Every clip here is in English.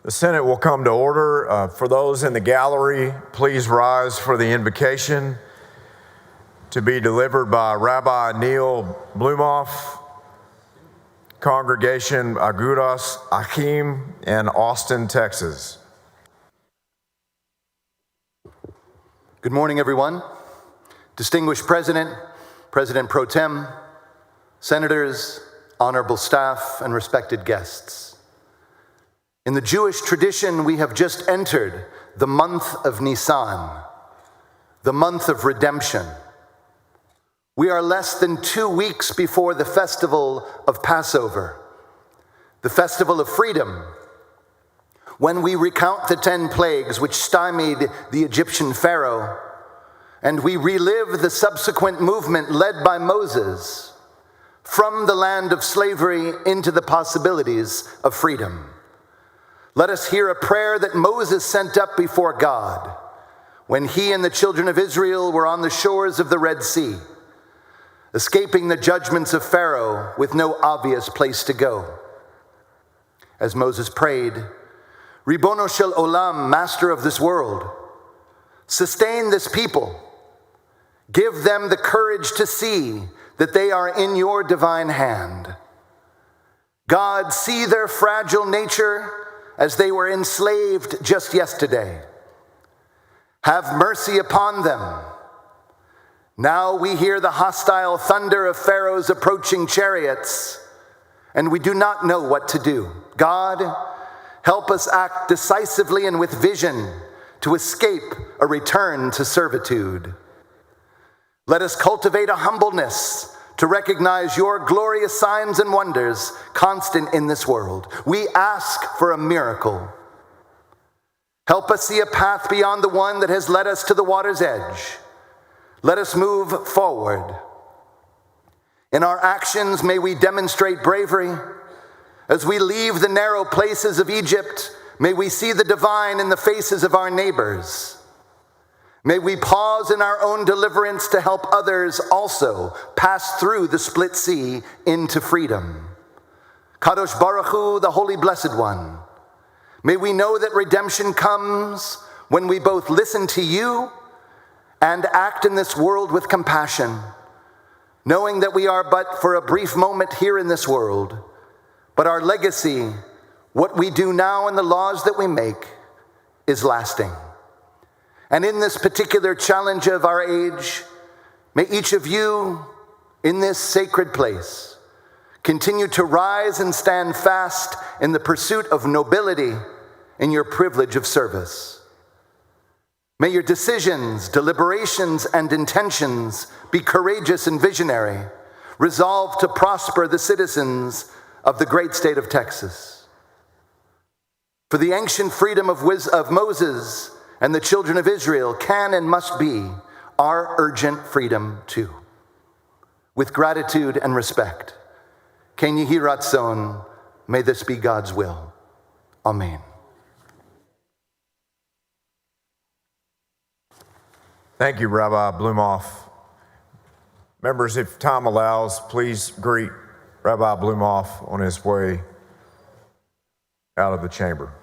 The Senate will come to order. For those in the gallery, please rise for the invocation to be delivered by Rabbi Neil Blumoff, Congregation Agudas Achim in Austin, Texas. Good morning, everyone. Distinguished President, President Pro Tem, Senators, honorable staff, and respected guests. In the Jewish tradition, we have just entered the month of Nisan, the month of redemption. We are less than 2 weeks before the festival of Passover, the festival of freedom, when we recount the 10 plagues which stymied the Egyptian Pharaoh, and we relive the subsequent movement led by Moses from the land of slavery into the possibilities of freedom. Let us hear a prayer that Moses sent up before God when he and the children of Israel were on the shores of the Red Sea, escaping the judgments of Pharaoh with no obvious place to go. As Moses prayed, Ribono shel olam, master of this world, sustain this people. Give them the courage to see that they are in your divine hand. God, see their fragile nature as they were enslaved just yesterday. Have mercy upon them. Now we hear the hostile thunder of Pharaoh's approaching chariots, and we do not know what to do. God, help us act decisively and with vision to escape a return to servitude. Let us cultivate a humbleness to recognize your glorious signs and wonders constant in this world. We ask for a miracle. Help us see a path beyond the one that has led us to the water's edge. Let us move forward. In our actions, may we demonstrate bravery. As we leave the narrow places of Egypt, may we see the divine in the faces of our neighbors. May we pause in our own deliverance to help others also pass through the split sea into freedom. Kadosh Baruch Hu, the Holy Blessed One, may we know that redemption comes when we both listen to you and act in this world with compassion, knowing that we are but for a brief moment here in this world, but our legacy, what we do now and the laws that we make, is lasting. And in this particular challenge of our age, may each of you in this sacred place continue to rise and stand fast in the pursuit of nobility in your privilege of service. May your decisions, deliberations, and intentions be courageous and visionary, resolved to prosper the citizens of the great state of Texas. For the ancient freedom of Moses and the children of Israel can and must be our urgent freedom too. With gratitude and respect, Ken Yehi Ratzon, may this be God's will. Amen. Thank you, Rabbi Blumoff. Members, if time allows, please greet Rabbi Blumoff on his way out of the chamber.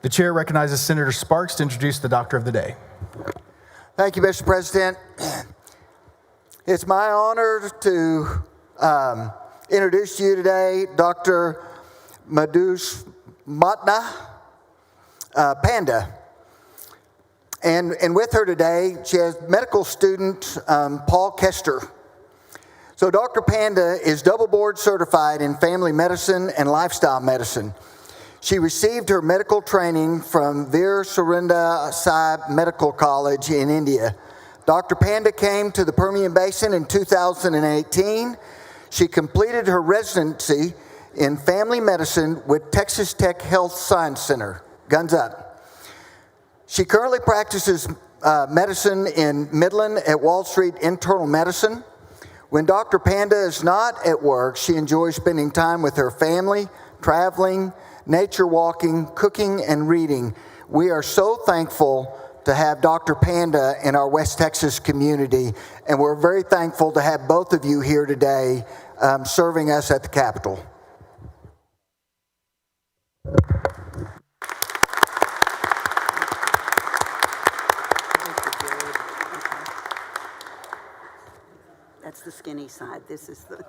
The chair recognizes Senator Sparks to introduce the Doctor of the Day. Thank you, Mr. President. It's my honor to introduce to you today Dr. Madhush Matna Panda. And with her today, she has medical student Paul Kester. So Dr. Panda is double board certified in family medicine and lifestyle medicine. She received her medical training from Veer Surendra Sai Medical College in India. Dr. Panda came to the Permian Basin in 2018. She completed her residency in family medicine with Texas Tech Health Science Center. Guns up. She currently practices medicine in Midland at Wall Street Internal Medicine. When Dr. Panda is not at work, she enjoys spending time with her family, traveling, nature walking, cooking, and reading. We are so thankful to have Dr. Panda in our West Texas community, and we're very thankful to have both of you here today serving us at the Capitol. That's the skinny side. This is the...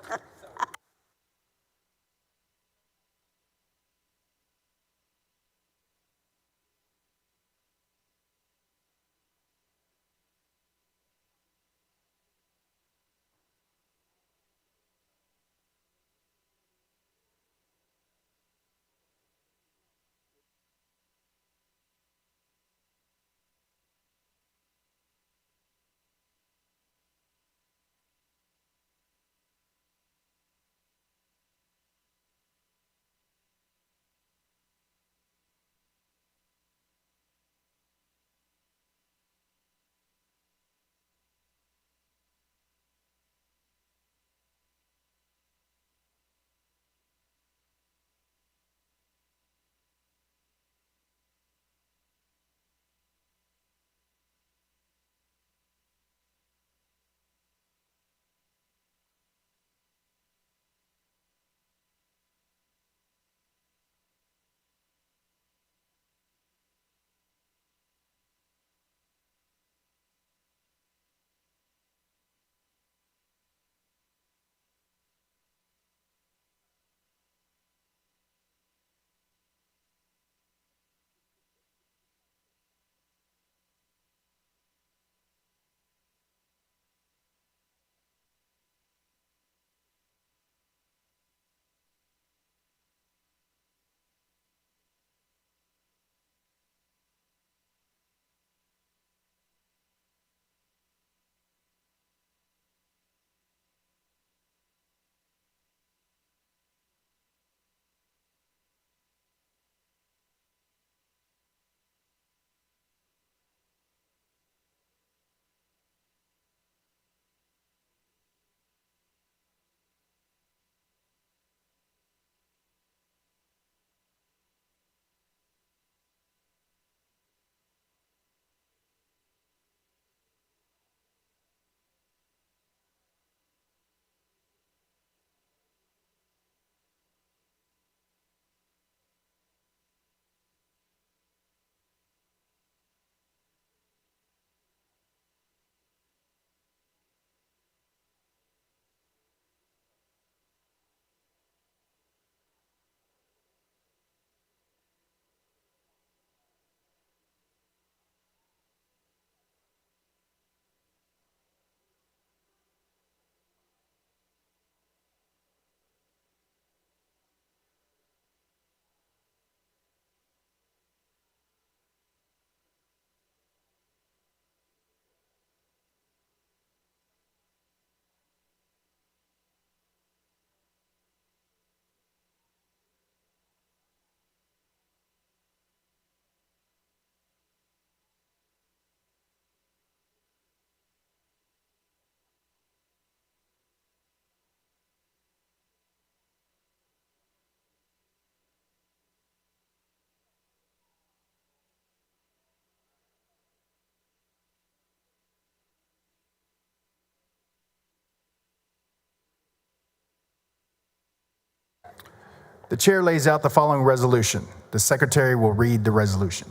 The chair lays out the following resolution. The secretary will read the resolution.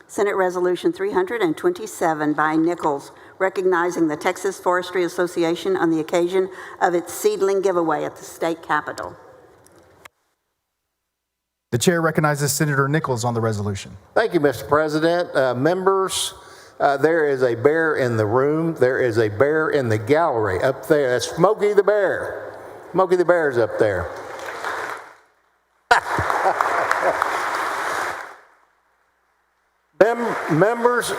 Senate Resolution 327 by Nichols, recognizing the Texas Forestry Association on the occasion of its seedling giveaway at the state capitol. The chair recognizes Senator Nichols on the resolution. Thank you, Mr. President. Members, there is a bear in the room. There is a bear in the gallery up there. That's Smokey the Bear. Smokey the Bear's up there. Members,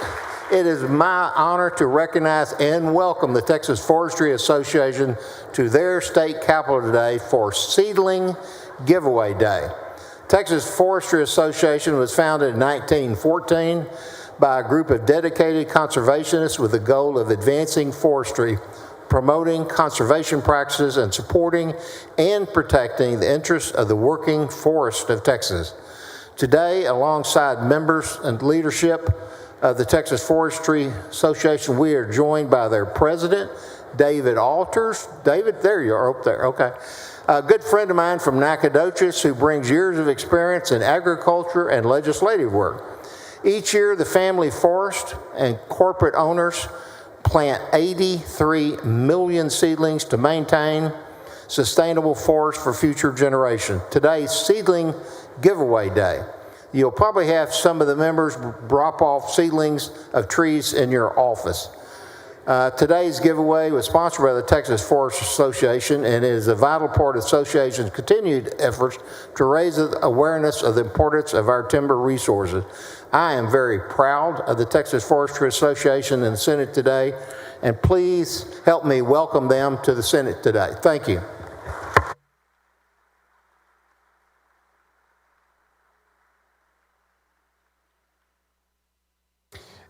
it is my honor to recognize and welcome the Texas Forestry Association to their state capitol today for Seedling Giveaway Day. Texas Forestry Association was founded in 1914 by a group of dedicated conservationists with the goal of advancing forestry, promoting conservation practices, and supporting and protecting the interests of the working forest of Texas. Today, alongside members and leadership of the Texas Forestry Association, we are joined by their president, David Alters. David, there you are, up there, okay. A good friend of mine from Nacogdoches who brings years of experience in agriculture and legislative work. Each year, the family forest and corporate owners plant 83 million seedlings to maintain sustainable forests for future generations. Today's Seedling Giveaway Day. You'll probably have some of the members drop off seedlings of trees in your office. Today's giveaway was sponsored by the Texas Forest Association and is a vital part of the association's continued efforts to raise the awareness of the importance of our timber resources. I am very proud of the Texas Forestry Association in the Senate today, and please help me welcome them to the Senate today. Thank you.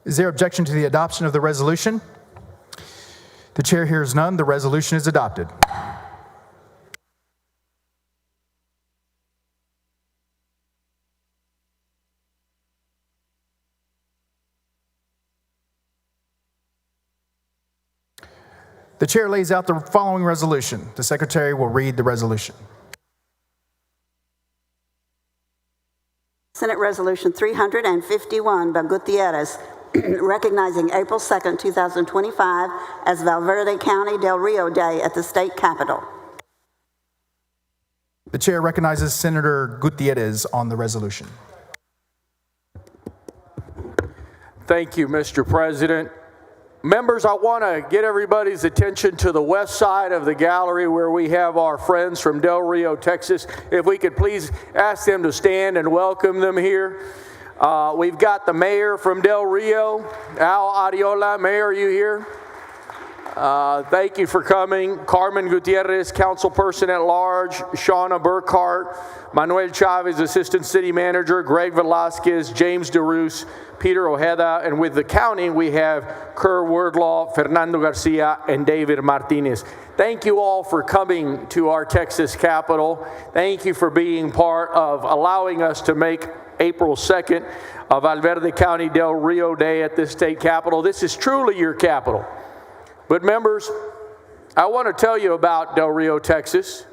Is there objection to the adoption of the resolution? The chair hears none. The resolution is adopted. The chair lays out the following resolution. The secretary will read the resolution. Senate Resolution 351 by Gutierrez, recognizing April 2nd, 2025 as Valverde County Del Rio Day at the state capitol. The chair recognizes Senator Gutierrez on the resolution. Thank you, Mr. President. Members, I want to get everybody's attention to the west side of the gallery where we have our friends from Del Rio, Texas. If we could please ask them to stand and welcome them here. We've got the mayor from Del Rio, Al Ariola. Mayor, are you here? Thank you for coming. Carmen Gutierrez, councilperson at large, Shauna Burkhart, Manuel Chavez, assistant city manager, Greg Velasquez, James DeRoos, Peter Ojeda, and with the county, we have Kerr Wordlaw, Fernando Garcia, and David Martinez. Thank you all for coming to our Texas Capitol. Thank you for being part of allowing us to make April 2nd of Valverde County Del Rio Day at this state capitol. This is truly your capital. But members, I want to tell you about Del Rio, Texas.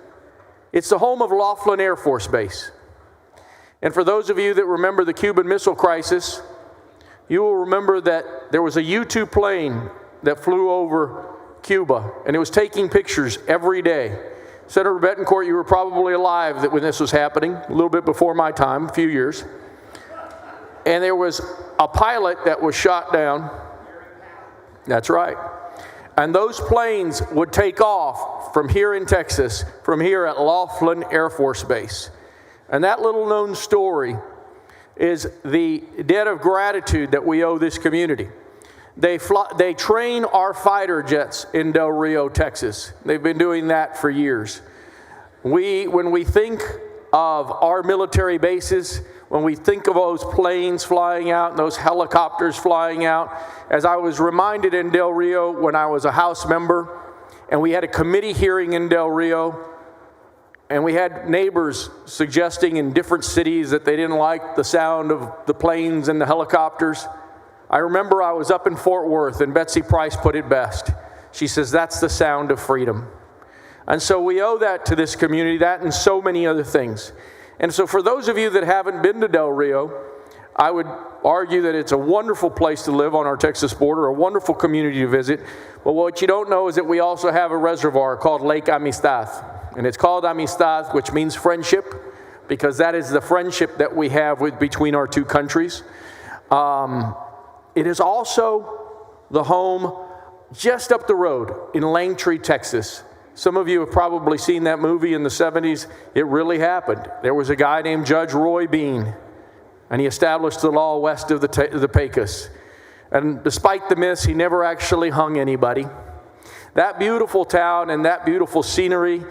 It's the home of Laughlin Air Force Base. And for those of you that remember the Cuban Missile Crisis, you will remember that there was a U-2 plane that flew over Cuba, and it was taking pictures every day. Senator Betancourt, you were probably alive when this was happening, a little bit before my time, a few years. And there was a pilot that was shot down. That's right. And those planes would take off from here in Texas, from here at Laughlin Air Force Base. And that little known story is the debt of gratitude that we owe this community. They train our fighter jets in Del Rio, Texas. They've been doing that for years. When we think of our military bases, when we think of those planes flying out and those helicopters flying out, as I was reminded in Del Rio when I was a House member, and we had a committee hearing in Del Rio, and we had neighbors suggesting in different cities that they didn't like the sound of the planes and the helicopters. I remember I was up in Fort Worth, and Betsy Price put it best. She says, that's the sound of freedom. And so we owe that to this community, that and so many other things. And so for those of you that haven't been to Del Rio, I would argue that it's a wonderful place to live on our Texas border, a wonderful community to visit. But what you don't know is that we also have a reservoir called Lake Amistad. And it's called Amistad, which means friendship, because that is the friendship that we have between our two countries. It is also the home just up the road in Langtree, Texas. Some of you have probably seen that movie in the 70s. It really happened. There was a guy named Judge Roy Bean, and he established the law west of the Pecos. And despite the myths, he never actually hung anybody. That beautiful town and that beautiful scenery,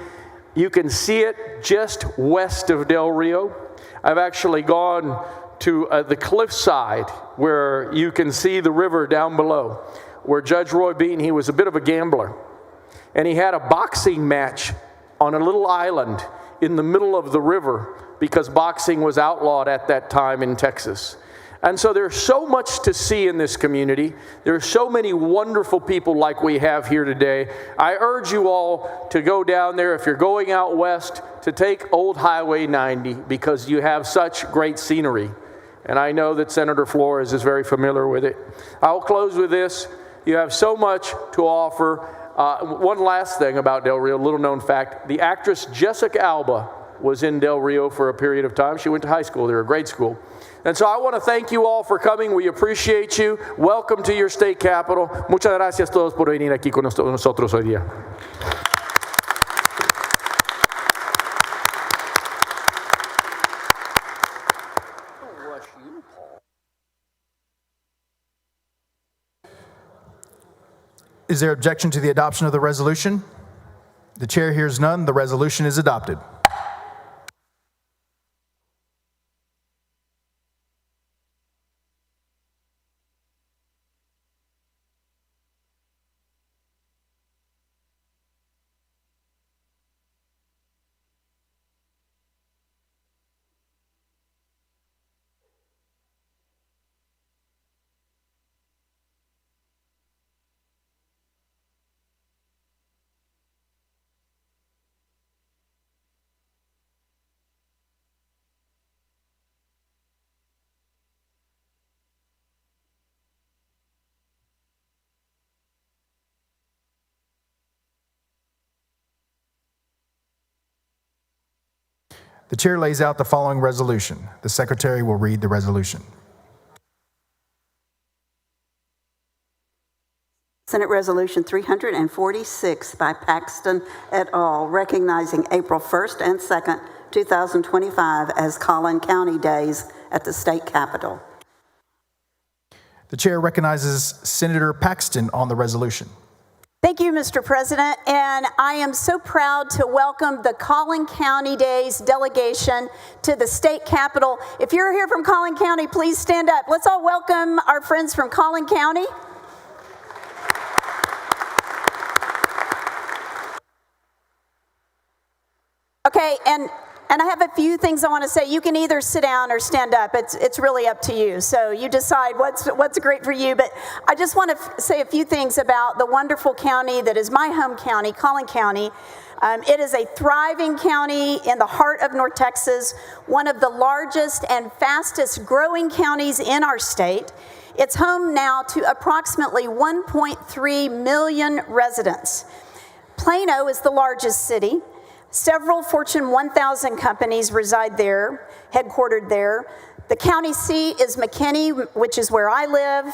you can see it just west of Del Rio. I've actually gone to the cliffside where you can see the river down below, where Judge Roy Bean, he was a bit of a gambler. And he had a boxing match on a little island in the middle of the river because boxing was outlawed at that time in Texas. And so there's so much to see in this community. There are so many wonderful people like we have here today. I urge you all to go down there, if you're going out west, to take Old Highway 90 because you have such great scenery. And I know that Senator Flores is very familiar with it. I'll close with this. You have so much to offer. One last thing about Del Rio, little known fact. The actress Jessica Alba was in Del Rio for a period of time. She went to high school there, a grade school. And so I want to thank you all for coming. We appreciate you. Welcome to your state capital. Muchas gracias todos por venir aquí con nosotros hoy día. Is there objection to the adoption of the resolution? The chair hears none. The resolution is adopted. The chair lays out the following resolution. The secretary will read the resolution. Senate Resolution 346 by Paxton et al., recognizing April 1st and 2nd, 2025 as Collin County Days at the state capitol. The chair recognizes Senator Paxton on the resolution. Thank you, Mr. President, and I am so proud to welcome the Collin County Days delegation to the state capitol. If you're here from Collin County, please stand up. Let's all welcome our friends from Collin County. Okay, and I have a few things I want to say. You can either sit down or stand up. It's really up to you. So you decide what's great for you. But I just want to say a few things about the wonderful county that is my home county, Collin County. It is a thriving county in the heart of North Texas, one of the largest and fastest growing counties in our state. It's home now to approximately 1.3 million residents. Plano is the largest city. Several Fortune 1000 companies reside there, headquartered there. The county seat is McKinney, which is where I live,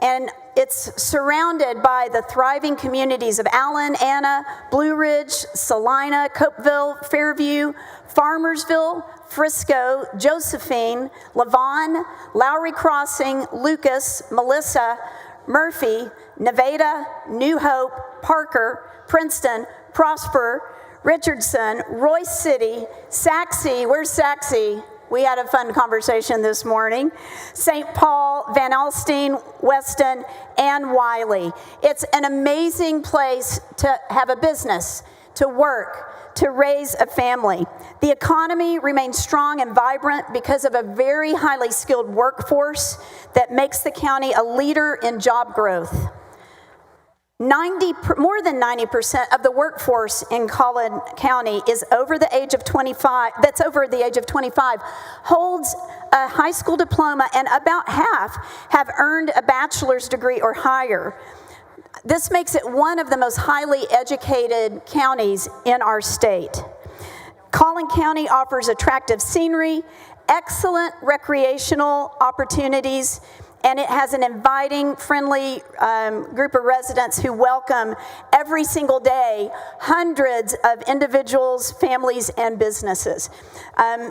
and it's surrounded by the thriving communities of Allen, Anna, Blue Ridge, Salina, Copeville, Fairview, Farmersville, Frisco, Josephine, Lavon, Lowry Crossing, Lucas, Melissa, Murphy, Nevada, New Hope, Parker, Princeton, Prosper, Richardson, Royce City, Saxe, where's Saxe? We had a fun conversation this morning. St. Paul, Van Alstyne, Weston, and Wiley. It's an amazing place to have a business, to work, to raise a family. The economy remains strong and vibrant because of a very highly skilled workforce that makes the county a leader in job growth. More than 90% of the workforce in Collin County is over the age of 25, that's over the age of 25, holds a high school diploma, and about half have earned a bachelor's degree or higher. This makes it one of the most highly educated counties in our state. Collin County offers attractive scenery, excellent recreational opportunities, and it has an inviting, friendly group of residents who welcome every single day hundreds of individuals, families, and businesses.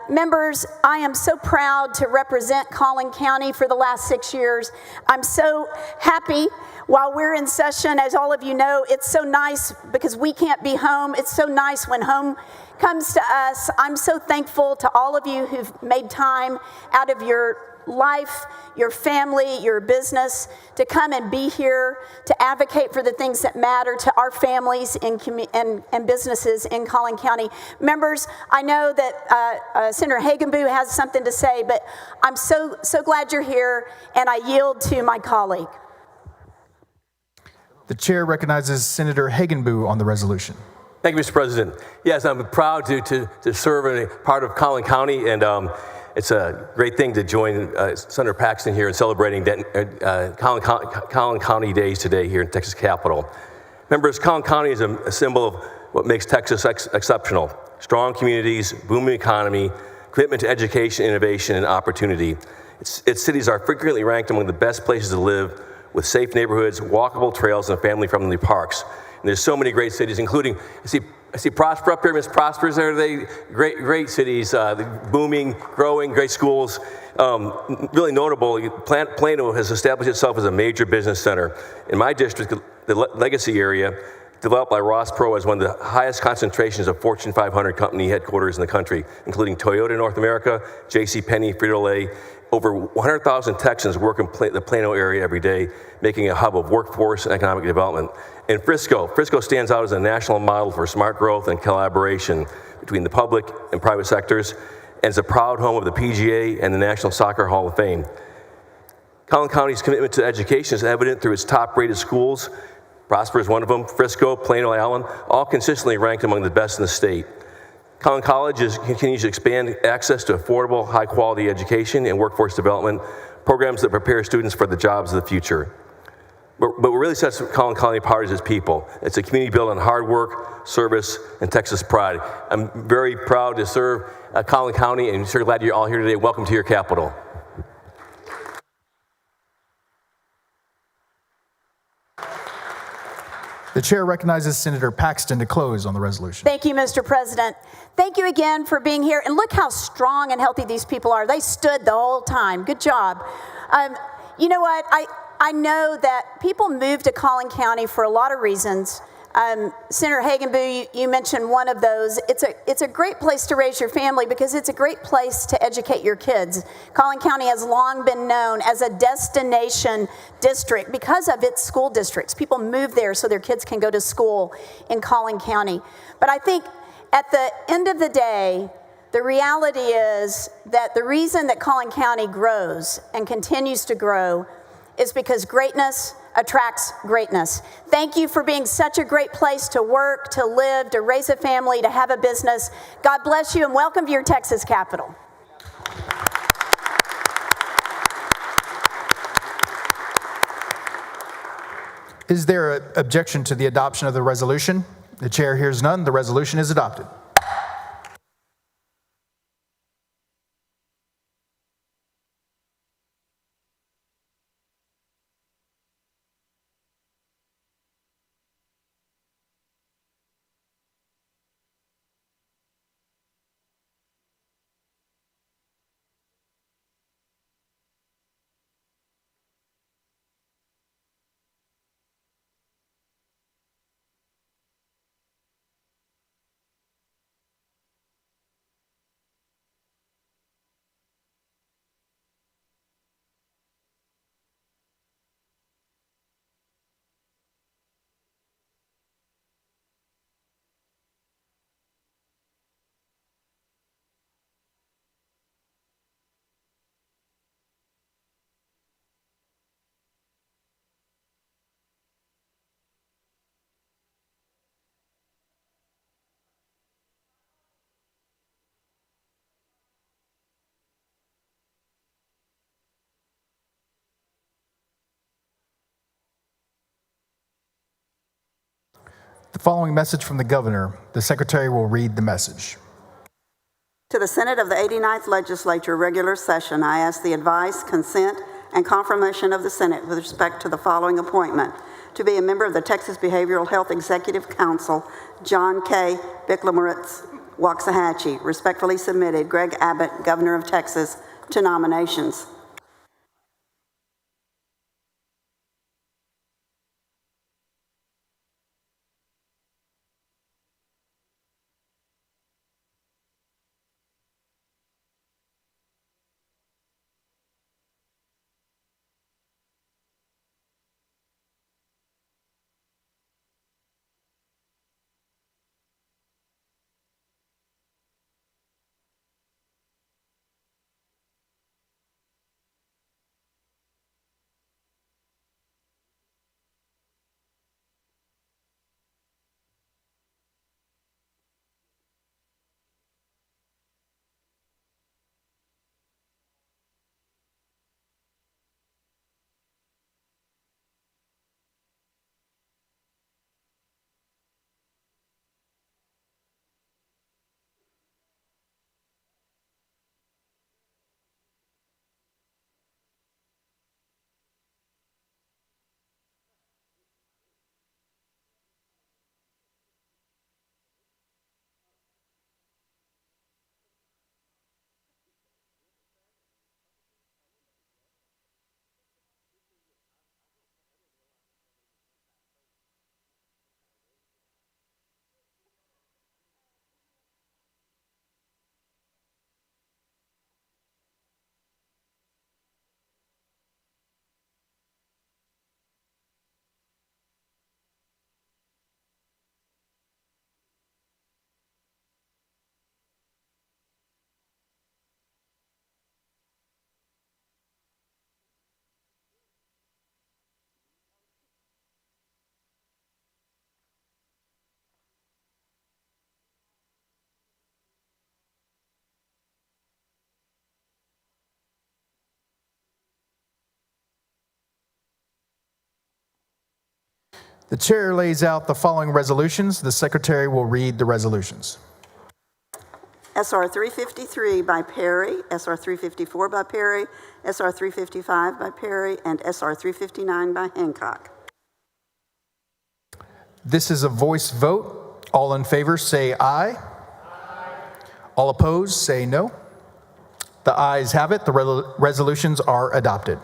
Members, I am so proud to represent Collin County for the last 6 years. I'm so happy while we're in session. As all of you know, it's so nice because we can't be home. It's so nice when home comes to us. I'm so thankful to all of you who've made time out of your life, your family, your business, to come and be here, to advocate for the things that matter to our families and businesses in Collin County. Members, I know that Senator Hagenbu has something to say, but I'm so glad you're here, and I yield to my colleague. The chair recognizes Senator Hagenbu on the resolution. Thank you, Mr. President. Yes, I'm proud to serve in a part of Collin County, and it's a great thing to join Senator Paxton here in celebrating Collin County Days today here in Texas Capitol. Members, Collin County is a symbol of what makes Texas exceptional. Strong communities, booming economy, commitment to education, innovation, and opportunity. Its cities are frequently ranked among the best places to live, with safe neighborhoods, walkable trails, and family-friendly parks. And there's so many great cities, including, I see Prosper up here. Miss Prosper's there today. Great cities, booming, growing, great schools. Really notable, Plano has established itself as a major business center. In my district, the Legacy area, developed by Ross Perot, as one of the highest concentrations of Fortune 500 company headquarters in the country, including Toyota North America, JCPenney, Frito-Lay. Over 100,000 Texans work in the Plano area every day, making it a hub of workforce and economic development. And Frisco stands out as a national model for smart growth and collaboration between the public and private sectors, and is a proud home of the PGA and the National Soccer Hall of Fame. Collin County's commitment to education is evident through its top-rated schools. Prosper is one of them. Frisco, Plano, Allen, all consistently ranked among the best in the state. Collin College continues to expand access to affordable, high-quality education and workforce development, programs that prepare students for the jobs of the future. But what really sets Collin County apart is its people. It's a community built on hard work, service, and Texas pride. I'm very proud to serve Collin County, and so glad you're all here today. Welcome to your capital. The chair recognizes Senator Paxton to close on the resolution. Thank you, Mr. President. Thank you again for being here. And look how strong and healthy these people are. They stood the whole time. Good job. You know what? I know that people move to Collin County for a lot of reasons. Senator Hagenbu, you mentioned one of those. It's a great place to raise your family because it's a great place to educate your kids. Collin County has long been known as a destination district because of its school districts. People move there so their kids can go to school in Collin County. But I think at the end of the day, the reality is that the reason that Collin County grows and continues to grow is because greatness attracts greatness. Thank you for being such a great place to work, to live, to raise a family, to have a business. God bless you and welcome to your Texas capital. Is there an objection to the adoption of the resolution? The chair hears none. The resolution is adopted. The following message from the governor. The secretary will read the message. To the Senate of the 89th Legislature, regular session, I ask the advice, consent, and confirmation of the Senate with respect to the following appointment. To be a member of the Texas Behavioral Health Executive Council, John K. Bicklamoritz Waxahachie. Respectfully submitted, Greg Abbott, Governor of Texas, to nominations. The chair lays out the following resolutions. The secretary will read the resolutions. SR 353 by Perry, SR 354 by Perry, SR 355 by Perry, and SR 359 by Hancock. This is a voice vote. All in favor say aye. All opposed say no. The ayes have it. The resolutions are adopted.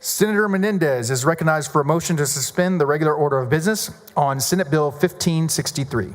Senator Menendez is recognized for a motion to suspend the regular order of business on Senate Bill 1563.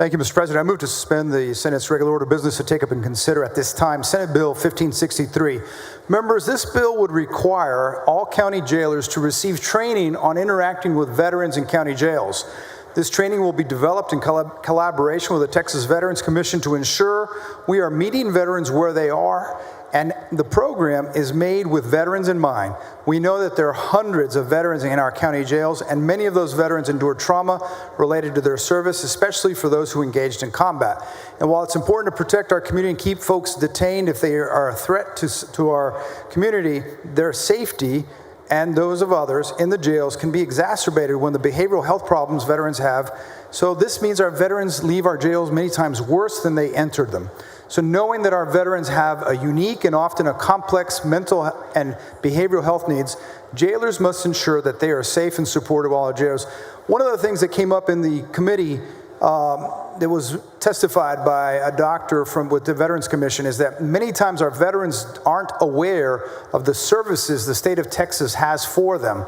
Thank you, Mr. President. I move to suspend the Senate's regular order of business to take up and consider at this time Senate Bill 1563. Members, this bill would require all county jailers to receive training on interacting with veterans in county jails. This training will be developed in collaboration with the Texas Veterans Commission to ensure we are meeting veterans where they are, and the program is made with veterans in mind. We know that there are hundreds of veterans in our county jails, and many of those veterans endured trauma related to their service, especially for those who engaged in combat. And while it's important to protect our community and keep folks detained if they are a threat to our community, their safety and those of others in the jails can be exacerbated when the behavioral health problems veterans have. So this means our veterans leave our jails many times worse than they entered them. So knowing that our veterans have a unique and often a complex mental and behavioral health needs, jailers must ensure that they are safe and supportive while in jails. One of the things that came up in the committee that was testified by a doctor with the Veterans Commission is that many times our veterans aren't aware of the services the state of Texas has for them.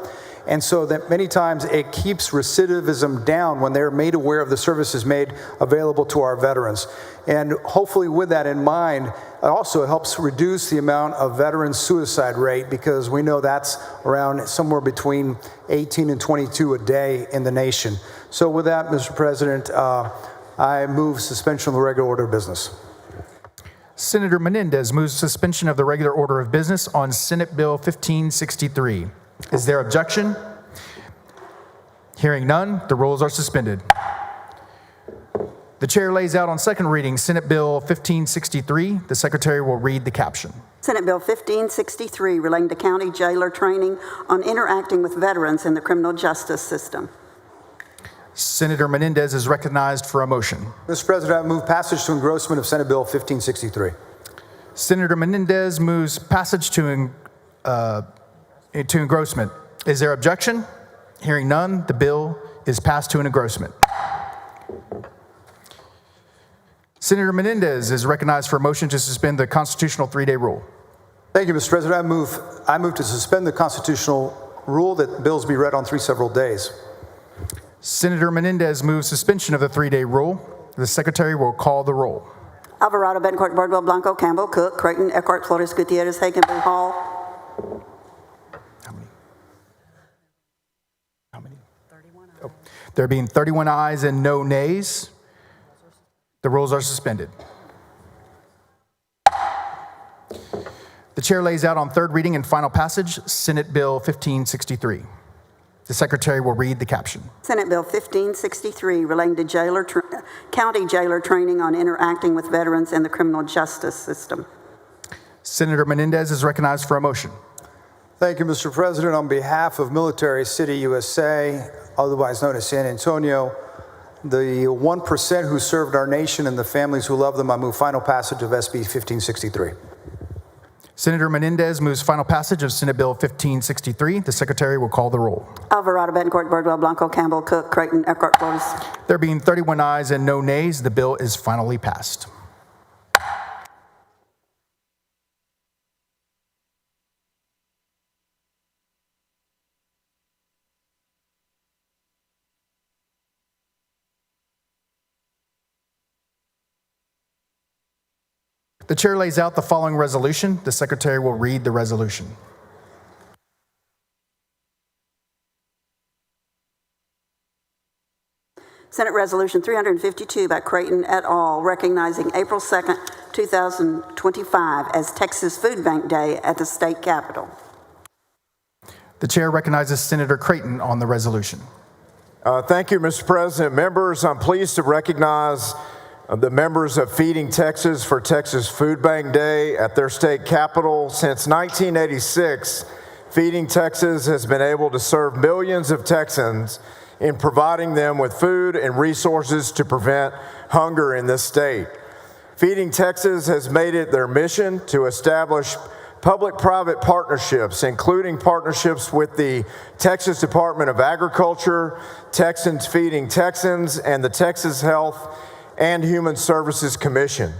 And so that many times it keeps recidivism down when they're made aware of the services made available to our veterans. And hopefully with that in mind, it also helps reduce the amount of veteran suicide rate, because we know that's around somewhere between 18 and 22 a day in the nation. So with that, Mr. President, I move suspension of the regular order of business. Senator Menendez moves suspension of the regular order of business on Senate Bill 1563. Is there objection? Hearing none, the rules are suspended. The chair lays out on second reading Senate Bill 1563. The secretary will read the caption. Senate Bill 1563 relating to county jailer training on interacting with veterans in the criminal justice system. Senator Menendez is recognized for a motion. Mr. President, I move passage to engrossment of Senate Bill 1563. Senator Menendez moves passage to engrossment. Is there objection? Hearing none, the bill is passed to an engrossment. Senator Menendez is recognized for a motion to suspend the constitutional 3-day rule. Thank you, Mr. President. I move to suspend the constitutional rule that bills be read on 3 several days. Senator Menendez moves suspension of the 3-day rule. The secretary will call the roll. Alvarado, Betancourt, Bardwell, Blanco, Campbell, Cook, Creighton, Eckhart, Flores, Gutierrez, Hagan, Boo Hall. How many? 31 ayes. Oh, there being 31 ayes and no nays, the rules are suspended. The chair lays out on third reading and final passage Senate Bill 1563. The secretary will read the caption. Senate Bill 1563 relating to county jailer training on interacting with veterans in the criminal justice system. Senator Menendez is recognized for a motion. Thank you, Mr. President. On behalf of Military City, USA, otherwise known as San Antonio, the 1% who served our nation and the families who love them, I move final passage of SB 1563. Senator Menendez moves final passage of Senate Bill 1563. The secretary will call the roll. Alvarado, Betancourt, Bardwell, Blanco, Campbell, Cook, Creighton, Eckhart, Flores. There being 31 ayes and no nays, the bill is finally passed. The chair lays out the following resolution. The secretary will read the resolution. Senate Resolution 352 by Creighton et al. Recognizing April 2nd, 2025 as Texas Food Bank Day at the state capitol. The chair recognizes Senator Creighton on the resolution. Thank you, Mr. President. Members, I'm pleased to recognize the members of Feeding Texas for Texas Food Bank Day at their state capitol. Since 1986, Feeding Texas has been able to serve millions of Texans in providing them with food and resources to prevent hunger in this state. Feeding Texas has made it their mission to establish public-private partnerships, including partnerships with the Texas Department of Agriculture, Texans Feeding Texans, and the Texas Health and Human Services Commission.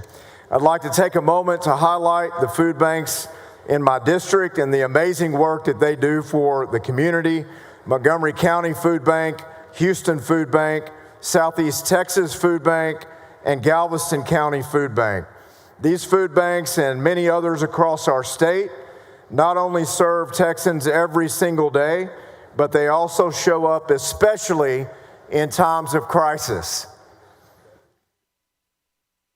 I'd like to take a moment to highlight the food banks in my district and the amazing work that they do for the community. Montgomery County Food Bank, Houston Food Bank, Southeast Texas Food Bank, and Galveston County Food Bank. These food banks and many others across our state not only serve Texans every single day, but they also show up especially in times of crisis.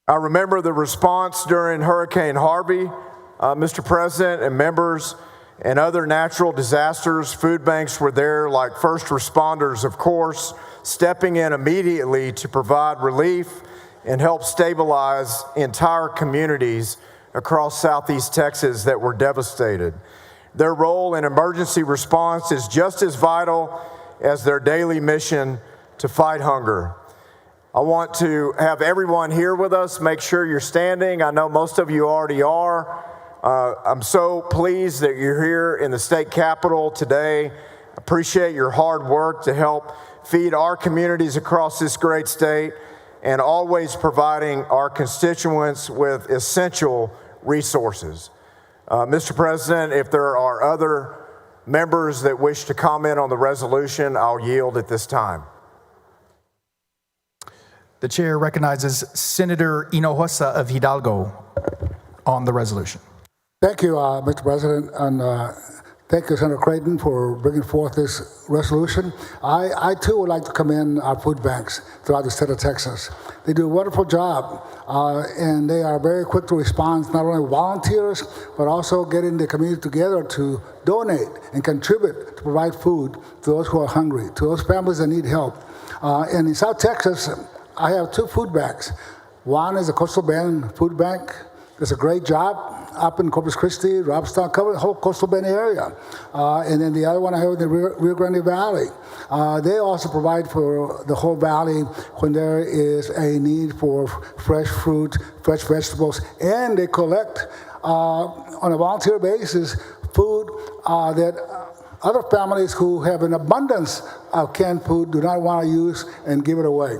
I remember the response during Hurricane Harvey, Mr. President and members, and other natural disasters. Food banks were there like first responders, of course, stepping in immediately to provide relief and help stabilize entire communities across Southeast Texas that were devastated. Their role in emergency response is just as vital as their daily mission to fight hunger. I want to have everyone here with us. Make sure you're standing. I know most of you already are. I'm so pleased that you're here in the state capitol today. Appreciate your hard work to help feed our communities across this great state and always providing our constituents with essential resources. Mr. President, if there are other members that wish to comment on the resolution, I'll yield at this time. The chair recognizes Senator Hinojosa of Hidalgo on the resolution. Thank you, Mr. President, and thank you, Senator Creighton, for bringing forth this resolution. I too would like to commend our food banks throughout the state of Texas. They do a wonderful job, and they are very quick to respond, not only volunteers, but also getting the community together to donate and contribute to provide food to those who are hungry, to those families that need help. And in South Texas, I have two food banks. One is the Coastal Bend Food Bank. Does a great job up in Corpus Christi, Robstown, cover the whole Coastal Bend area. And then the other one I have in the Rio Grande Valley. They also provide for the whole valley when there is a need for fresh fruit, fresh vegetables, and they collect on a volunteer basis food that other families who have an abundance of canned food do not want to use and give it away.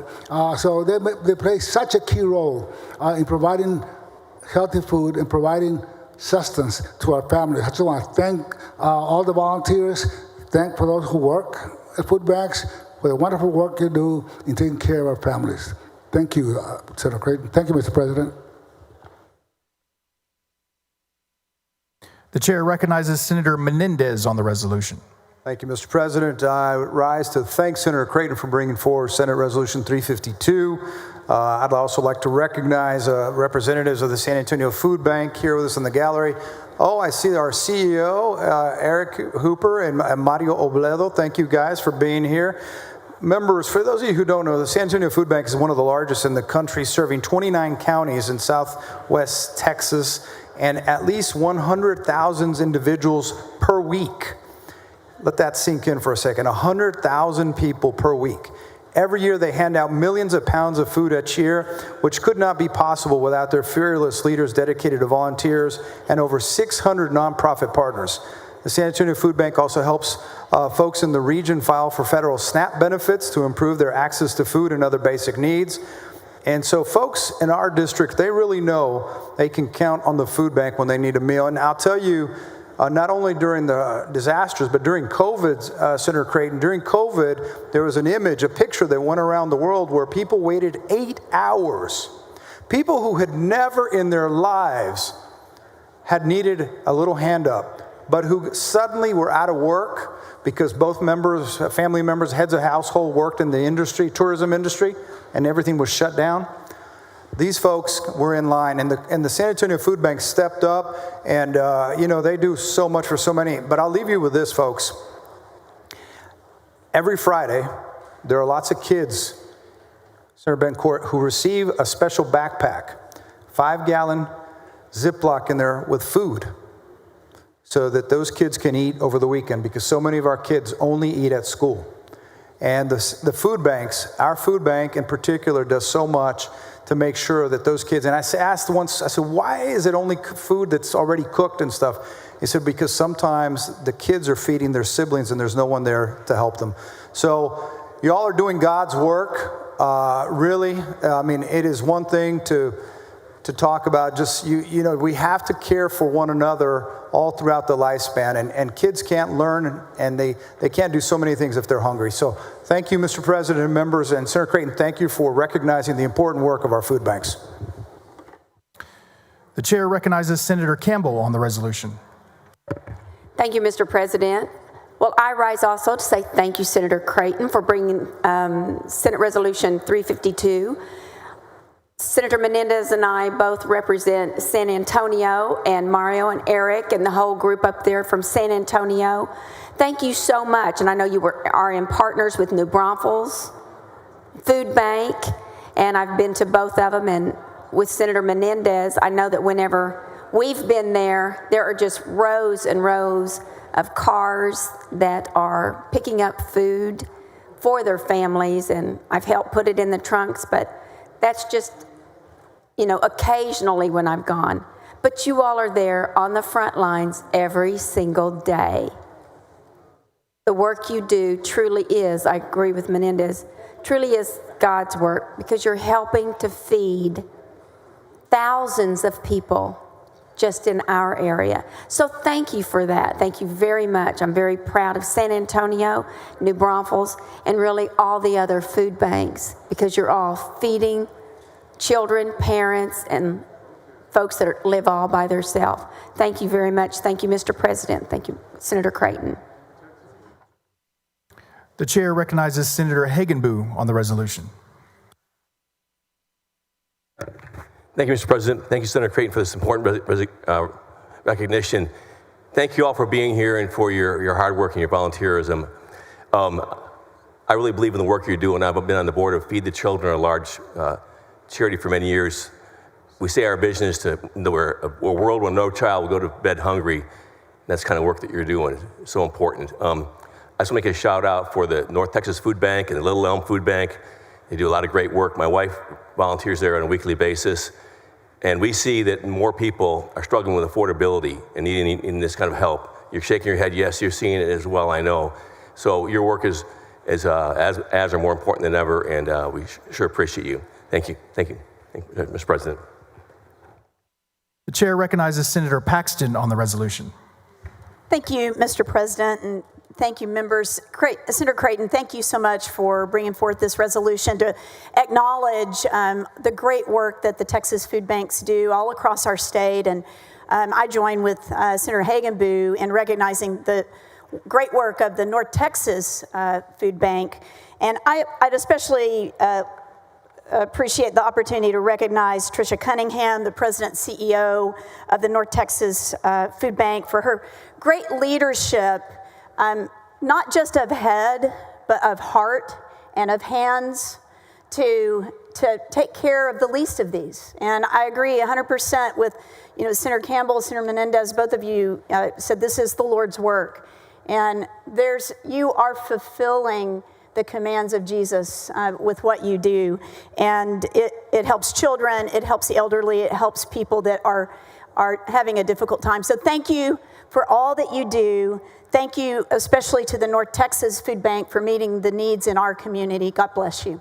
So they play such a key role in providing healthy food and providing sustenance to our families. I just want to thank all the volunteers, thank for those who work at food banks for the wonderful work you do in taking care of our families. Thank you, Senator Creighton. Thank you, Mr. President. The chair recognizes Senator Menendez on the resolution. Thank you, Mr. President. I rise to thank Senator Creighton for bringing forward Senate Resolution 352. I'd also like to recognize representatives of the San Antonio Food Bank here with us in the gallery. Oh, I see our CEO, Eric Hooper and Mario Obledo. Thank you guys for being here. Members, for those of you who don't know, the San Antonio Food Bank is one of the largest in the country, serving 29 counties in southwest Texas and at least 100,000 individuals per week. Let that sink in for a second. 100,000 people per week. Every year they hand out millions of pounds of food each year, which could not be possible without their fearless leaders dedicated to volunteers and over 600 nonprofit partners. The San Antonio Food Bank also helps folks in the region file for federal SNAP benefits to improve their access to food and other basic needs. And so folks in our district, they really know they can count on the food bank when they need a meal. And I'll tell you, not only during the disasters, but during COVID, Senator Creighton, during COVID, there was an image, a picture that went around the world where people waited 8 hours. People who had never in their lives had needed a little hand up, but who suddenly were out of work because both members, family members, heads of household worked in the industry, tourism industry, and everything was shut down. These folks were in line, and the San Antonio Food Bank stepped up, and they do so much for so many. But I'll leave you with this, folks. Every Friday, there are lots of kids, Senator Bencourt, who receive a special backpack, 5-gallon Ziploc in there with food, so that those kids can eat over the weekend, because so many of our kids only eat at school. And the food banks, our food bank in particular, does so much to make sure that those kids, and I asked once, I said, why is it only food that's already cooked and stuff? He said, because sometimes the kids are feeding their siblings and there's no one there to help them. So y'all are doing God's work, really. I mean, it is one thing to to talk about just, you know, we have to care for one another all throughout the lifespan, and kids can't learn, and they can't do so many things if they're hungry. So thank you, Mr. President and members, and Senator Creighton, thank you for recognizing the important work of our food banks. The chair recognizes Senator Campbell on the resolution. Thank you, Mr. President. Well, I rise also to say thank you, Senator Creighton, for bringing Senate Resolution 352. Senator Menendez and I both represent San Antonio, and Mario and Eric and the whole group up there from San Antonio. Thank you so much. And I know you are in partners with New Braunfels Food Bank, and I've been to both of them. And with Senator Menendez, I know that whenever we've been there, there are just rows and rows of cars that are picking up food for their families, and I've helped put it in the trunks, but that's just, you know, occasionally when I've gone. But you all are there on the front lines every single day. The work you do truly is, I agree with Menendez, truly is God's work, because you're helping to feed thousands of people just in our area. So thank you for that. Thank you very much. I'm very proud of San Antonio, New Braunfels, and really all the other food banks, because you're all feeding children, parents, and folks that live all by themselves. Thank you very much. Thank you, Mr. President. Thank you, Senator Creighton. The chair recognizes Senator Hagenbu on the resolution. Thank you, Mr. President. Thank you, Senator Creighton, for this important recognition. Thank you all for being here and for your hard work and your volunteerism. I really believe in the work you're doing. I've been on the board of Feed the Children, a large charity, for many years. We say our vision is to a world where no child will go to bed hungry. That's the kind of work that you're doing. It's so important. I just want to make a shout out for the North Texas Food Bank and the Little Elm Food Bank. They do a lot of great work. My wife volunteers there on a weekly basis. And we see that more people are struggling with affordability and needing this kind of help. You're shaking your head, yes, you're seeing it as well, I know. So your work is as or more important than ever, and we sure appreciate you. Thank you. Thank you, Mr. President. The chair recognizes Senator Paxton on the resolution. Thank you, Mr. President, and thank you, members. Senator Creighton, thank you so much for bringing forth this resolution to acknowledge the great work that the Texas food banks do all across our state. And I join with Senator Hagenbu in recognizing the great work of the North Texas Food Bank. And I'd especially appreciate the opportunity to recognize Tricia Cunningham, the president and CEO of the North Texas Food Bank, for her great leadership, not just of head, but of heart and of hands to take care of the least of these. And I agree 100% with, Senator Campbell, Senator Menendez, both of you said this is the Lord's work. And you are fulfilling the commands of Jesus with what you do. And it helps children, it helps the elderly, it helps people that are having a difficult time. So thank you for all that you do. Thank you especially to the North Texas Food Bank for meeting the needs in our community. God bless you.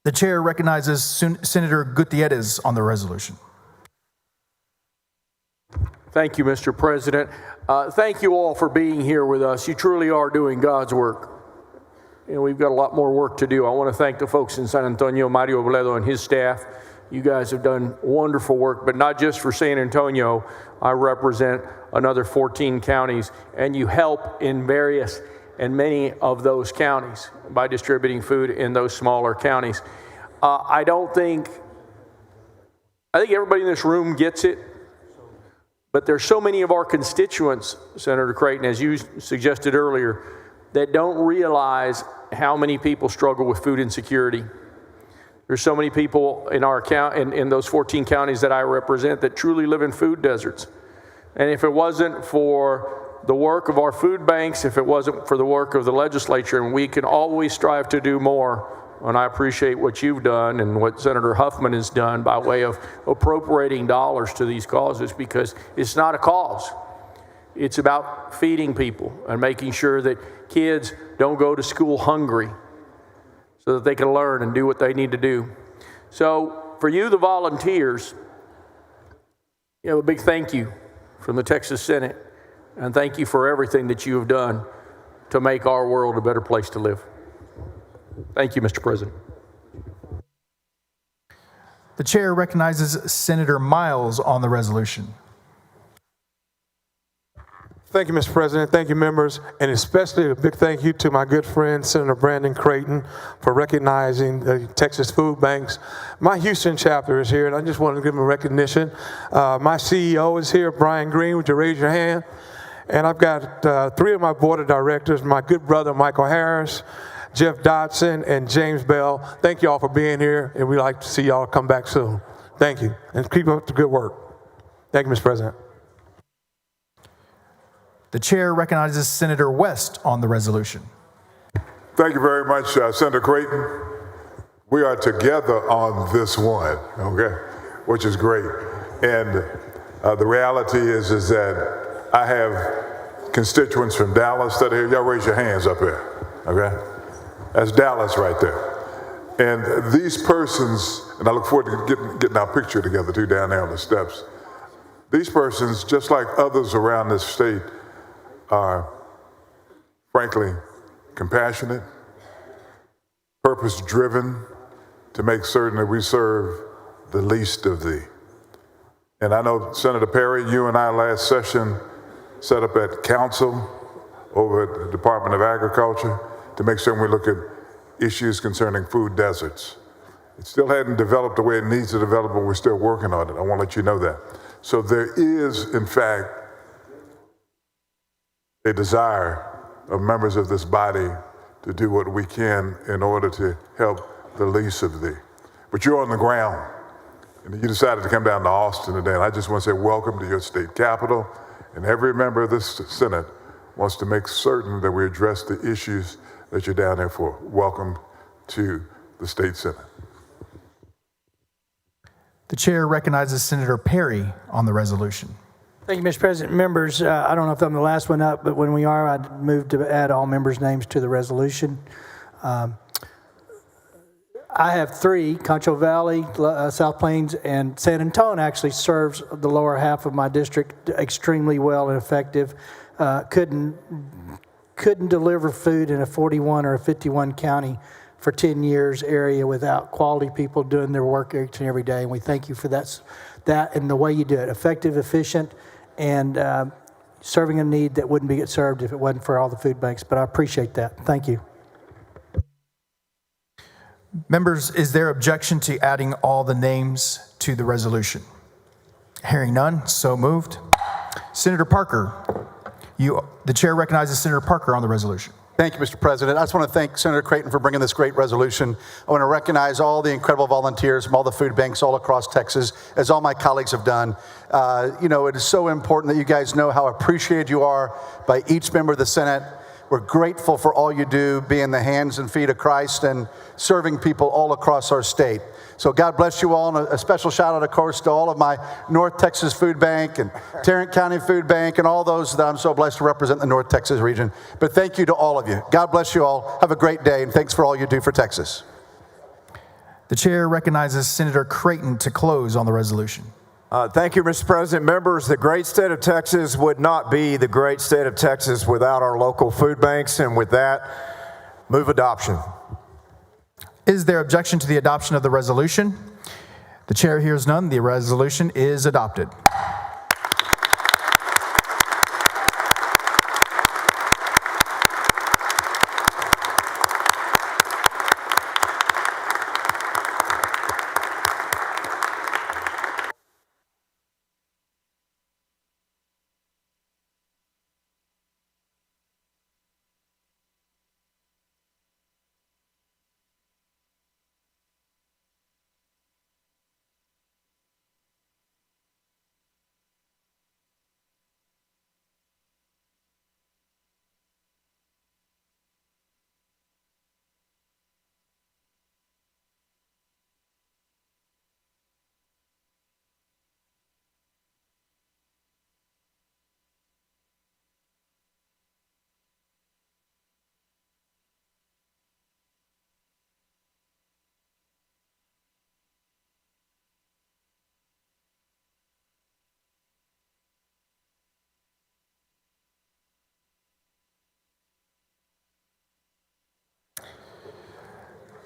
The chair recognizes Senator Gutierrez on the resolution. Thank you, Mr. President. Thank you all for being here with us. You truly are doing God's work. We've got a lot more work to do. I want to thank the folks in San Antonio, Mario Obledo and his staff. You guys have done wonderful work, but not just for San Antonio. I represent another 14 counties, and you help in various and many of those counties by distributing food in those smaller counties. I think everybody in this room gets it, but there's so many of our constituents, Senator Creighton, as you suggested earlier, that don't realize how many people struggle with food insecurity. There's so many people in our in those 14 counties that I represent that truly live in food deserts. And if it wasn't for the work of our food banks, if it wasn't for the work of the legislature, and we can always strive to do more, and I appreciate what you've done and what Senator Huffman has done by way of appropriating dollars to these causes, because it's not a cause. It's about feeding people and making sure that kids don't go to school hungry. so that they can learn and do what they need to do. So for you, the volunteers, a big thank you from the Texas Senate, and thank you for everything that you have done to make our world a better place to live. Thank you, Mr. President. The chair recognizes Senator Miles on the resolution. Thank you, Mr. President. Thank you, members, and especially a big thank you to my good friend, Senator Brandon Creighton, for recognizing the Texas Food Banks. My Houston chapter is here, and I just want to give him a recognition. My CEO is here, Brian Green. Would you raise your hand? And I've got 3 of my board of directors, my good brother, Michael Harris, Jeff Dodson, and James Bell. Thank you all for being here, and we'd like to see y'all come back soon. Thank you, and keep up the good work. Thank you, Mr. President. The chair recognizes Senator West on the resolution. Thank you very much, Senator Creighton. We are together on this one, okay, which is great. And the reality is that I have constituents from Dallas that are here. Y'all raise your hands up here, okay? That's Dallas right there. And these persons, and I look forward to getting our picture together too down there on the steps. These persons, just like others around this state, are frankly compassionate, purpose-driven to make certain that we serve the least of thee. And I know, Senator Perry, you and I last session set up at council over at the Department of Agriculture to make certain we look at issues concerning food deserts. It still hadn't developed the way it needs to develop, but we're still working on it. I want to let you know that. So there is, in fact, a desire of members of this body to do what we can in order to help the least of thee. But you're on the ground, and you decided to come down to Austin today, and I just want to say welcome to your state capital, and every member of this Senate wants to make certain that we address the issues that you're down there for. Welcome to the state Senate. The chair recognizes Senator Perry on the resolution. Thank you, Mr. President. Members, I don't know if I'm the last one up, but when we are, I'd move to add all members' names to the resolution. I have 3, Concho Valley, South Plains, and San Antonio actually serves the lower half of my district extremely well and effective. Couldn't deliver food in a 41 or a 51 county for 10 years area without quality people doing their work each and every day. And we thank you for that and the way you do it, effective, efficient, and serving a need that wouldn't be served if it wasn't for all the food banks. But I appreciate that. Thank you. Members, is there objection to adding all the names to the resolution? Hearing none, so moved. Senator Parker, the chair recognizes Senator Parker on the resolution. Thank you, Mr. President. I just want to thank Senator Creighton for bringing this great resolution. I want to recognize all the incredible volunteers from all the food banks all across Texas, as all my colleagues have done. It is so important that you guys know how appreciated you are by each member of the Senate. We're grateful for all you do, being the hands and feet of Christ and serving people all across our state. So God bless you all, and a special shout out, of course, to all of my North Texas Food Bank and Tarrant County Food Bank and all those that I'm so blessed to represent in the North Texas region. But thank you to all of you. God bless you all. Have a great day, and thanks for all you do for Texas. The chair recognizes Senator Creighton to close on the resolution. Thank you, Mr. President. Members, the great state of Texas would not be the great state of Texas without our local food banks, and with that, move adoption. Is there objection to the adoption of the resolution? The chair hears none. The resolution is adopted.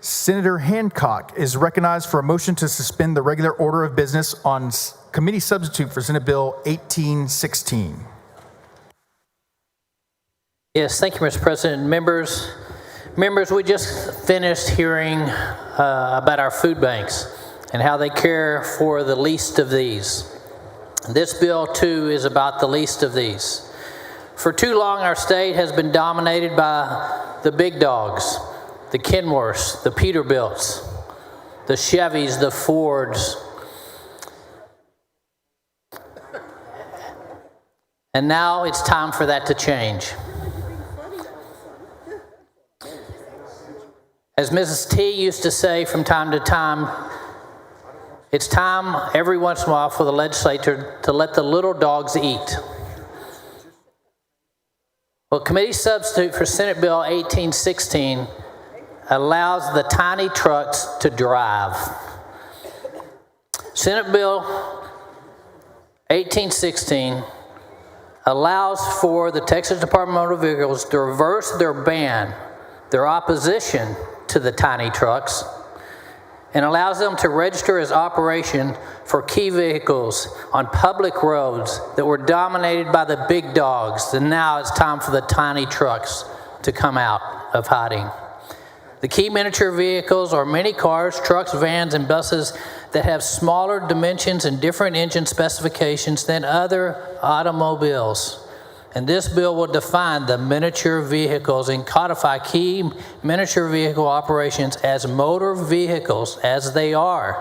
Senator Hancock is recognized for a motion to suspend the regular order of business on committee substitute for Senate Bill 1816. Yes, thank you, Mr. President. Members, we just finished hearing about our food banks and how they care for the least of these. This bill, too, is about the least of these. For too long, our state has been dominated by the big dogs, the Kenworths, the Peterbilts, the Chevys, the Fords. And now it's time for that to change. As Mrs. T used to say from time to time, it's time every once in a while for the legislature to let the little dogs eat. Well, committee substitute for Senate Bill 1816 allows the tiny trucks to drive. Senate Bill 1816 allows for the Texas Department of Motor Vehicles to reverse their ban, their opposition to the tiny trucks, and allows them to register as operation for key vehicles on public roads that were dominated by the big dogs. And now it's time for the tiny trucks to come out of hiding. The key miniature vehicles are mini cars, trucks, vans, and buses that have smaller dimensions and different engine specifications than other automobiles. And this bill will define the miniature vehicles and codify key miniature vehicle operations as motor vehicles as they are,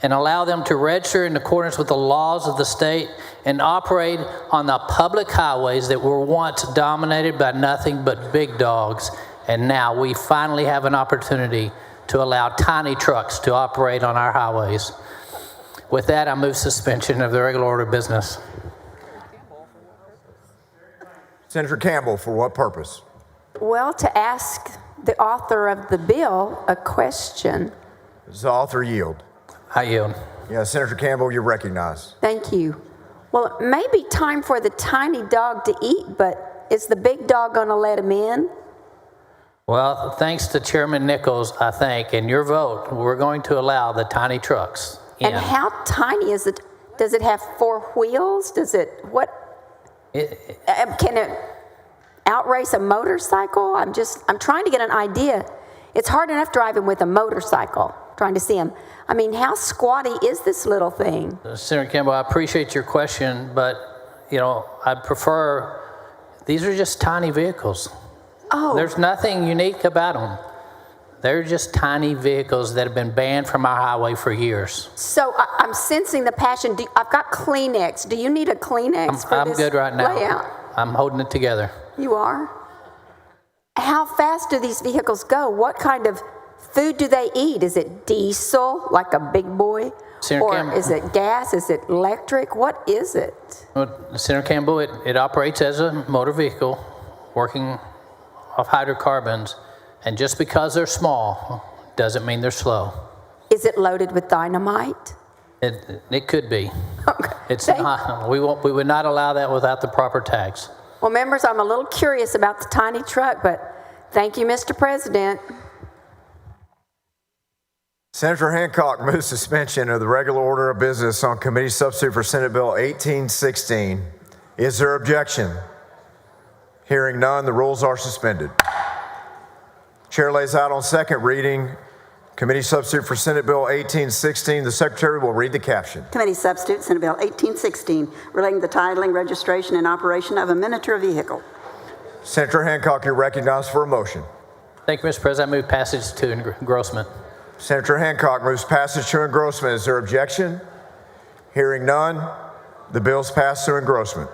and allow them to register in accordance with the laws of the state and operate on the public highways that were once dominated by nothing but big dogs. And now we finally have an opportunity to allow tiny trucks to operate on our highways. With that, I move suspension of the regular order of business. Senator Campbell, for what purpose? Well, to ask the author of the bill a question. Does the author yield? I yield. Yeah, Senator Campbell, you're recognized. Thank you. Well, it may be time for the tiny dog to eat, but is the big dog going to let him in? Well, thanks to Chairman Nichols, I think, and your vote, we're going to allow the tiny trucks in. And how tiny is it? Does it have 4 wheels? Does it, what? Can it outrace a motorcycle? I'm trying to get an idea. It's hard enough driving with a motorcycle, trying to see him. I mean, how squatty is this little thing? Senator Campbell, I appreciate your question, but, I'd prefer, these are just tiny vehicles. Oh. There's nothing unique about them. They're just tiny vehicles that have been banned from our highway for years. So I'm sensing the passion. I've got Kleenex. Do you need a Kleenex for I'm this good right now. layout? I'm holding it together. You are? How fast do these vehicles go? What kind of food do they eat? Is it diesel, like a big boy? Senator Campbell, is it gas? Is it electric? What is it? Well, Senator Campbell, it operates as a motor vehicle working off hydrocarbons. And just because they're small doesn't mean they're slow. Is it loaded with dynamite? It could be. Okay. It's not. We would not allow that without the proper tags. Well, members, I'm a little curious about the tiny truck, but thank you, Mr. President. Senator Hancock moves suspension of the regular order of business on committee substitute for Senate Bill 1816. Is there objection? Hearing none, the rules are suspended. Chair lays out on second reading committee substitute for Senate Bill 1816. The secretary will read the caption. Committee substitute, Senate Bill 1816, relating to the titling, registration, and operation of a miniature vehicle. Senator Hancock, you're recognized for a motion. Thank you, Mr. President. I move passage to engrossment. Senator Hancock moves passage to engrossment. Is there objection? Hearing none, the bill's passed to engrossment.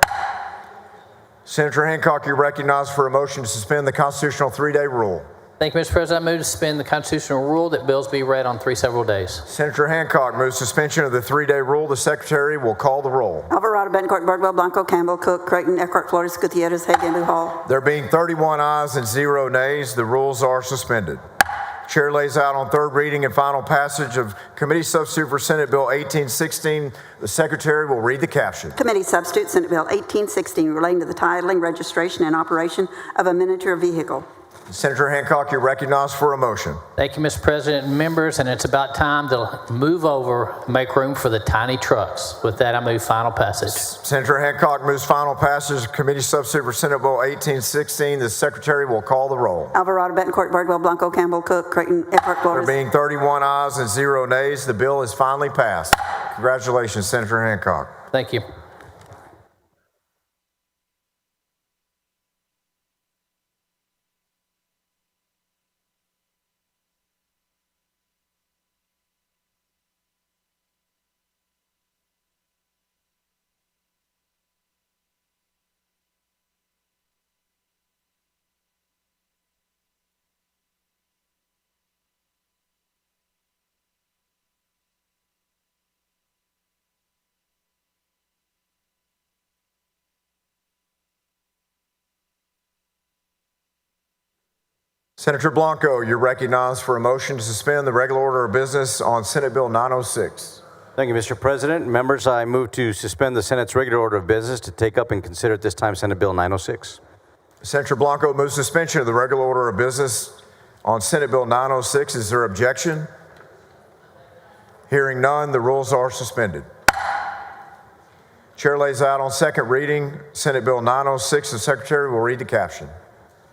Senator Hancock, you're recognized for a motion to suspend the constitutional 3-day rule. Thank you, Mr. President. I move to suspend the constitutional rule that bills be read on 3 several days. Senator Hancock moves suspension of the 3-day rule. The secretary will call the roll. Alvarado, Bettencourt, Birdwell, Blanco, Campbell, Cook, Creighton, Eckhart, Flores, Gutierrez, Hagan, Hall. There being 31 ayes and 0 nays, the rules are suspended. Chair lays out on third reading and final passage of committee substitute for Senate Bill 1816. The secretary will read the caption. Committee substitute, Senate Bill 1816, relating to the titling, registration, and operation of a miniature vehicle. Senator Hancock, you're recognized for a motion. Thank you, Mr. President and members, and it's about time to move over, make room for the tiny trucks. With that, I move final passage. Senator Hancock moves final passage of Committee Substitute for Senate Bill 1816. The Secretary will call the roll. Alvarado, Betancourt, Bardwell, Blanco, Campbell, Cook, Creighton, Eckhart, There Flores. being 31 ayes and 0 nays, the bill is finally passed. Congratulations, Senator Hancock. Thank you. Senator Blanco, you're recognized for a motion to suspend the regular order of business on Senate Bill 906. Thank you, Mr. President. Members, I move to suspend the Senate's regular order of business to take up and consider at this time Senate Bill 906. Senator Blanco moves suspension of the regular order of business on Senate Bill 906. Is there objection? Hearing none, the rules are suspended. Chair lays out on second reading Senate Bill 906. The Secretary will read the caption.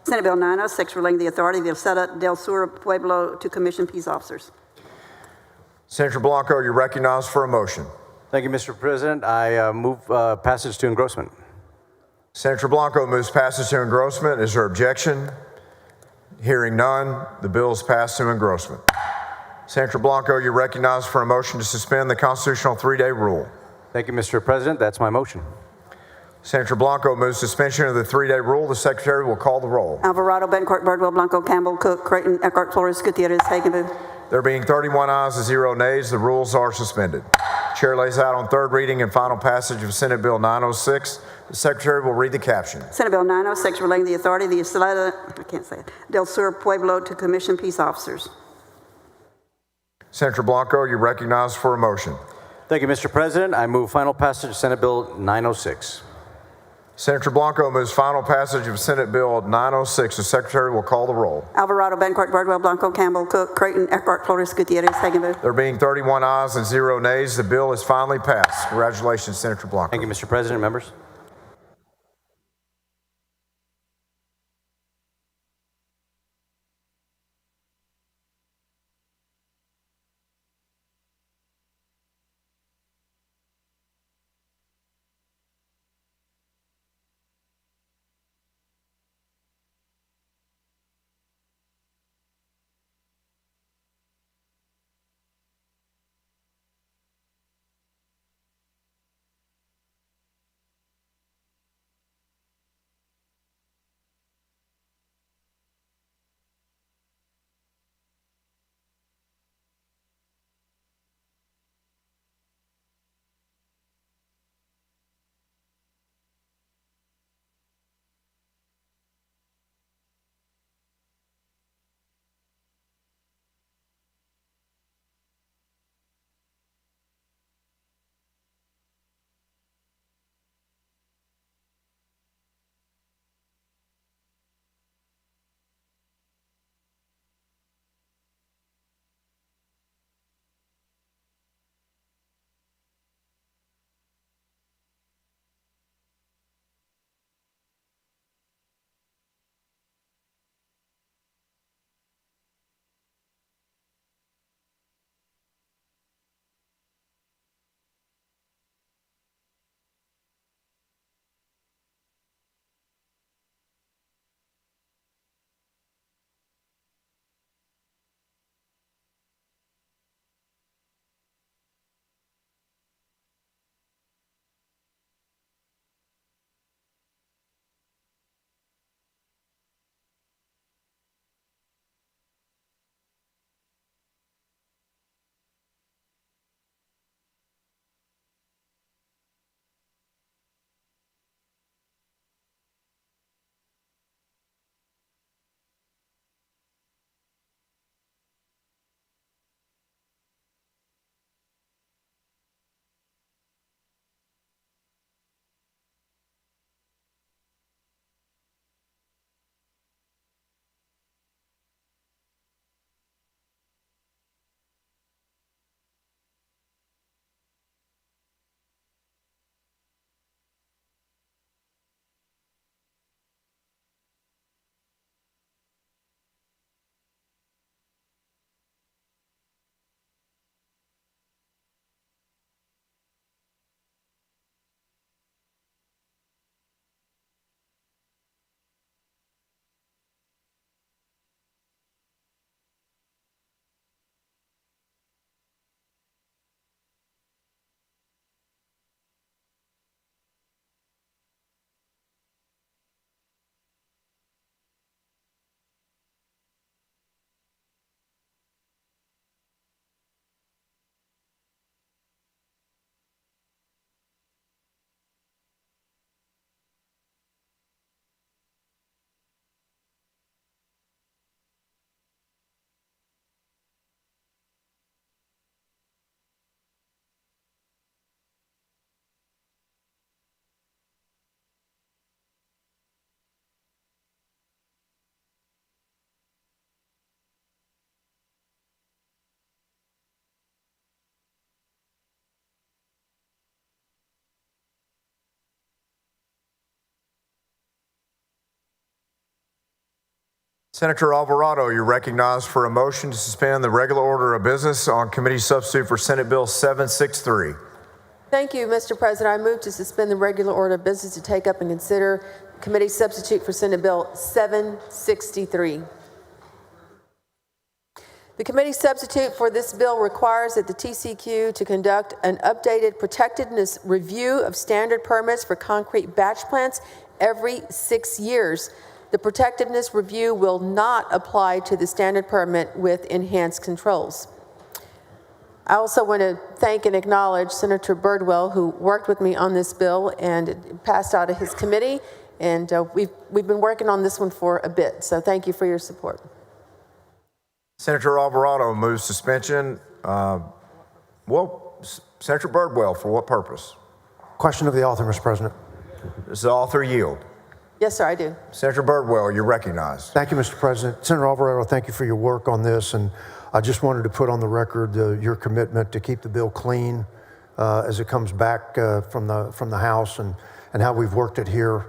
Senate Bill 906, relating the authority of the Oseta del Sur Pueblo to commission peace officers. Senator Blanco, you're recognized for a motion. Thank you, Mr. President. I move passage to engrossment. Senator Blanco moves passage to engrossment. Is there objection? Hearing none, the bill is passed to engrossment. Senator Blanco, you're recognized for a motion to suspend the constitutional 3-day rule. Thank you, Mr. President. That's my motion. Senator Blanco moves suspension of the 3-day rule. The Secretary will call the roll. Alvarado, Betancourt, Bardwell, Blanco, Campbell, Cook, Creighton, Eckhart, Flores, Gutierrez, Hagenbu. There being 31 ayes and 0 nays, the rules are suspended. Chair lays out on third reading and final passage of Senate Bill 906. The Secretary will read the caption. Senate Bill 906, relating the authority of the Oseta del Sur Pueblo to commission peace officers. Senator Blanco, you're recognized for a motion. Thank you, Mr. President. I move final passage of Senate Bill 906. Senator Blanco moves final passage of Senate Bill 906. The Secretary will call the roll. Alvarado, Betancourt, Bardwell, Blanco, Campbell, Cook, Creighton, Eckhart, Flores, Gutierrez, Hagenbu. There being 31 ayes and 0 nays, the bill is finally passed. Congratulations, Senator Blanco. Thank you, Mr. President, members. Senator Alvarado, you're recognized for a motion to suspend the regular order of business on committee substitute for Senate Bill 763. Thank you, Mr. President. I move to suspend the regular order of business to take up and consider committee substitute for Senate Bill 763. The committee substitute for this bill requires that the TCQ to conduct an updated protectedness review of standard permits for concrete batch plants every 6 years. The protectiveness review will not apply to the standard permit with enhanced controls. I also want to thank and acknowledge Senator Birdwell, who worked with me on this bill and passed out of his committee. And we've been working on this one for a bit. So thank you for your support. Senator Alvarado moves suspension. Senator Birdwell, for what purpose? Question of the author, Mr. President. Does the author yield? Yes, sir, I do. Senator Birdwell, you're recognized. Thank you, Mr. President. Senator Alvarado, thank you for your work on this. And I just wanted to put on the record your commitment to keep the bill clean as it comes back from the House and how we've worked it here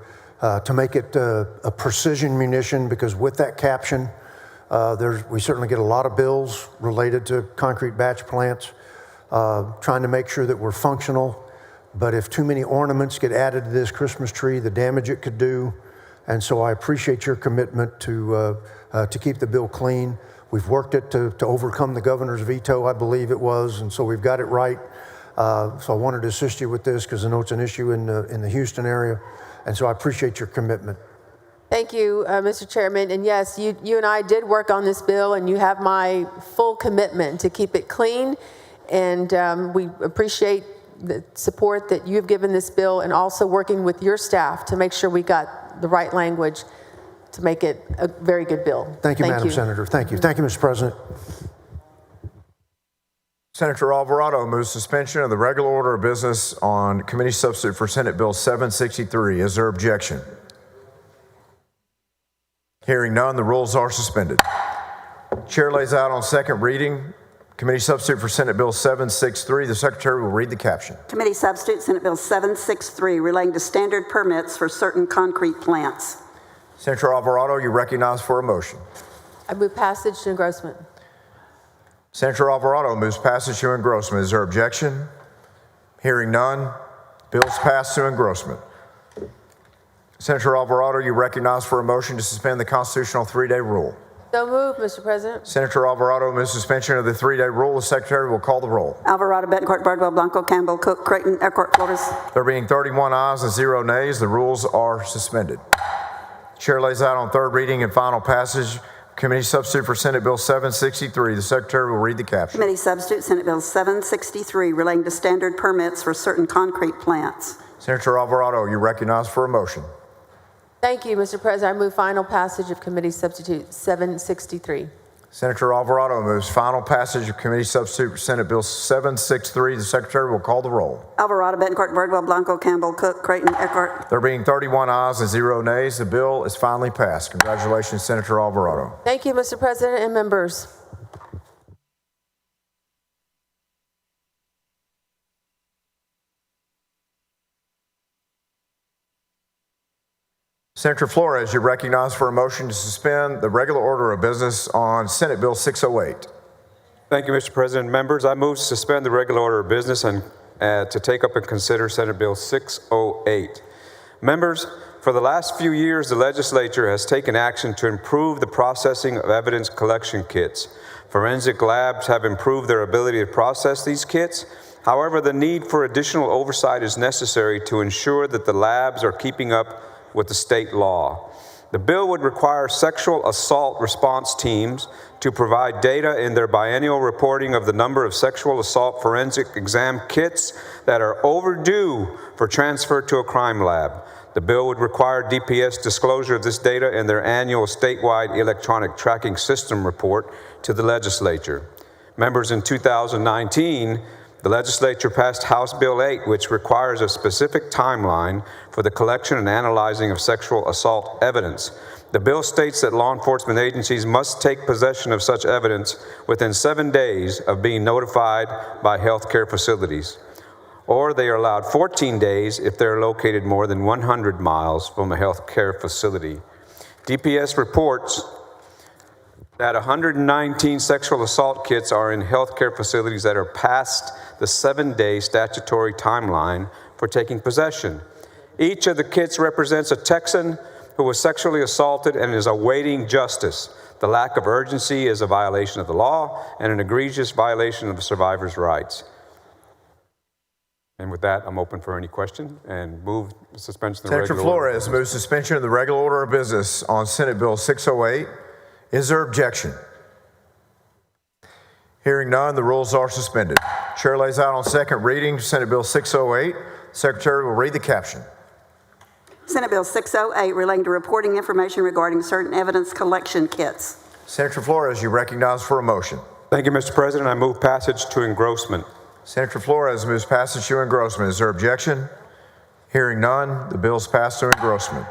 to make it a precision munition, because with that caption, we certainly get a lot of bills related to concrete batch plants, trying to make sure that we're functional. But if too many ornaments get added to this Christmas tree, the damage it could do. And so I appreciate your commitment to keep the bill clean. We've worked it to overcome the governor's veto, I believe it was, and so we've got it right. So I wanted to assist you with this because I know it's an issue in the Houston area. And so I appreciate your commitment. Thank you, Mr. Chairman. And yes, you and I did work on this bill, and you have my full commitment to keep it clean. And we appreciate the support that you've given this bill, and also working with your staff to make sure we got the right language to make it a very good bill. Thank you, Madam Senator. Thank you. Thank you, Mr. President. Senator Alvarado moves suspension of the regular order of business on committee substitute for Senate Bill 763. Is there objection? Hearing none, the rules are suspended. Chair lays out on second reading committee substitute for Senate Bill 763. The Secretary will read the caption. Committee substitute Senate Bill 763 relating to standard permits for certain concrete plants. Senator Alvarado, you're recognized for a motion. I move passage to engrossment. Senator Alvarado moves passage to engrossment. Is there objection? Hearing none, bill's passed to engrossment. Senator Alvarado, you're recognized for a motion to suspend the constitutional 3-day rule. So moved, Mr. President. Senator Alvarado moves suspension of the 3-day rule. The Secretary will call the roll. Alvarado, Bettencourt, Bardwell, Blanco, Campbell, Cook, Creighton, Eckhart, Flores. There being 31 ayes and 0 nays, the rules are suspended. Chair lays out on third reading and final passage committee substitute for Senate Bill 763. The Secretary will read the caption. Committee substitute Senate Bill 763 relating to standard permits for certain concrete plants. Senator Alvarado, you're recognized for a motion. Thank you, Mr. President. I move final passage of committee substitute 763. Senator Alvarado moves final passage of committee substitute for Senate Bill 763. The Secretary will call the roll. Alvarado, Bettencourt, Bardwell, Blanco, Campbell, Cook, Creighton, Eckhart. There being 31 ayes and 0 nays, the bill is finally passed. Congratulations, Senator Alvarado. Thank you, Mr. President and members. Senator Flores, you're recognized for a motion to suspend the regular order of business on Senate Bill 608. Thank you, Mr. President. Members, I move to suspend the regular order of business and to take up and consider Senate Bill 608. Members, for the last few years, the legislature has taken action to improve the processing of evidence collection kits. Forensic labs have improved their ability to process these kits. However, the need for additional oversight is necessary to ensure that the labs are keeping up with the state law. The bill would require sexual assault response teams to provide data in their biennial reporting of the number of sexual assault forensic exam kits that are overdue for transfer to a crime lab. The bill would require DPS disclosure of this data in their annual statewide electronic tracking system report to the legislature. Members, in 2019, the legislature passed House Bill 8, which requires a specific timeline for the collection and analyzing of sexual assault evidence. The bill states that law enforcement agencies must take possession of such evidence within 7 days of being notified by healthcare facilities, or they are allowed 14 days if they're located more than 100 miles from a healthcare facility. DPS reports that 119 sexual assault kits are in healthcare facilities that are past the 7-day statutory timeline for taking possession. Each of the kits represents a Texan who was sexually assaulted and is awaiting justice. The lack of urgency is a violation of the law and an egregious violation of the survivor's rights. And with that, I'm open for any question and move suspension of the Senator regular order. Flores moves suspension of the regular order of business on Senate Bill 608. Is there objection? Hearing none, the rules are suspended. Chair lays out on second reading Senate Bill 608. Secretary will read the caption. Senate Bill 608 relating to reporting information regarding certain evidence collection kits. Senator Flores, you recognize for a motion. Thank you, Mr. President. I move passage to engrossment. Senator Flores moves passage to engrossment. Is there objection? Hearing none, the bill is passed to engrossment.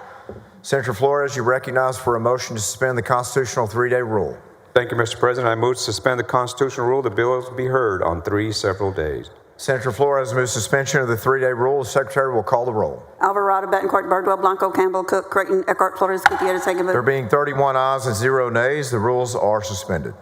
Senator Flores, you recognize for a motion to suspend the constitutional 3-day rule. Thank you, Mr. President. I move to suspend the constitutional rule. The bill will be heard on 3 several days. Senator Flores moves suspension of the 3-day rule. The Secretary will call the roll. Alvarado, Betancourt, Birdwell, Blanco, Campbell, Cook, Creighton, Eckhart, Flores, Gutierrez, Hagenbuch. There being 31 ayes and 0 nays, the rules are suspended.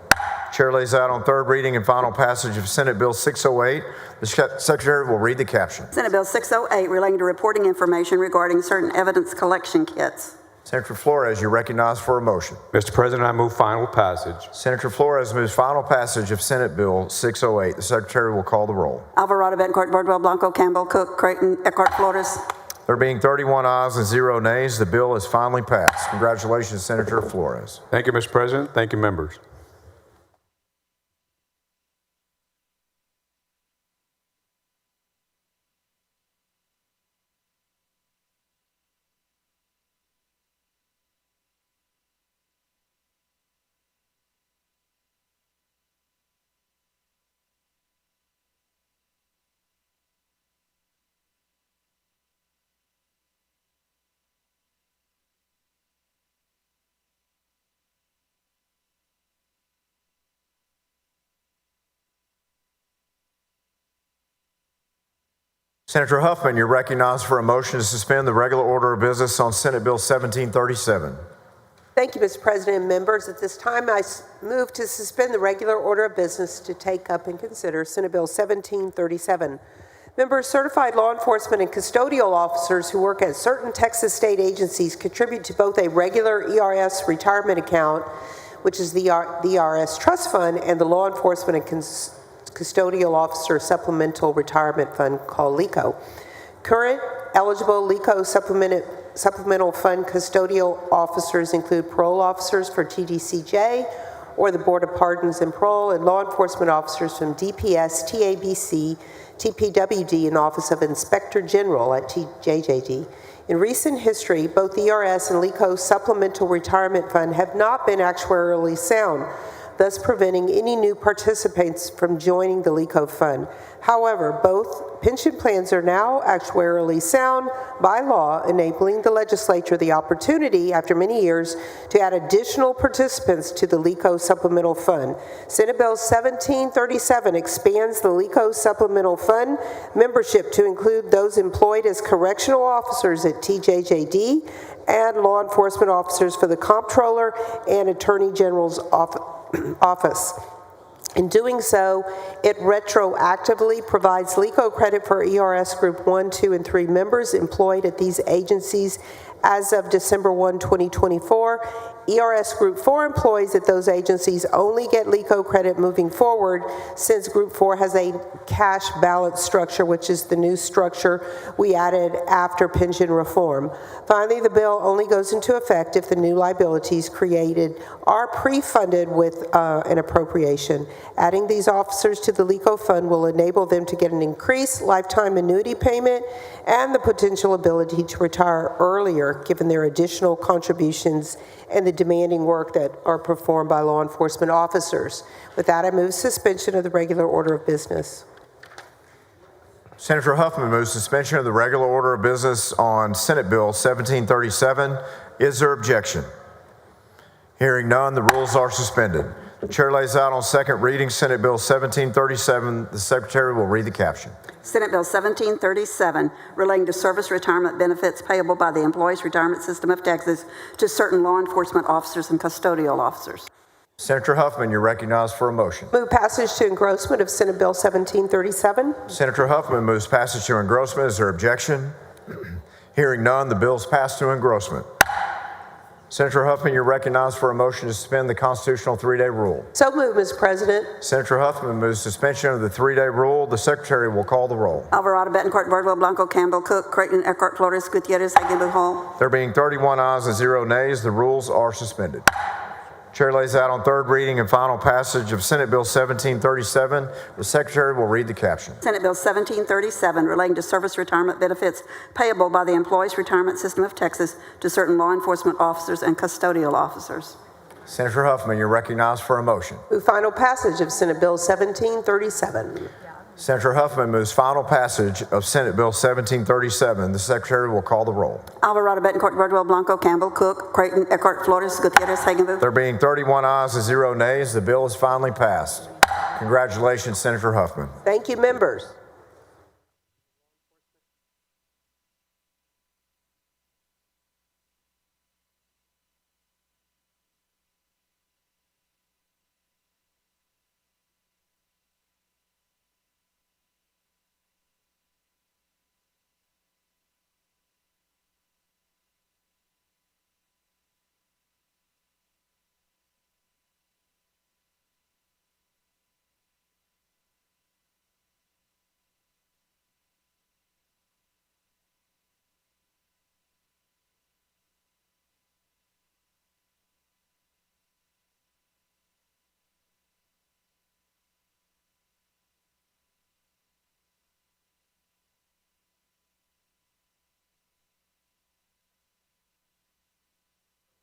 Chair lays out on third reading and final passage of Senate Bill 608. The Secretary will read the caption. Senate Bill 608 relating to reporting information regarding certain evidence collection kits. Senator Flores, you recognize for a motion. Mr. President, I move final passage. Senator Flores moves final passage of Senate Bill 608. The Secretary will call the roll. Alvarado, Betancourt, Birdwell, Blanco, Campbell, Cook, Creighton, Eckhart, Flores. There being 31 ayes and 0 nays, the bill is finally passed. Congratulations, Senator Flores. Thank you, Mr. President. Thank you, members. Senator Huffman, you're recognized for a motion to suspend the regular order of business on Senate Bill 1737. Thank you, Mr. President and members. At this time, I move to suspend the regular order of business to take up and consider Senate Bill 1737. Members, certified law enforcement and custodial officers who work at certain Texas state agencies contribute to both a regular ERS retirement account, which is the ERS Trust Fund, and the Law Enforcement and Custodial Officer Supplemental Retirement Fund, called LECO. Current eligible LECO Supplemental Fund custodial officers include parole officers for TDCJ or the Board of Pardons and Parole, and law enforcement officers from DPS, TABC, TPWD, and Office of Inspector General at TJJD. In recent history, both the ERS and LECO Supplemental Retirement Fund have not been actuarially sound, thus preventing any new participants from joining the LECO Fund. However, both pension plans are now actuarially sound by law, enabling the legislature the opportunity, after many years, to add additional participants to the LECO Supplemental Fund. Senate Bill 1737 expands the LECO Supplemental Fund membership to include those employed as correctional officers at TJJD and law enforcement officers for the Comptroller and Attorney General's office. In doing so, it retroactively provides LECO credit for ERS Group 1, 2, and 3 members employed at these agencies as of December 1, 2024. ERS Group 4 employees at those agencies only get LECO credit moving forward, since Group 4 has a cash balance structure, which is the new structure we added after pension reform. Finally, the bill only goes into effect if the new liabilities created are pre-funded with an appropriation. Adding these officers to the LECO fund will enable them to get an increased lifetime annuity payment and the potential ability to retire earlier, given their additional contributions and the demanding work that are performed by law enforcement officers. With that, I move suspension of the regular order of business. Senator Huffman moves suspension of the regular order of business on Senate Bill 1737. Is there objection? Hearing none, the rules are suspended. The chair lays out on second reading Senate Bill 1737. The Secretary will read the caption. Senate Bill 1737 relating to service retirement benefits payable by the Employees Retirement System of Texas to certain law enforcement officers and custodial officers. Senator Huffman, you're recognized for a motion. Move passage to engrossment of Senate Bill 1737. Senator Huffman moves passage to engrossment. Is there objection? Hearing none, the bill is passed to engrossment. Senator Huffman, you're recognized for a motion to suspend the constitutional 3-day rule. So moved, Mr. President. Senator Huffman moves suspension of the 3-day rule. The secretary will call the roll. Alvarado, Betancourt, Bardwell, Blanco, Campbell, Cook, Creighton, Eckhart, Flores, Gutierrez, Hagenbu, Hall. There being 31 ayes and 0 nays, the rules are suspended. Chair lays out on third reading and final passage of Senate Bill 1737. The secretary will read the caption. Senate Bill 1737 relating to service retirement benefits payable by the Employees Retirement System of Texas to certain law enforcement officers and custodial officers. Senator Huffman, you're recognized for a motion. Move final passage of Senate Bill 1737. Senator Huffman moves final passage of Senate Bill 1737. The secretary will call the roll. Alvarado, Betancourt, Bardwell, Blanco, Campbell, Cook, Creighton, Eckhart, Flores, Gutierrez, Hagenbu. There being 31 ayes and 0 nays, the bill is finally passed. Congratulations, Senator Huffman. Thank you, members.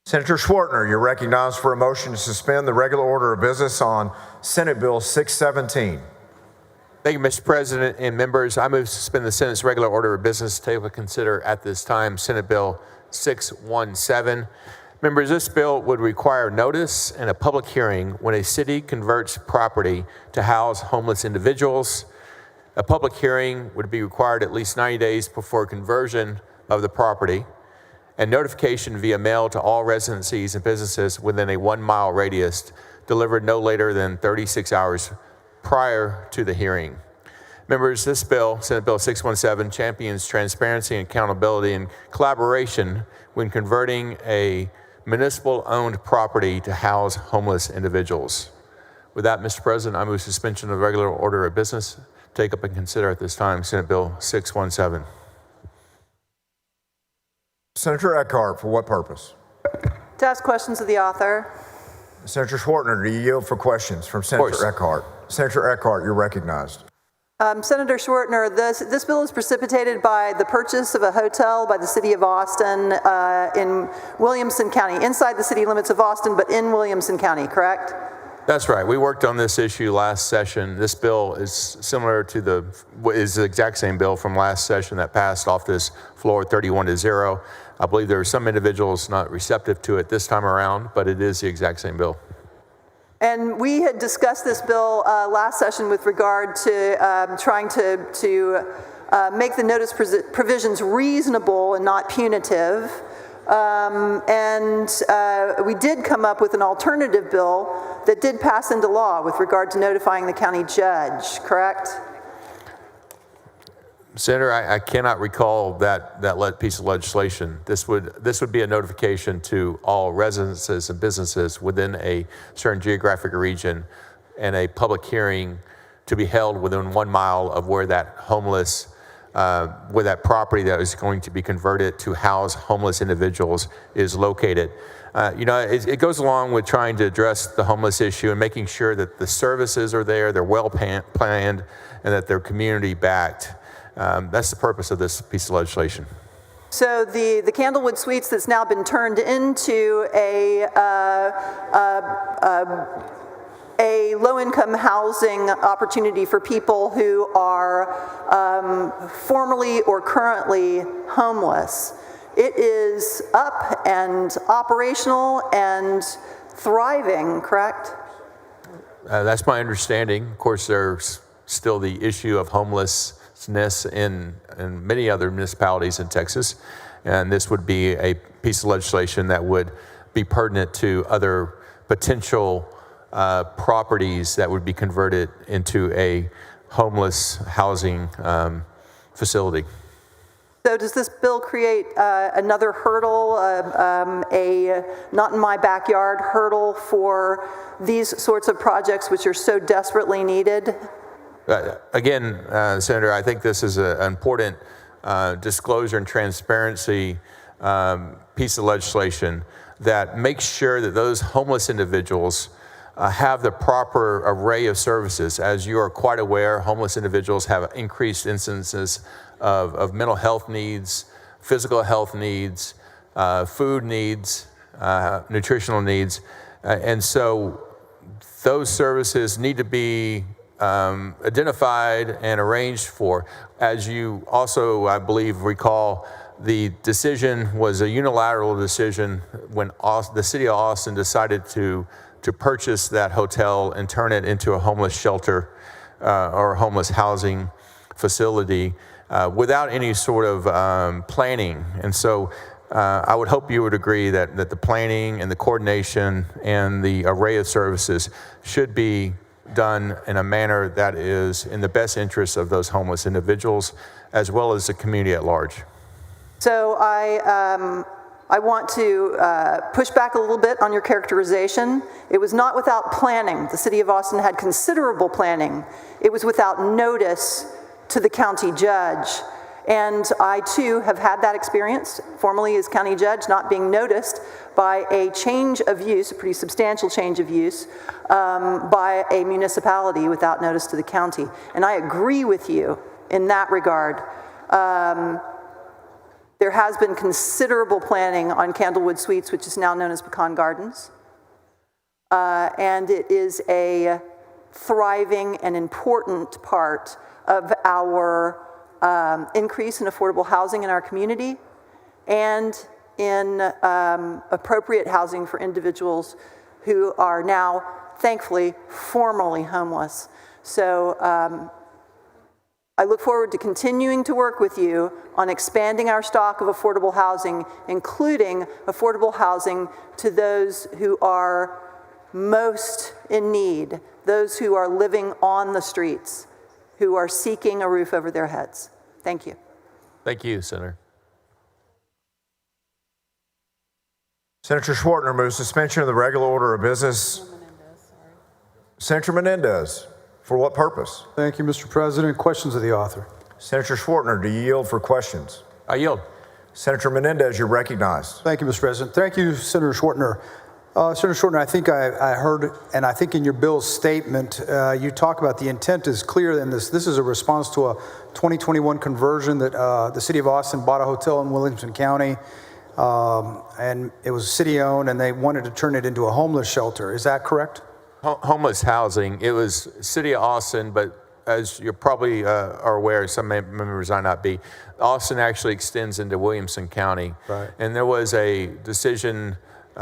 Senator Schwartner, you're recognized for a motion to suspend the regular order of business on Senate Bill 617. Thank you, Mr. President and members. I move to suspend the Senate's regular order of business to table and consider at this time Senate Bill 617. Members, this bill would require notice and a public hearing when a city converts property to house homeless individuals. A public hearing would be required at least 90 days before conversion of the property, and notification via mail to all residencies and businesses within a 1-mile radius, delivered no later than 36 hours prior to the hearing. Members, this bill, Senate Bill 617, champions transparency and accountability and collaboration when converting a municipal-owned property to house homeless individuals. With that, Mr. President, I move suspension of the regular order of business. Take up and consider at this time Senate Bill 617. Senator Eckhart, for what purpose? To ask questions of the author. Senator Schwartner, do you yield for questions from Senator Eckhart? Senator Eckhart, you're recognized. Senator Schwartner, this bill is precipitated by the purchase of a hotel by the city of Austin in Williamson County, inside the city limits of Austin, but in Williamson County, correct? That's right. We worked on this issue last session. This bill is similar to the exact same bill from last session that passed off this floor 31-0. I believe there are some individuals not receptive to it this time around, but it is the exact same bill. And we had discussed this bill last session with regard to trying to make the notice provisions reasonable and not punitive. We did come up with an alternative bill that did pass into law with regard to notifying the county judge, correct? Senator, I cannot recall that piece of legislation. This would be a notification to all residences and businesses within a certain geographic region, and a public hearing to be held within 1 mile of where that where that property that is going to be converted to house homeless individuals is located. It goes along with trying to address the homeless issue and making sure that the services are there, they're well planned, and that they're community backed. That's the purpose of this piece of legislation. So the Candlewood Suites that's now been turned into a low-income housing opportunity for people who are formerly or currently homeless. It is up and operational and thriving, correct? That's my understanding. Of course, there's still the issue of homelessness in many other municipalities in Texas, and this would be a piece of legislation that would be pertinent to other potential properties that would be converted into a homeless housing facility. So does this bill create another hurdle, a not in my backyard hurdle for these sorts of projects which are so desperately needed? Again, Senator, I think this is an important disclosure and transparency piece of legislation that makes sure that those homeless individuals have the proper array of services. As you are quite aware, homeless individuals have increased instances of mental health needs, physical health needs, food needs, nutritional needs. And so those services need to be identified and arranged for. As you also, I believe, recall, the decision was a unilateral decision when the city of Austin decided to purchase that hotel and turn it into a homeless shelter or homeless housing facility without any sort of planning. And so I would hope you would agree that the planning and the coordination and the array of services should be done in a manner that is in the best interest of those homeless individuals as well as the community at large. So I want to push back a little bit on your characterization. It was not without planning. The city of Austin had considerable planning. It was without notice to the county judge. And I too have had that experience, formerly as county judge, not being noticed by a change of use, a pretty substantial change of use, by a municipality without notice to the county. And I agree with you in that regard. There has been considerable planning on Candlewood Suites, which is now known as Pecan Gardens. And it is a thriving and important part of our increase in affordable housing in our community and in appropriate housing for individuals who are now, thankfully, formally homeless. So I look forward to continuing to work with you on expanding our stock of affordable housing, including affordable housing to those who are most in need, those who are living on the streets, who are seeking a roof over their heads. Thank you. Thank you, Senator. Senator Schwartner moves suspension of the regular order of business. Senator Menendez, for what purpose? Thank you, Mr. President. Questions of the author. Senator Schwartner, do you yield for questions? I yield. Senator Menendez, you're recognized. Thank you, Mr. President. Thank you, Senator Schwartner. Senator Schwartner, I think I heard, and I think in your bill's statement, you talk about the intent is clear in this. This is a response to a 2021 conversion that the city of Austin bought a hotel in Williamson County, and it was city-owned, and they wanted to turn it into a homeless shelter. Is that correct? Homeless housing. It was city of Austin, but as you probably are aware, some members might not be, Austin actually extends into Williamson County. Right. And there was a decision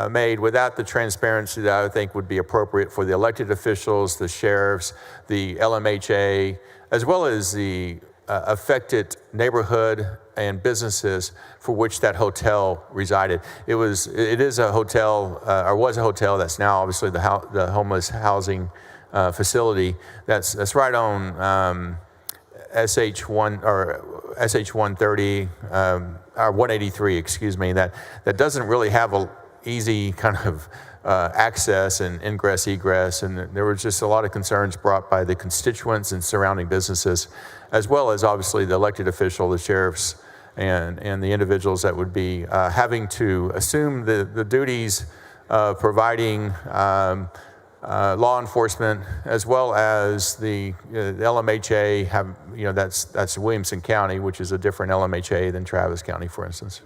made without the transparency that I think would be appropriate for the elected officials, the sheriffs, the LMHA, as well as the affected neighborhood and businesses for which that hotel resided. It is a hotel, or was a hotel that's now obviously the homeless housing facility that's right on SH1 or SH130 or 183, excuse me. That doesn't really have a easy kind of access and ingress, egress, and there was just a lot of concerns brought by the constituents and surrounding businesses, as well as obviously the elected official, the sheriffs, and the individuals that would be having to assume the duties of providing law enforcement, as well as the LMHA. That's Williamson County, which is a different LMHA than Travis County, for instance.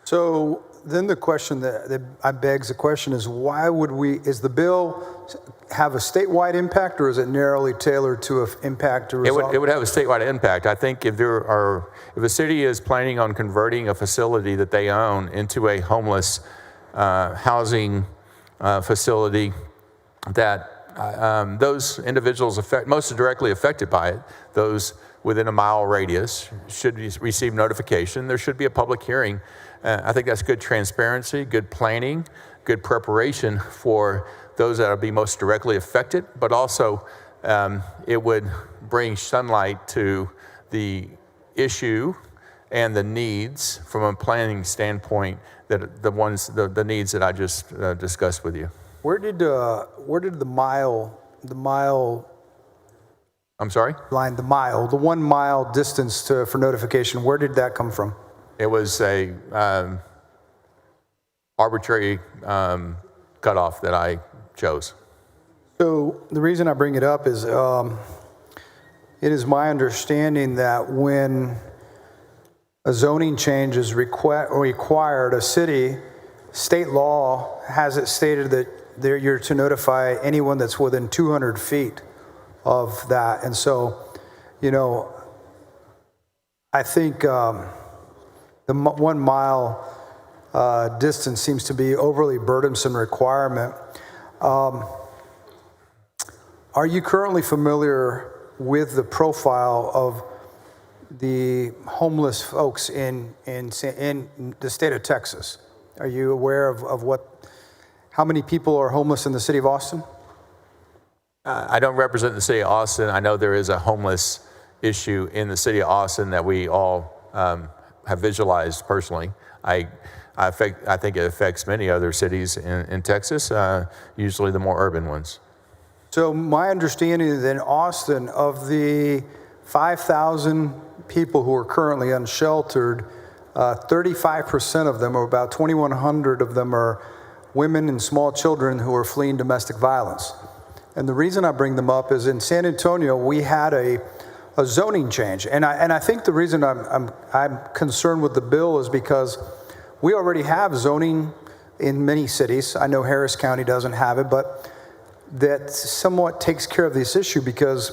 So then the question that begs the question is, is the bill have a statewide impact, or is it narrowly tailored to an impact to resolve? It would have a statewide impact. I think if a city is planning on converting a facility that they own into a homeless housing facility, that those individuals most directly affected by it, those within a mile radius, should receive notification. There should be a public hearing. I think that's good transparency, good planning, good preparation for those that will be most directly affected, but also it would bring sunlight to the issue and the needs from a planning standpoint, that the needs that I just discussed with you. Where did the mile I'm sorry? line, the 1 mile distance for notification, where did that come from? It was a arbitrary cutoff that I chose. So the reason I bring it up is it is my understanding that when a zoning change is required, a city, state law has it stated that you're to notify anyone that's within 200 feet of that. And so, you know, I think the 1 mile distance seems to be overly burdensome requirement. Are you currently familiar with the profile of the homeless folks in the state of Texas? Are you aware of how many people are homeless in the city of Austin? I don't represent the city of Austin. I know there is a homeless issue in the city of Austin that we all have visualized personally. I think it affects many other cities in Texas, usually the more urban ones. So my understanding is in Austin, of the 5,000 people who are currently unsheltered, 35% of them, or about 2,100 of them, are women and small children who are fleeing domestic violence. And the reason I bring them up is in San Antonio, we had a zoning change. And I think the reason I'm concerned with the bill is because we already have zoning in many cities. I know Harris County doesn't have it, but that somewhat takes care of this issue, because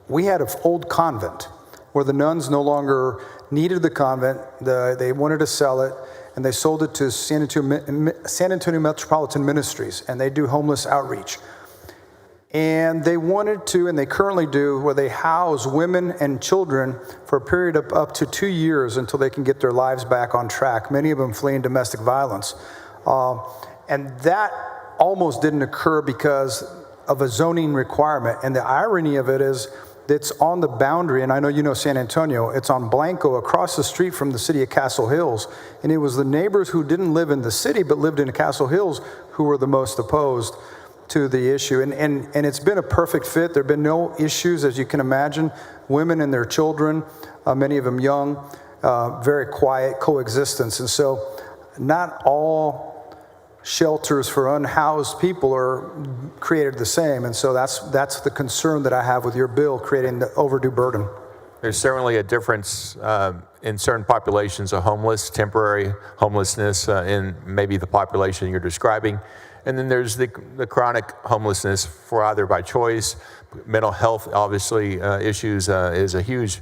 we had an old convent where the nuns no longer needed the convent. They wanted to sell it, and they sold it to San Antonio Metropolitan Ministries, and they do homeless outreach. And they wanted to, and they currently do, where they house women and children for a period of up to 2 years until they can get their lives back on track, many of them fleeing domestic violence. And that almost didn't occur because of a zoning requirement. And the irony of it is it's on the boundary, and I know you know San Antonio, it's on Blanco across the street from the city of Castle Hills. And it was the neighbors who didn't live in the city but lived in Castle Hills who were the most opposed to the issue. And it's been a perfect fit. There have been no issues, as you can imagine. Women and their children, many of them young, very quiet coexistence. And so not all shelters for unhoused people are created the same. And so that's the concern that I have with your bill, creating the overdue burden. There's certainly a difference in certain populations of temporary homelessness in maybe the population you're describing. And then there's the chronic homelessness for either by choice. Mental health, obviously, issues is a huge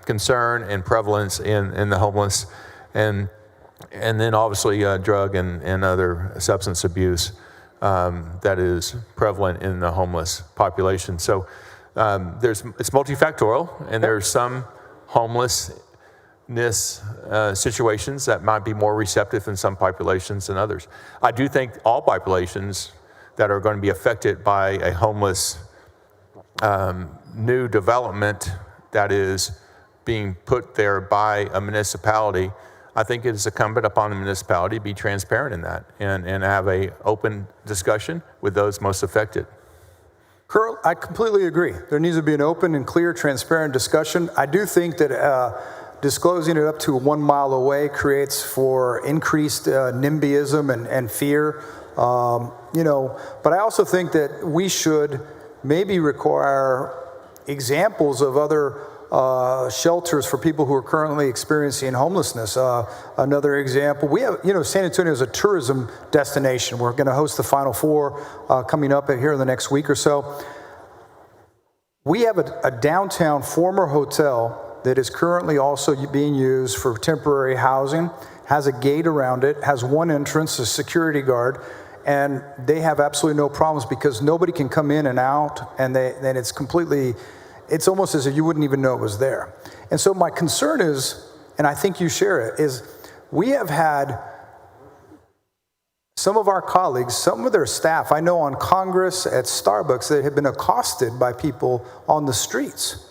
concern and prevalence in the homeless. And then obviously drug and other substance abuse that is prevalent in the homeless population. So it's multifactorial, and there's some homelessness situations that might be more receptive in some populations than others. I do think all populations that are going to be affected by a homeless new development that is being put there by a municipality, I think it is incumbent upon the municipality to be transparent in that and have a open discussion with those most affected. Curl, I completely agree. There needs to be an open and clear, transparent discussion. I do think that disclosing it up to 1 mile away creates for increased NIMBYism and fear. But I also think that we should maybe require examples of other shelters for people who are currently experiencing homelessness. Another example, we have, San Antonio is a tourism destination. We're going to host the Final Four coming up here in the next week or so. We have a downtown former hotel that is currently also being used for temporary housing, has a gate around it, has one entrance, a security guard, and they have absolutely no problems because nobody can come in and out, and then it's almost as if you wouldn't even know it was there. And so my concern is, and I think you share it, is we have had some of our colleagues, some of their staff, I know on Congress, at Starbucks, that have been accosted by people on the streets.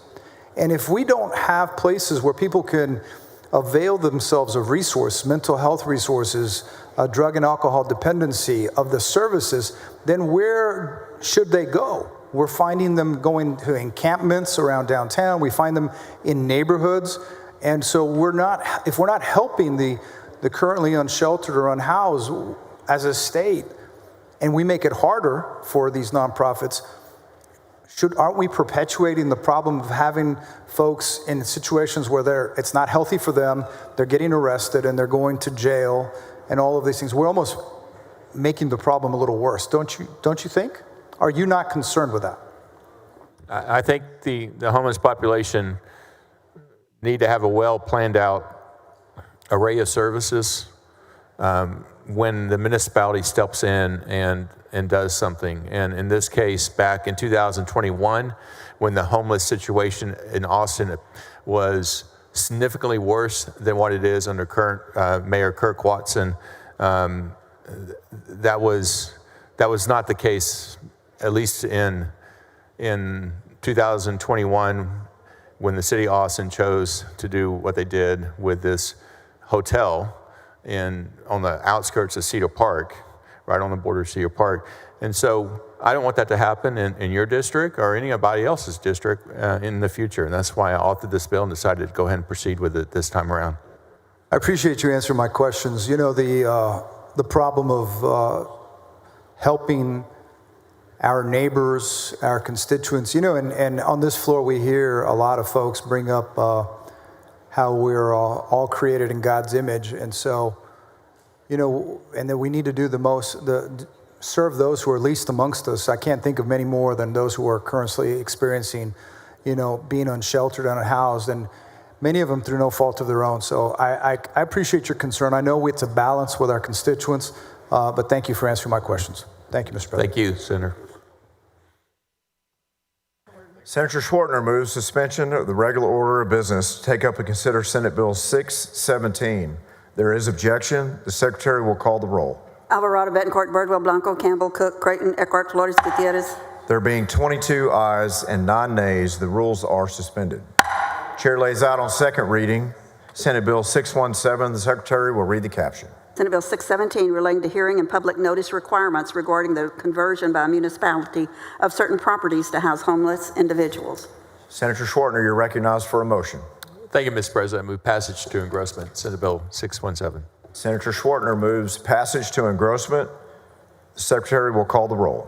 And if we don't have places where people can avail themselves of resources, mental health resources, drug and alcohol dependency, of the services, then where should they go? We're finding them going to encampments around downtown. We find them in neighborhoods. And so if we're not helping the currently unsheltered or unhoused as a state, and we make it harder for these nonprofits, aren't we perpetuating the problem of having folks in situations where it's not healthy for them, they're getting arrested and they're going to jail and all of these things? We're almost making the problem a little worse, don't you think? Are you not concerned with that? I think the homeless population need to have a well planned out array of services when the municipality steps in and does something. And in this case, back in 2021, when the homeless situation in Austin was significantly worse than what it is under current Mayor Kirk Watson, that was not the case, at least in 2021, when the city of Austin chose to do what they did with this hotel on the outskirts of Cedar Park, right on the border of Cedar Park. And so I don't want that to happen in your district or anybody else's district in the future. And that's why I authored this bill and decided to go ahead and proceed with it this time around. I appreciate you answering my questions. You know, the problem of helping our neighbors, our constituents, you know, and on this floor we hear a lot of folks bring up how we're all created in God's image. And so, you know, and that we need to do the most, serve those who are least amongst us. I can't think of many more than those who are currently experiencing, you know, being unsheltered and unhoused, and many of them through no fault of their own. So I appreciate your concern. I know it's a balance with our constituents, but thank you for answering my questions. Thank you, Mr. President. Thank you, Senator. Senator Schwartner moves suspension of the regular order of business to take up and consider Senate Bill 617. There is objection. The secretary will call the roll. Alvarado, Betancourt, Birdwell, Blanco, Campbell, Cook, Creighton, Eckhart, Flores, Gutierrez. There being 22 ayes and 9 nays, the rules are suspended. Chair lays out on second reading Senate Bill 617. The secretary will read the caption. Senate Bill 617 relating to hearing and public notice requirements regarding the conversion by a municipality of certain properties to house homeless individuals. Senator Schwartner, you're recognized for a motion. Thank you, Mr. President. I move passage to engrossment, Senate Bill 617. Senator Schwartner moves passage to engrossment. The secretary will call the roll.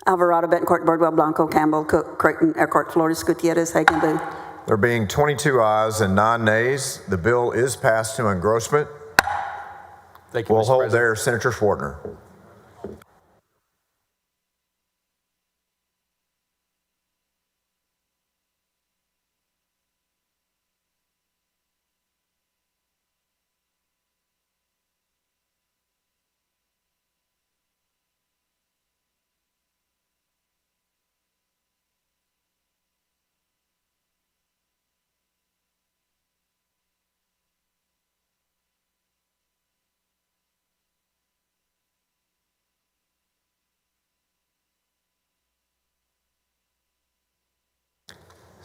Alvarado, Betancourt, Birdwell, Blanco, Campbell, Cook, Creighton, Eckhart, Flores, Gutierrez, Hagan, Booth. There being 22 ayes and 9 nays, the bill is passed to engrossment. Thank you, we'll Mr. hold President. there, Senator Schwartner.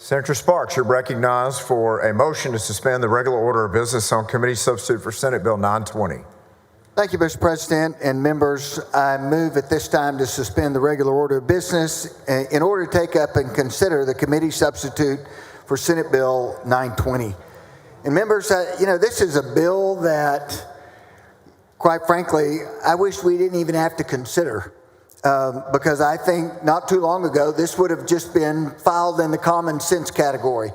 Senator Sparks, you're recognized for a motion to suspend the regular order of business on committee substitute for Senate Bill 920. Thank you, Mr. President and members. I move at this time to suspend the regular order of business in order to take up and consider the committee substitute for Senate Bill 920. And members, you know, this is a bill that, quite frankly, I wish we didn't even have to consider. Because I think not too long ago, this would have just been filed in the common sense category.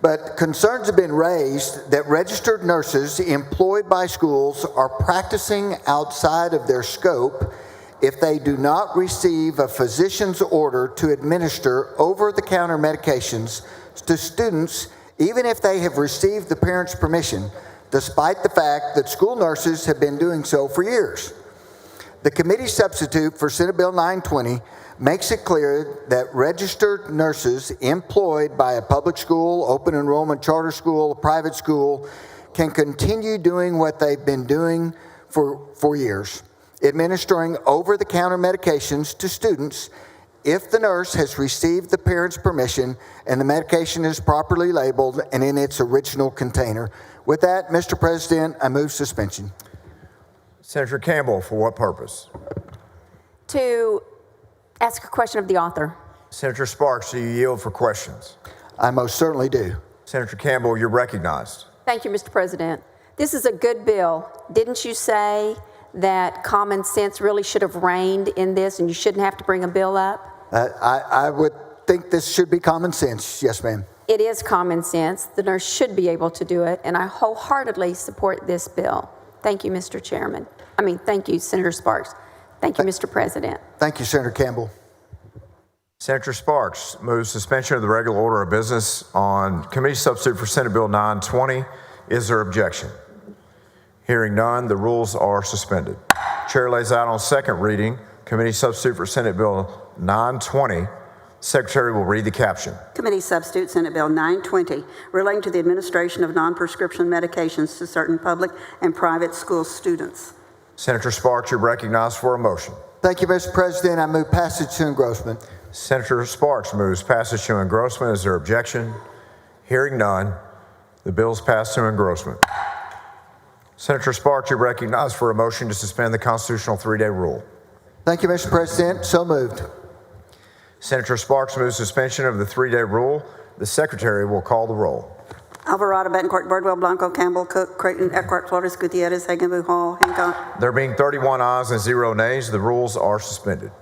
But concerns have been raised that registered nurses employed by schools are practicing outside of their scope if they do not receive a physician's order to administer over-the-counter medications to students, even if they have received the parents' permission, despite the fact that school nurses have been doing so for years. The committee substitute for Senate Bill 920 makes it clear that registered nurses employed by a public school, open enrollment charter school, a private school, can continue doing what they've been doing for years, administering over-the-counter medications to students if the nurse has received the parent's permission and the medication is properly labeled and in its original container. With that, Mr. President, I move suspension. Senator Campbell, for what purpose? To ask a question of the author. Senator Sparks, do you yield for questions? I most certainly do. Senator Campbell, you're recognized. Thank you, Mr. President. This is a good bill. Didn't you say that common sense really should have reigned in this and you shouldn't have to bring a bill up? I would think this should be common sense. Yes, ma'am. It is common sense. The nurse should be able to do it, and I wholeheartedly support this bill. Thank you, Mr. Chairman. Thank you, Senator Sparks. Thank you, Mr. President. Thank you, Senator Campbell. Senator Sparks moves suspension of the regular order of business on committee substitute for Senate Bill 920. Is there objection? Hearing none, the rules are suspended. Chair lays out on second reading committee substitute for Senate Bill 920. Secretary will read the caption. Committee substitute Senate Bill 920 relating to the administration of non-prescription medications to certain public and private school students. Senator Sparks, you're recognized for a motion. Thank you, Mr. President. I move passage to engrossment. Senator Sparks moves passage to engrossment. Is there objection? Hearing none, the bill is passed to engrossment. Senator Sparks, you're recognized for a motion to suspend the constitutional 3-day rule. Thank you, Mr. President. So moved. Senator Sparks moves suspension of the 3-day rule. The Secretary will call the roll. Alvarado, Betancourt, Birdwell, Blanco, Campbell, Cook, Creighton, Eckhart, Flores, Gutierrez, Hagenbu, Hall, Hancock. There being 31 ayes and 0 nays, the rules are suspended.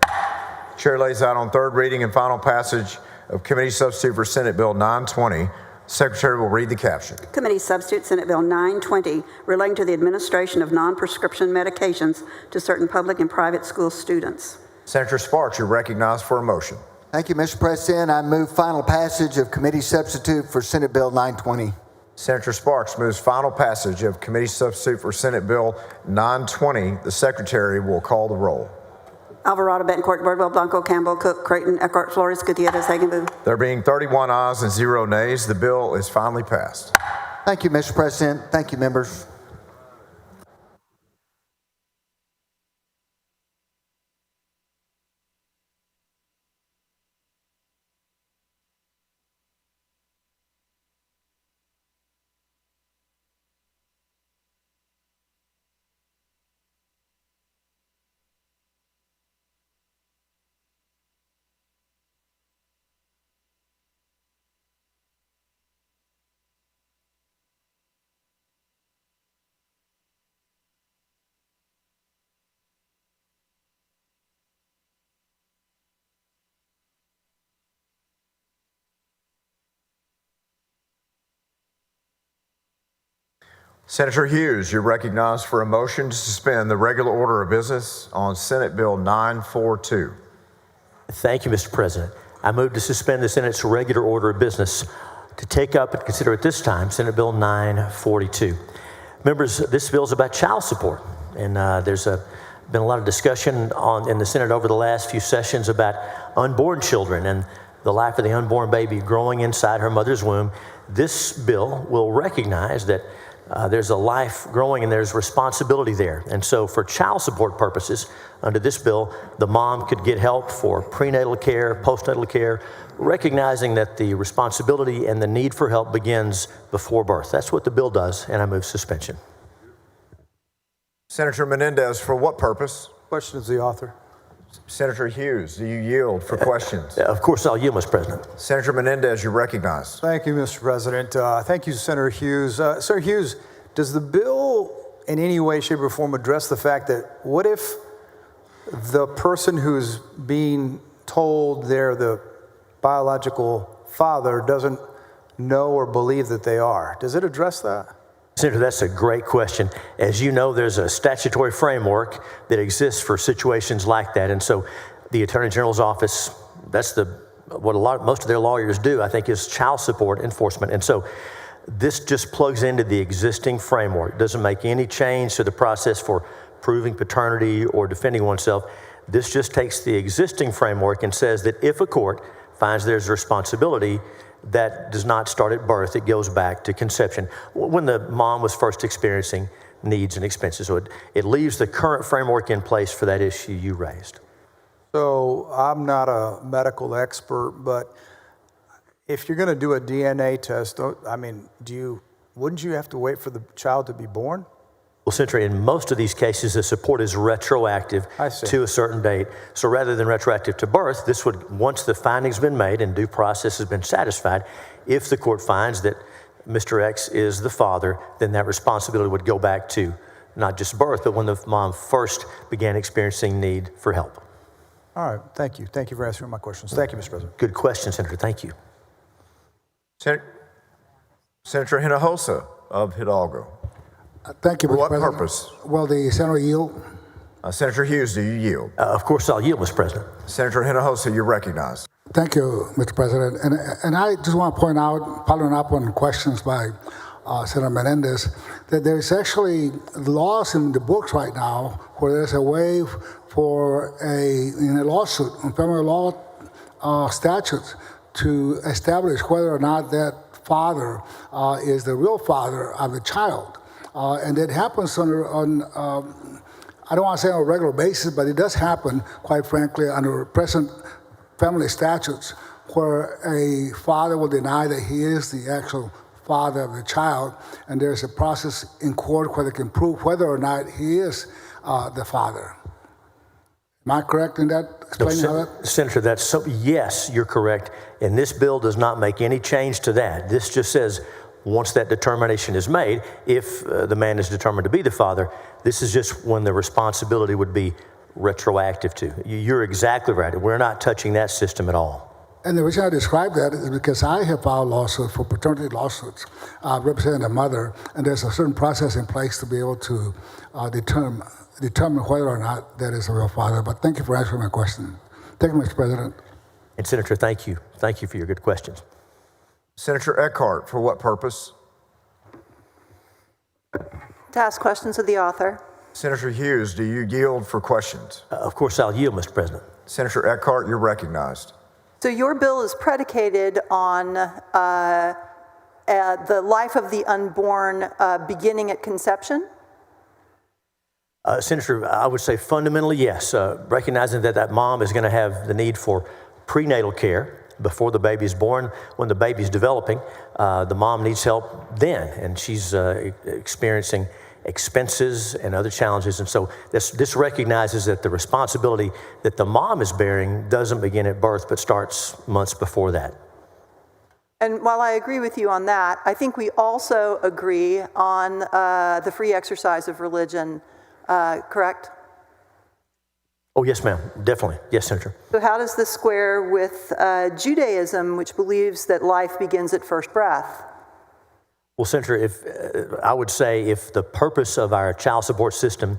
Chair lays out on third reading and final passage of committee substitute for Senate Bill 920. Secretary will read the caption. Committee substitute Senate Bill 920 relating to the administration of non-prescription medications to certain public and private school students. Senator Sparks, you're recognized for a motion. Thank you, Mr. President. I move final passage of committee substitute for Senate Bill 920. Senator Sparks moves final passage of committee substitute for Senate Bill 920. The Secretary will call the roll. Alvarado, Betancourt, Birdwell, Blanco, Campbell, Cook, Creighton, Eckhart, Flores, Gutierrez, Hagenbu. There being 31 ayes and 0 nays, the bill is finally passed. Thank you, Mr. President. Thank you, members. Senator Hughes, you're recognized for a motion to suspend the regular order of business on Senate Bill 942. Thank you, Mr. President. I move to suspend the Senate's regular order of business to take up and consider at this time Senate Bill 942. Members, this bill is about child support, and there's been a lot of discussion in the Senate over the last few sessions about unborn children and the life of the unborn baby growing inside her mother's womb. This bill will recognize that there's a life growing and there's responsibility there. And so for child support purposes, under this bill, the mom could get help for prenatal care, postnatal care, recognizing that the responsibility and the need for help begins before birth. That's what the bill does, and I move suspension. Senator Menendez, for what purpose? Question is the author. Senator Hughes, do you yield for questions? Of course I'll yield, Mr. President. Senator Menendez, you're recognized. Thank you, Mr. President. Thank you, Senator Hughes. Senator Hughes, does the bill in any way, shape, or form address the fact that what if the person who's being told they're the biological father doesn't know or believe that they are? Does it address that? Senator, that's a great question. As you know, there's a statutory framework that exists for situations like that. And so the Attorney General's office, that's what most of their lawyers do, I think, is child support enforcement. And so this just plugs into the existing framework. It doesn't make any change to the process for proving paternity or defending oneself. This just takes the existing framework and says that if a court finds there's a responsibility, that does not start at birth. It goes back to conception, when the mom was first experiencing needs and expenses. So it leaves the current framework in place for that issue you raised. So I'm not a medical expert, but if you're going to do a DNA test, wouldn't you have to wait for the child to be born? Well, Senator, in most of these cases, the support is retroactive to a certain date. So rather than retroactive to birth, this would, once the finding's been made and due process has been satisfied, if the court finds that Mr. X is the father, then that responsibility would go back to not just birth, but when the mom first began experiencing need for help. All right, thank you. Thank you for answering my questions. Thank you, Mr. President. Good question, Senator. Thank you. Senator Hinojosa of Hidalgo. Thank you, For Mr. what President. purpose? Will the senator yield? Senator Hughes, do you yield? Of course I'll yield, Mr. President. Senator Hinojosa, you're recognized. Thank you, Mr. President. And I just want to point out, following up on questions by Senator Menendez, that there's actually laws in the books right now where there's a way for in a lawsuit, in family law statutes, to establish whether or not that father is the real father of the child. And it happens on I don't want to say on a regular basis, but it does happen, quite frankly, under present family statutes, where a father will deny that he is the actual father of the child, and there's a process in court where they can prove whether or not he is the father. Am I correct in that? Explaining how that? Senator, yes, you're correct. And this bill does not make any change to that. This just says once that determination is made, if the man is determined to be the father, this is just when the responsibility would be retroactive to. You're exactly right. We're not touching that system at all. And the reason I describe that is because I have filed lawsuits for paternity lawsuits representing the mother, and there's a certain process in place to be able to determine whether or not that is a real father. But thank you for answering my question. Thank you, Mr. President. And Senator, thank you. Thank you for your good questions. Senator Eckhart, for what purpose? To ask questions of the author. Senator Hughes, do you yield for questions? Of course I'll yield, Mr. President. Senator Eckhart, you're recognized. So your bill is predicated on the life of the unborn beginning at conception? Senator, I would say fundamentally yes, recognizing that mom is going to have the need for prenatal care before the baby is born. When the baby is developing, the mom needs help then, and she's experiencing expenses and other challenges. And so this recognizes that the responsibility that the mom is bearing doesn't begin at birth, but starts months before that. And while I agree with you on that, I think we also agree on the free exercise of religion, correct? Oh, yes, ma'am. Definitely. Yes, Senator. So how does this square with Judaism, which believes that life begins at first breath? Well, Senator, I would say if the purpose of our child support system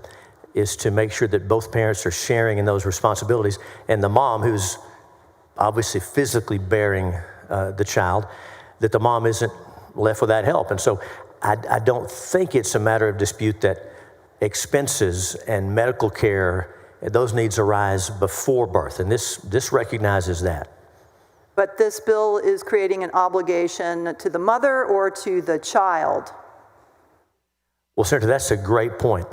is to make sure that both parents are sharing in those responsibilities, and the mom, who's obviously physically bearing the child, that the mom isn't left without help. And so I don't think it's a matter of dispute that expenses and medical care, those needs arise before birth, and this recognizes that. But this bill is creating an obligation to the mother or to the child? Well, Senator, that's a great point.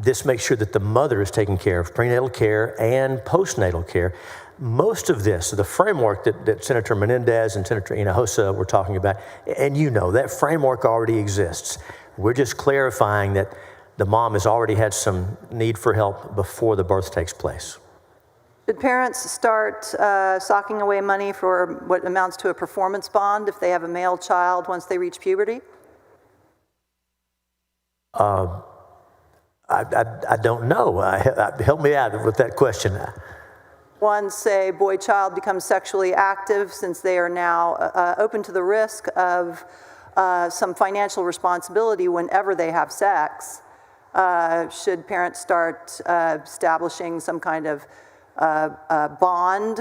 This makes sure that the mother is taken care of, prenatal care and postnatal care. Most of this, the framework that Senator Menendez and Senator Hinojosa were talking about, and you know, that framework already exists. We're just clarifying that the mom has already had some need for help before the birth takes place. Should parents start socking away money for what amounts to a performance bond if they have a male child once they reach puberty? I don't know. Help me out with that question. Once a boy child becomes sexually active, since they are now open to the risk of some financial responsibility whenever they have sex, should parents start establishing some kind of bond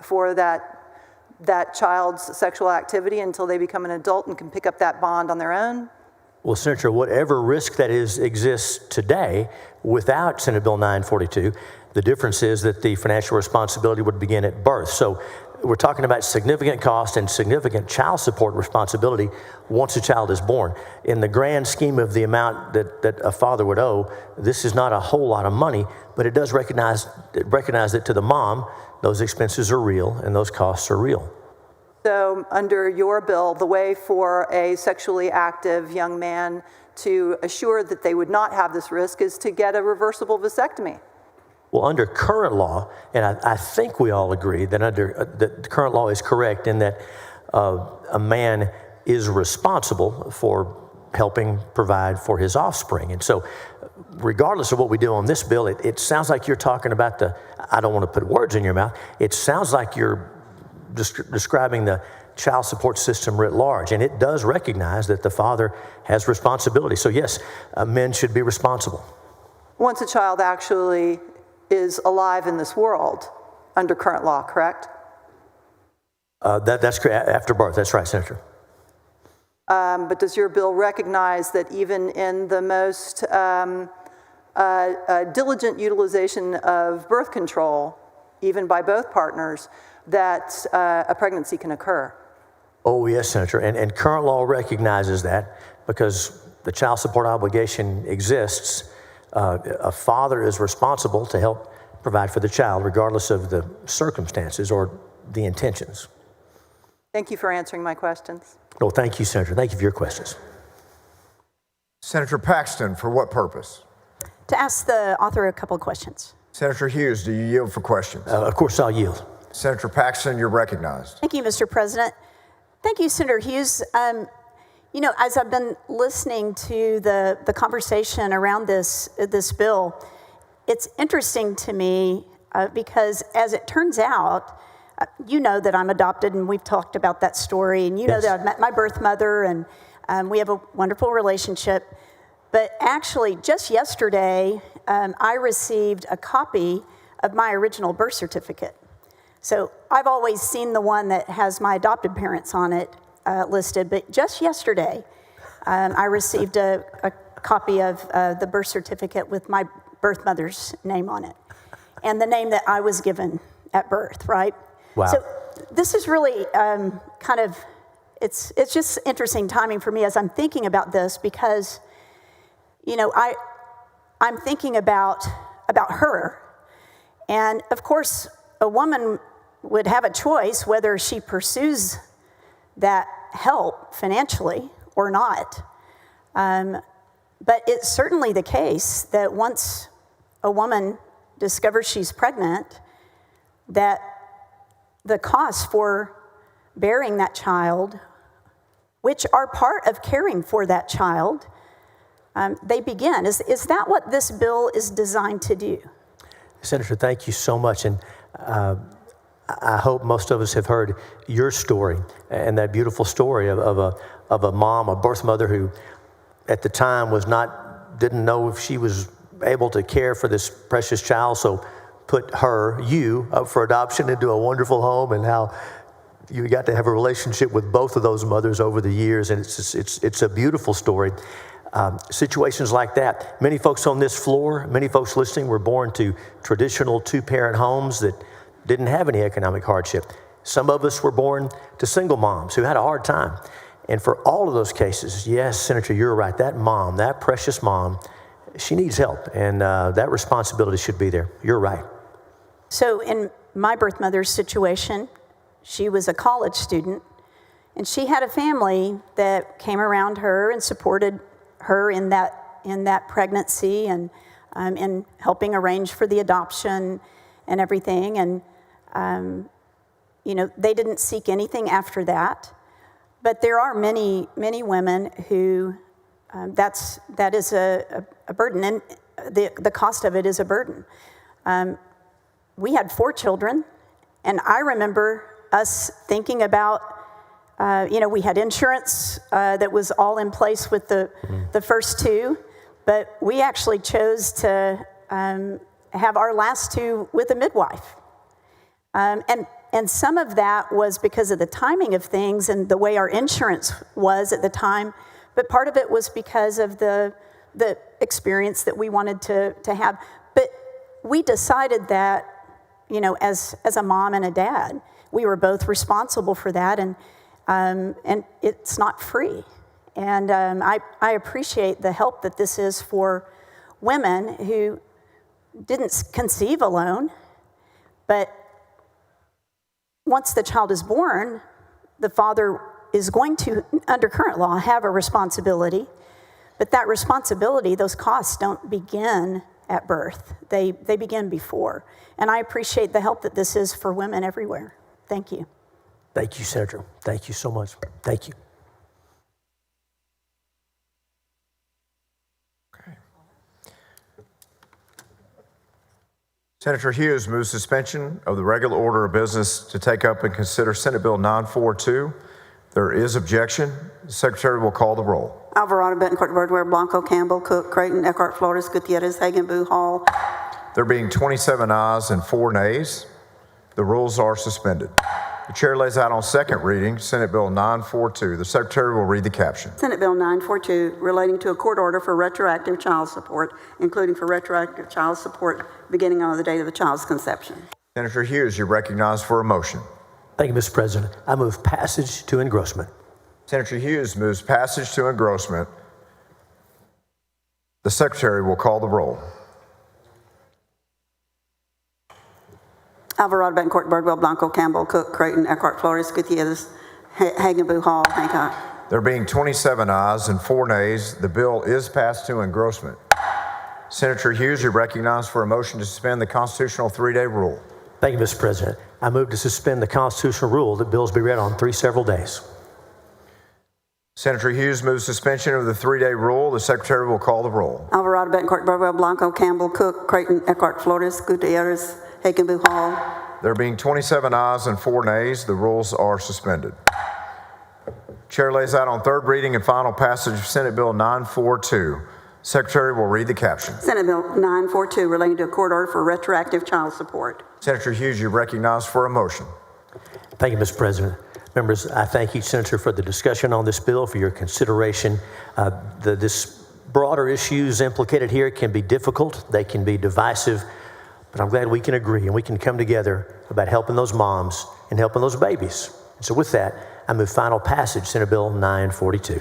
for that child's sexual activity until they become an adult and can pick up that bond on their own? Well, Senator, whatever risk that exists today without Senate Bill 942, the difference is that the financial responsibility would begin at birth. So we're talking about significant cost and significant child support responsibility once a child is born. In the grand scheme of the amount that a father would owe, this is not a whole lot of money, but it does recognize that to the mom, those expenses are real and those costs are real. So under your bill, the way for a sexually active young man to assure that they would not have this risk is to get a reversible vasectomy. Well, under current law, and I think we all agree that that the current law is correct in that a man is responsible for helping provide for his offspring. And so regardless of what we do on this bill, it sounds like you're talking about I don't want to put words in your mouth, it sounds like you're describing the child support system writ large, and it does recognize that the father has responsibility. So yes, men should be responsible. Once a child actually is alive in this world under current law, correct? That's correct. After birth, that's right, Senator. But does your bill recognize that even in the most diligent utilization of birth control, even by both partners, that a pregnancy can occur? Oh, yes, Senator. And current law recognizes that because the child support obligation exists. A father is responsible to help provide for the child, regardless of the circumstances or the intentions. Thank you for answering my questions. No, thank you, Senator. Thank you for your questions. Senator Paxton, for what purpose? To ask the author a couple of questions. Senator Hughes, do you yield for questions? Of course I'll yield. Senator Paxton, you're recognized. Thank you, Mr. President. Thank you, Senator Hughes. You know, as I've been listening to the conversation around this bill, it's interesting to me because as it turns out, you know that I'm adopted and we've talked about that story, and you know that I've met my birth mother and we have a wonderful relationship. But actually, just yesterday, I received a copy of my original birth certificate. So I've always seen the one that has my adopted parents on it listed, but just yesterday, I received a copy of the birth certificate with my birth mother's name on it, and the name that I was given at birth, right? Wow. So this is really kind of, it's just interesting timing for me as I'm thinking about this because, you know, I'm thinking about her, and of course, a woman would have a choice whether she pursues that help financially or not. But it's certainly the case that once a woman discovers she's pregnant, that the costs for bearing that child, which are part of caring for that child, they begin. Is that what this bill is designed to do? Senator, thank you so much. And I hope most of us have heard your story and that beautiful story of a mom, a birth mother who at the time didn't know if she was able to care for this precious child, so put you up for adoption into a wonderful home, and how you got to have a relationship with both of those mothers over the years. And it's a beautiful story. Situations like that. Many folks on this floor, many folks listening were born to traditional two-parent homes that didn't have any economic hardship. Some of us were born to single moms who had a hard time. And for all of those cases, yes, Senator, you're right. That mom, that precious mom, she needs help. And that responsibility should be there. You're right. So in my birth mother's situation, she was a college student, and she had a family that came around her and supported her in that pregnancy and in helping arrange for the adoption and everything. And, you know, they didn't seek anything after that. But there are many, many women who that is a burden, and the cost of it is a burden. We had 4 children, and I remember us thinking about, we had insurance that was all in place with the first 2, but we actually chose to have our last 2 with a midwife. And some of that was because of the timing of things and the way our insurance was at the time, but part of it was because of the experience that we wanted to have. But we decided that, you know, as a mom and a dad, we were both responsible for that, and it's not free. And I appreciate the help that this is for women who didn't conceive alone, but once the child is born, the father is going to, under current law, have a responsibility. But that responsibility, those costs don't begin at birth. They begin before. And I appreciate the help that this is for women everywhere. Thank you. Thank you, Senator. Thank you so much. Thank you. Senator Hughes moves suspension of the regular order of business to take up and consider Senate Bill 942. There is objection. The Secretary will call the roll. Alvarado, Betancourt, Birdware, Blanco, Campbell, Cook, Creighton, Eckhart, Flores, Gutierrez, Hagenbu, Hall. There being 27 ayes and 4 nays, the rules are suspended. The chair lays out on second reading Senate Bill 942. The Secretary will read the caption. Senate Bill 942 relating to a court order for retroactive child support, including for retroactive child support beginning on the date of the child's conception. Senator Hughes, you're recognized for a motion. Thank you, Mr. President. I move passage to engrossment. Senator Hughes moves passage to engrossment. The Secretary will call the roll. Alvarado, Betancourt, Birdwell, Blanco, Campbell, Cook, Creighton, Eckhart, Flores, Gutierrez, Hagenbu, Hall, Hancock. There being 27 ayes and 4 nays, the bill is passed to engrossment. Senator Hughes, you're recognized for a motion to suspend the constitutional 3-day rule. Thank you, Mr. President. I move to suspend the constitutional rule that bills be read on 3 several days. Senator Hughes moves suspension of the 3-day rule. The Secretary will call the roll. Alvarado, Betancourt, Birdwell, Blanco, Campbell, Cook, Creighton, Eckhart, Flores, Gutierrez, Hagenbu, Hall. There being 27 ayes and 4 nays, the rules are suspended. Chair lays out on third reading and final passage of Senate Bill 942. Secretary will read the caption. Senate Bill 942 relating to a court order for retroactive child support. Senator Hughes, you're recognized for a motion. Thank you, Mr. President. Members, I thank each senator for the discussion on this bill, for your consideration. This broader issues implicated here can be difficult. They can be divisive. But I'm glad we can agree and we can come together about helping those moms and helping those babies. And so with that, I move final passage, Senate Bill 942.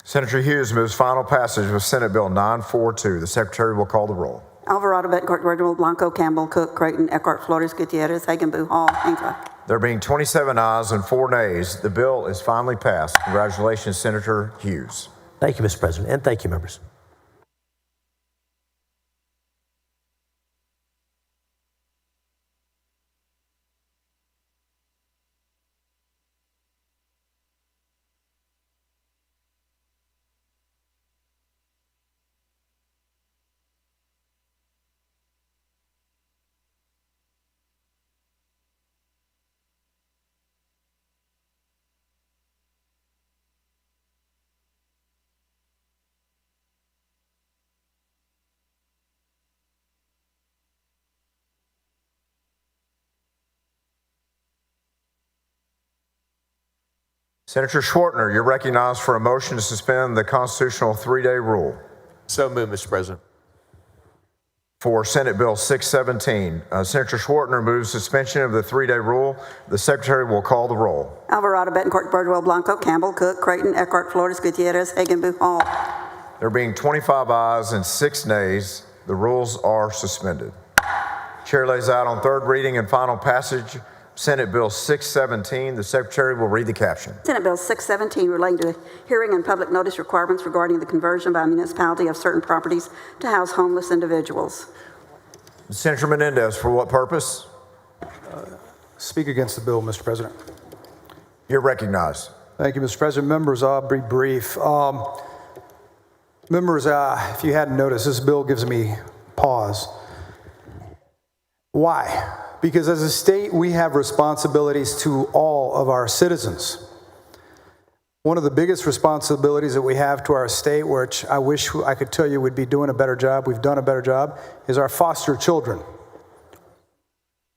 Senator Hughes moves final passage of Senate Bill 942. The Secretary will call the roll. Alvarado, Betancourt, Birdwell, Blanco, Campbell, Cook, Creighton, Eckhart, Flores, Gutierrez, Hagenbu, Hall, Hancock. There being 27 ayes and 4 nays, the bill is finally passed. Congratulations, Senator Hughes. Thank you, Mr. President, and thank you, members. Senator Schwartner, you're recognized for a motion to suspend the constitutional 3-day rule. So moved, Mr. President. For Senate Bill 617, Senator Schwartner moves suspension of the 3-day rule. The Secretary will call the roll. Alvarado, Betancourt, Birdwell, Blanco, Campbell, Cook, Creighton, Eckhart, Flores, Gutierrez, Hagenbu, Hall. There being 25 ayes and 6 nays, the rules are suspended. Chair lays out on third reading and final passage Senate Bill 617. The Secretary will read the caption. Senate Bill 617 relating to hearing and public notice requirements regarding the conversion by a municipality of certain properties to house homeless individuals. Senator Menendez, for what purpose? Speak against the bill, Mr. President. You're recognized. Thank you, Mr. President. Members, I'll be brief. Members, if you hadn't noticed, this bill gives me pause. Why? Because as a state, we have responsibilities to all of our citizens. One of the biggest responsibilities that we have to our state, which I wish I could tell you we'd be doing a better job, we've done a better job, is our foster children.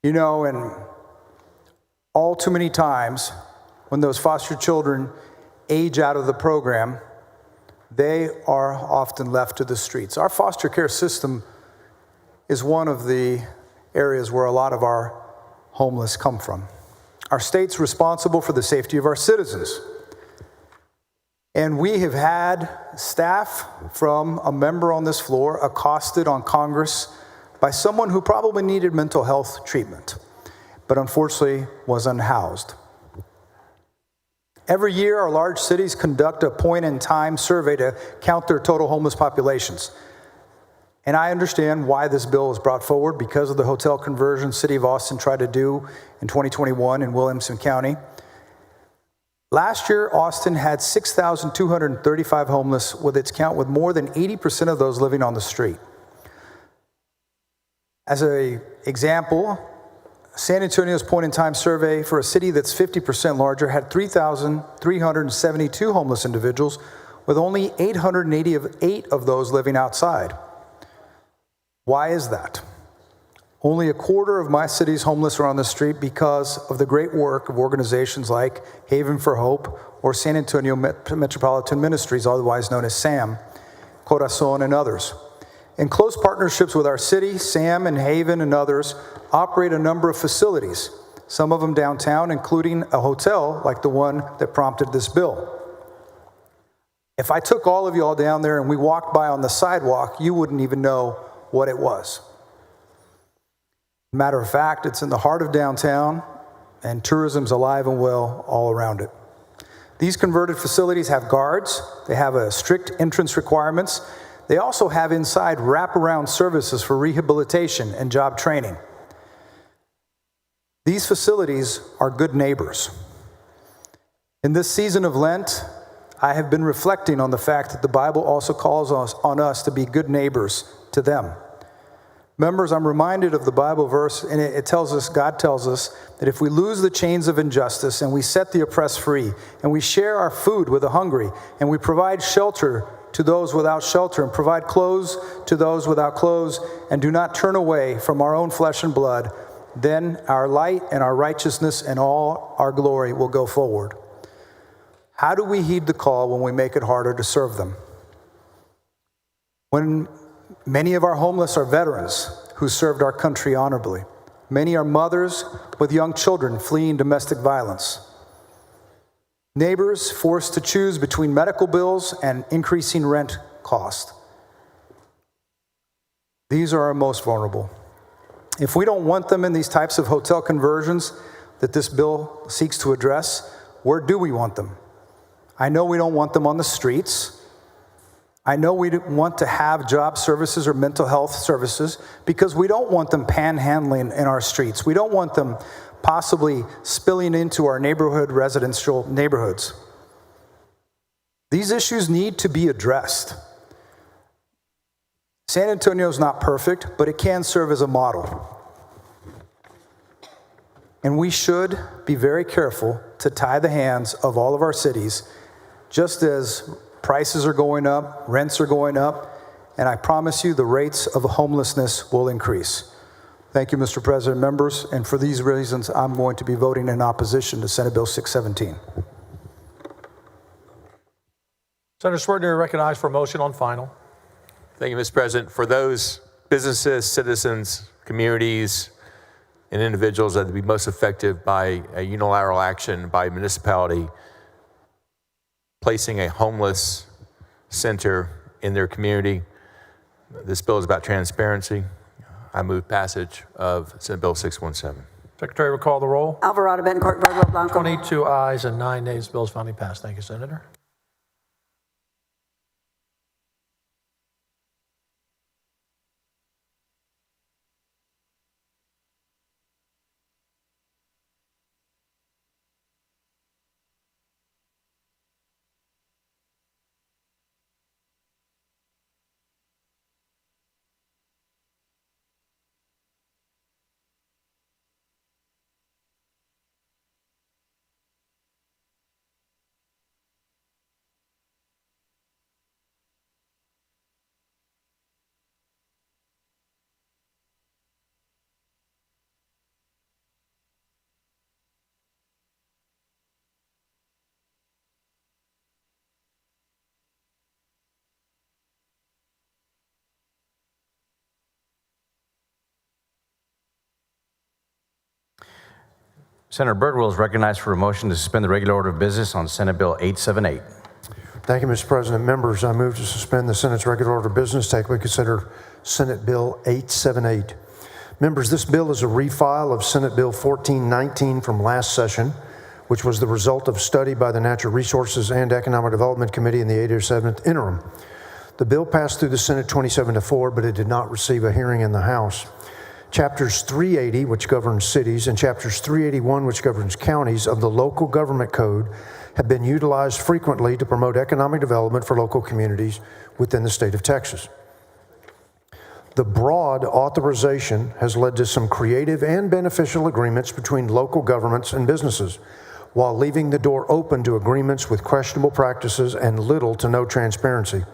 You know, and all too many times when those foster children age out of the program, they are often left to the streets. Our foster care system is one of the areas where a lot of our homeless come from. Our state's responsible for the safety of our citizens. And we have had staff from a member on this floor accosted on Congress by someone who probably needed mental health treatment, but unfortunately was unhoused. Every year, our large cities conduct a point-in-time survey to count their total homeless populations. And I understand why this bill was brought forward because of the hotel conversion City of Austin tried to do in 2021 in Williamson County. Last year, Austin had 6,235 homeless, with its count with more than 80% of those living on the street. As an example, San Antonio's point-in-time survey for a city that's 50% larger had 3,372 homeless individuals, with only 888 of those living outside. Why is that? Only a quarter of my city's homeless are on the street because of the great work of organizations like Haven for Hope or San Antonio Metropolitan Ministries, otherwise known as SAM, Corazon, and others. In close partnerships with our city, SAM and Haven and others operate a number of facilities, some of them downtown, including a hotel like the one that prompted this bill. If I took all of you all down there and we walked by on the sidewalk, you wouldn't even know what it was. Matter of fact, it's in the heart of downtown, and tourism's alive and well all around it. These converted facilities have guards, they have a strict entrance requirements. They also have inside wraparound services for rehabilitation and job training. These facilities are good neighbors. In this season of Lent, I have been reflecting on the fact that the Bible also calls on us to be good neighbors to them. Members, I'm reminded of the Bible verse, and it tells us, God tells us, that if we lose the chains of injustice and we set the oppressed free, and we share our food with the hungry, and we provide shelter to those without shelter, and provide clothes to those without clothes, and do not turn away from our own flesh and blood, then our light and our righteousness and all our glory will go forward. How do we heed the call when we make it harder to serve them? When many of our homeless are veterans who served our country honorably. Many are mothers with young children fleeing domestic violence. Neighbors forced to choose between medical bills and increasing rent cost. These are our most vulnerable. If we don't want them in these types of hotel conversions that this bill seeks to address, where do we want them? I know we don't want them on the streets. I know we don't want to have job services or mental health services because we don't want them panhandling in our streets. We don't want them possibly spilling into our neighborhood residential neighborhoods. These issues need to be addressed. San Antonio is not perfect, but it can serve as a model. And we should be very careful to tie the hands of all of our cities, just as prices are going up, rents are going up, and I promise you the rates of homelessness will increase. Thank you, Mr. President, members, and for these reasons, I'm going to be voting in opposition to Senate Bill 617. Senator Schwertner, you're recognized for a motion on final. Thank you, Mr. President. For those businesses, citizens, communities, and individuals that would be most affected by a unilateral action by a municipality placing a homeless center in their community. This bill is about transparency. I move passage of Senate Bill 617. Secretary will call the roll. Alvarado, Bettencourt, Birdwell, Blanco. 22 ayes and 9 nays. The bill is finally passed. Thank you, Senator. Senator Birdwell is recognized for a motion to suspend the regular order of business on Senate Bill 878. Thank you, Mr. President. Members, I move to suspend the Senate's regular order of business, take up and consider Senate Bill 878. Members, this bill is a refile of Senate Bill 1419 from last session, which was the result of study by the Natural Resources and Economic Development Committee in the 87th interim. The bill passed through the Senate 27-4, but it did not receive a hearing in the House. Chapters 380, which governs cities, and Chapters 381, which governs counties, of the Local Government Code have been utilized frequently to promote economic development for local communities within the state of Texas. The broad authorization has led to some creative and beneficial agreements between local governments and businesses, while leaving the door open to agreements with questionable practices and little to no transparency.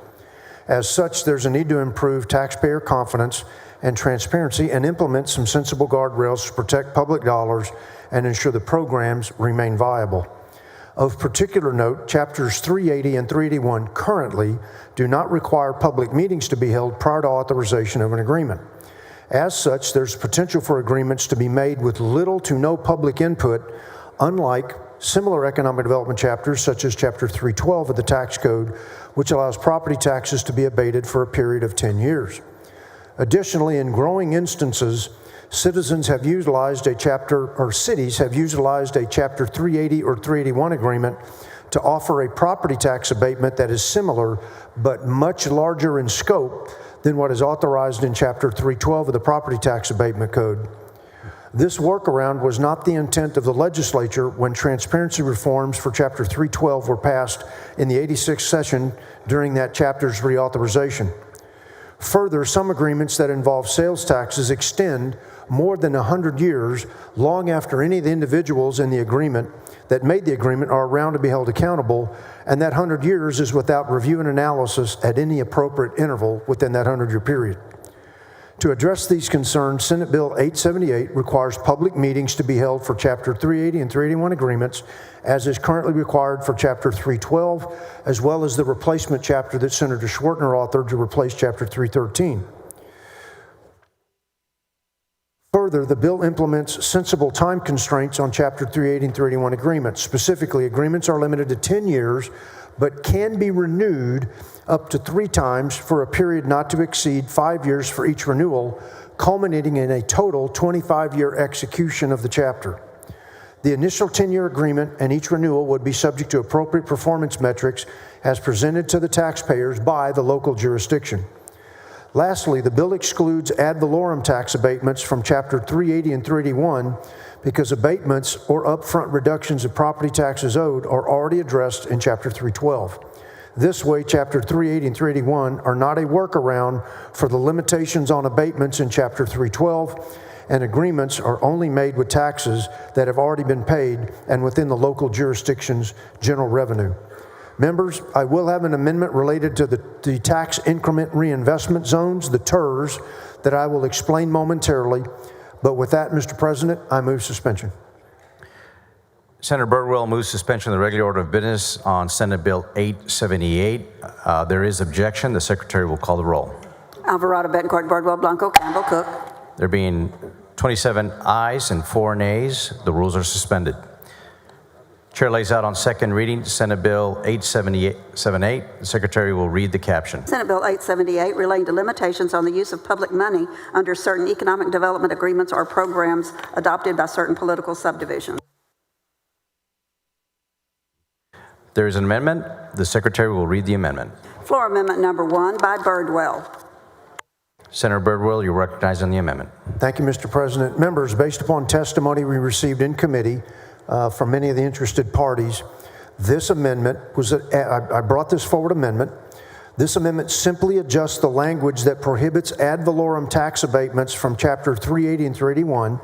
As such, there's a need to improve taxpayer confidence and transparency and implement some sensible guardrails to protect public dollars and ensure the programs remain viable. Of particular note, Chapters 380 and 381 currently do not require public meetings to be held prior to authorization of an agreement. As such, there's potential for agreements to be made with little to no public input, unlike similar economic development chapters such as Chapter 312 of the tax code, which allows property taxes to be abated for a period of 10 years. Additionally, in growing instances, citizens have utilized a chapter, or cities have utilized a Chapter 380 or 381 agreement to offer a property tax abatement that is similar but much larger in scope than what is authorized in Chapter 312 of the Property Tax Abatement Code. This workaround was not the intent of the legislature when transparency reforms for Chapter 312 were passed in the 86th session during that chapter's reauthorization. Further, some agreements that involve sales taxes extend more than 100 years, long after any of the individuals in the agreement that made the agreement are around to be held accountable, and that 100 years is without review and analysis at any appropriate interval within that 100-year period. To address these concerns, Senate Bill 878 requires public meetings to be held for Chapter 380 and 381 agreements, as is currently required for Chapter 312, as well as the replacement chapter that Senator Schwertner authored to replace Chapter 313. Further, the bill implements sensible time constraints on Chapter 380 and 381 agreements. Specifically, agreements are limited to 10 years, but can be renewed up to 3 times for a period not to exceed 5 years for each renewal, culminating in a total 25-year execution of the chapter. The initial 10-year agreement and each renewal would be subject to appropriate performance metrics as presented to the taxpayers by the local jurisdiction. Lastly, the bill excludes ad valorem tax abatements from Chapter 380 and 381 because abatements or upfront reductions of property taxes owed are already addressed in Chapter 312. This way, Chapter 380 and 381 are not a workaround for the limitations on abatements in Chapter 312, and agreements are only made with taxes that have already been paid and within the local jurisdiction's general revenue. Members, I will have an amendment related to the tax increment reinvestment zones, the TIRZ, that I will explain momentarily. But with that, Mr. President, I move suspension. Senator Birdwell moves suspension of the regular order of business on Senate Bill 878. There is objection. The Secretary will call the roll. Alvarado, Betancourt, Bardwell, Blanco, Campbell, Cook. There being 27 ayes and 4 nays, the rules are suspended. Chair lays out on second reading Senate Bill 878. The Secretary will read the caption. Senate Bill 878 relating to limitations on the use of public money under certain economic development agreements or programs adopted by certain political subdivisions. There is an amendment. The Secretary will read the amendment. Floor Amendment Number 1 by Birdwell. Senator Birdwell, you're recognized on the amendment. Thank you, Mr. President. Members, based upon testimony we received in committee from many of the interested parties, this amendment was, I brought this forward amendment. This amendment simply adjusts the language that prohibits ad valorem tax abatements from Chapter 380 and 381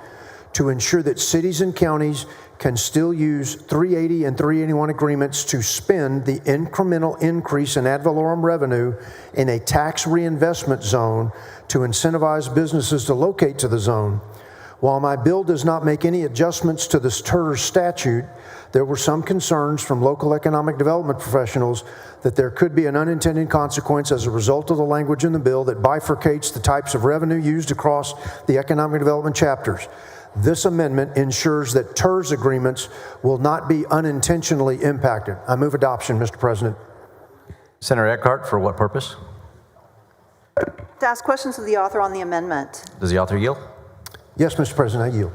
to ensure that cities and counties can still use 380 and 381 agreements to spend the incremental increase in ad valorem revenue in a tax reinvestment zone to incentivize businesses to locate to the zone. While my bill does not make any adjustments to this TIRZ statute, there were some concerns from local economic development professionals that there could be an unintended consequence as a result of the language in the bill that bifurcates the types of revenue used across the economic development chapters. This amendment ensures that TERS agreements will not be unintentionally impacted. I move adoption, Mr. President. Senator Eckhart, for what purpose? To ask questions of the author on the amendment. Does the author yield? Yes, Mr. President, I yield.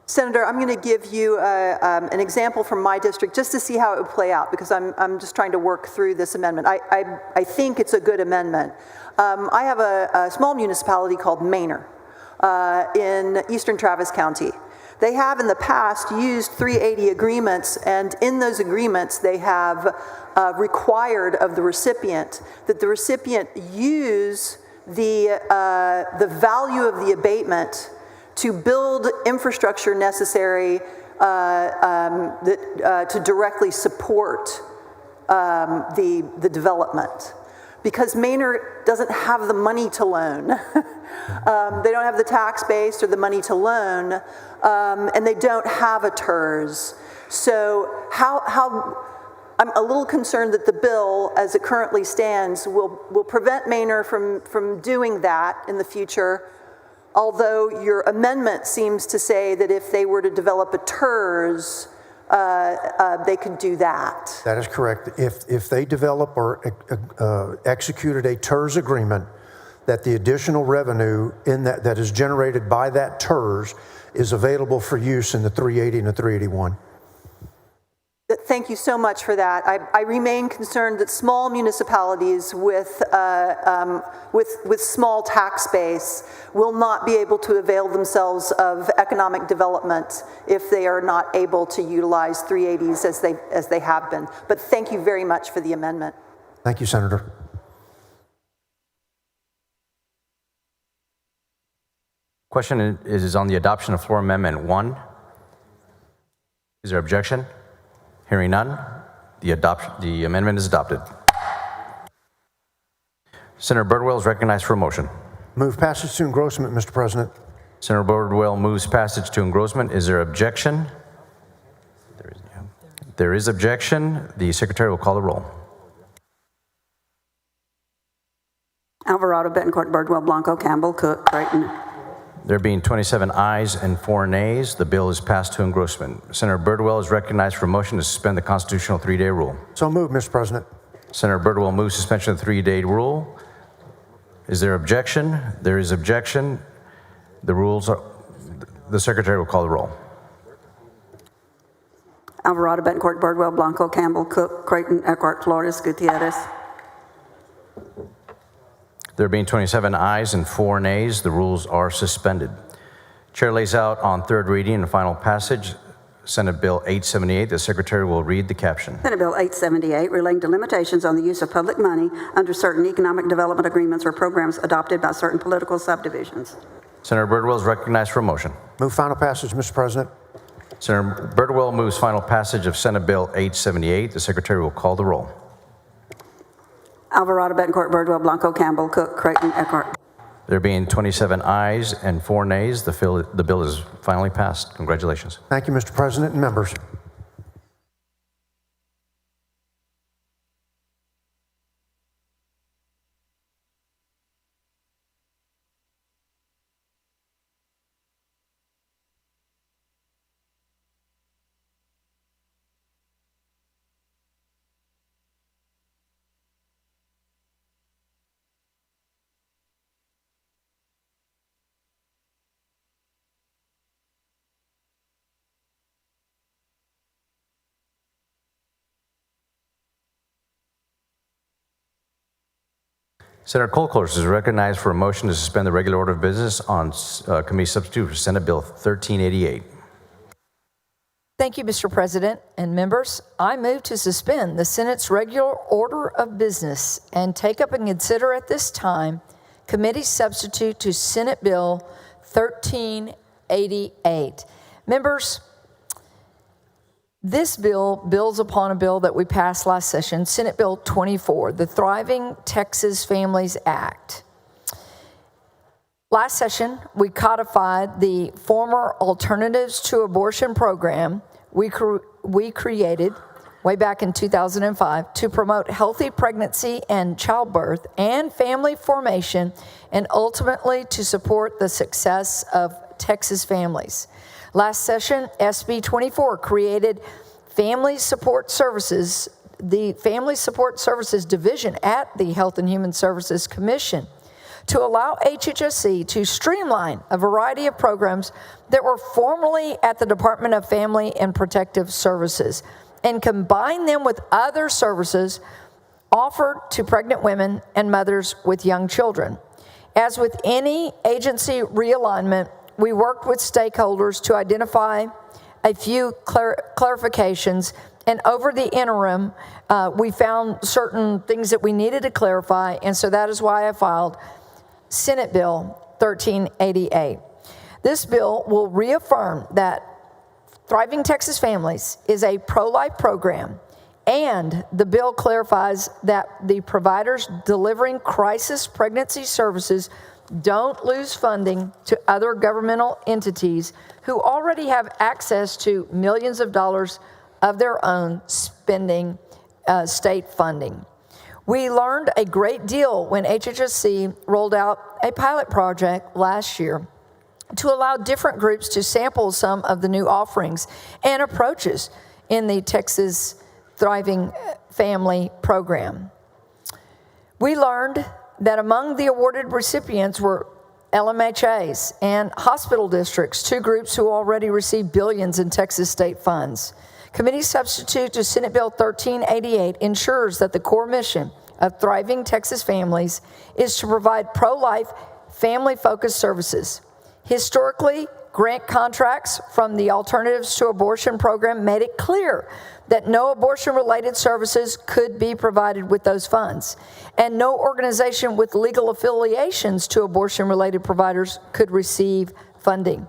Senator, I'm going to give you an example from my district just to see how it would play out, because I'm just trying to work through this amendment. I think it's a good amendment. I have a small municipality called Manor in eastern Travis County. They have in the past used 380 agreements, and in those agreements they have required of the recipient that the recipient use the value of the abatement to build infrastructure necessary to directly support the development. Because Manor doesn't have the money to loan. They don't have the tax base or the money to loan, and they don't have a TERS. So I'm a little concerned that the bill, as it currently stands, will prevent Manor from doing that in the future, although your amendment seems to say that if they were to develop a TERS, they could do that. That is correct. If they develop or executed a TERS agreement, that the additional revenue in that is generated by that TERS is available for use in the 380 and the 381. Thank you so much for that. I remain concerned that small municipalities with small tax base will not be able to avail themselves of economic development if they are not able to utilize 380s as they have been. But thank you very much for the amendment. Thank you, Senator. Question is on the adoption of Floor Amendment 1. Is there objection? Hearing none, the amendment is adopted. Senator Birdwell is recognized for a motion. Move passage to engrossment, Mr. President. Senator Birdwell moves passage to engrossment. Is there objection? There is objection. The Secretary will call the roll. Alvarado, Betancourt, Birdwell, Blanco, Campbell, Cook, Creighton. There being 27 ayes and 4 nays, the bill is passed to engrossment. Senator Birdwell is recognized for a motion to suspend the constitutional 3-day rule. So moved, Mr. President. Senator Birdwell moves suspension of the 3-day rule. Is there objection? There is objection. The Secretary will call the roll. Alvarado, Betancourt, Birdwell, Blanco, Campbell, Cook, Creighton, Eckhart, Flores, Gutierrez. There being 27 ayes and 4 nays, the rules are suspended. Chair lays out on third reading and final passage Senate Bill 878. The Secretary will read the caption. Senate Bill 878, relating to limitations on the use of public money under certain economic development agreements or programs adopted by certain political subdivisions. Senator Birdwell is recognized for a motion. Move final passage, Mr. President. Senator Birdwell moves final passage of Senate Bill 878. The Secretary will call the roll. Alvarado, Betancourt, Birdwell, Blanco, Campbell, Cook, Creighton, Eckhart. There being 27 ayes and 4 nays, the bill is finally passed. Congratulations. Thank you, Mr. President and members. Senator Kolkhorst is recognized for a motion to suspend the regular order of business on committee substitute for Senate Bill 1388. Thank you, Mr. President and members. I move to suspend the Senate's regular order of business and take up and consider at this time committee substitute to Senate Bill 1388. Members, this bill builds upon a bill that we passed last session, Senate Bill 24, the Thriving Texas Families Act. Last session, we codified the former Alternatives to Abortion program we created way back in 2005 to promote healthy pregnancy and childbirth and family formation, and ultimately to support the success of Texas families. Last session, SB 24 created Family Support Services, the Family Support Services Division at the Health and Human Services Commission, to allow HHSC to streamline a variety of programs that were formerly at the Department of Family and Protective Services and combine them with other services offered to pregnant women and mothers with young children. As with any agency realignment, we worked with stakeholders to identify a few clarifications, and over the interim, we found certain things that we needed to clarify, and so that is why I filed Senate Bill 1388. This bill will reaffirm that Thriving Texas Families is a pro-life program, and the bill clarifies that the providers delivering crisis pregnancy services don't lose funding to other governmental entities who already have access to millions of dollars of their own spending state funding. We learned a great deal when HHSC rolled out a pilot project last year to allow different groups to sample some of the new offerings and approaches in the Texas Thriving Family Program. We learned that among the awarded recipients were LMHAs and hospital districts, two groups who already receive billions in Texas state funds. Committee substitute to Senate Bill 1388 ensures that the core mission of Thriving Texas Families is to provide pro-life, family-focused services. Historically, grant contracts from the Alternatives to Abortion program made it clear that no abortion-related services could be provided with those funds, and no organization with legal affiliations to abortion-related providers could receive funding.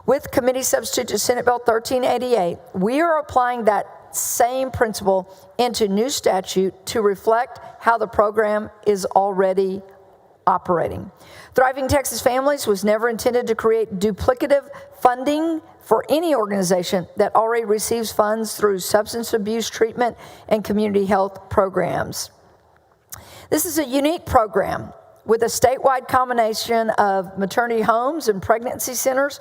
With committee substitute to Senate Bill 1388, we are applying that same principle into new statute to reflect how the program is already operating. Thriving Texas Families was never intended to create duplicative funding for any organization that already receives funds through substance abuse treatment and community health programs. This is a unique program with a statewide combination of maternity homes and pregnancy centers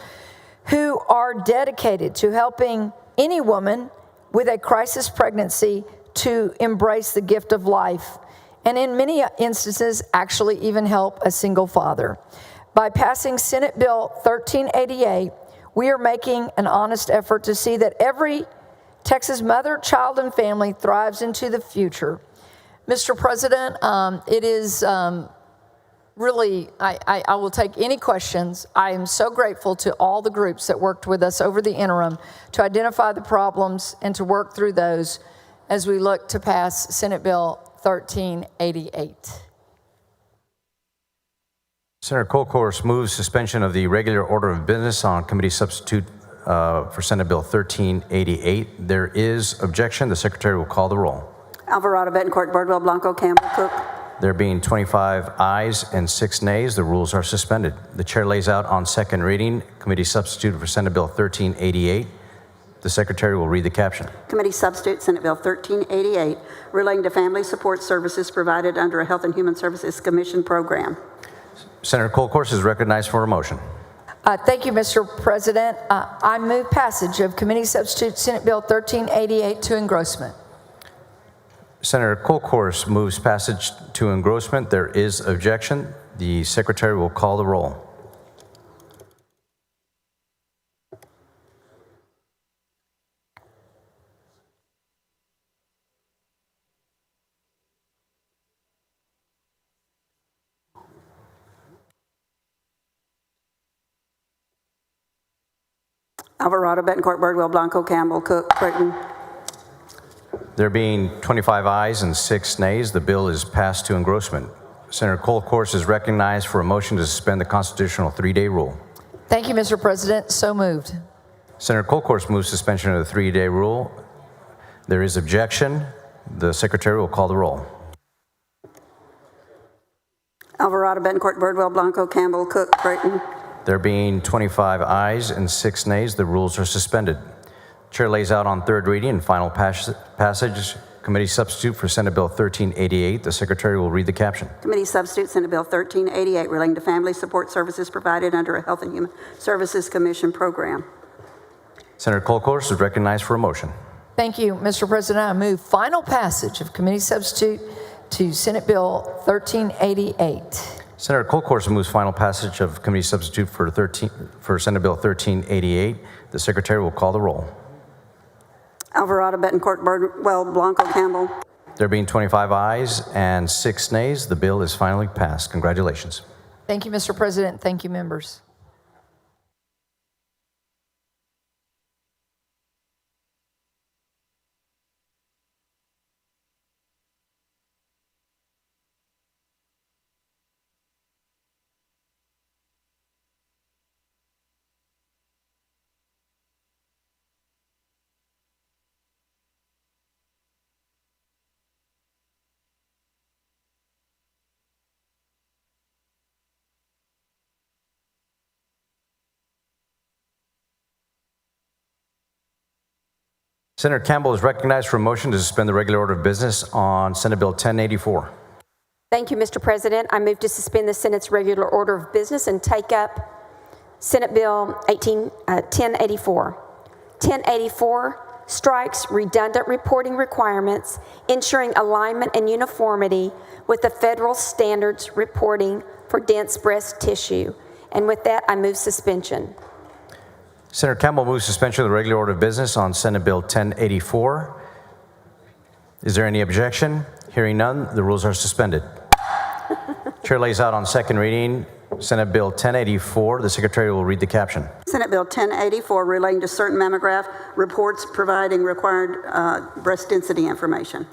who are dedicated to helping any woman with a crisis pregnancy to embrace the gift of life, and in many instances, actually even help a single father. By passing Senate Bill 1388, we are making an honest effort to see that every Texas mother, child, and family thrives into the future. Mr. President, it is really, I will take any questions. I am so grateful to all the groups that worked with us over the interim to identify the problems and to work through those as we look to pass Senate Bill 1388. Senator Kolkhorst moves suspension of the regular order of business on committee substitute for Senate Bill 1388. There is objection. The secretary will call the roll. Alvarado, Betancourt, Birdwell, Blanco, Campbell, Cook. There being 25 ayes and 6 nays, the rules are suspended. The chair lays out on second reading committee substitute for Senate Bill 1388. The secretary will read the caption. Committee substitute, Senate Bill 1388, relating to family support services provided under a Health and Human Services Commission program. Senator Kolkhorst is recognized for a motion. Thank you, Mr. President. I move passage of committee substitute Senate Bill 1388 to engrossment. Senator Kolkhorst moves passage to engrossment. There is objection. The secretary will call the roll. Alvarado, Betancourt, Birdwell, Blanco, Campbell, Cook, Creighton. There being 25 ayes and 6 nays, the bill is passed to engrossment. Senator Kolkhorst is recognized for a motion to suspend the constitutional 3-day rule. Thank you, Mr. President. So moved. Senator Kolkhorst moves suspension of the 3-day rule. There is objection. The secretary will call the roll. Alvarado, Betancourt, Birdwell, Blanco, Campbell, Cook, Creighton. There being 25 ayes and 6 nays, the rules are suspended. Chair lays out on third reading and final passage Committee Substitute for Senate Bill 1388. The Secretary will read the caption. Committee Substitute Senate Bill 1388 relating to family support services provided under a Health and Human Services Commission program. Senator Kolkhorst is recognized for a motion. Thank you, Mr. President. I move final passage of Committee Substitute to Senate Bill 1388. Senator Kolkhorst moves final passage of Committee Substitute for Senate Bill 1388. The Secretary will call the roll. Alvarado, Betancourt, Birdwell, Blanco, Campbell. There being 25 ayes and 6 nays, the bill is finally passed. Congratulations. Thank you, Mr. President. Thank you, members. Senator Campbell is recognized for a motion to suspend the regular order of business on Senate Bill 1084. Thank you, Mr. President. I move to suspend the Senate's regular order of business and take up Senate Bill 1084. 1084 strikes redundant reporting requirements, ensuring alignment and uniformity with the federal standards reporting for dense breast tissue. And with that, I move suspension. Senator Campbell moves suspension of the regular order of business on Senate Bill 1084. Is there any objection? Hearing none, the rules are suspended. Chair lays out on second reading Senate Bill 1084. The Secretary will read the caption. Senate Bill 1084 relating to certain mammograph reports providing required breast density information.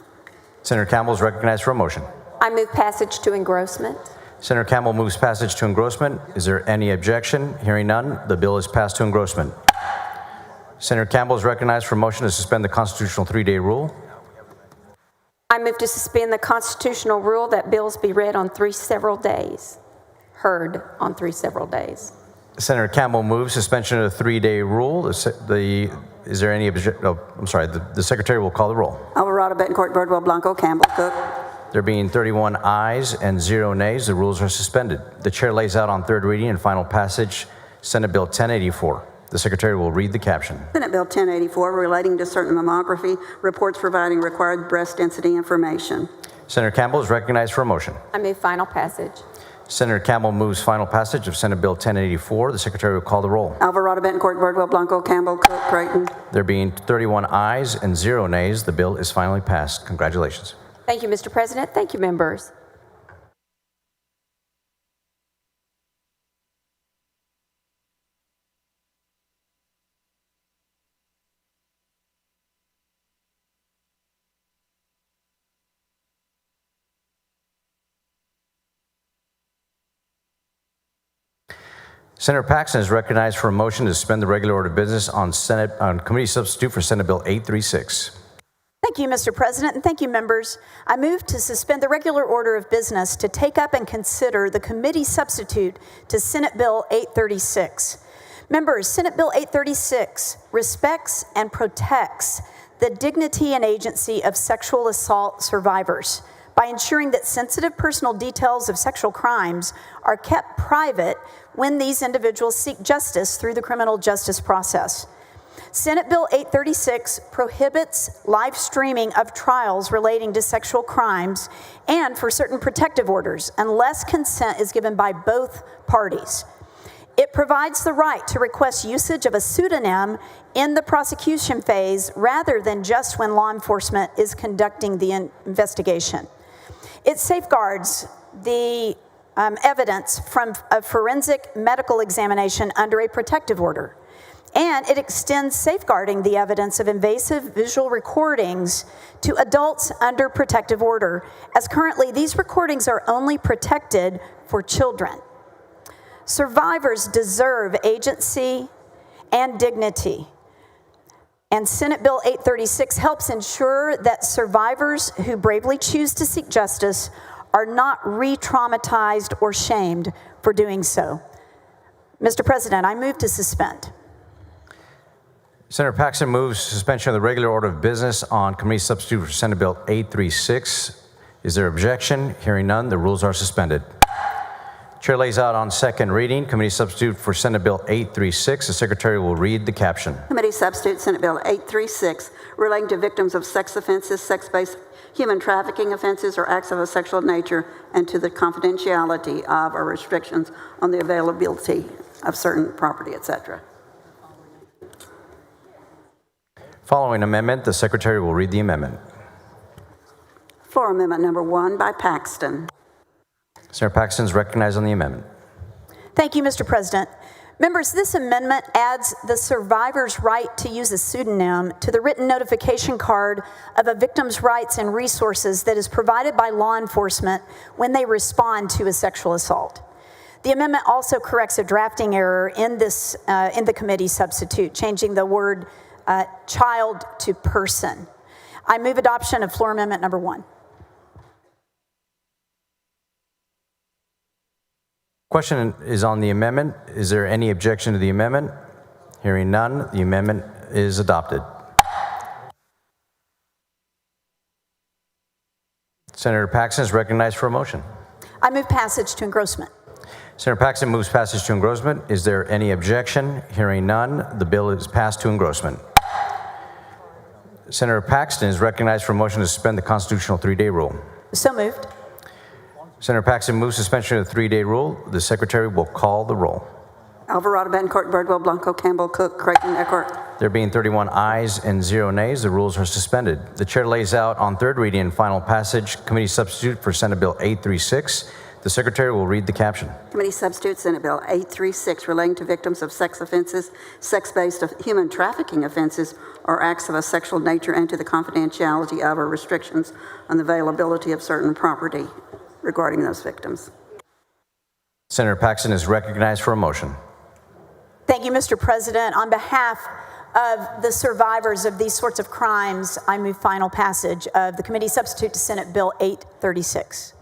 Senator Campbell is recognized for a motion. I move passage to engrossment. Senator Campbell moves passage to engrossment. Is there any objection? Hearing none, the bill is passed to engrossment. Senator Campbell is recognized for a motion to suspend the constitutional 3-day rule. I move to suspend the constitutional rule that bills be read on 3 several days. Heard on 3 several days. Senator Campbell moves suspension of the 3-day rule. Is there any objection? Oh, I'm sorry. The Secretary will call the roll. Alvarado, Betancourt, Birdwell, Blanco, Campbell, Cook. There being 31 ayes and 0 nays, the rules are suspended. The Chair lays out on third reading and final passage Senate Bill 1084. The Secretary will read the caption. Senate Bill 1084 relating to certain mammography reports providing required breast density information. Senator Campbell is recognized for a motion. I move final passage. Senator Campbell moves final passage of Senate Bill 1084. The Secretary will call the roll. Alvarado, Betancourt, Birdwell, Blanco, Campbell, Cook, Creighton. There being 31 ayes and 0 nays, the bill is finally passed. Congratulations. Thank you, Mr. President. Thank you, members. Senator Paxton is recognized for a motion to suspend the regular order of business on Committee Substitute for Senate Bill 836. Thank you, Mr. President, and thank you, members. I move to suspend the regular order of business to take up and consider the committee substitute to Senate Bill 836. Members, Senate Bill 836 respects and protects the dignity and agency of sexual assault survivors by ensuring that sensitive personal details of sexual crimes are kept private when these individuals seek justice through the criminal justice process. Senate Bill 836 prohibits live streaming of trials relating to sexual crimes and for certain protective orders unless consent is given by both parties. It provides the right to request usage of a pseudonym in the prosecution phase rather than just when law enforcement is conducting the investigation. It safeguards the evidence from a forensic medical examination under a protective order. And it extends safeguarding the evidence of invasive visual recordings to adults under protective order, as currently these recordings are only protected for children. Survivors deserve agency and dignity. And Senate Bill 836 helps ensure that survivors who bravely choose to seek justice are not re-traumatized or shamed for doing so. Mr. President, I move to suspend. Senator Paxton moves suspension of the regular order of business on committee substitute for Senate Bill 836. Is there objection? Hearing none, the rules are suspended. Chair lays out on second reading committee substitute for Senate Bill 836. The secretary will read the caption. Committee substitute Senate Bill 836 relating to victims of sex offenses, sex-based human trafficking offenses, or acts of a sexual nature, and to the confidentiality of or restrictions on the availability of certain property, etc. Following amendment, the secretary will read the amendment. Floor amendment number 1 by Paxton. Senator Paxton is recognized on the amendment. Thank you, Mr. President. Members, this amendment adds the survivor's right to use a pseudonym to the written notification card of a victim's rights and resources that is provided by law enforcement when they respond to a sexual assault. The amendment also corrects a drafting error in the committee substitute, changing the word child to person. I move adoption of floor amendment number 1. Question is on the amendment. Is there any objection to the amendment? Hearing none, the amendment is adopted. Senator Paxton is recognized for a motion. I move passage to engrossment. Senator Paxton moves passage to engrossment. Is there any objection? Hearing none, the bill is passed to engrossment. Senator Paxton is recognized for a motion to suspend the constitutional 3-day rule. So moved. Senator Paxton moves suspension of the 3-day rule. The secretary will call the roll. Alvarado, Bencourt, Birdwell, Blanco, Campbell, Cook, Creighton, Eckhart. There being 31 ayes and 0 nays, the rules are suspended. The chair lays out on third reading and final passage committee substitute for Senate Bill 836. The secretary will read the caption. Committee substitute Senate Bill 836 relating to victims of sex offenses, sex-based human trafficking offenses, or acts of a sexual nature, and to the confidentiality of or restrictions on the availability of certain property regarding those victims. Senator Paxton is recognized for a motion. Thank you, Mr. President. On behalf of the survivors of these sorts of crimes, I move final passage of the committee substitute to Senate Bill 836.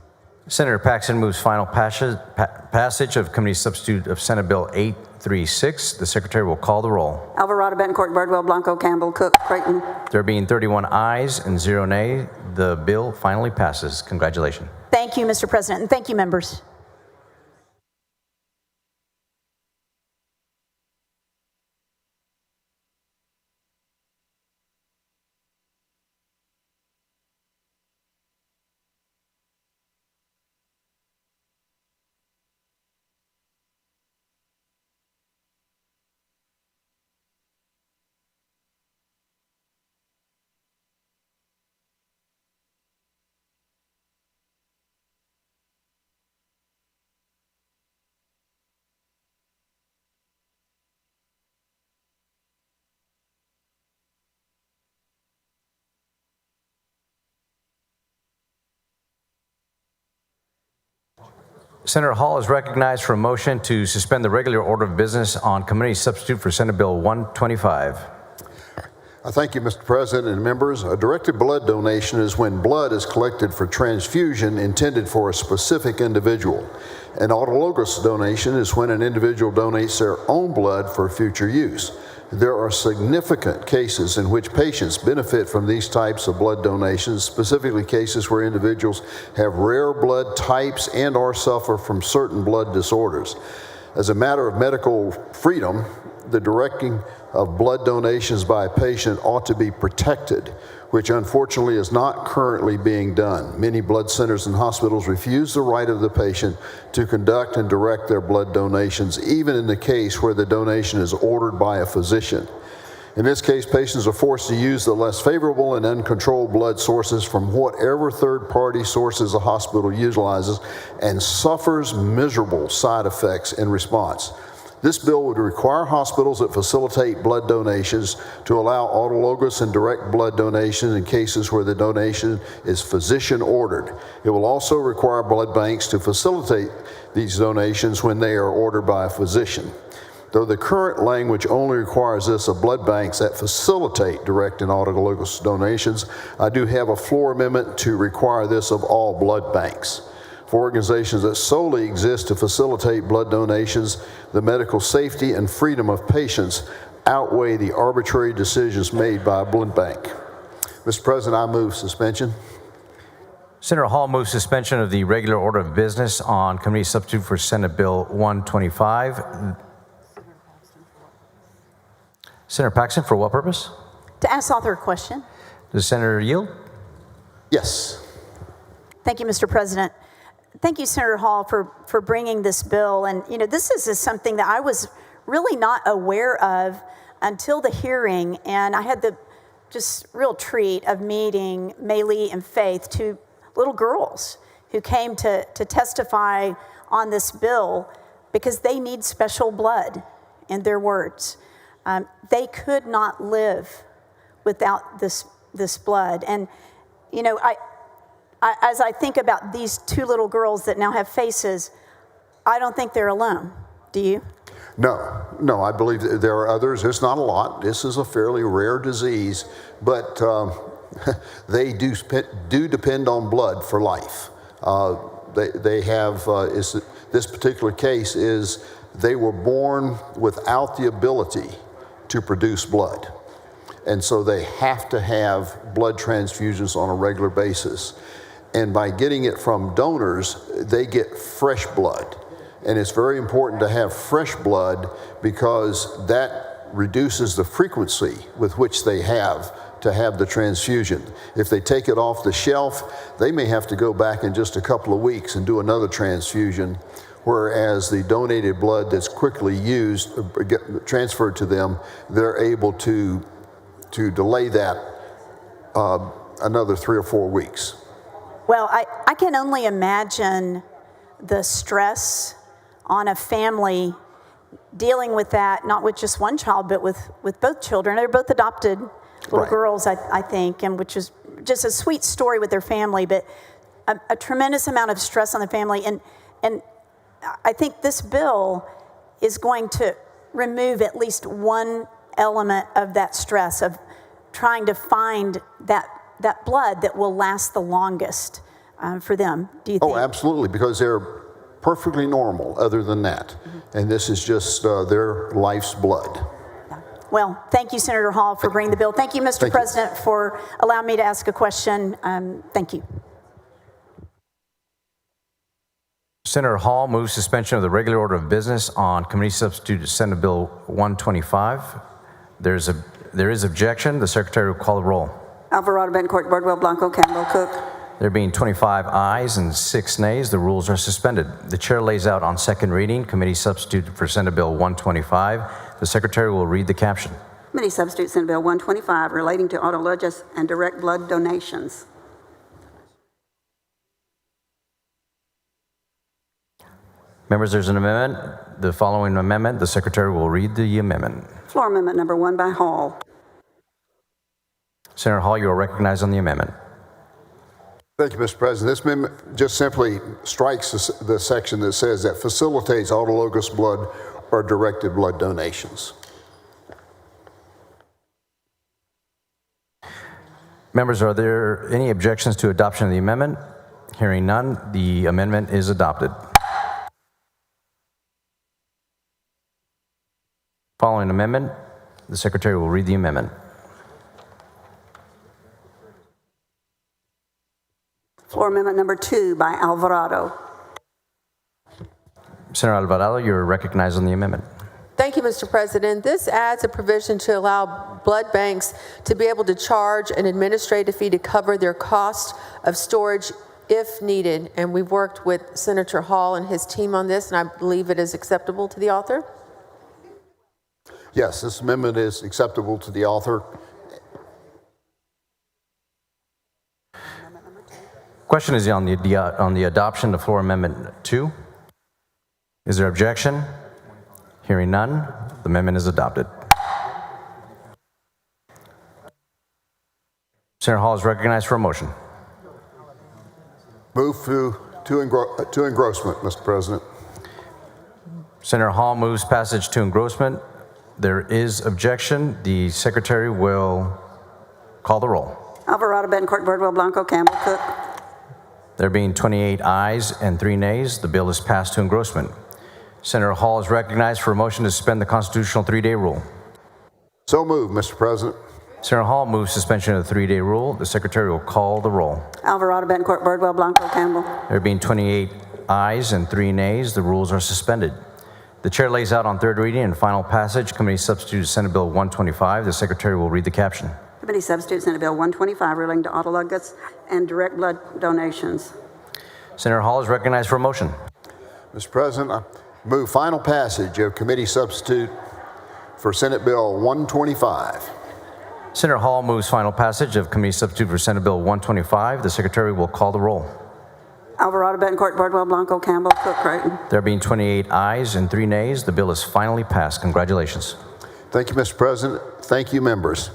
Senator Paxton moves final passage of committee substitute of Senate Bill 836. The secretary will call the roll. Alvarado, Bencourt, Birdwell, Blanco, Campbell, Cook, Creighton. There being 31 ayes and 0 nay, the bill finally passes. Congratulations. Thank you, Mr. President, and thank you, members. Senator Hall is recognized for a motion to suspend the regular order of business on committee substitute for Senate Bill 125. Thank you, Mr. President and members. A directed blood donation is when blood is collected for transfusion intended for a specific individual. An autologous donation is when an individual donates their own blood for future use. There are significant cases in which patients benefit from these types of blood donations, specifically cases where individuals have rare blood types and or suffer from certain blood disorders. As a matter of medical freedom, the directing of blood donations by a patient ought to be protected, which unfortunately is not currently being done. Many blood centers and hospitals refuse the right of the patient to conduct and direct their blood donations, even in the case where the donation is ordered by a physician. In this case, patients are forced to use the less favorable and uncontrolled blood sources from whatever third-party sources the hospital utilizes and suffers miserable side effects in response. This bill would require hospitals that facilitate blood donations to allow autologous and direct blood donations in cases where the donation is physician ordered. It will also require blood banks to facilitate these donations when they are ordered by a physician. Though the current language only requires this of blood banks that facilitate direct and autologous donations, I do have a floor amendment to require this of all blood banks. For organizations that solely exist to facilitate blood donations, the medical safety and freedom of patients outweigh the arbitrary decisions made by a blood bank. Mr. President, I move suspension. Senator Hall moves suspension of the regular order of business on committee substitute for Senate Bill 125. Senator Paxton, for what purpose? To ask author a question. Does the senator yield? Yes. Thank you, Mr. President. Thank you, Senator Hall, for bringing this bill. And, this is something that I was really not aware of until the hearing. And I had the just real treat of meeting Maylee and Faith, two little girls who came to testify on this bill because they need special blood, in their words. They could not live without this blood. And, as I think about these two little girls that now have faces, I don't think they're alone. Do you? No, I believe that there are others. It's not a lot. This is a fairly rare disease, but they do depend on blood for life. They have, this particular case is they were born without the ability to produce blood. And so they have to have blood transfusions on a regular basis. And by getting it from donors, they get fresh blood. And it's very important to have fresh blood because that reduces the frequency with which they have to have the transfusion. If they take it off the shelf, they may have to go back in just a couple of weeks and do another transfusion, whereas the donated blood that's quickly used, transferred to them, they're able to delay that another 3 or 4 weeks. Well, I can only imagine the stress on a family dealing with that, not with just one child, but with both children. They're both adopted little girls, I think, and which is just a sweet story with their family, but a tremendous amount of stress on the family. And I think this bill is going to remove at least one element of that stress of trying to find that blood that will last the longest for them. Do you think? Oh, absolutely, because they're perfectly normal other than that. Mm-hmm. And this is just their life's blood. Well, thank you, Senator Hall, for bringing the bill. Thank you, Mr. President, for allowing me to ask a question. Thank you. Senator Hall moves suspension of the regular order of business on committee substitute Senate Bill 125. There is objection. The secretary will call the roll. Alvarado, Bencourt, Bardwell, Blanco, Campbell, Cook. There being 25 ayes and 6 nays, the rules are suspended. The chair lays out on second reading committee substitute for Senate Bill 125. The secretary will read the caption. Committee substitute Senate Bill 125 relating to autologous and direct blood donations. Members, there's an amendment. The following amendment, the secretary will read the amendment. Floor amendment number 1 by Hall. Senator Hall, you are recognized on the amendment. Thank you, Mr. President. This amendment just simply strikes the section that says that facilitates autologous blood or directed blood donations. Members, are there any objections to adoption of the amendment? Hearing none, the amendment is adopted. Following amendment, the secretary will read the amendment. Floor amendment number 2 by Alvarado. Senator Alvarado, you're recognized on the amendment. Thank you, Mr. President. This adds a provision to allow blood banks to be able to charge an administrative fee to cover their cost of storage if needed. And we've worked with Senator Hall and his team on this, and I believe it is acceptable to the author. Yes, this amendment is acceptable to the author. Question is on the adoption of floor amendment 2. Is there objection? Hearing none, the amendment is adopted. Senator Hall is recognized for a motion. Move to engrossment, Mr. President. Senator Hall moves passage to engrossment. There is objection. The secretary will call the roll. Alvarado, Bencourt, Bardwell, Blanco, Campbell, Cook. There being 28 ayes and 3 nays, the bill is passed to engrossment. Senator Hall is recognized for a motion to suspend the constitutional 3-day rule. So moved, Mr. President. Senator Hall moves suspension of the 3-day rule. The Secretary will call the roll. Alvarado, Betancourt, Birdwell, Blanco, Campbell. There being 28 ayes and 3 nays, the rules are suspended. The Chair lays out on third reading and final passage Committee Substitute Senate Bill 125. The Secretary will read the caption. Committee Substitute Senate Bill 125 relating to autologous and direct blood donations. Senator Hall is recognized for a motion. Mr. President, I move final passage of Committee Substitute for Senate Bill 125. Senator Hall moves final passage of Committee Substitute for Senate Bill 125. The Secretary will call the roll. Alvarado, Betancourt, Birdwell, Blanco, Campbell, Cook, Creighton. There being 28 ayes and 3 nays, the bill is finally passed. Congratulations. Thank you, Mr. President. Thank you, members.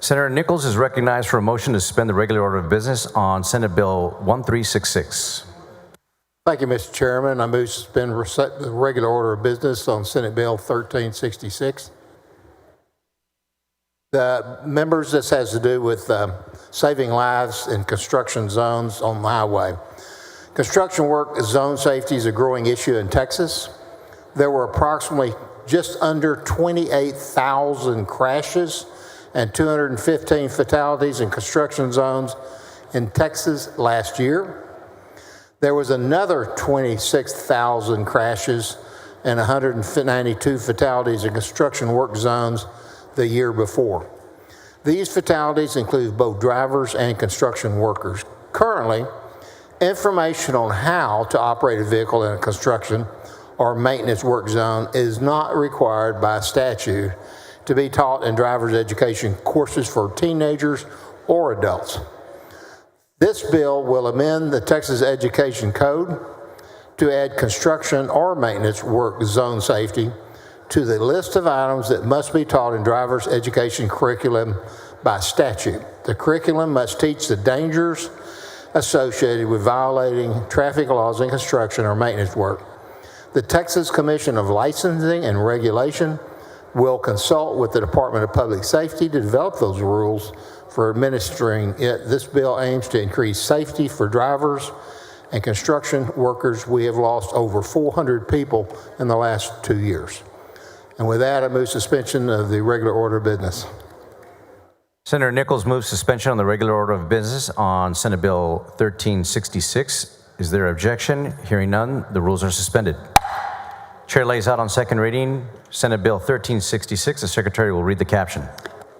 Senator Nichols is recognized for a motion to suspend the regular order of business on Senate Bill 1366. Thank you, Mr. Chairman. I move to suspend the regular order of business on Senate Bill 1366. The members, this has to do with saving lives in construction zones on the highway. Construction work zone safety is a growing issue in Texas. There were approximately just under 28,000 crashes and 215 fatalities in construction zones in Texas last year. There was another 26,000 crashes and 192 fatalities in construction work zones the year before. These fatalities include both drivers and construction workers. Currently, information on how to operate a vehicle in a construction or maintenance work zone is not required by statute to be taught in driver's education courses for teenagers or adults. This bill will amend the Texas Education Code to add construction or maintenance work zone safety to the list of items that must be taught in driver's education curriculum by statute. The curriculum must teach the dangers associated with violating traffic laws in construction or maintenance work. The Texas Commission of Licensing and Regulation will consult with the Department of Public Safety to develop those rules for administering it. This bill aims to increase safety for drivers and construction workers. We have lost over 400 people in the last 2 years. And with that, I move suspension of the regular order of business. Senator Nichols moves suspension on the regular order of business on Senate Bill 1366. Is there objection? Hearing none, the rules are suspended. Chair lays out on second reading Senate Bill 1366. The Secretary will read the caption.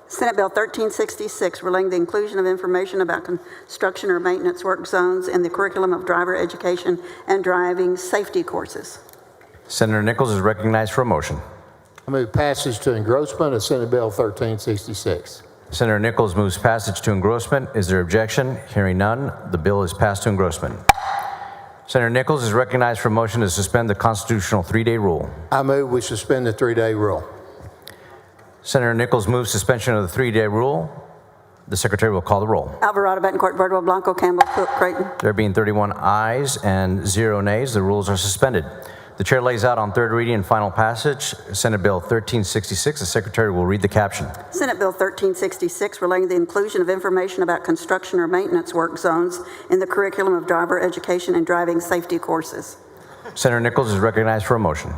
Senate Bill 1366 relating to the inclusion of information about construction or maintenance work zones in the curriculum of driver education and driving safety courses. Senator Nichols is recognized for a motion. I move passage to engrossment of Senate Bill 1366. Senator Nichols moves passage to engrossment. Is there objection? Hearing none, the bill is passed to engrossment. Senator Nichols is recognized for a motion to suspend the constitutional 3-day rule. I move we suspend the 3-day rule. Senator Nichols moves suspension of the 3-day rule. The Secretary will call the roll. Alvarado, Betancourt, Birdwell, Blanco, Campbell, Cook, Creighton. There being 31 ayes and 0 nays, the rules are suspended. The Chair lays out on third reading and final passage Senate Bill 1366. The Secretary will read the caption. Senate Bill 1366 relating to the inclusion of information about construction or maintenance work zones in the curriculum of driver education and driving safety courses. Senator Nichols is recognized for a motion.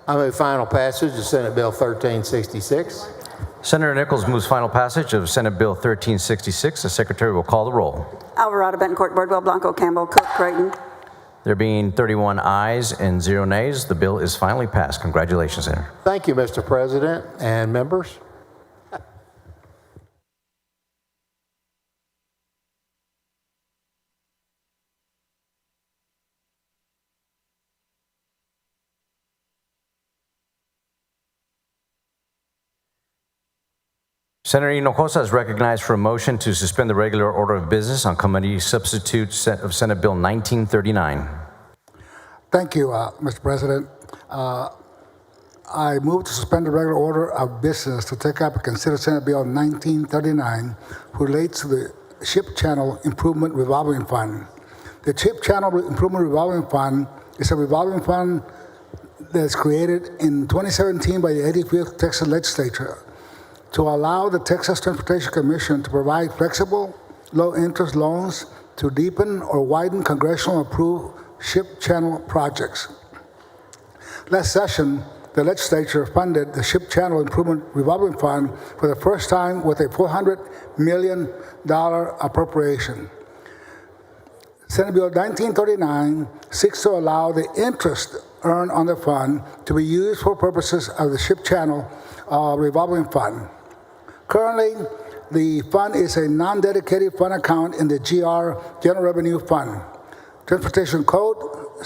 I move final passage of Senate Bill 1366. Senator Nichols moves final passage of Senate Bill 1366. The Secretary will call the roll. Alvarado, Betancourt, Birdwell, Blanco, Campbell, Cook, Creighton. There being 31 ayes and 0 nays, the bill is finally passed. Congratulations, Senator. Thank you, Mr. President and members. Senator Hinojosa is recognized for a motion to suspend the regular order of business on committee substitute of Senate Bill 1939. Thank you, Mr. President. I move to suspend the regular order of business to take up and consider Senate Bill 1939, relates to the Ship Channel Improvement Revolving Fund. The Ship Channel Improvement Revolving Fund is a revolving fund that is created in 2017 by the 85th Texas Legislature to allow the Texas Transportation Commission to provide flexible, low-interest loans to deepen or widen congressional-approved ship channel projects. Last session, the legislature funded the Ship Channel Improvement Revolving Fund for the first time with a $400 million appropriation. Senate Bill 1939 seeks to allow the interest earned on the fund to be used for purposes of the Ship Channel Revolving Fund. Currently, the fund is a non-dedicated fund account in the GR General Revenue Fund. Transportation Code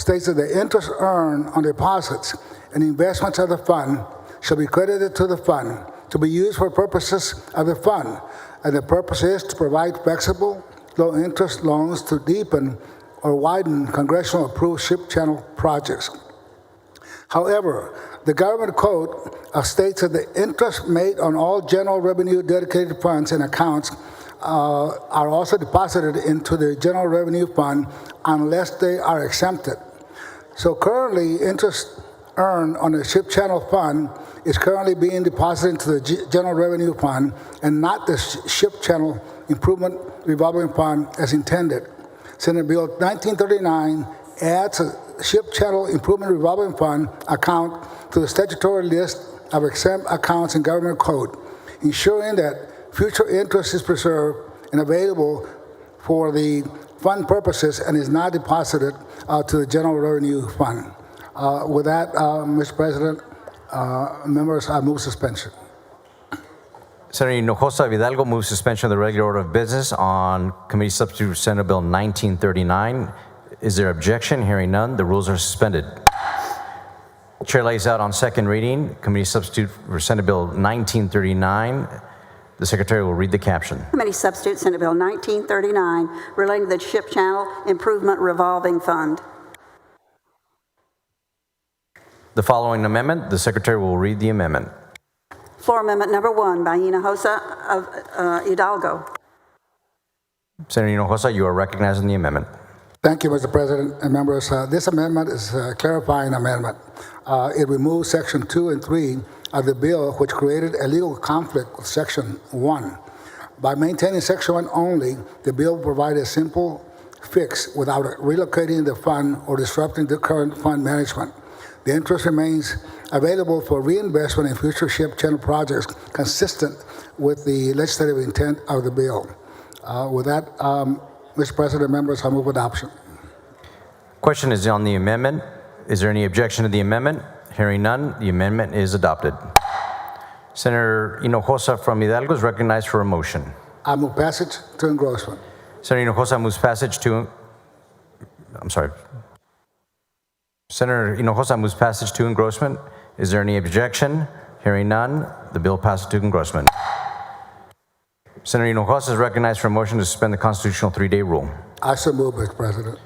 states that the interest earned on deposits and investments of the fund shall be credited to the fund to be used for purposes of the fund, and the purpose is to provide flexible, low-interest loans to deepen or widen congressional-approved ship channel projects. However, the government code states that the interest made on all general revenue dedicated funds and accounts are also deposited into the general revenue fund unless they are exempted. So currently, interest earned on the Ship Channel Fund is currently being deposited into the General Revenue Fund and not the Ship Channel Improvement Revolving Fund as intended. Senate Bill 1939 adds a Ship Channel Improvement Revolving Fund account to the statutory list of exempt accounts in government code, ensuring that future interest is preserved and available for the fund purposes and is not deposited to the General Revenue Fund. With that, Mr. President, members, I move suspension. Senator Hinojosa Vidalgo moves suspension of the regular order of business on Committee Substitute Senate Bill 1939. Is there objection? Hearing none, the rules are suspended. Chair lays out on second reading Committee Substitute for Senate Bill 1939. The Secretary will read the caption. Committee Substitute Senate Bill 1939 relating to the Ship Channel Improvement Revolving Fund. The following amendment, the Secretary will read the amendment. Floor Amendment Number 1 by Hinojosa of Hidalgo. Senator Hinojosa, you are recognized in the amendment. Thank you, Mr. President and members. This amendment is a clarifying amendment. It removes Section 2 and 3 of the bill, which created a legal conflict with Section 1. By maintaining Section 1 only, the bill provided a simple fix without relocating the fund or disrupting the current fund management. The interest remains available for reinvestment in future ship channel projects consistent with the legislative intent of the bill. With that, Mr. President, members, I move adoption. Question is on the amendment. Is there any objection to the amendment? Hearing none, the amendment is adopted. Senator Hinojosa from Hidalgo is recognized for a motion. I move passage to engrossment. Senator Hinojosa moves passage to, Senator Hinojosa moves passage to engrossment. Is there any objection? Hearing none, the bill passes to engrossment. Senator Hinojosa is recognized for a motion to suspend the constitutional 3-day rule. I so move, Mr. President.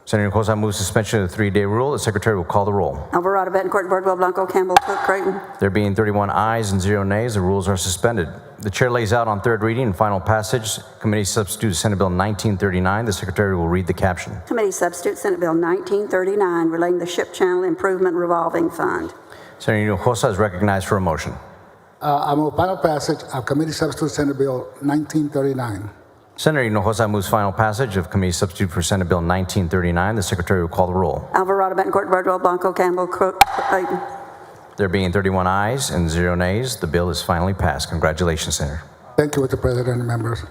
Senator Hinojosa moves suspension of the 3-day rule. The Secretary will call the roll. Alvarado, Betancourt, Bardwell, Blanco, Campbell, Cook, Creighton. There being 31 ayes and 0 nays, the rules are suspended. The Chair lays out on third reading and final passage Committee Substitute Senate Bill 1939. The Secretary will read the caption. Committee Substitute Senate Bill 1939 relating to the Ship Channel Improvement Revolving Fund. Senator Hinojosa is recognized for a motion. I move final passage of Committee Substitute Senate Bill 1939. Senator Hinojosa moves final passage of Committee Substitute for Senate Bill 1939. The Secretary will call the roll. Alvarado, Betancourt, Bardwell, Blanco, Campbell, Cook, Creighton. There being 31 ayes and 0 nays, the bill is finally passed. Congratulations, Senator. Thank you, Mr. President and members.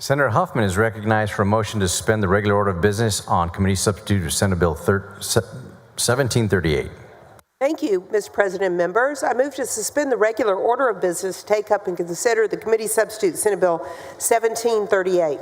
Senator Huffman is recognized for a motion to suspend the regular order of business on committee substitute of Senate Bill 1738. Thank you, Mr. President and members. I move to suspend the regular order of business to take up and consider the committee substitute Senate Bill 1738.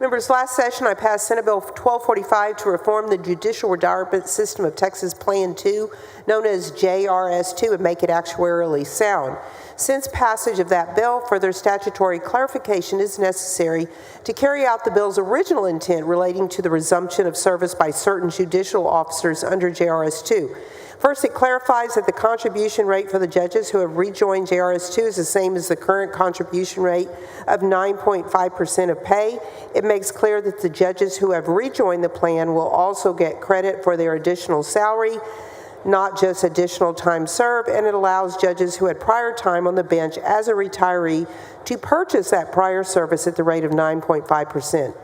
Members, last session I passed Senate Bill 1245 to reform the judicial retirement system of Texas Plan 2, known as JRS2, and make it actuarially sound. Since passage of that bill, further statutory clarification is necessary to carry out the bill's original intent relating to the resumption of service by certain judicial officers under JRS2. First, it clarifies that the contribution rate for the judges who have rejoined JRS2 is the same as the current contribution rate of 9.5% of pay. It makes clear that the judges who have rejoined the plan will also get credit for their additional salary, not just additional time served, and it allows judges who had prior time on the bench as a retiree to purchase that prior service at the rate of 9.5%.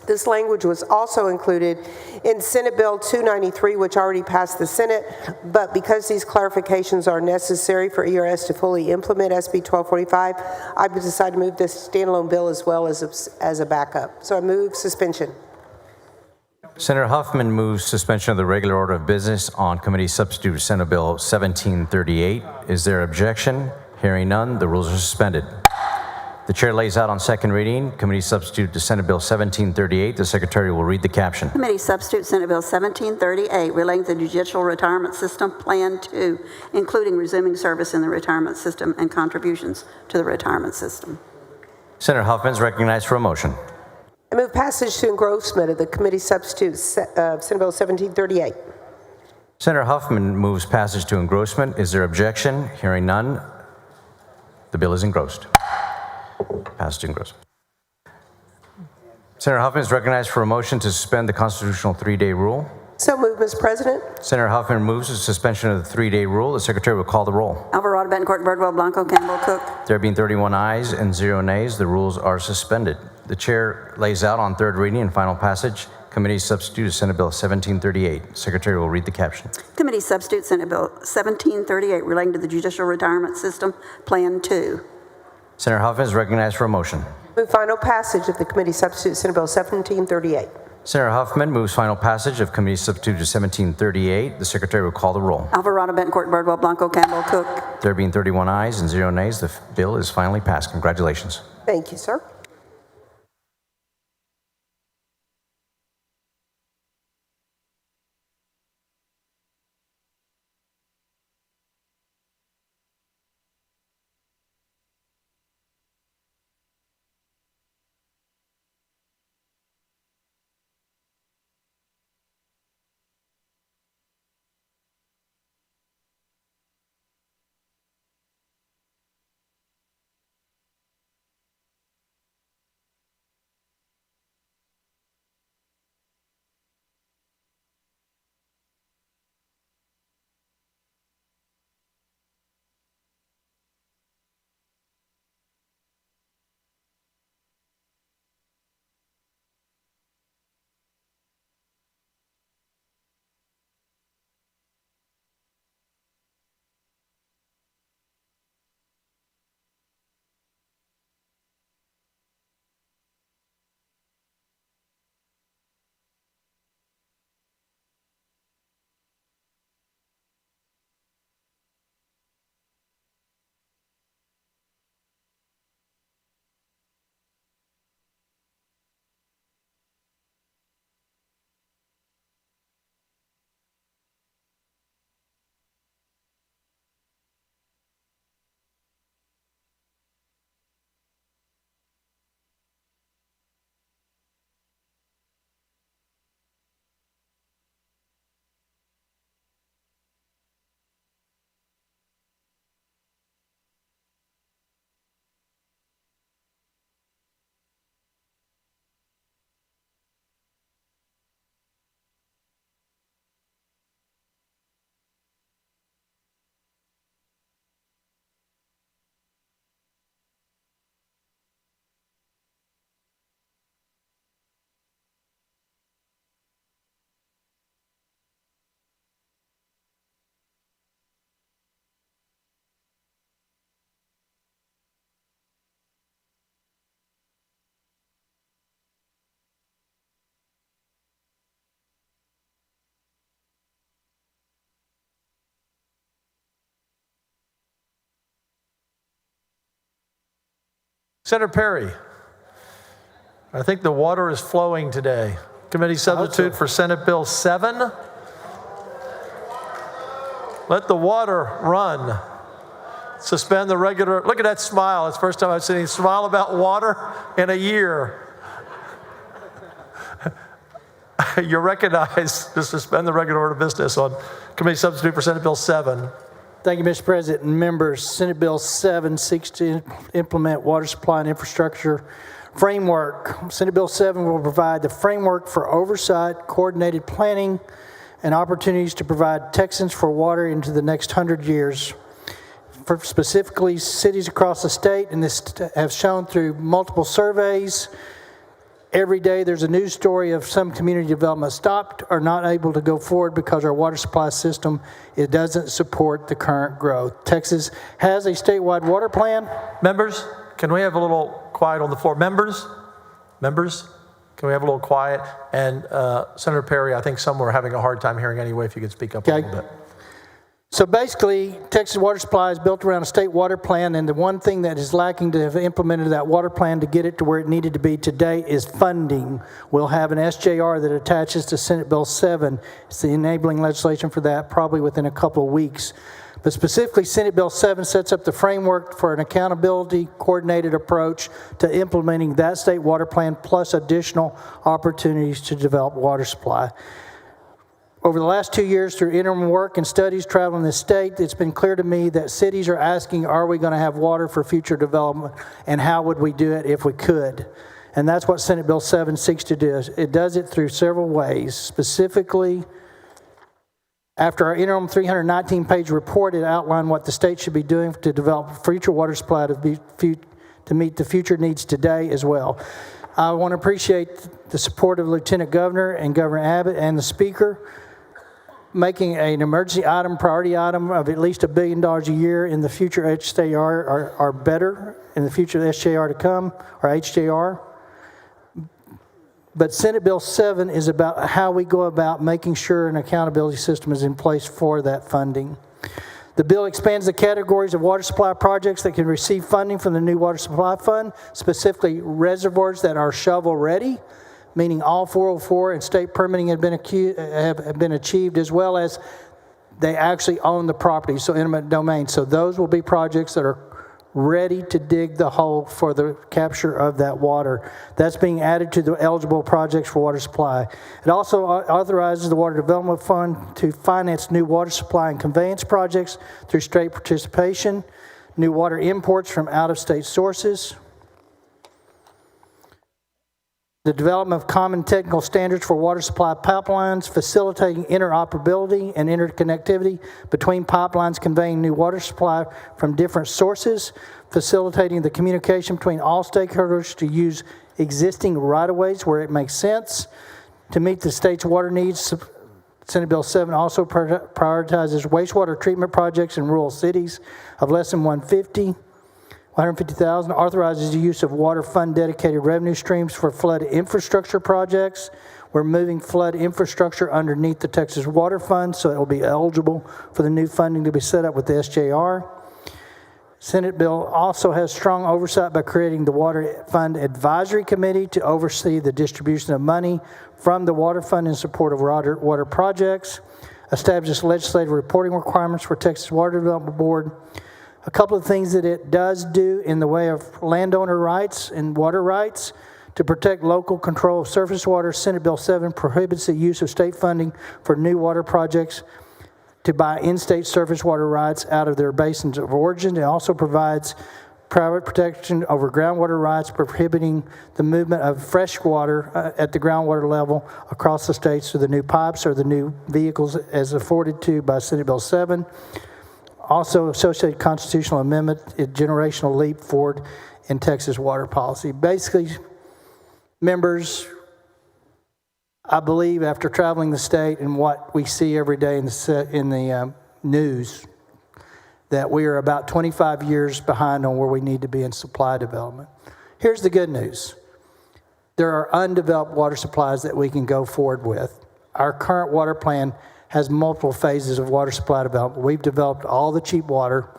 This language was also included in Senate Bill 293, which already passed the Senate, but because these clarifications are necessary for ERS to fully implement SB 1245, I've decided to move this standalone bill as well as a backup. So I move suspension. Senator Huffman moves suspension of the regular order of business on committee substitute Senate Bill 1738. Is there objection? Hearing none, the rules are suspended. The chair lays out on second reading committee substitute to Senate Bill 1738. The secretary will read the caption. Committee substitute Senate Bill 1738 relating to the Judicial Retirement System Plan 2, including resuming service in the retirement system and contributions to the retirement system. Senator Huffman is recognized for a motion. I move passage to engrossment of the committee substitute Senate Bill 1738. Senator Huffman moves passage to engrossment. Is there objection? Hearing none, the bill is engrossed. Passed to engrossment. Senator Huffman is recognized for a motion to suspend the constitutional 3-day rule. So moved, Mr. President. Senator Huffman moves the suspension of the 3-day rule. The secretary will call the roll. Alvarado, Betancourt, Birdwell, Blanco, Campbell, Cook. There being 31 ayes and 0 nays, the rules are suspended. The chair lays out on third reading and final passage committee substitute of Senate Bill 1738. Secretary will read the caption. Committee substitute Senate Bill 1738 relating to the Judicial Retirement System Plan 2. Senator Huffman is recognized for a motion. Move final passage of the committee substitute Senate Bill 1738. Senator Huffman moves final passage of committee substitute to 1738. The secretary will call the roll. Alvarado, Betancourt, Birdwell, Blanco, Campbell, Cook. There being 31 ayes and 0 nays, the bill is finally passed. Congratulations. Thank you, sir. Senator Perry, I think the water is flowing today. Committee substitute for Senate Bill 7. Let the water run. Suspend the regular, look at that smile. It's the first time I've seen him smile about water in a year. You're recognized to suspend the regular order of business on committee substitute for Senate Bill 7. Thank you, Mr. President and members. Senate Bill 7 seeks to implement water supply and infrastructure framework. Senate Bill 7 will provide the framework for oversight, coordinated planning, and opportunities to provide Texans for water into the next 100 years. For specifically, cities across the state, and this have shown through multiple surveys, every day there's a news story of some community development stopped or not able to go forward because our water supply system, it doesn't support the current growth. Texas has a statewide water plan. Members, can we have a little quiet on the floor? Members, can we have a little quiet? And Senator Perry, I think some were having a hard time hearing anyway, if you could speak up a little bit. So basically, Texas water supply is built around a state water plan, and the one thing that is lacking to have implemented that water plan to get it to where it needed to be today is funding. We'll have an SJR that attaches to Senate Bill 7. It's the enabling legislation for that probably within a couple of weeks. But specifically, Senate Bill 7 sets up the framework for an accountability, coordinated approach to implementing that state water plan, plus additional opportunities to develop water supply. Over the last 2 years, through interim work and studies traveling the state, it's been clear to me that cities are asking, are we going to have water for future development, and how would we do it if we could? And that's what Senate Bill 7 seeks to do. It does it through several ways. Specifically, after our interim 319-page report, it outlined what the state should be doing to develop future water supply to meet the future needs today as well. I want to appreciate the support of Lieutenant Governor and Governor Abbott and the Speaker, making an emergency item, priority item of at least $1 billion a year in the future HJR are better in the future SJR to come, or HJR. But Senate Bill 7 is about how we go about making sure an accountability system is in place for that funding. The bill expands the categories of water supply projects that can receive funding from the new Water Supply Fund, specifically reservoirs that are shovel-ready, meaning all 404 and state permitting have been achieved, as well as they actually own the property, so eminent domain. So those will be projects that are ready to dig the hole for the capture of that water. That's being added to the eligible projects for water supply. It also authorizes the Water Development Fund to finance new water supply and conveyance projects through state participation, new water imports from out-of-state sources, the development of common technical standards for water supply pipelines, facilitating interoperability and interconnectivity between pipelines conveying new water supply from different sources, facilitating the communication between all stakeholders to use existing right-of-ways where it makes sense. To meet the state's water needs, Senate Bill 7 also prioritizes wastewater treatment projects in rural cities of less than 150,000, authorizes the use of water fund dedicated revenue streams for flood infrastructure projects. We're moving flood infrastructure underneath the Texas Water Fund, so it will be eligible for the new funding to be set up with the SJR. Senate bill also has strong oversight by creating the Water Fund Advisory Committee to oversee the distribution of money from the Water Fund in support of water projects, establishes legislative reporting requirements for Texas Water Development Board. A couple of things that it does do in the way of landowner rights and water rights. To protect local control of surface water, Senate Bill 7 prohibits the use of state funding for new water projects to buy in-state surface water rights out of their basins of origin. It also provides private protection over groundwater rights, prohibiting the movement of fresh water at the groundwater level across the states through the new pipes or the new vehicles as afforded to by Senate Bill 7. Also, associated constitutional amendment, a generational leap forward in Texas water policy. Basically, members, I believe after traveling the state and what we see every day in the news, that we are about 25 years behind on where we need to be in supply development. Here's the good news. There are undeveloped water supplies that we can go forward with. Our current water plan has multiple phases of water supply development. We've developed all the cheap water,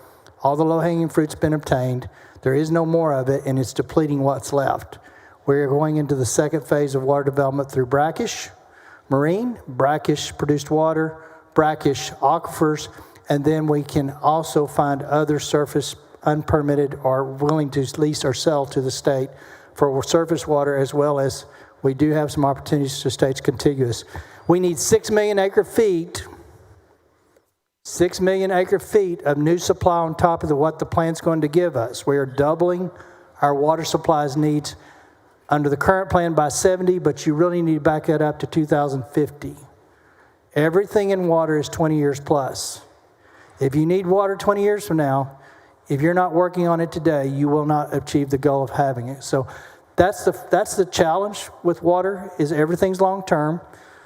all the low-hanging fruit's been obtained. There is no more of it, and it's depleting what's left. We're going into the second phase of water development through brackish marine, brackish produced water, brackish aquifers, and then we can also find other surface unpermitted or willing to lease or sell to the state for surface water, as well as we do have some opportunities to states contiguous. We need 6 million acre feet of new supply on top of what the plant's going to give us. We are doubling our water supplies needs under the current plan by 70, but you really need to back that up to 2050. Everything in water is 20 years plus. If you need water 20 years from now, if you're not working on it today, you will not achieve the goal of having it. So that's the challenge with water, is everything's long term.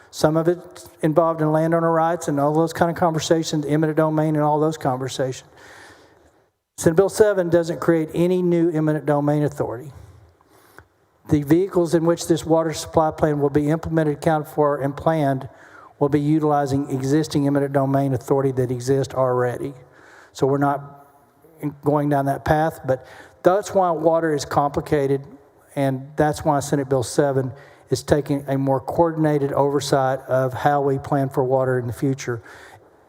Some of it involved in landowner rights and all those kind of conversations, eminent domain and all those conversations. Senate Bill 7 doesn't create any new eminent domain authority. The vehicles in which this water supply plan will be implemented, accounted for, and planned will be utilizing existing eminent domain authority that exists already. So we're not going down that path, but that's why water is complicated, and that's why Senate Bill 7 is taking a more coordinated oversight of how we plan for water in the future.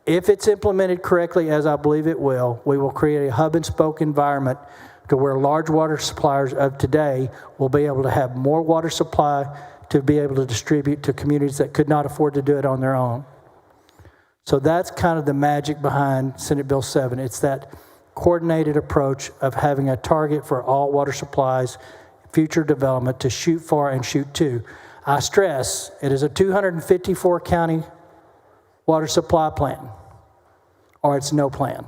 If it's implemented correctly, as I believe it will, we will create a hub and spoke environment to where large water suppliers of today will be able to have more water supply to be able to distribute to communities that could not afford to do it on their own. So that's kind of the magic behind Senate Bill 7. It's that coordinated approach of having a target for all water supplies, future development, to shoot for and shoot to. I stress, it is a 254 county water supply plan, or it's no plan.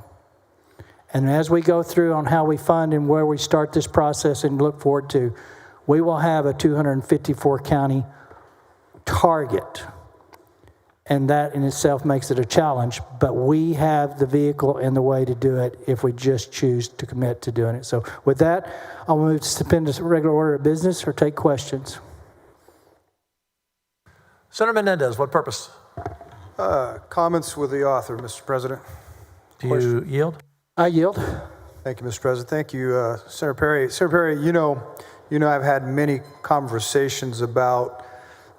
And as we go through on how we fund and where we start this process and look forward to, we will have a 254 county target. And that in itself makes it a challenge, but we have the vehicle and the way to do it if we just choose to commit to doing it. So with that, I'll move to suspend the regular order of business or take questions. Senator Menendez, what purpose? Comments with the author, Mr. President. Do you yield? I yield. Thank you, Mr. President. Thank you, Senator Perry. Senator Perry, you know I've had many conversations about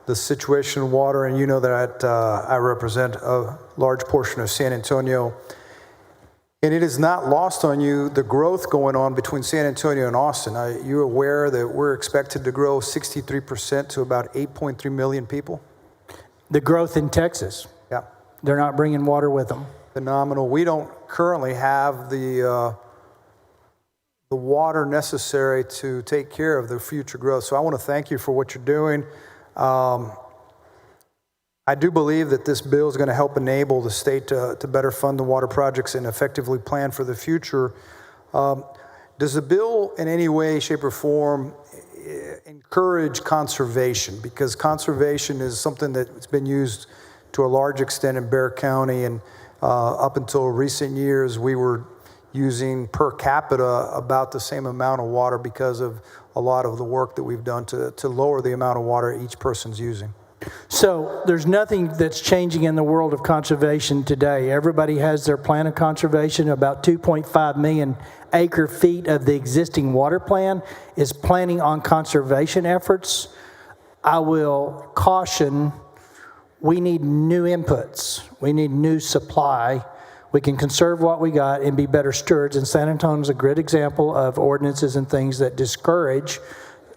the situation in water, and you know that I represent a large portion of San Antonio. And it is not lost on you the growth going on between San Antonio and Austin. Are you aware that we're expected to grow 63% to about 8.3 million people? The growth in Texas. Yeah. They're not bringing water with them. Phenomenal. We don't currently have the water necessary to take care of the future growth. So I want to thank you for what you're doing. I do believe that this bill is going to help enable the state to better fund the water projects and effectively plan for the future. Does the bill in any way, shape, or form encourage conservation? Because conservation is something that's been used to a large extent in Bexar County, and up until recent years, we were using per capita about the same amount of water because of a lot of the work that we've done to lower the amount of water each person's using. So there's nothing that's changing in the world of conservation today. Everybody has their plan of conservation. About 2.5 million acre feet of the existing water plan is planning on conservation efforts. I will caution, we need new inputs. We need new supply. We can conserve what we got and be better stewards. And San Antonio is a great example of ordinances and things that discourage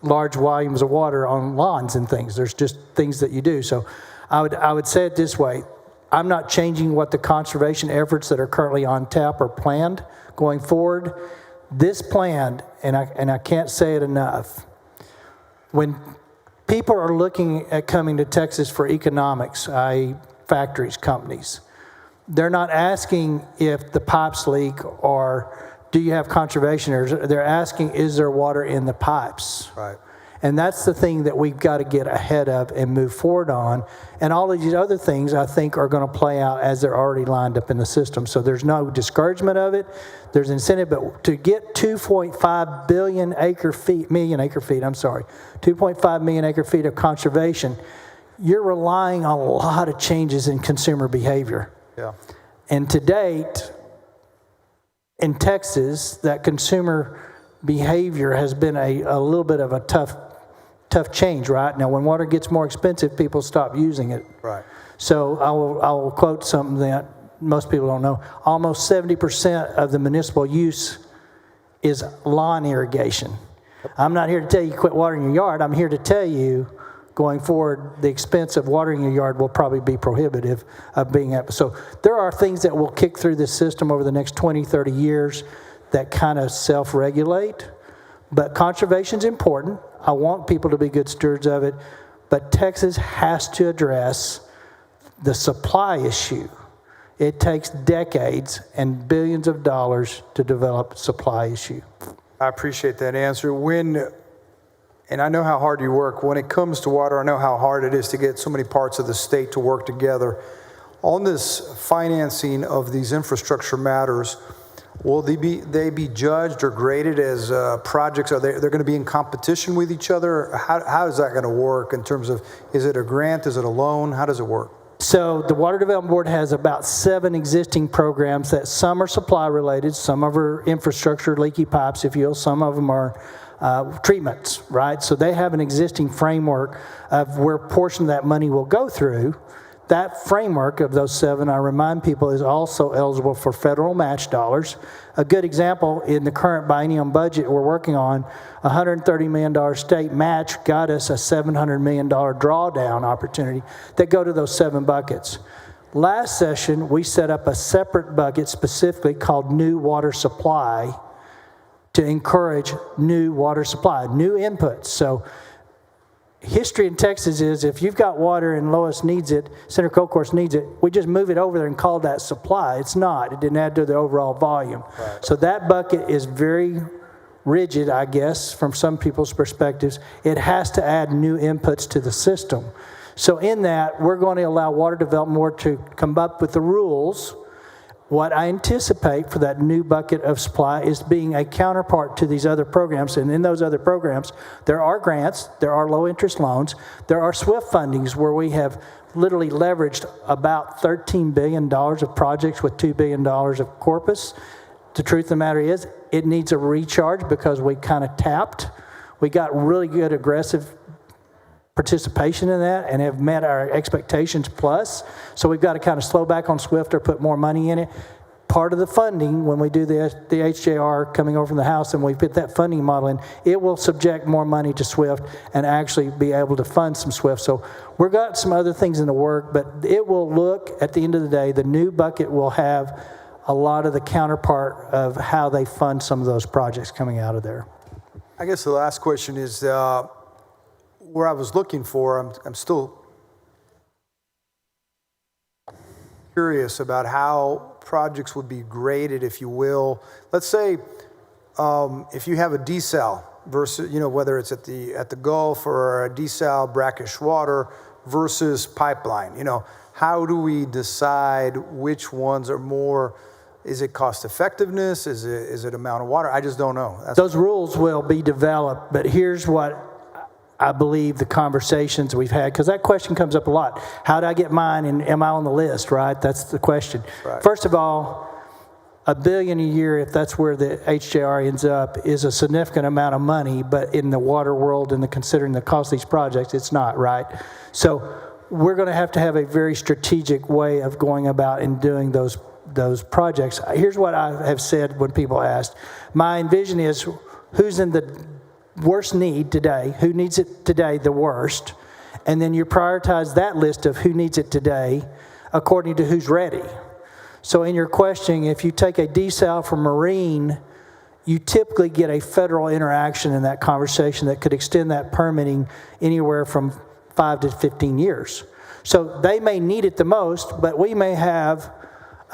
large volumes of water on lawns and things. There's just things that you do. So I would say it this way. I'm not changing what the conservation efforts that are currently on tap are planned going forward. This plan, and I can't say it enough, when people are looking at coming to Texas for economics, i.e. factories, companies, they're not asking if the pipes leak or do you have conservation areas. They're asking, is there water in the pipes? Right. And that's the thing that we've got to get ahead of and move forward on. And all of these other things, I think, are going to play out as they're already lined up in the system. So there's no discouragement of it. There's incentive, but to get 2.5 million acre feet of conservation, you're relying on a lot of changes in consumer behavior. Yeah. And to date, in Texas, that consumer behavior has been a little bit of a tough change, right? Now, when water gets more expensive, people stop using it. Right. So I will quote something that most people don't know. Almost 70% of the municipal use is lawn irrigation. I'm not here to tell you quit watering your yard. I'm here to tell you, going forward, the expense of watering your yard will probably be prohibitive of being up. So there are things that will kick through this system over the next 20, 30 years that kind of self-regulate. But conservation's important. I want people to be good stewards of it. But Texas has to address the supply issue. It takes decades and billions of dollars to develop supply issue. I appreciate that answer. And I know how hard you work. When it comes to water, I know how hard it is to get so many parts of the state to work together. On this financing of these infrastructure matters, will they be judged or graded as projects? They're going to be in competition with each other? How is that going to work in terms of, is it a grant, is it a loan? How does it work? So the Water Development Board has about 7 existing programs that some are supply related, some of are infrastructure, leaky pipes, if you will, some of them are treatments, right? So they have an existing framework of where a portion of that money will go through. That framework of those 7, I remind people, is also eligible for federal match dollars. A good example, in the current biennium budget we're working on, $130 million state match got us a $700 million drawdown opportunity that go to those 7 buckets. Last session, we set up a separate bucket specifically called New Water Supply to encourage new water supply, new inputs. So history in Texas is if you've got water and Lois needs it, Senator Colcourse needs it, we just move it over there and call that supply. It's not. It didn't add to the overall volume. Right. So that bucket is very rigid, I guess, from some people's perspectives. It has to add new inputs to the system. So in that, we're going to allow Water Development Board to come up with the rules. What I anticipate for that new bucket of supply is being a counterpart to these other programs. And in those other programs, there are grants, there are low-interest loans, there are SWIFT fundings where we have literally leveraged about $13 billion of projects with $2 billion of corpus. The truth of the matter is, it needs a recharge because we kind of tapped. We got really good aggressive participation in that and have met our expectations plus. So we've got to kind of slow back on SWIFT or put more money in it. Part of the funding, when we do the HJR coming over from the House and we put that funding model in, it will subject more money to SWIFT and actually be able to fund some SWIFT. So we've got some other things in the work, but it will look, at the end of the day, the new bucket will have a lot of the counterpart of how they fund some of those projects coming out of there. I guess the last question is, where I was looking for, I'm still curious about how projects would be graded, if you will. Let's say if you have a desal versus, whether it's at the Gulf or a desal brackish water versus pipeline, how do we decide which ones are more? Is it cost effectiveness? Is it amount of water? I just don't know. Those rules will be developed, but here's what I believe the conversations we've had, because that question comes up a lot. How do I get mine, and am I on the list, right? That's the question. Right. First of all, $1 billion a year, if that's where the HJR ends up, is a significant amount of money, but in the water world and considering the cost of these projects, it's not, right? So we're going to have a very strategic way of going about and doing those projects. Here's what I have said when people asked. My envision is who's in the worst need today, who needs it today the worst, and then you prioritize that list of who needs it today according to who's ready. So in your question, if you take a desal from Marine, you typically get a federal interaction in that conversation that could extend that permitting anywhere from 5 to 15 years. So they may need it the most, but we may have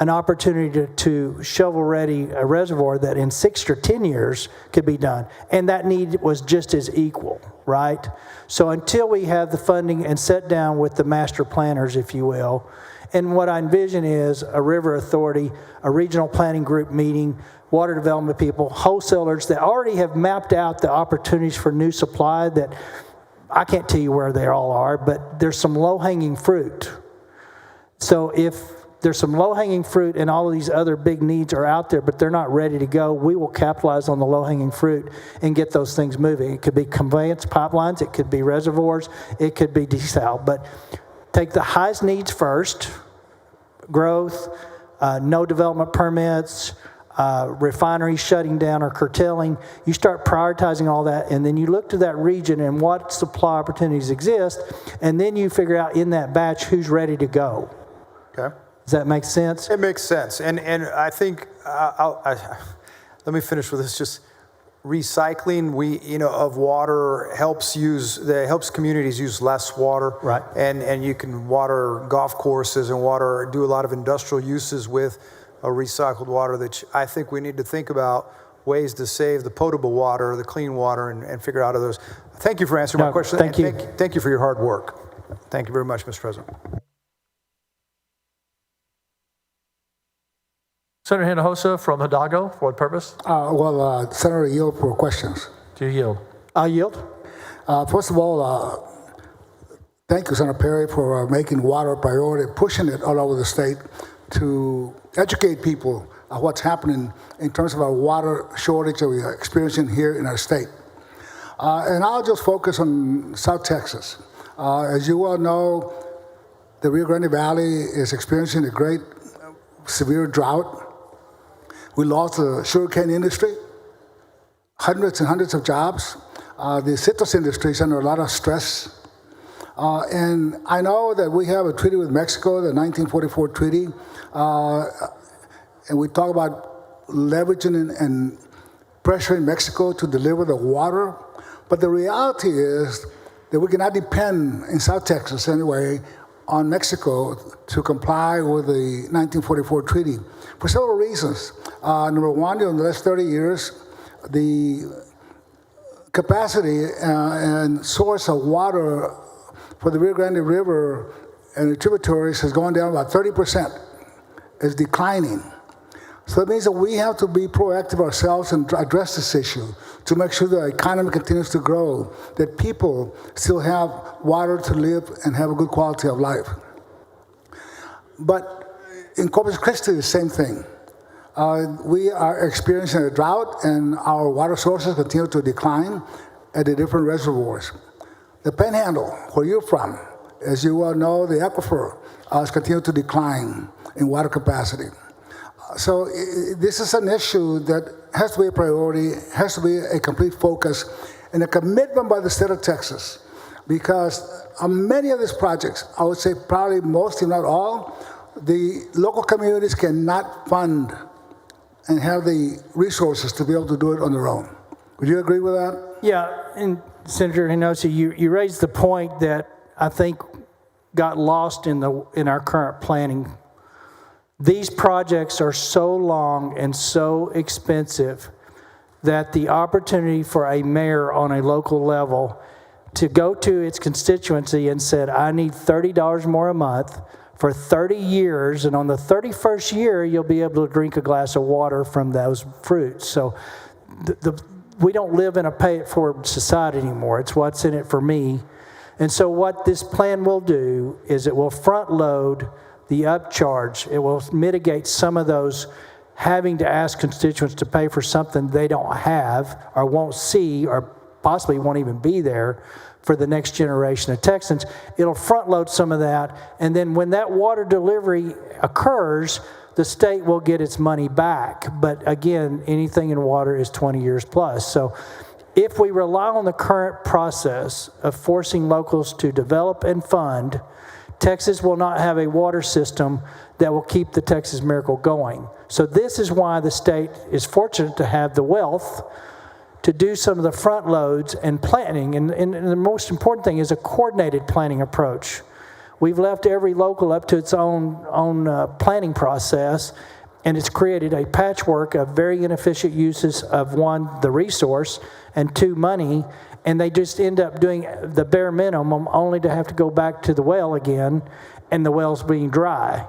an opportunity to shovel-ready a reservoir that in 6 or 10 years could be done. And that need was just as equal, right? So until we have the funding and sit down with the master planners, if you will, and what I envision is a river authority, a regional planning group meeting, water development people, wholesalers that already have mapped out the opportunities for new supply that I can't tell you where they all are, but there's some low-hanging fruit. So if there's some low-hanging fruit, and all of these other big needs are out there, but they're not ready to go. We will capitalize on the low-hanging fruit and get those things moving. It could be conveyance pipelines, it could be reservoirs, it could be desal. But take the highest needs first: growth, no development permits, refineries shutting down or curtailing. You start prioritizing all that, and then you look to that region and what supply opportunities exist, and then you figure out in that batch who's ready to go. Okay. Does that make sense? It makes sense. And I think, let me finish with this. Just recycling of water helps communities use less water. Right. And you can water golf courses and do a lot of industrial uses with recycled water, that I think we need to think about ways to save the potable water, the clean water, and figure out others. Thank you for answering my question. Thank you. Thank you for your hard work. Thank you very much, Mr. President. Senator Hinojosa from Hidalgo, for what purpose? Senator, yield for questions. Do you yield? I yield. First of all, thank you, Senator Perry, for making water a priority, pushing it all over the state to educate people on what's happening in terms of our water shortage that we are experiencing here in our state. And I'll just focus on South Texas. As you well know, the Rio Grande Valley is experiencing a great severe drought. We lost the sugarcane industry, hundreds and hundreds of jobs. The citrus industry is under a lot of stress. And I know that we have a treaty with Mexico, the 1944 treaty, and we talk about leveraging and pressuring Mexico to deliver the water. But the reality is that we cannot depend, in South Texas anyway, on Mexico to comply with the 1944 treaty for several reasons. Number one, in the last 30 years, the capacity and source of water for the Rio Grande River and the tributaries has gone down about 30%. It's declining. So it means that we have to be proactive ourselves and address this issue to make sure the economy continues to grow, that people still have water to live and have a good quality of life. But in Corpus Christi, the same thing. We are experiencing a drought, and our water sources continue to decline at the different reservoirs. The Panhandle, where you're from, as you well know, the aquifer has continued to decline in water capacity. So this is an issue that has to be a priority, has to be a complete focus, and a commitment by the state of Texas. Because on many of these projects, I would say probably most, if not all, the local communities cannot fund and have the resources to be able to do it on their own. Would you agree with that? Yeah, and Senator Hinojosa, you raised the point that I think got lost in our current planning. These projects are so long and so expensive that the opportunity for a mayor on a local level to go to its constituency and said, I need $30 more a month for 30 years, and on the 31st year, you'll be able to drink a glass of water from those fruits. So we don't live in a pay-it-forward society anymore. It's what's in it for me. And so what this plan will do is it will front-load the upcharge. It will mitigate some of those having to ask constituents to pay for something they don't have or won't see or possibly won't even be there for the next generation of Texans. It'll front-load some of that, and then when that water delivery occurs, the state will get its money back. But again, anything in water is 20 years plus. So if we rely on the current process of forcing locals to develop and fund, Texas will not have a water system that will keep the Texas Miracle going. So this is why the state is fortunate to have the wealth to do some of the front loads and planning. And the most important thing is a coordinated planning approach. We've left every local up to its own planning process, and it's created a patchwork of very inefficient uses of, one, the resource, and two, money, and they just end up doing the bare minimum only to have to go back to the well again, and the well's being dry.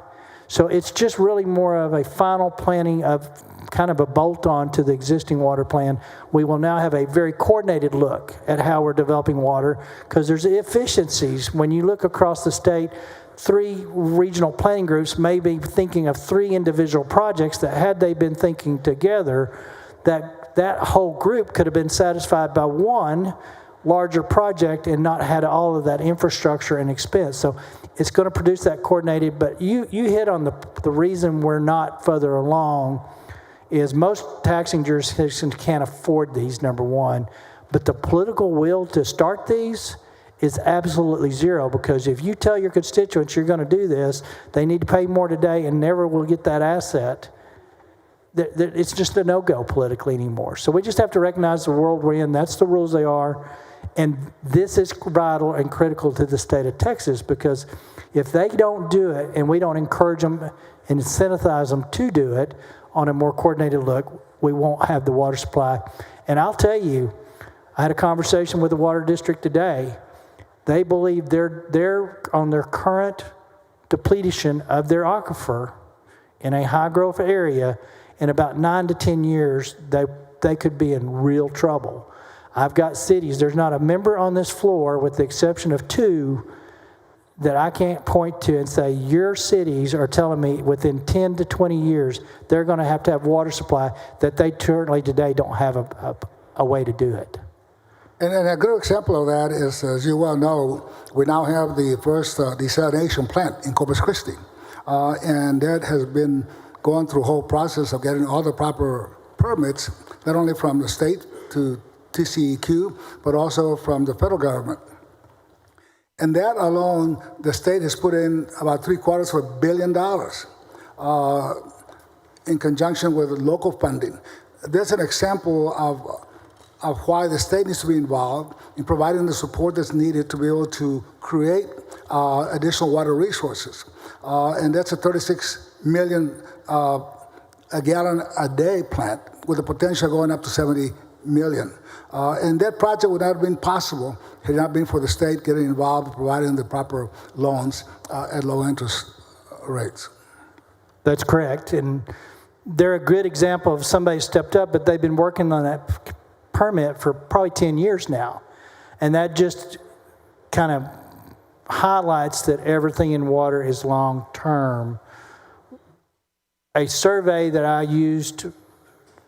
So it's just really more of a final planning of kind of a bolt-on to the existing water plan. We will now have a very coordinated look at how we're developing water, because there's efficiencies. When you look across the state, three regional planning groups may be thinking of three individual projects that had they been thinking together, that whole group could have been satisfied by one larger project and not had all of that infrastructure and expense. So it's going to produce that coordinated, but you hit on the reason we're not further along is most taxing jurisdictions can't afford these, number one, but the political will to start these is absolutely zero, because if you tell your constituents you're going to do this, they need to pay more today and never will get that asset. It's just a no-go politically anymore. So we just have to recognize the world we're in. That's the rules they are. And this is vital and critical to the state of Texas, because if they don't do it and we don't encourage them and incentivize them to do it on a more coordinated look, we won't have the water supply. And I'll tell you, I had a conversation with the water district today. They believe they're on their current depletion of their aquifer in a high growth area. In about 9 to 10 years, they could be in real trouble. I've got cities, there's not a member on this floor, with the exception of 2, that I can't point to and say, your cities are telling me within 10 to 20 years, they're going to have water supply that they currently today don't have a way to do it. And a good example of that is, as you well know, we now have the first desalination plant in Corpus Christi. And that has been going through a whole process of getting all the proper permits, not only from the state to TCEQ, but also from the federal government. And that alone, the state has put in about $750 million in conjunction with local funding. That's an example of why the state needs to be involved in providing the support that's needed to be able to create additional water resources. And that's a 36 million a gallon a day plant with the potential going up to 70 million. And that project would not have been possible had it not been for the state getting involved, providing the proper loans at low interest rates. That's correct. And they're a good example of somebody stepped up, but they've been working on that permit for probably 10 years now. And that just kind of highlights that everything in water is long term. A survey that I used,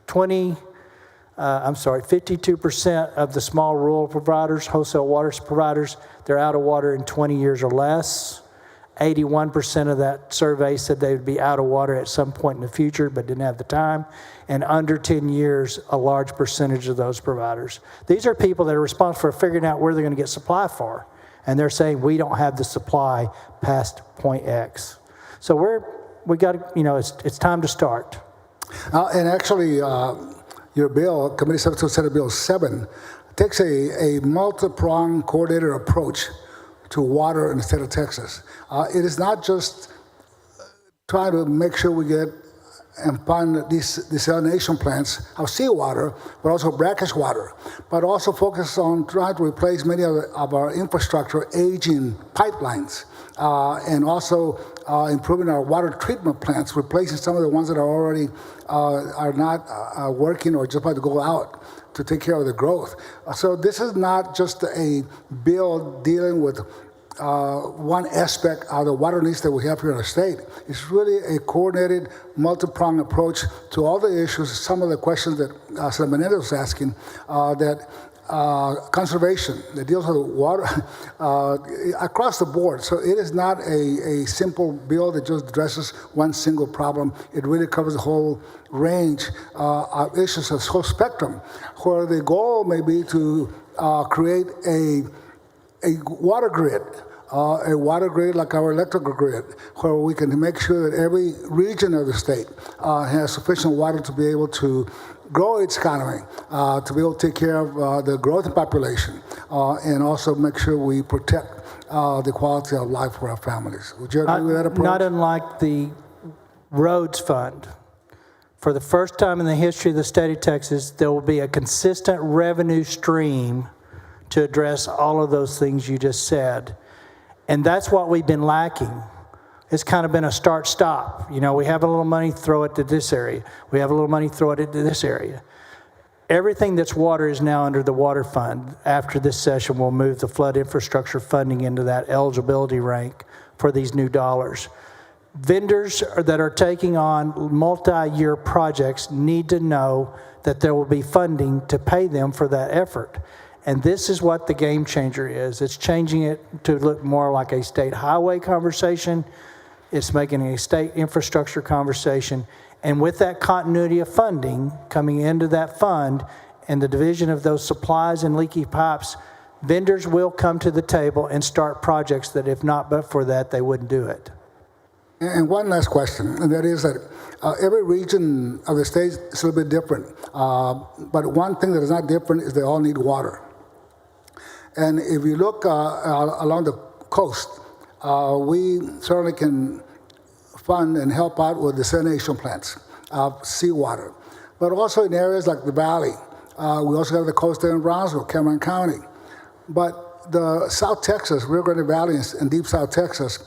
52% of the small rural providers, wholesale water providers, they're out of water in 20 years or less. 81% of that survey said they would be out of water at some point in the future, but didn't have the time. And under 10 years, a large percentage of those providers. These are people that are responsible for figuring out where they're going to get supply for. And they're saying, we don't have the supply past point X. So we got to, it's time to start. And actually, your bill, Committee Substitute Senate Bill 7, takes a multi-pronged coordinated approach to water in the state of Texas. It is not just trying to make sure we get and fund these desalination plants of seawater, but also brackish water, but also focus on trying to replace many of our infrastructure aging pipelines, and also improving our water treatment plants, replacing some of the ones that are already are not working or just about to go out to take care of the growth. So this is not just a bill dealing with one aspect of the water needs that we have here in the state. It's really a coordinated, multi-pronged approach to all the issues, some of the questions that Senator Menendez was asking, that conservation, that deals with water across the board. So it is not a simple bill that just addresses one single problem. It really covers the whole range of issues, a whole spectrum, where the goal may be to create a water grid like our electrical grid, where we can make sure that every region of the state has sufficient water to be able to grow its economy, to be able to take care of the growth in population, and also make sure we protect the quality of life for our families. Would you agree with that approach? Not unlike the roads fund. For the first time in the history of the state of Texas, there will be a consistent revenue stream to address all of those things you just said. And that's what we've been lacking. It's kind of been a start-stop. We have a little money, throw it to this area. We have a little money, throw it into this area. Everything that's water is now under the water fund. After this session, we'll move the flood infrastructure funding into that eligibility rank for these new dollars. Vendors that are taking on multi-year projects need to know that there will be funding to pay them for that effort. And this is what the game changer is. It's changing it to look more like a state highway conversation. It's making a state infrastructure conversation. And with that continuity of funding coming into that fund and the division of those supplies and leaky pipes, vendors will come to the table and start projects that if not but for that, they wouldn't do it. And one last question, and that is that every region of the state is a little bit different. But one thing that is not different is they all need water. And if you look along the coast, we certainly can fund and help out with desalination plants of seawater. But also in areas like the valley, we also have the coast there in Brownsville, Cameron County. But the South Texas, Rio Grande Valley and deep South Texas,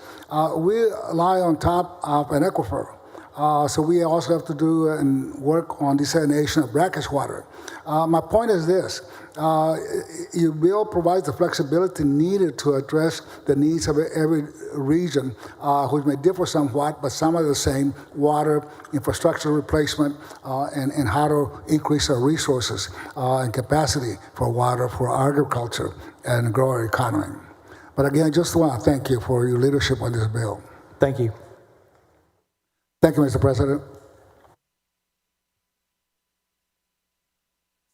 we lie on top of an aquifer. So we also have to do and work on desalination of brackish water. My point is this. Your bill provides the flexibility needed to address the needs of every region, which may differ somewhat, but some are the same: water, infrastructure replacement, and how to increase our resources and capacity for water, for agriculture, and grow our economy. But again, I just want to thank you for your leadership on this bill. Thank you. Thank you, Mr. President.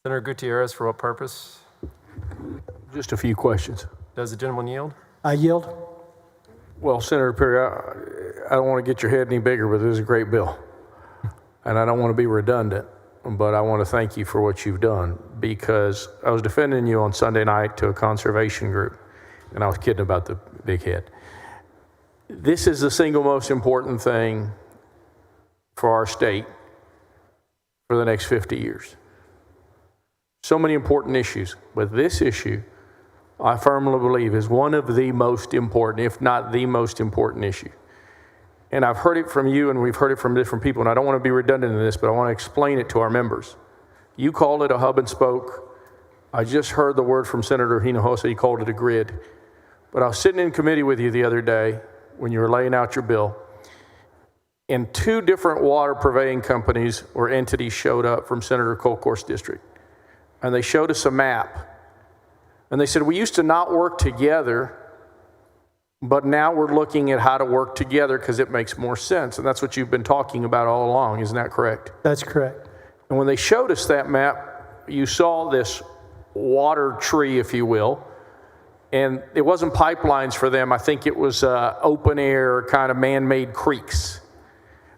Senator Gutierrez, for what purpose? Just a few questions. Does the gentleman yield? I yield. Well, Senator Perry, I don't want to get your head any bigger, but this is a great bill. And I don't want to be redundant, but I want to thank you for what you've done, because I was defending you on Sunday night to a conservation group, and I was kidding about the big head. This is the single most important thing for our state for the next 50 years. So many important issues, but this issue, I firmly believe, is one of the most important, if not the most important issue. And I've heard it from you, and we've heard it from different people, and I don't want to be redundant in this, but I want to explain it to our members. You called it a hub and spoke. I just heard the word from Senator Hinojosa, he called it a grid. But I was sitting in committee with you the other day when you were laying out your bill, and two different water purveying companies or entities showed up from Senator Colcourt's district. And they showed us a map. And they said, we used to not work together, but now we're looking at how to work together because it makes more sense. And that's what you've been talking about all along, isn't that correct? That's correct. And when they showed us that map, you saw this water tree, if you will. And it wasn't pipelines for them. I think it was open air, kind of man-made creeks.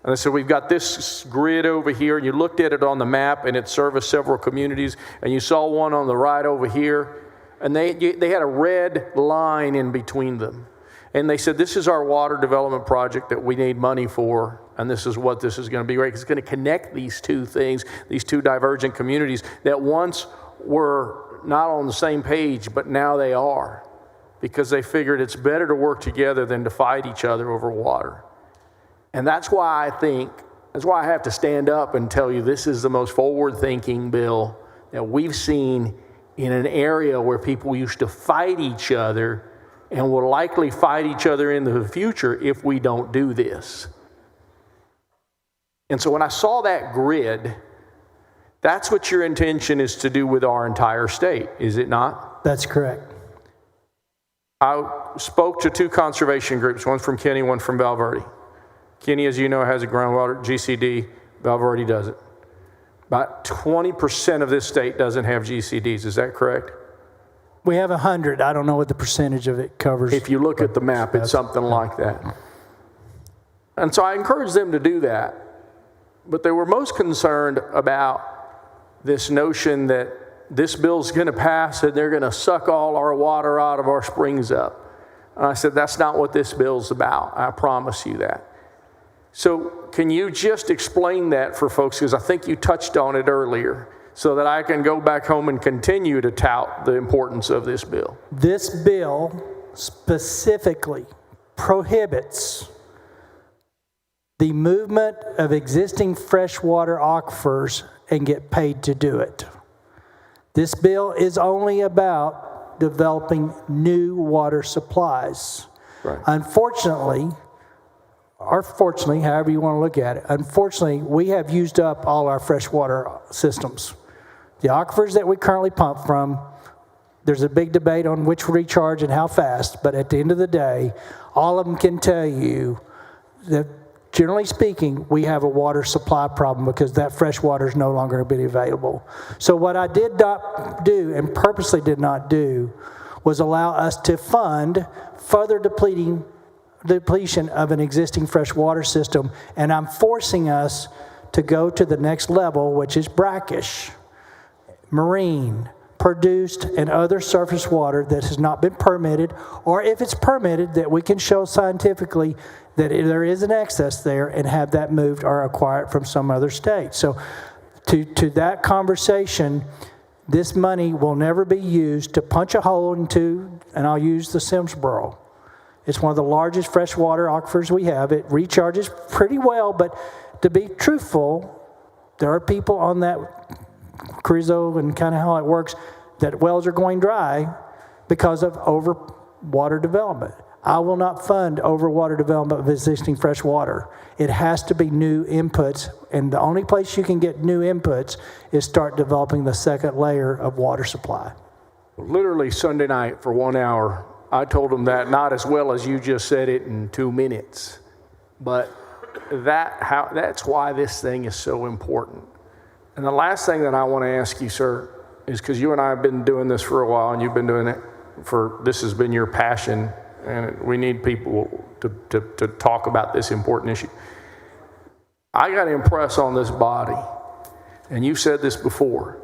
And they said, we've got this grid over here, and you looked at it on the map, and it serviced several communities, and you saw one on the right over here, and they had a red line in between them. And they said, this is our water development project that we need money for, and this is what this is going to be, right? It's going to connect these two things, these two divergent communities that once were not on the same page, but now they are, because they figured it's better to work together than to fight each other over water. And that's why I have to stand up and tell you this is the most forward-thinking bill that we've seen in an area where people used to fight each other and will likely fight each other in the future if we don't do this. And so when I saw that grid, that's what your intention is to do with our entire state, is it not? That's correct. I spoke to two conservation groups, one from Kenny, one from Val Verde. Kenny, as you know, has a groundwater GCD. Val Verde doesn't. About 20% of this state doesn't have GCDs. Is that correct? We have 100. I don't know what the percentage of it covers. If you look at the map, it's something like that. And so I encourage them to do that. But they were most concerned about this notion that this bill's going to pass and they're going to suck all our water out of our springs up. And I said, that's not what this bill's about. I promise you that. So can you just explain that for folks, because I think you touched on it earlier, so that I can go back home and continue to tout the importance of this bill? This bill specifically prohibits the movement of existing freshwater aquifers and get paid to do it. This bill is only about developing new water supplies. Right. Unfortunately, or fortunately, however you want to look at it, unfortunately, we have used up all our freshwater systems. The aquifers that we currently pump from, there's a big debate on which recharge and how fast, but at the end of the day, all of them can tell you that generally speaking, we have a water supply problem because that fresh water is no longer going to be available. So what I did not do, and purposely did not do, was allow us to fund further depletion of an existing freshwater system, and I'm forcing us to go to the next level, which is brackish, marine, produced, and other surface water that has not been permitted, or if it's permitted, that we can show scientifically that there is an excess there and have that moved or acquired from some other state. So to that conversation, this money will never be used to punch a hole into, and I'll use the Simsboro. It's one of the largest freshwater aquifers we have. It recharges pretty well, but to be truthful, there are people on that Carrizo and kind of how it works, that wells are going dry because of over water development. I will not fund over water development of existing fresh water. It has to be new inputs, and the only place you can get new inputs is start developing the second layer of water supply. Literally Sunday night for 1 hour, I told them that, not as well as you just said it in 2 minutes, but that's why this thing is so important. And the last thing that I want to ask you, sir, is because you and I have been doing this for a while, and you've been doing it this has been your passion, and we need people to talk about this important issue. I got to impress on this body, and you've said this before,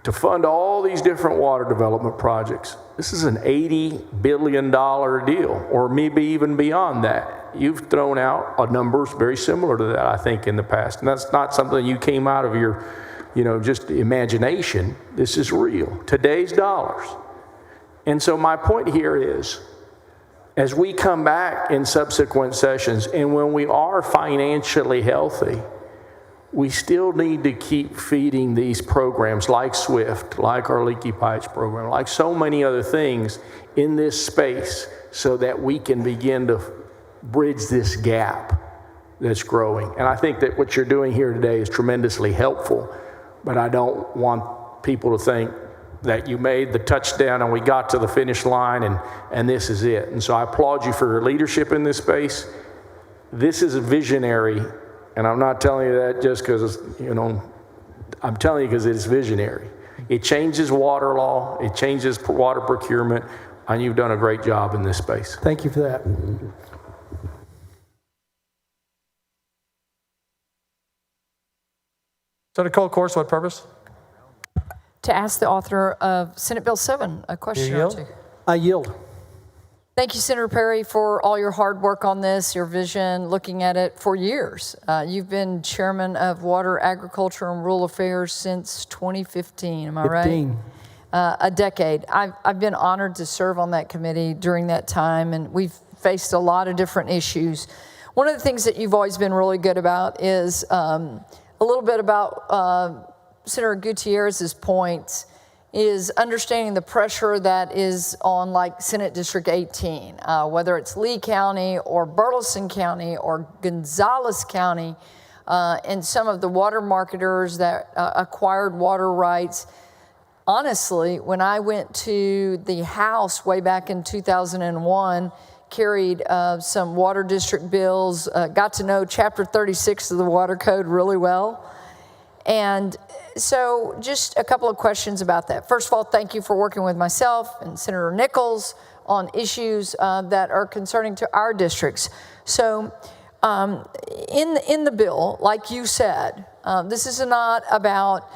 to fund all these different water development projects, this is an $80 billion deal, or maybe even beyond that. You've thrown out numbers very similar to that, I think, in the past. And that's not something you came out of your, just imagination. This is real. Today's dollars. And so my point here is, as we come back in subsequent sessions, and when we are financially healthy, we still need to keep feeding these programs like SWIFT, like our Leaky Pipes program, like so many other things in this space so that we can begin to bridge this gap that's growing. And I think that what you're doing here today is tremendously helpful, but I don't want people to think that you made the touchdown and we got to the finish line and this is it. And so I applaud you for your leadership in this space. This is a visionary. And I'm not telling you that just because, I'm telling you because it's visionary. It changes water law, it changes water procurement, and you've done a great job in this space. Thank you for that. Senator Cole, course, what purpose? To ask the author of Senate Bill 7 a question or two. I yield. Thank you, Senator Perry, for all your hard work on this, your vision, looking at it for years. You've been chairman of Water, Agriculture, and Rural Affairs since 2015, am I right? 15. A decade. I've been honored to serve on that committee during that time, and we've faced a lot of different issues. One of the things that you've always been really good about is a little bit about Senator Gutierrez's points, is understanding the pressure that is on like Senate District 18, whether it's Lee County or Burleson County or Gonzales County, and some of the water marketers that acquired water rights. Honestly, when I went to the House way back in 2001, carried some water district bills, got to know Chapter 36 of the Water Code really well. And so just a couple of questions about that. First of all, thank you for working with myself and Senator Nichols on issues that are concerning to our districts. So in the bill, like you said, this is not about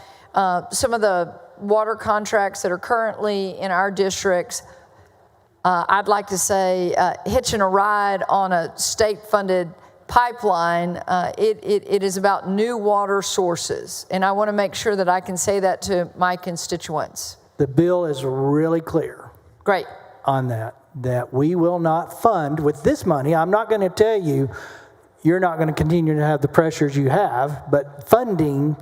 some of the water contracts that are currently in our districts. I'd like to say hitching a ride on a state-funded pipeline. It is about new water sources, and I want to make sure that I can say that to my constituents. The bill is really clear. Great. On that we will not fund with this money. I'm not going to tell you you're not going to continue to have the pressures you have, but funding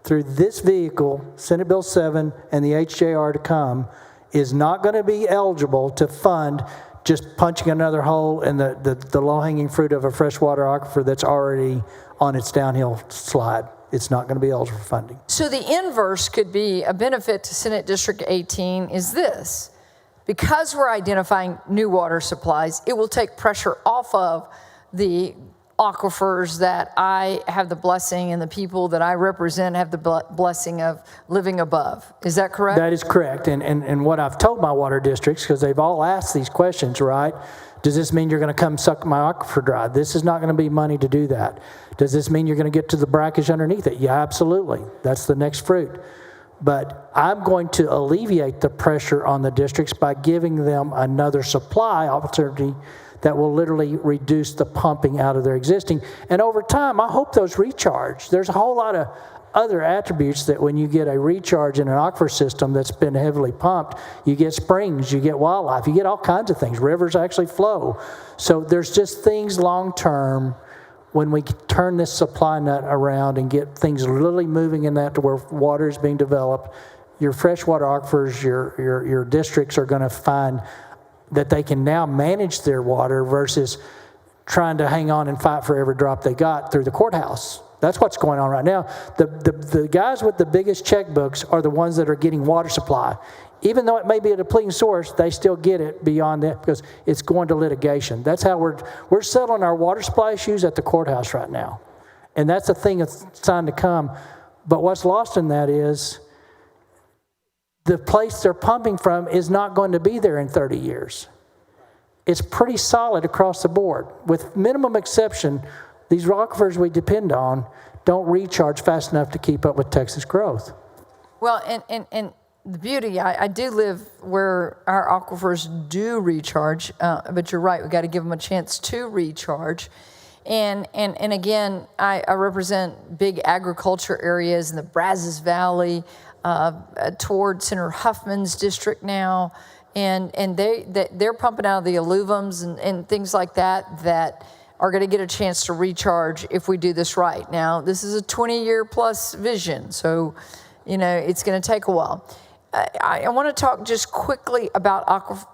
through this vehicle, Senate Bill 7 and the HJR to come, is not going to be eligible to fund just punching another hole in the low-hanging fruit of a freshwater aquifer that's already on its downhill slide. It's not going to be eligible for funding. So the inverse could be a benefit to Senate District 18 is this. Because we're identifying new water supplies, it will take pressure off of the aquifers that I have the blessing and the people that I represent have the blessing of living above. Is that correct? That is correct. And what I've told my water districts, because they've all asked these questions, right? Does this mean you're going to come suck my aquifer dry? This is not going to be money to do that. Does this mean you're going to get to the brackish underneath it? Yeah, absolutely. That's the next fruit. But I'm going to alleviate the pressure on the districts by giving them another supply opportunity that will literally reduce the pumping out of their existing. And over time, I hope those recharge. There's a whole lot of other attributes that when you get a recharge in an aquifer system that's been heavily pumped, you get springs, you get wildlife, you get all kinds of things. Rivers actually flow. So there's just things long-term when we turn this supply nut around and get things literally moving in that to where water is being developed, your freshwater aquifers, your districts are going to find that they can now manage their water versus trying to hang on and fight for every drop they got through the courthouse. That's what's going on right now. The guys with the biggest checkbooks are the ones that are getting water supply. Even though it may be a depleting source, they still get it beyond that because it's going to litigation. That's how we're settling our water supply issues at the courthouse right now. And that's a thing that's time to come. But what's lost in that is the place they're pumping from is not going to be there in 30 years. It's pretty solid across the board. With minimum exception, these aquifers we depend on don't recharge fast enough to keep up with Texas growth. Well, and the beauty, I do live where our aquifers do recharge, but you're right, we got to give them a chance to recharge. And again, I represent big agriculture areas in the Brazos Valley, toward Senator Huffman's district now, and they're pumping out of the alluviums and things like that are going to get a chance to recharge if we do this right. Now, this is a 20-year plus vision, so it's going to take a while. I want to talk just quickly about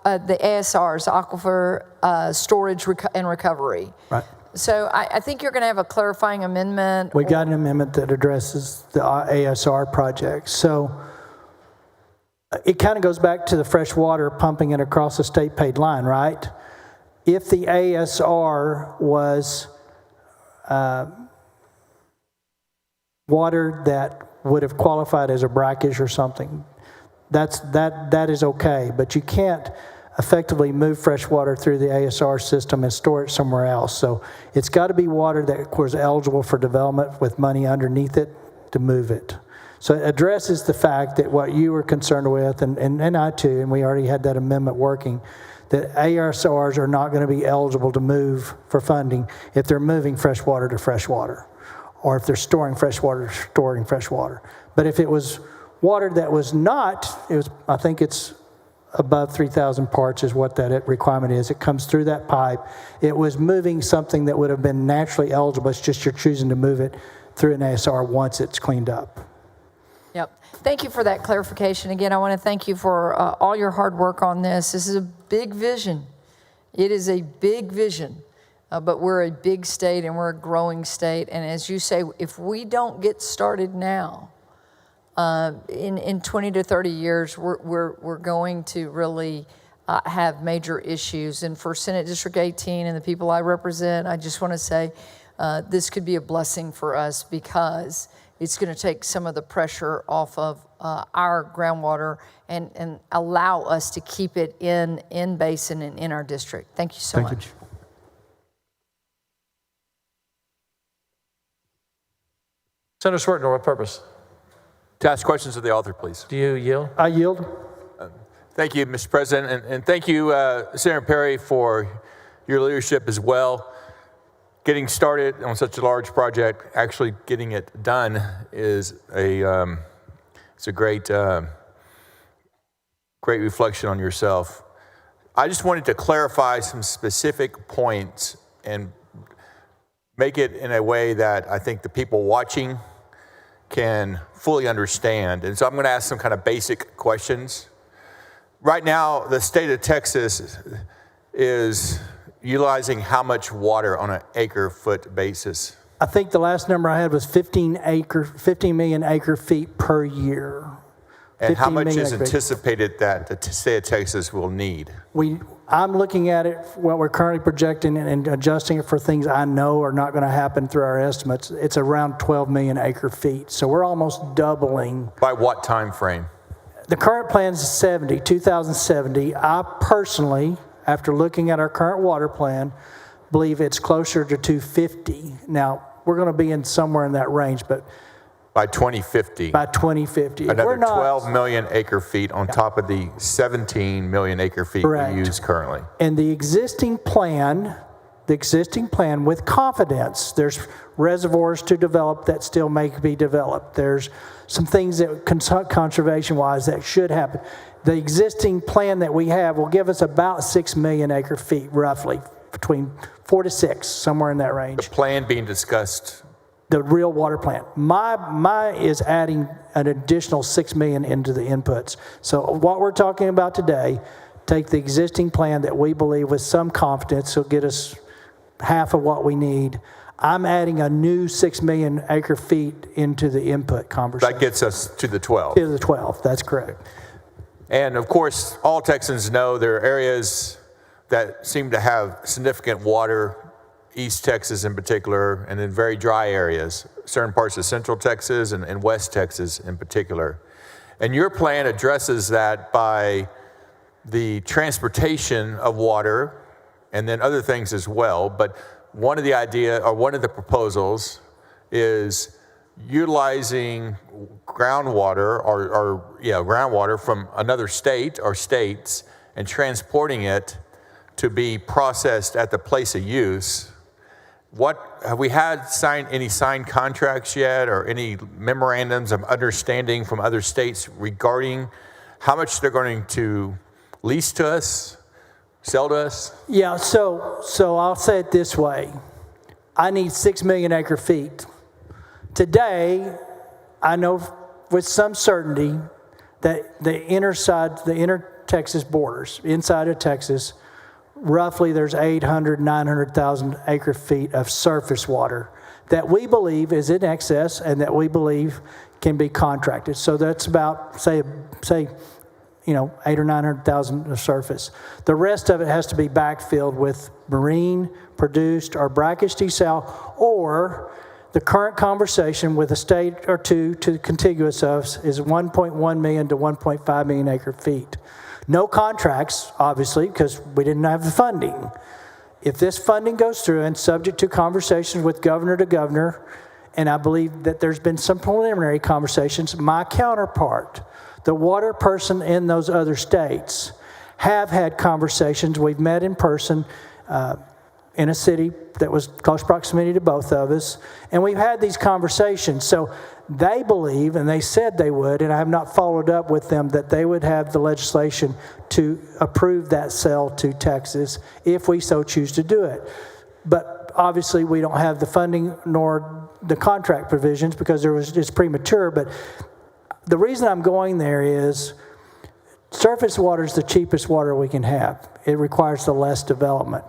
the ASRs, Aquifer Storage and Recovery. Right. So I think you're going to have a clarifying amendment. We got an amendment that addresses the ASR project. So it kind of goes back to the fresh water pumping it across the state paid line, right? If the ASR was water that would have qualified as a brackish or something, that is okay. But you can't effectively move fresh water through the ASR system and store it somewhere else. So it's got to be water that was eligible for development with money underneath it to move it. So it addresses the fact that what you were concerned with, and I too, and we already had that amendment working, that ASRs are not going to be eligible to move for funding if they're moving fresh water to fresh water, or if they're storing fresh water to storing fresh water. But if it was water that was not, I think it's above 3,000 parts is what that requirement is. It comes through that pipe. It was moving something that would have been naturally eligible. It's just you're choosing to move it through an ASR once it's cleaned up. Yep. Thank you for that clarification. Again, I want to thank you for all your hard work on this. This is a big vision. It is a big vision, but we're a big state and we're a growing state. And as you say, if we don't get started now, in 20 to 30 years, we're going to really have major issues. And for Senate District 18 and the people I represent, I just want to say this could be a blessing for us because it's going to take some of the pressure off of our groundwater and allow us to keep it in basin and in our district. Thank you so much. You. Senator Schwertner, what purpose? To ask questions of the author, please. Do you yield? I yield. Thank you, Mr. President, and thank you, Senator Perry, for your leadership as well. Getting started on such a large project, actually getting it done is it's a great reflection on yourself. I just wanted to clarify some specific points and make it in a way that I think the people watching can fully understand. And so I'm going to ask some kind of basic questions. Right now, the state of Texas is utilizing how much water on an acre-foot basis? I think the last number I had was 15 million acre feet per year. And how 15 much million is acre feet. anticipated that the state of Texas will need? I'm looking at it, what we're currently projecting and adjusting it for things I know are not going to happen through our estimates. It's around 12 million acre feet. So we're almost doubling. By what time frame? The current plan is 2070. I personally, after looking at our current water plan, believe it's closer to 250. Now, we're going to be in somewhere in that range, but by 2050. By 2050. Another 12 million acre feet on top of the 17 million acre feet Correct. we use currently. And the existing plan with confidence, there's reservoirs to develop that still may be developed. There's some things that conservation-wise that should happen. The existing plan that we have will give us about 6 million acre feet, roughly, between 4 to 6, somewhere in that range. The plan being discussed. The real water plant. My is adding an additional 6 million into the inputs. So what we're talking about today, take the existing plan that we believe with some confidence will get us half of what we need. I'm adding a new 6 million acre feet into the input conversation. That gets us to the 12. To the 12, that's correct. And of course, all Texans know there are areas that seem to have significant water, East Texas in particular, and in very dry areas, certain parts of Central Texas and West Texas in particular. And your plan addresses that by the transportation of water and then other things as well. But one of the proposals is utilizing groundwater from another state or states and transporting it to be processed at the place of use. Have we had any signed contracts yet or any memorandums of understanding from other states regarding how much they're going to lease to us, sell to us? Yeah, so I'll say it this way. I need 6 million acre feet. Today, I know with some certainty that the inner Texas borders, inside of Texas, roughly there's 900,000 acre feet of surface water that we believe is in excess and that we believe can be contracted. So that's about, say 800,000 or 900,000 of surface. The rest of it has to be backfilled with marine produced or brackish desal, or the current conversation with a state or two to contiguous of is 1.1 million to 1.5 million acre feet. No contracts, obviously, because we didn't have the funding. If this funding goes through and subject to conversations with governor to governor, and I believe that there's been some preliminary conversations, my counterpart, the water person in those other states, have had conversations. We've met in person in a city that was close proximity to both of us, and we've had these conversations. So they believe, and they said they would, and I have not followed up with them, that they would have the legislation to approve that sale to Texas if we so choose to do it. But obviously we don't have the funding nor the contract provisions because it's premature. But the reason I'm going there is surface water is the cheapest water we can have. It requires the less development.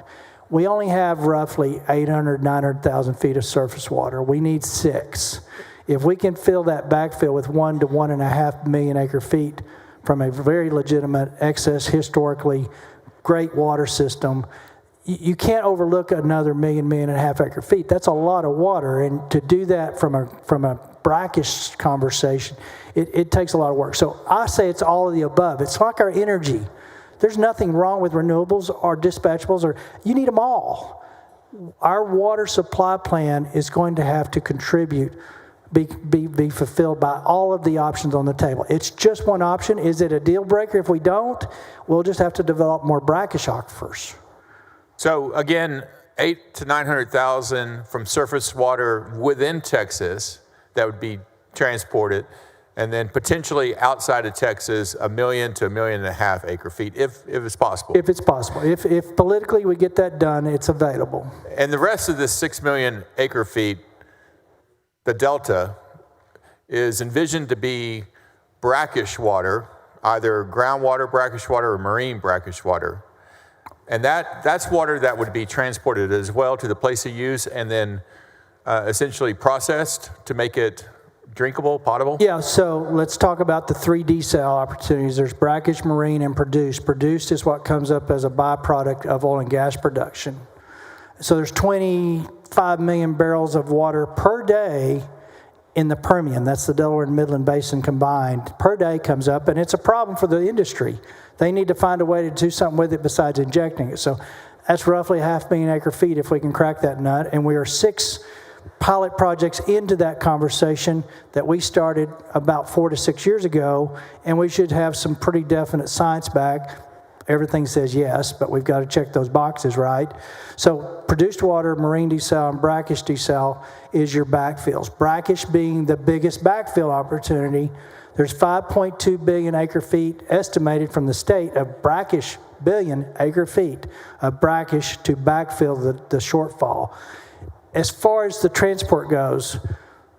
We only have roughly 900,000 feet of surface water. We need 6. If we can fill that backfill with 1 to 1.5 million acre feet from a very legitimate, excess, historically great water system, you can't overlook another 1.5 acre feet. That's a lot of water, and to do that from a brackish conversation, it takes a lot of work. So I say it's all of the above. It's like our energy. There's nothing wrong with renewables or dispatchables, or you need them all. Our water supply plan is going to have to contribute, be fulfilled by all of the options on the table. It's just one option. Is it a deal breaker if we don't? We'll just have to develop more brackish aquifers. So again, 800,000 to 900,000 from surface water within Texas that would be transported, and then potentially outside of Texas, 1 million to 1.5 million acre feet, if it's possible. If it's possible. If politically we get that done, it's available. And the rest of this 6 million acre feet, the delta, is envisioned to be brackish water, either groundwater brackish water or marine brackish water. And that's water that would be transported as well to the place of use and then essentially processed to make it drinkable, potable? Yeah, so let's talk about the 3 desal opportunities. There's brackish, marine, and produced. Produced is what comes up as a byproduct of oil and gas production. So there's 25 million barrels of water per day in the Permian. That's the Delaware and Midland Basin combined. Per day comes up, and it's a problem for the industry. They need to find a way to do something with it besides injecting it. So that's roughly 500,000 acre feet if we can crack that nut. And we are 6 pilot projects into that conversation that we started about 4 to 6 years ago, and we should have some pretty definite science back. Everything says yes, but we've got to check those boxes, right? So produced water, marine desal, and brackish desal is your backfills. Brackish being the biggest backfill opportunity. There's 5.2 billion acre feet estimated from the state of brackish, billion acre feet of brackish to backfill the shortfall. As far as the transport goes,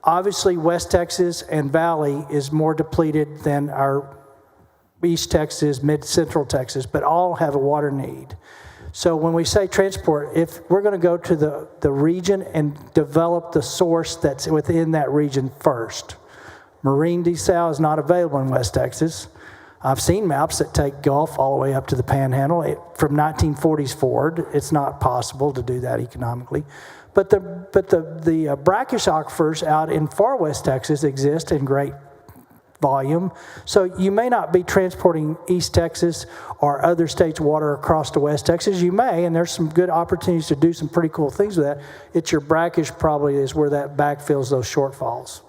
obviously West Texas and Valley is more depleted than our East Texas, Mid-Central Texas, but all have a water need. So when we say transport, if we're going to go to the region and develop the source that's within that region first. Marine desal is not available in West Texas. I've seen maps that take Gulf all the way up to the Panhandle. From 1940s forward, it's not possible to do that economically. But the brackish aquifers out in far West Texas exist in great volume. So you may not be transporting East Texas or other states' water across to West Texas. You may, and there's some good opportunities to do some pretty cool things with that. It's your brackish probably is where that backfills those shortfalls.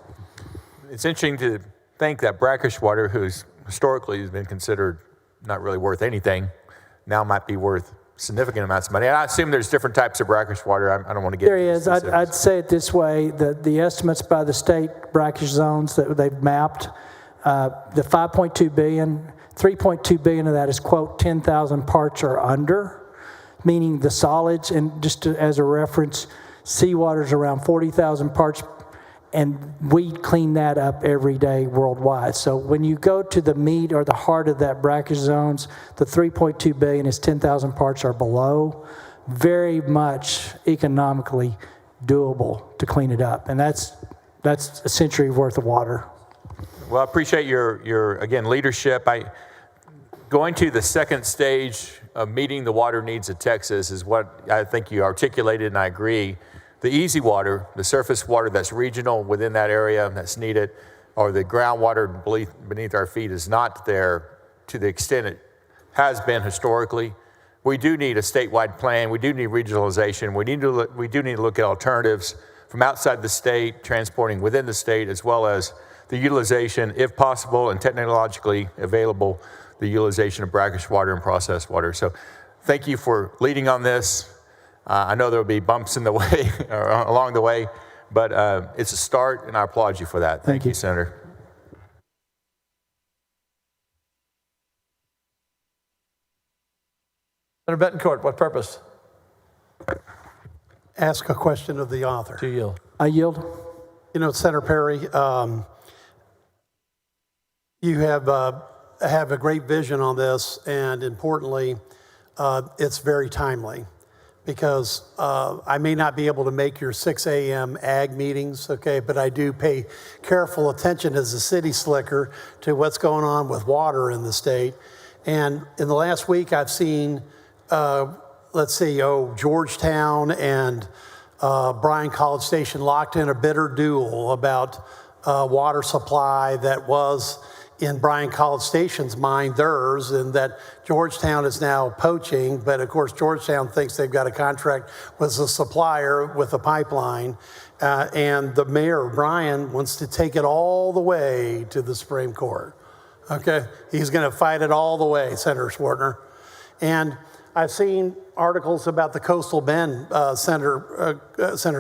It's interesting to think that brackish water, who's historically has been considered not really worth anything, now might be worth significant amounts of money. And I assume there's different types of brackish water. I don't want to get there is. I'd say it this way: the estimates by the state brackish zones that they've mapped, the 5.2 billion, 3.2 billion of that is quote 10,000 parts or under, meaning the solids. And just as a reference, seawater is around 40,000 parts. And we clean that up every day worldwide. So when you go to the meat or the heart of that brackish zones, the 3.2 billion is 10,000 parts or below. Very much economically doable to clean it up. And that's a century worth of water. Well, I appreciate your again, leadership. Going to the second stage of meeting the water needs of Texas is what I think you articulated, and I agree. The easy water, the surface water that's regional within that area that's needed, or the groundwater beneath our feet is not there to the extent it has been historically. We do need a statewide plan. We do need regionalization. We do need to look at alternatives from outside the state, transporting within the state, as well as the utilization, if possible and technologically available, the utilization of brackish water and processed water. So thank you for leading on this. I know there will be bumps in the way or along the way, but it's a start, and I applaud you for that. Thank you, Senator. Senator Betancourt, what purpose? Ask a question of the author. To yield. I yield. You know, Senator Perry, you have a great vision on this, and importantly, it's very timely. Because I may not be able to make your 6 a.m. ag meetings, okay, but I do pay careful attention as a city slicker to what's going on with water in the state. And in the last week, I've seen, Georgetown and Bryan College Station locked in a bitter duel about water supply that was in Bryan College Station's mind, theirs, and that Georgetown is now poaching. But of course, Georgetown thinks they've got a contract with a supplier with a pipeline. And the mayor, Bryan, wants to take it all the way to the Supreme Court. Okay? He's going to fight it all the way, Senator Swartner. And I've seen articles about the Coastal Bend, Senator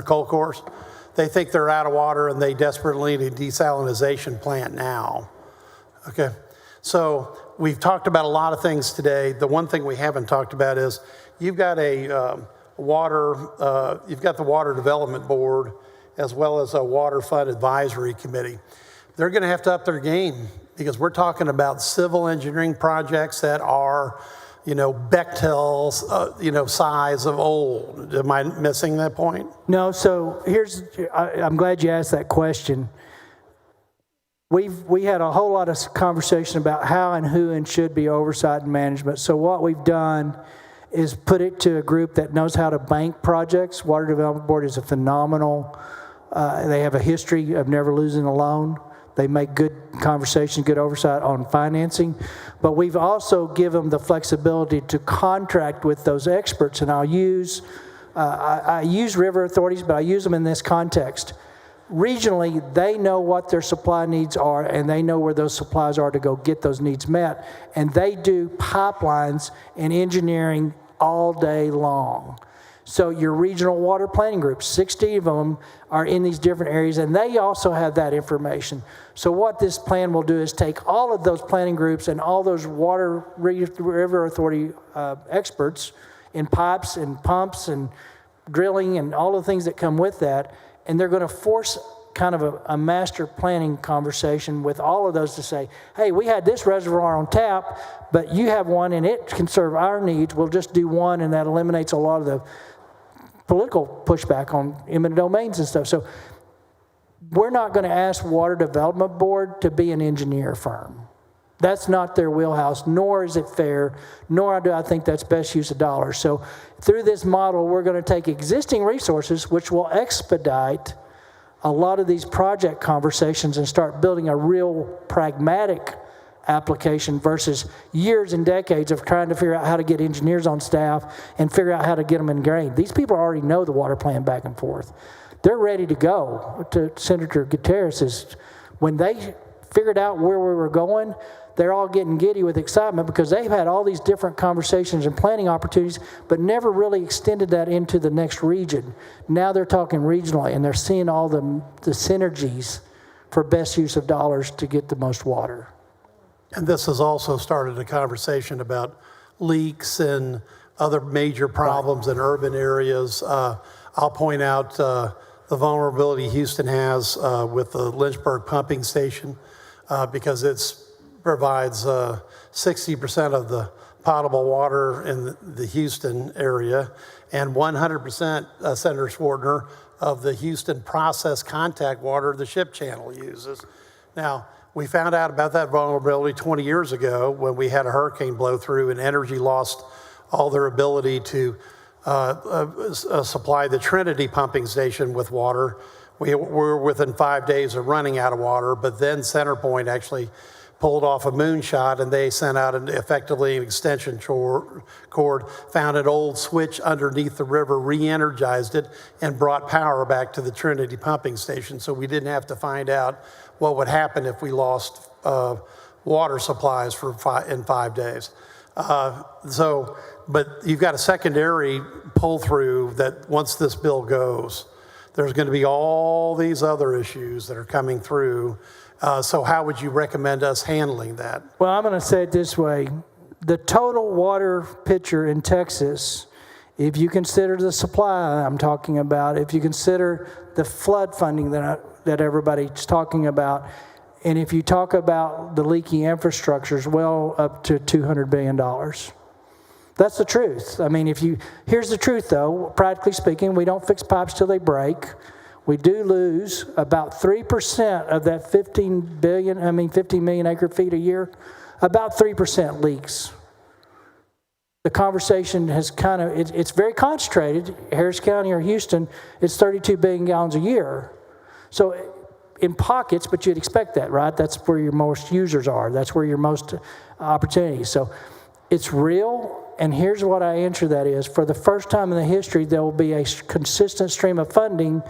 Colcourse. They think they're out of water and they desperately need a desalinization plant now. Okay, so we've talked about a lot of things today. The one thing we haven't talked about is you've got the Water Development Board as well as a Water Fund Advisory Committee. They're going to have to up their game because we're talking about civil engineering projects that are, Bechtel's, size of old. Am I missing that point? No, so I'm glad you asked that question. We had a whole lot of conversation about how and who and should be oversight and management. So what we've done is put it to a group that knows how to bank projects. Water Development Board is a phenomenal, they have a history of never losing a loan. They make good conversation, good oversight on financing. But we've also given them the flexibility to contract with those experts. And I use river authorities, but I use them in this context. Regionally, they know what their supply needs are, and they know where those supplies are to go get those needs met. And they do pipelines and engineering all day long. So your regional water planning groups, 60 of them are in these different areas, and they also have that information. So what this plan will do is take all of those planning groups and all those river authority experts in pipes and pumps and drilling and all the things that come with that, and they're going to force kind of a master planning conversation with all of those to say, hey, we had this reservoir on tap, but you have one and it can serve our needs. We'll just do one, and that eliminates a lot of the political pushback on eminent domains and stuff. So we're not going to ask Water Development Board to be an engineer firm. That's not their wheelhouse, nor is it fair, nor do I think that's best use of dollars. So through this model, we're going to take existing resources, which will expedite a lot of these project conversations and start building a real pragmatic application versus years and decades of trying to figure out how to get engineers on staff and figure out how to get them ingrained. These people already know the water plan back and forth. They're ready to go. To Senator Gutierrez's, when they figured out where we were going, they're all getting giddy with excitement because they've had all these different conversations and planning opportunities, but never really extended that into the next region. Now they're talking regionally, and they're seeing all the synergies for best use of dollars to get the most water. And this has also started a conversation about leaks and other major problems in urban areas. I'll point out the vulnerability Houston has with the Lynchburg pumping station because it provides 60% of the potable water in the Houston area and 100%, Senator Swardner, of the Houston processed contact water the ship channel uses. Now, we found out about that vulnerability 20 years ago when we had a hurricane blow through and Energy lost all their ability to supply the Trinity pumping station with water. We were within 5 days of running out of water, but then CenterPoint actually pulled off a moonshot and they sent out effectively an extension cord, found an old switch underneath the river, re-energized it, and brought power back to the Trinity pumping station. So we didn't have to find out what would happen if we lost water supplies in 5 days. But you've got a secondary pull through that once this bill goes, there's going to be all these other issues that are coming through. So how would you recommend us handling that? Well, I'm going to say it this way. The total water picture in Texas, if you consider the supply I'm talking about, if you consider the flood funding that everybody's talking about, and if you talk about the leaky infrastructures, well up to $200 billion. That's the truth. I mean, here's the truth though, practically speaking, we don't fix pipes till they break. We do lose about 3% of that 15 million acre feet a year. About 3% leaks. The conversation has it's very concentrated. Harris County or Houston, it's 32 billion gallons a year. So in pockets, but you'd expect that, right? That's where your most users are. That's where your most opportunities. So it's real. And here's what I answer that is, for the first time in the history, there will be a consistent stream of funding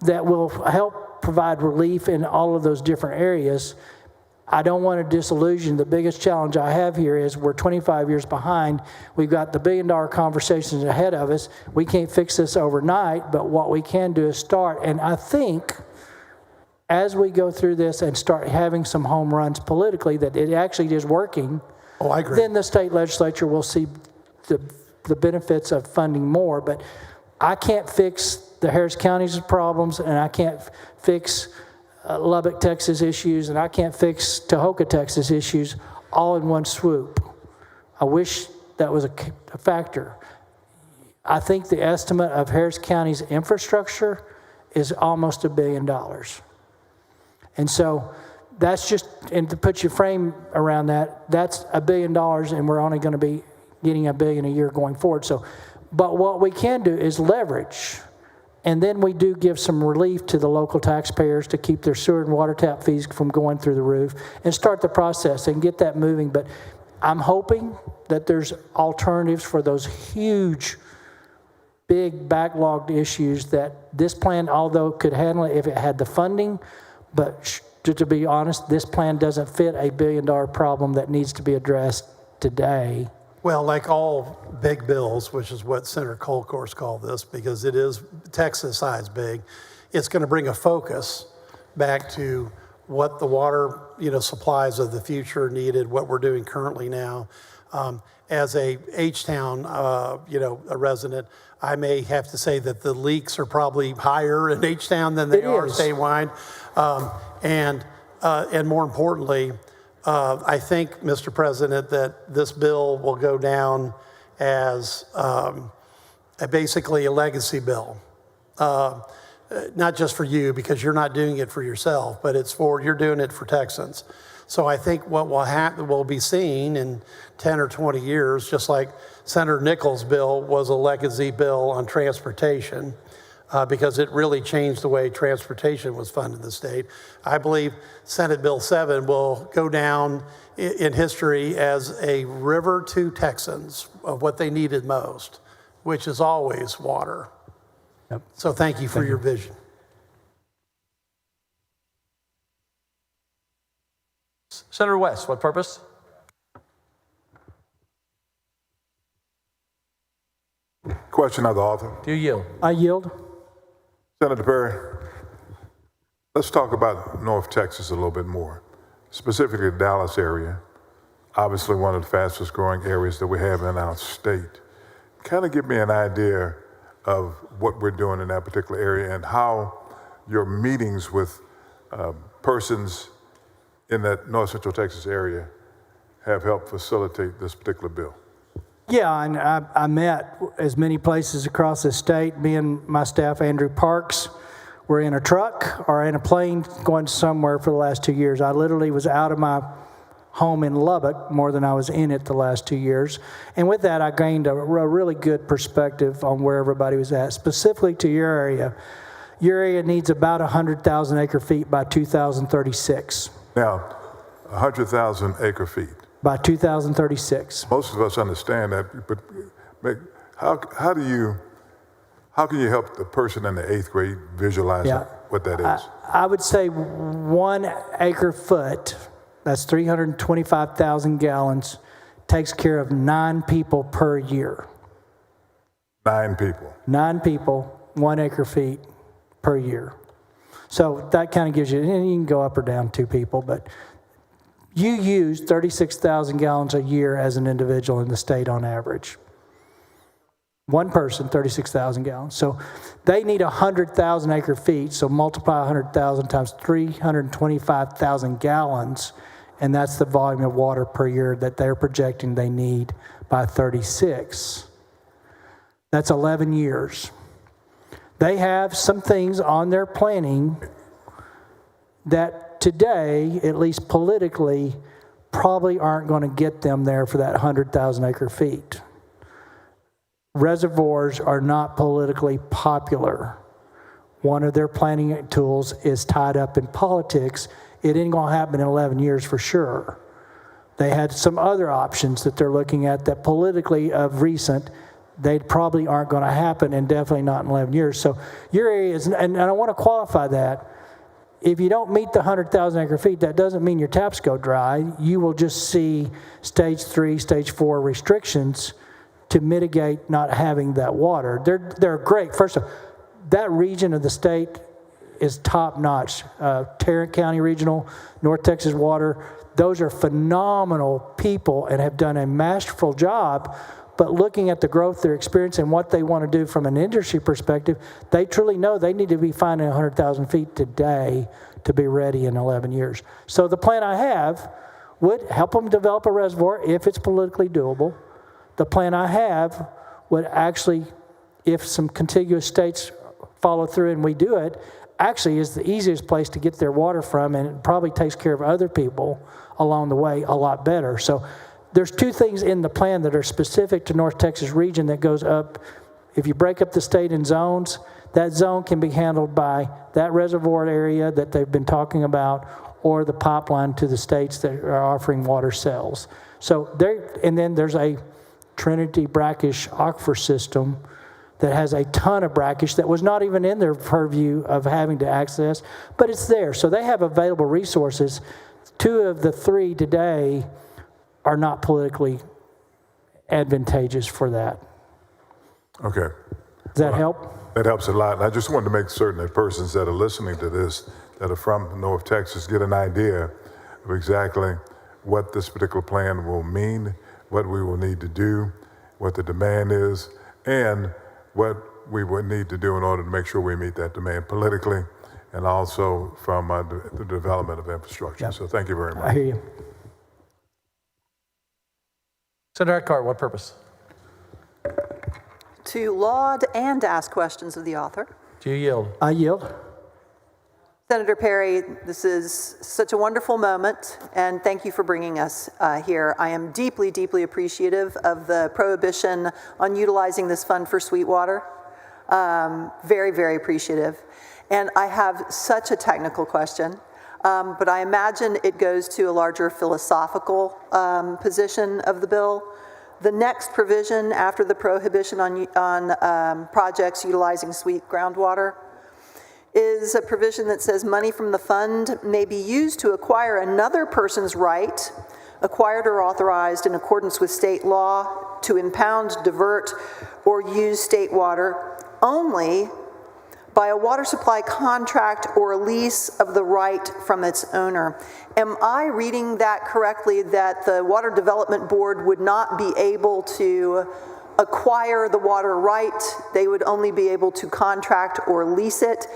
that will help provide relief in all of those different areas. I don't want to disillusion. The biggest challenge I have here is we're 25 years behind. We've got the billion-dollar conversations ahead of us. We can't fix this overnight, but what we can do is start. And I think as we go through this and start having some home runs politically, that it actually is working, I agree. Then the state legislature will see the benefits of funding more. But I can't fix the Harris County's problems, and I can't fix Lubbock, Texas issues, and I can't fix Tahoka, Texas issues all in one swoop. I wish that was a factor. I think the estimate of Harris County's infrastructure is almost $1 billion. And so that's just, and to put your frame around that, that's $1 billion, and we're only going to be getting $1 billion a year going forward. So, but what we can do is leverage, and then we do give some relief to the local taxpayers to keep their sewer and water tap fees from going through the roof, and start the process and get that moving. But I'm hoping that there's alternatives for those huge, big backlogged issues that this plan, although could handle it if it had the funding, but to be honest, this plan doesn't fit a $1 billion problem that needs to be addressed today. Well, like all big bills, which is what Senator Colcourse called this, because it is Texas size big, it's going to bring a focus back to what the water, supplies of the future needed, what we're doing currently now. As a H-Town, a resident, I may have to say that the leaks are probably higher in H-Town than they are statewide. And more importantly, I think, Mr. President, that this bill will go down as basically a legacy bill. Not just for you, because you're not doing it for yourself, but you're doing it for Texans. So I think what we'll be seeing in 10 or 20 years, just like Senator Nichols' bill was a legacy bill on transportation, because it really changed the way transportation was funded in the state. I believe Senate Bill 7 will go down in history as a river to Texans of what they needed most, which is always water. Yep. So thank you for your vision. Senator West, what purpose? Question of the author. Do you yield? I yield. Senator Perry, let's talk about North Texas a little bit more, specifically the Dallas area, obviously one of the fastest growing areas that we have in our state. Kind of give me an idea of what we're doing in that particular area and how your meetings with persons in that North Central Texas area have helped facilitate this particular bill. Yeah, and I met as many places across the state. Me and my staff, Andrew Parks, were in a truck or in a plane going somewhere for the last 2 years. I literally was out of my home in Lubbock more than I was in it the last 2 years. And with that, I gained a really good perspective on where everybody was at. Specifically to your area needs about 100,000 acre feet by 2036. Now, 100,000 acre feet. By 2036. Most of us understand that, but how can you help the person in the 8th grade visualize what that is? I would say 1 acre foot, that's 325,000 gallons, takes care of 9 people per year. 9 people? 9 people, 1 acre feet per year. So that kind of gives you, and you can go up or down 2 people, but you use 36,000 gallons a year as an individual in the state on average. One person, 36,000 gallons. So they need 100,000 acre feet, so multiply 100,000 times 325,000 gallons, and that's the volume of water per year that they're projecting they need by 36. That's 11 years. They have some things on their planning that today, at least politically, probably aren't going to get them there for that 100,000 acre feet. Reservoirs are not politically popular. One of their planning tools is tied up in politics. It ain't going to happen in 11 years for sure. They had some other options that they're looking at that politically of recent, they probably aren't going to happen, and definitely not in 11 years. So your area is, and I want to qualify that, if you don't meet the 100,000 acre feet, that doesn't mean your taps go dry. You will just see stage 3, stage 4 restrictions to mitigate not having that water. They're great. First of all, that region of the state is top notch. Tarrant County Regional, North Texas Water, those are phenomenal people and have done a masterful job. But looking at the growth they're experiencing and what they want to do from an industry perspective, they truly know they need to be finding 100,000 feet today to be ready in 11 years. So the plan I have would help them develop a reservoir if it's politically doable, the plan I have would actually, if some contiguous states follow through and we do it, actually is the easiest place to get their water from, and it probably takes care of other people along the way a lot better. So there's two things in the plan that are specific to North Texas region that goes up. If you break up the state in zones, that zone can be handled by that reservoir area that they've been talking about, or the pipeline to the states that are offering water cells. So there, and then there's a Trinity brackish aquifer system that has a ton of brackish that was not even in their purview of having to access, but it's there. So they have available resources. 2 of the 3 today are not politically advantageous for that. Okay. Does that help? That helps a lot. And I just wanted to make certain that persons that are listening to this, that are from North Texas, get an idea of exactly what this particular plan will mean, what we will need to do, what the demand is, and what we would need to do in order to make sure we meet that demand politically and also from the development of infrastructure. Yep. So thank you very much. I hear you. Senator Eckhart, what purpose? To laud and ask questions of the author. Do you yield? I yield. Senator Perry, this is such a wonderful moment, and thank you for bringing us here. I am deeply, deeply appreciative of the prohibition on utilizing this fund for Sweetwater. Very, very appreciative. And I have such a technical question, but I imagine it goes to a larger philosophical position of the bill. The next provision after the prohibition on projects utilizing sweet groundwater is a provision that says money from the fund may be used to acquire another person's right, acquired or authorized in accordance with state law, to impound, divert, or use state water only by a water supply contract or lease of the right from its owner. Am I reading that correctly, that the Water Development Board would not be able to acquire the water right? They would only be able to contract or lease it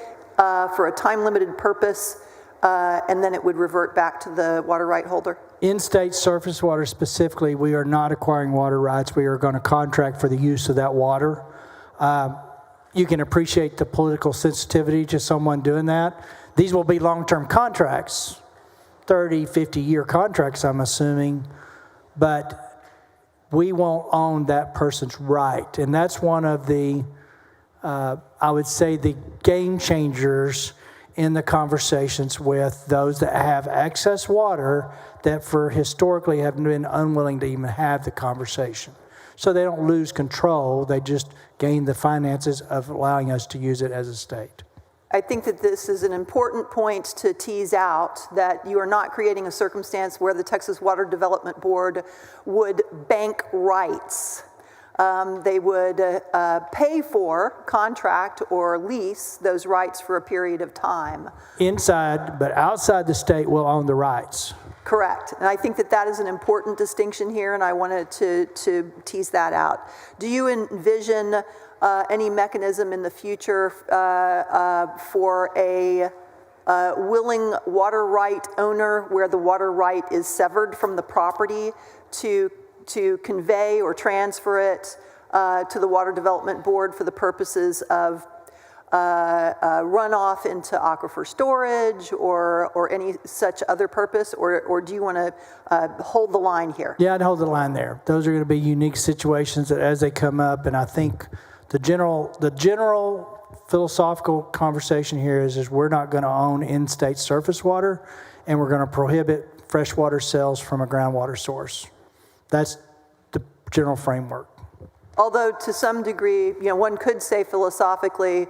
for a time-limited purpose, and then it would revert back to the water right holder? In state surface water specifically, we are not acquiring water rights. We are going to contract for the use of that water. You can appreciate the political sensitivity to someone doing that. These will be long-term contracts, 30, 50-year contracts, I'm assuming, but we won't own that person's right. And that's one of the, I would say, the game changers in the conversations with those that have excess water that for historically have been unwilling to even have the conversation. So they don't lose control, they just gain the finances of allowing us to use it as a state. I think that this is an important point to tease out, that you are not creating a circumstance where the Texas Water Development Board would bank rights. They would pay for, contract, or lease those rights for a period of time. Inside, but outside the state will own the rights. Correct. And I think that that is an important distinction here, and I wanted to tease that out. Do you envision any mechanism in the future for a willing water right owner where the water right is severed from the property to convey or transfer it to the Water Development Board for the purposes of runoff into aquifer storage or any such other purpose, or do you want to hold the line here? Yeah, I'd hold the line there. Those are going to be unique situations that as they come up, and I think the general philosophical conversation here is we're not going to own in-state surface water, and we're going to prohibit freshwater sales from a groundwater source. That's the general framework. Although to some degree, one could say philosophically,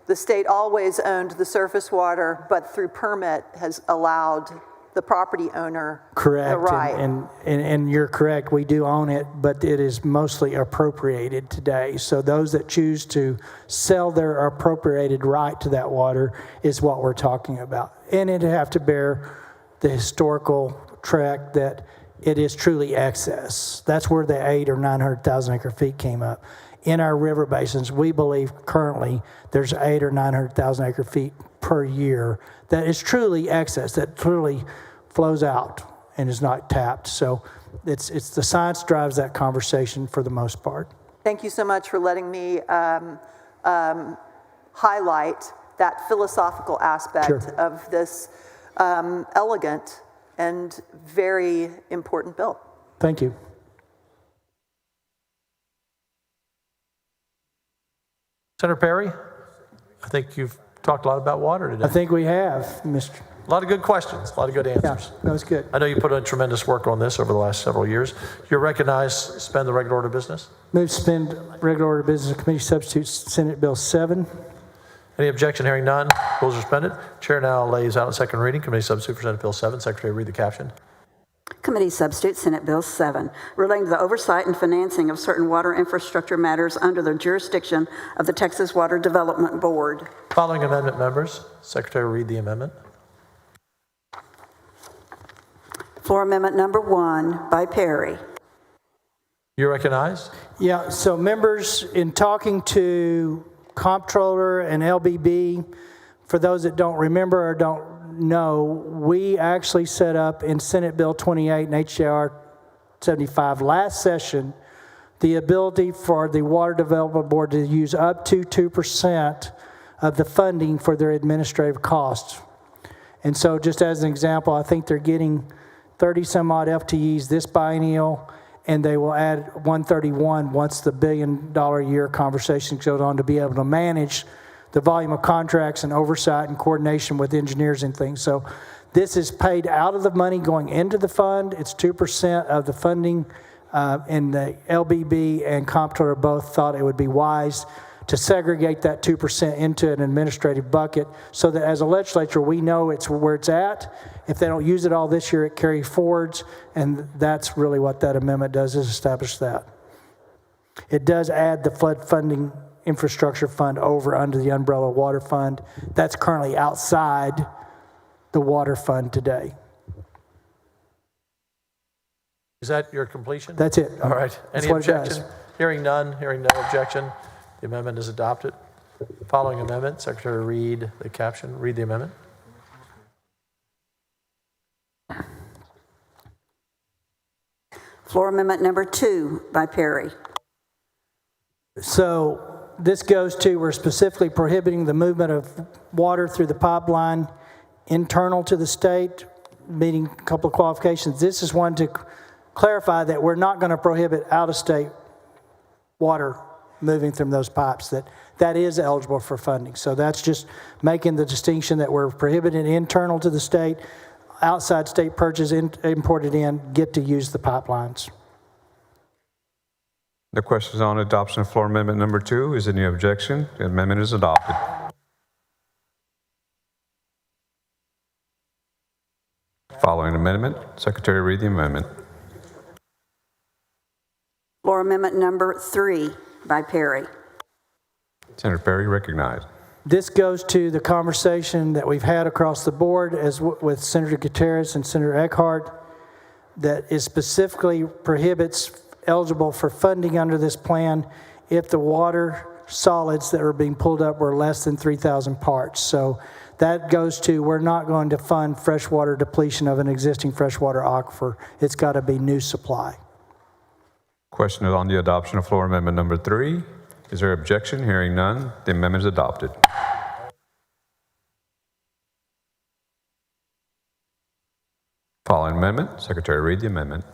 the state always owned the surface water, but through permit has allowed the property owner correct. The right. And you're correct, we do own it, but it is mostly appropriated today. So those that choose to sell their appropriated right to that water is what we're talking about. And it'd have to bear the historical track that it is truly excess. That's where the 800 or 900,000 acre feet came up. In our river basins, we believe currently there's 800 or 900,000 acre feet per year that is truly excess, that truly flows out. and is not tapped. So it's the science drives that conversation for the most part. Thank you so much for letting me highlight that philosophical aspect of this elegant and very important bill. Thank you. Senator Perry, I think you've talked a lot about water today. I think we have, Mr. A lot of good questions, a lot of good answers. Yeah, that was good. I know you put in tremendous work on this over the last several years. You're recognized to suspend the regular order of business. Move to suspend regular order of business committee substitute Senate Bill 7. Any objection? Hearing none. Rules are suspended. Chair now lays out a second reading. Committee substitute for Senate Bill 7. Secretary, read the caption. Committee substitute Senate Bill 7, relating to the oversight and financing of certain water infrastructure matters under the jurisdiction of the Texas Water Development Board. Following amendment, members. Secretary, read the amendment. Floor amendment number 1 by Perry. You're recognized. Yeah, so members, in talking to Comptroller and LBB, for those that don't remember or don't know, we actually set up in Senate Bill 28 and HJR 75 last session the ability for the Water Development Board to use up to 2% of the funding for their administrative costs. And so just as an example, I think they're getting 30 some odd FTEs this biennial, and they will add 131 once the $1 billion a year conversation goes on to be able to manage the volume of contracts and oversight and coordination with engineers and things. So this is paid out of the money going into the fund. It's 2% of the funding, and the LBB and Comptroller both thought it would be wise to segregate that 2% into an administrative bucket so that as a legislature, we know it's where it's at. If they don't use it all this year, it carries forwards, and that's really what that amendment does, is establish that. It does add the flood funding infrastructure fund over under the umbrella water fund. That's currently outside the water fund today. Is that your completion? That's it. All right. That's Any what it does. objection? Hearing none. Hearing no objection. The amendment is adopted. Following amendment, Secretary, read the caption. Read the amendment. Floor amendment number 2 by Perry. So this goes to, we're specifically prohibiting the movement of water through the pipeline internal to the state, meeting a couple of qualifications. This is one to clarify that we're not going to prohibit out-of-state water moving through those pipes, that is eligible for funding. So that's just making the distinction that we're prohibiting internal to the state, outside state purchase imported in, get to use the pipelines. The question is on adoption of floor amendment number 2. Is there any objection? The amendment is adopted. Following amendment, Secretary, read the amendment. Floor amendment number 3 by Perry. Senator Perry, recognized. This goes to the conversation that we've had across the board as with Senator Gutierrez and Senator Eckhart, that is specifically prohibits eligible for funding under this plan if the water solids that are being pulled up were less than 3,000 parts. So that goes to, we're not going to fund freshwater depletion of an existing freshwater aquifer. It's got to be new supply. Question is on the adoption of floor amendment number 3. Is there objection? Hearing none, the amendment is adopted. Following amendment, Secretary, read the amendment.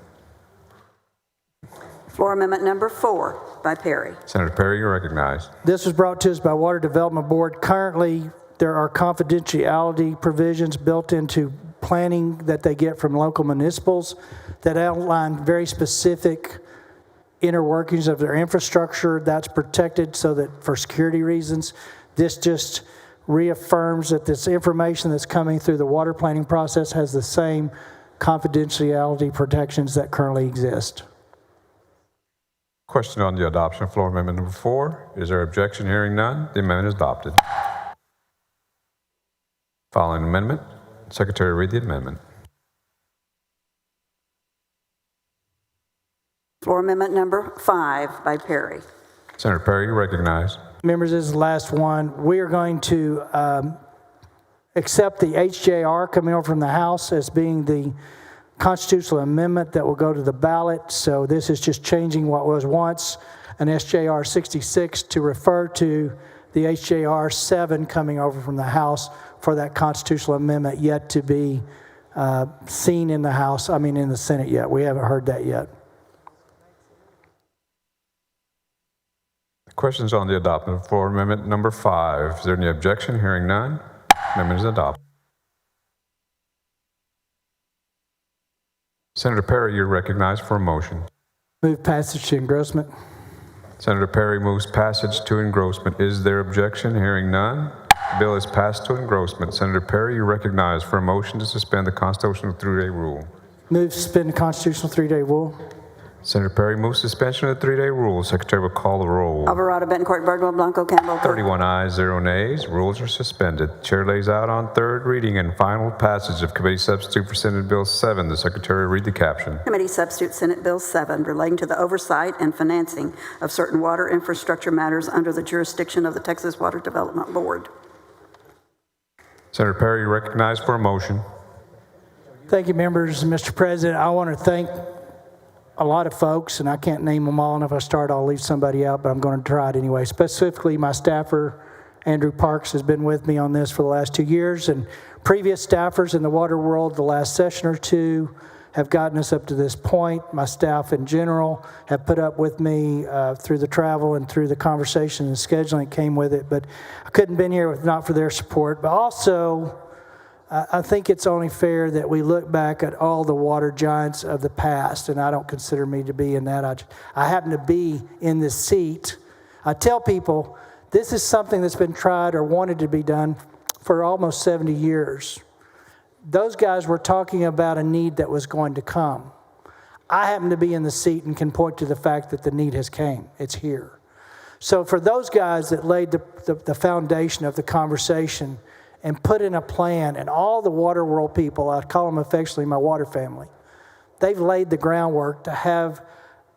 Floor amendment number 4 by Perry. Senator Perry, you're recognized. This was brought to us by Water Development Board. Currently, there are confidentiality provisions built into planning that they get from local municipals that outline very specific inner workings of their infrastructure. That's protected so that for security reasons. This just reaffirms that this information that's coming through the water planning process has the same confidentiality protections that currently exist. Question on the adoption of floor amendment number 4. Is there objection? Hearing none, the amendment is adopted. Following amendment, Secretary, read the amendment. Floor amendment number 5 by Perry. Senator Perry, you recognized. Members, this is the last one. We are going to accept the HJR coming over from the House as being the constitutional amendment that will go to the ballot. So this is just changing what was once an SJR 66 to refer to the HJR 7 coming over from the House for that constitutional amendment yet to be seen in the House, in the Senate yet. We haven't heard that yet. Questions on the adoption of floor amendment number 5. Is there any objection? Hearing none, amendment is adopted. Senator Perry, you're recognized for a motion. Move passage to engrossment. Senator Perry moves passage to engrossment. Is there objection? Hearing none, the bill is passed to engrossment. Senator Perry, you're recognized for a motion to suspend the constitutional 3-day rule. Move to suspend the constitutional 3-day rule. Senator Perry moves suspension of the 3-day rule. Secretary will call the roll. Alvarado, Betancourt, Birdwell, Blanco, Campbell, Cook. 31 ayes, 0 nays. Rules are suspended. Chair lays out on third reading and final passage of Committee Substitute for Senate Bill 7. The Secretary will read the caption. Committee Substitute Senate Bill 7 relating to the oversight and financing of certain water infrastructure matters under the jurisdiction of the Texas Water Development Board. Senator Perry, you're recognized for a motion. Thank you, members. Mr. President, I want to thank a lot of folks, and I can't name them all, and if I start, I'll leave somebody out, but I'm going to try it anyway. Specifically, my staffer, Andrew Parks, has been with me on this for the last 2 years, and previous staffers in the water world the last session or two have gotten us up to this point. My staff in general have put up with me through the travel and through the conversation and scheduling that came with it, but I couldn't have been here if not for their support. But also, I think it's only fair that we look back at all the water giants of the past, and I don't consider me to be in that. I happen to be in this seat. I tell people this is something that's been tried or wanted to be done for almost 70 years. Those guys were talking about a need that was going to come. I happen to be in the seat and can point to the fact that the need has came. It's here. So for those guys that laid the foundation of the conversation and put in a plan, and all the water world people, I call them affectionately my water family, they've laid the groundwork to have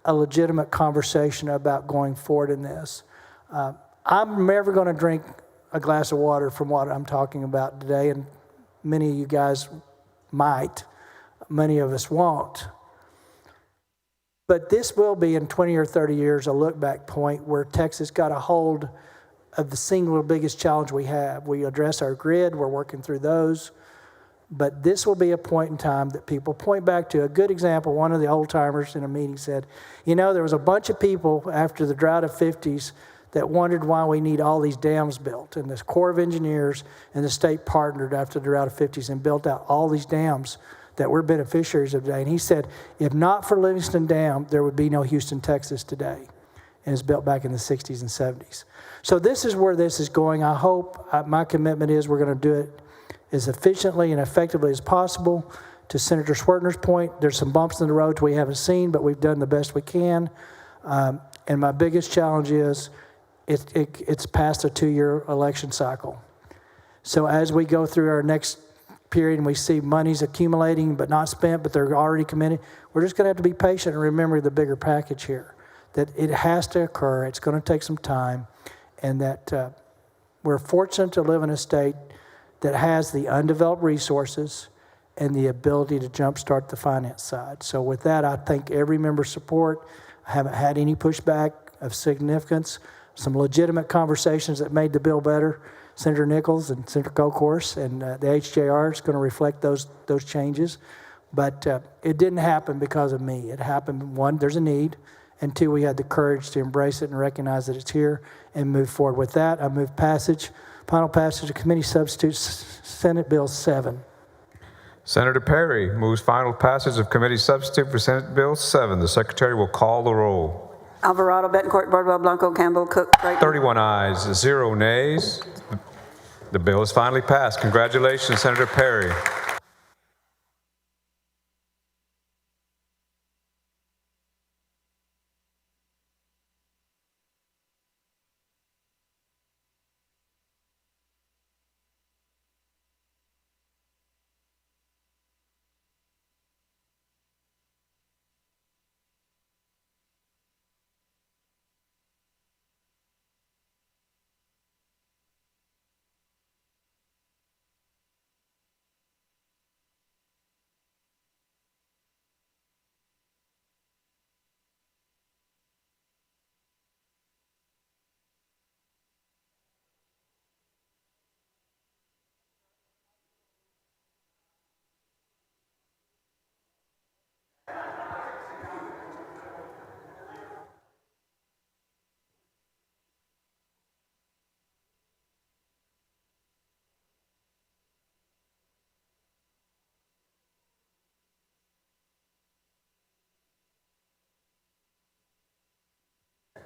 a legitimate conversation about going forward in this. I'm never going to drink a glass of water from what I'm talking about today, and many of you guys might, many of us won't. But this will be in 20 or 30 years a look back point where Texas got a hold of the single biggest challenge we have. We address our grid, we're working through those, but this will be a point in time that people point back to. A good example, one of the old timers in a meeting said, there was a bunch of people after the drought of 50s that wondered why we need all these dams built, and the Corps of Engineers and the state partnered after the drought of 50s and built out all these dams that we're beneficiaries of today. And he said, if not for Livingston Dam, there would be no Houston, Texas today. And it's built back in the 60s and 70s. So this is where this is going. I hope, my commitment is we're going to do it as efficiently and effectively as possible. To Senator Swertner's point, there's some bumps in the roads we haven't seen, but we've done the best we can. And my biggest challenge is it's past a 2-year election cycle. So as we go through our next period and we see money's accumulating but not spent, but they're already committed, we're just going to have to be patient and remember the bigger package here. That it has to occur, it's going to take some time, and that we're fortunate to live in a state that has the undeveloped resources and the ability to jumpstart the finance side. So with that, I thank every member's support. I haven't had any pushback of significance, some legitimate conversations that made the bill better. Senator Nichols and Senator Goldhorse and the HJR is going to reflect those changes. But it didn't happen because of me. It happened, one, there's a need, and two, we had the courage to embrace it and recognize that it's here and move forward. With that, I move final passage of Committee Substitute Senate Bill 7. Senator Perry moves final passage of Committee Substitute for Senate Bill 7. The Secretary will call the roll. Alvarado, Betancourt, Birdwell, Blanco, Campbell, Cook, Creighton. 31 ayes, 0 nays. The bill is finally passed. Congratulations, Senator Perry.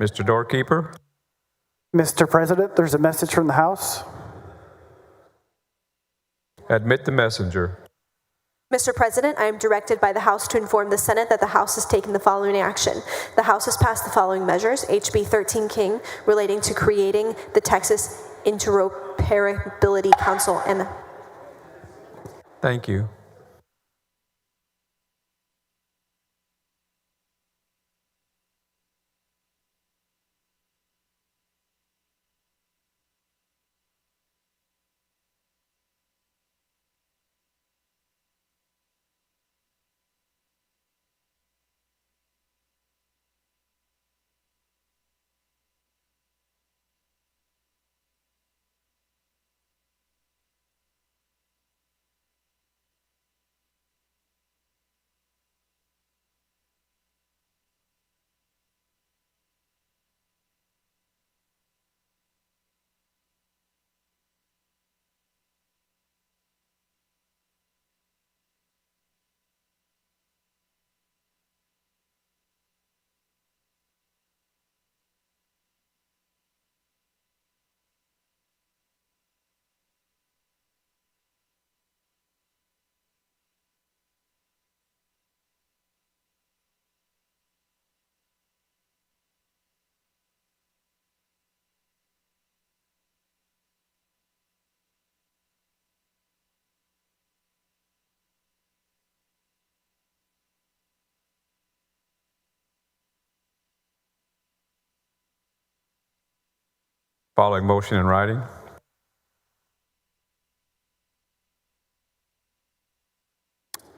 Mr. Doorkeeper? Mr. President, there's a message from the House. Admit the messenger. Mr. President, I am directed by the House to inform the Senate that the House has taken the following action. The House has passed the following measures: HB 13 King, relating to creating the Texas Interoperability Council. And Thank you. Following motion in writing.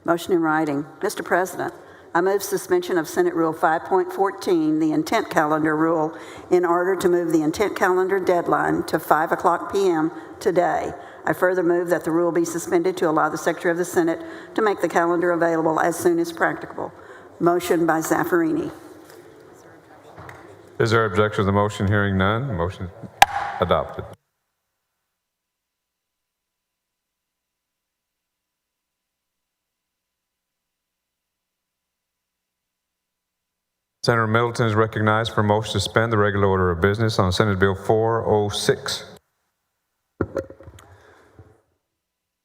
Motion in writing. Mr. President, I move suspension of Senate Rule 5.14, the intent calendar rule, in order to move the intent calendar deadline to 5:00 p.m. today. I further move that the rule be suspended to allow the Secretary of the Senate to make the calendar available as soon as practicable. Motion by Zaffarini. Is there objection to the motion? Hearing none, motion adopted. Senator Middleton is recognized for a motion to suspend the regular order of business on Senate Bill 406.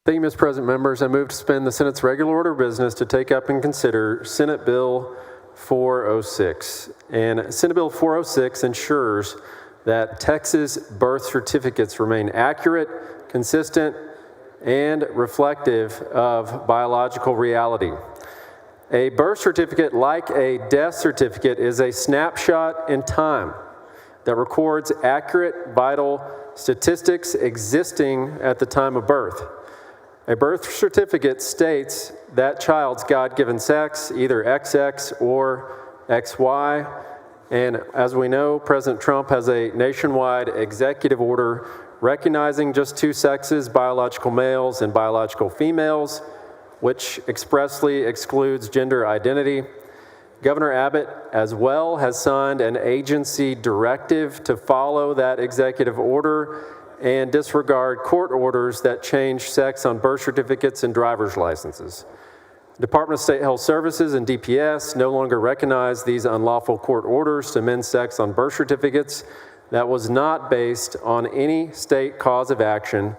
Thank you, Mr. President. Members, I move to suspend the Senate's regular order of business to take up and consider Senate Bill 406. And Senate Bill 406 ensures that Texas birth certificates remain accurate, consistent, and reflective of biological reality. A birth certificate, like a death certificate, is a snapshot in time that records accurate, vital statistics existing at the time of birth. A birth certificate states that child's God-given sex, either XX or XY. And as we know, President Trump has a nationwide executive order recognizing just two sexes, biological males and biological females, which expressly excludes gender identity. Governor Abbott, as well, has signed an agency directive to follow that executive order and disregard court orders that change sex on birth certificates and driver's licenses. The Department of State Health Services and DPS no longer recognize these unlawful court orders to amend sex on birth certificates. That was not based on any state cause of action,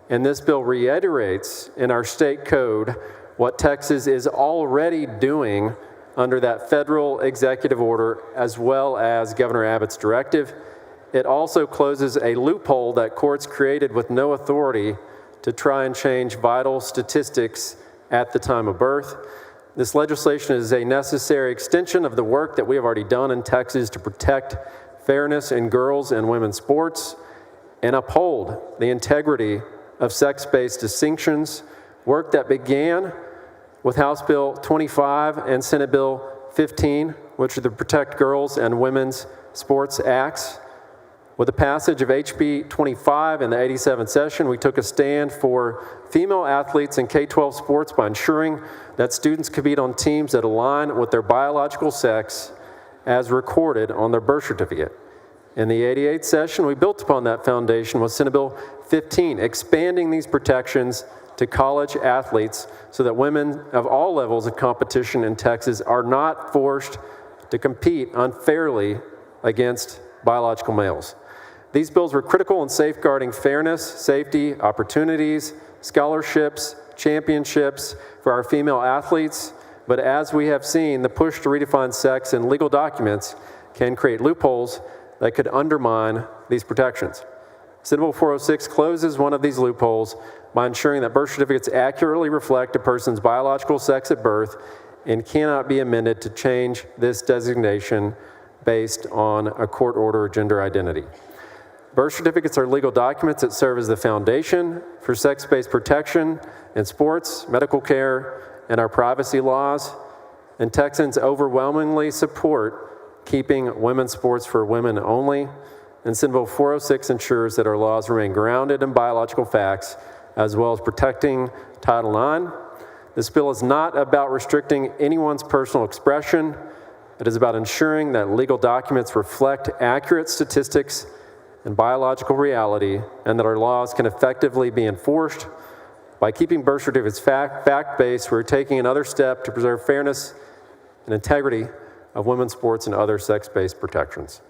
and this bill reiterates in our state code what Texas is already doing under that federal executive order, as well as Governor Abbott's directive. It also closes a loophole that courts created with no authority to try and change vital statistics at the time of birth. This legislation is a necessary extension of the work that we have already done in Texas to protect fairness in girls and women's sports and uphold the integrity of sex-based distinctions, work that began with House Bill 25 and Senate Bill 15, which are the Protect Girls and Women's Sports Acts. With the passage of HB 25 in the 87th session, we took a stand for female athletes in K-12 sports by ensuring that students compete on teams that align with their biological sex as recorded on their birth certificate. In the 88th session, we built upon that foundation with Senate Bill 15, expanding these protections to college athletes so that women of all levels of competition in Texas are not forced to compete unfairly against biological males. These bills were critical in safeguarding fairness, safety, opportunities, scholarships, championships for our female athletes, but as we have seen, the push to redefine sex in legal documents can create loopholes that could undermine these protections. Senate Bill 406 closes one of these loopholes by ensuring that birth certificates accurately reflect a person's biological sex at birth and cannot be amended to change this designation based on a court order or gender identity. Birth certificates are legal documents that serve as the foundation for sex-based protection in sports, medical care, and our privacy laws, and Texans overwhelmingly support keeping women's sports for women only, and Senate Bill 406 ensures that our laws remain grounded in biological facts, as well as protecting Title IX. This bill is not about restricting anyone's personal expression. It is about ensuring that legal documents reflect accurate statistics and biological reality, and that our laws can effectively be enforced. By keeping birth certificates fact-based, we're taking another step to preserve fairness and integrity of women's sports and other sex-based protections.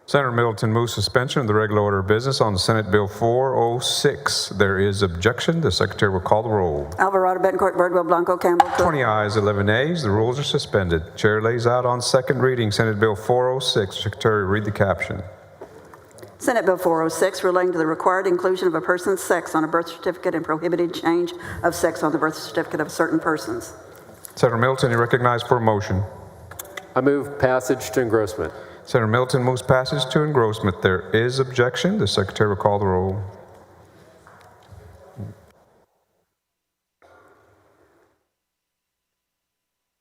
Senator Middleton moves suspension of the regular order of business on Senate Bill 406. There is objection. The Secretary will call the roll. Alvarado, Betancourt, Birdwell, Blanco, Campbell, Cook. 20 ayes, 11 nays. The rules are suspended. Chair lays out on second reading Senate Bill 406. Secretary, read the caption. Senate Bill 406, relating to the required inclusion of a person's sex on a birth certificate and prohibited change of sex on the birth certificate of certain persons. Senator Middleton, you recognize for a motion. I move passage to engrossment. Senator Middleton moves passage to engrossment. There is objection. The Secretary will call the roll.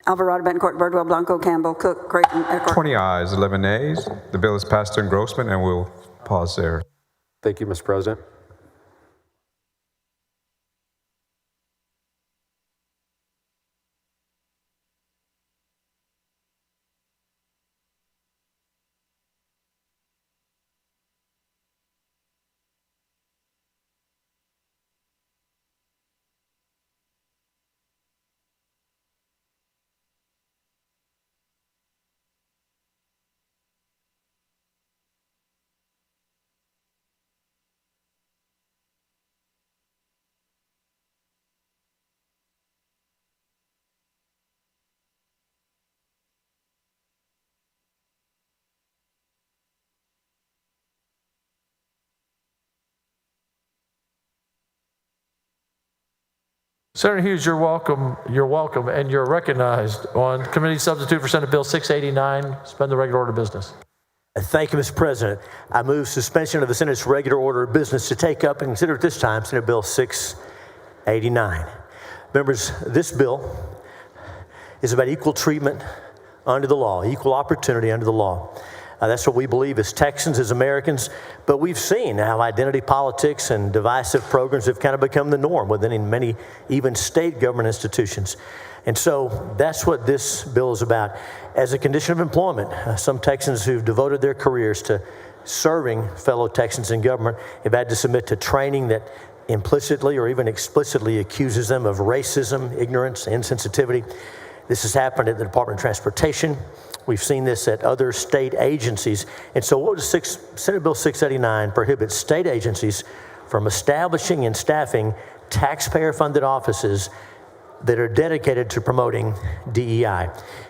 Alvarado, Betancourt, Birdwell, Blanco, Campbell, Cook, Creighton, Eckhart. 20 ayes, 11 nays. The bill is passed to engrossment, and we'll pause there. Thank you, Mr. President. Senator Hughes, you're welcome, and you're recognized on committee substitute for Senate Bill 689. Suspend the regular order of business. Thank you, Mr. President. I move suspension of the Senate's regular order of business to take up and consider at this time Senate Bill 689. Members, this bill is about equal treatment under the law, equal opportunity under the law. That's what we believe as Texans, as Americans, but we've seen how identity politics and divisive programs have kind of become the norm within many, even state government institutions. And so that's what this bill is about. As a condition of employment, some Texans who've devoted their careers to serving fellow Texans in government have had to submit to training that implicitly or even explicitly accuses them of racism, ignorance, insensitivity. This has happened at the Department of Transportation. We've seen this at other state agencies. And so what does Senate Bill 689 prohibits state agencies from establishing and staffing taxpayer-funded offices that are dedicated to promoting DEI.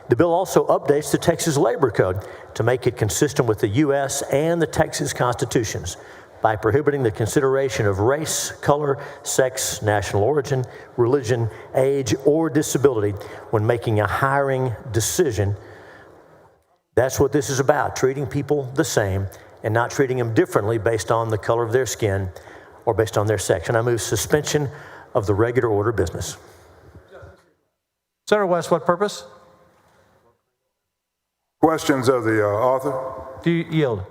The bill also updates the Texas Labor Code to make it consistent with the U.S. and the Texas constitutions by prohibiting the consideration of race, color, sex, national origin, religion, age, or disability when making a hiring decision. That's what this is about, treating people the same and not treating them differently based on the color of their skin or based on their sex. And I move suspension of the regular order of business. Senator West, what purpose? Questions of the author? Do you yield?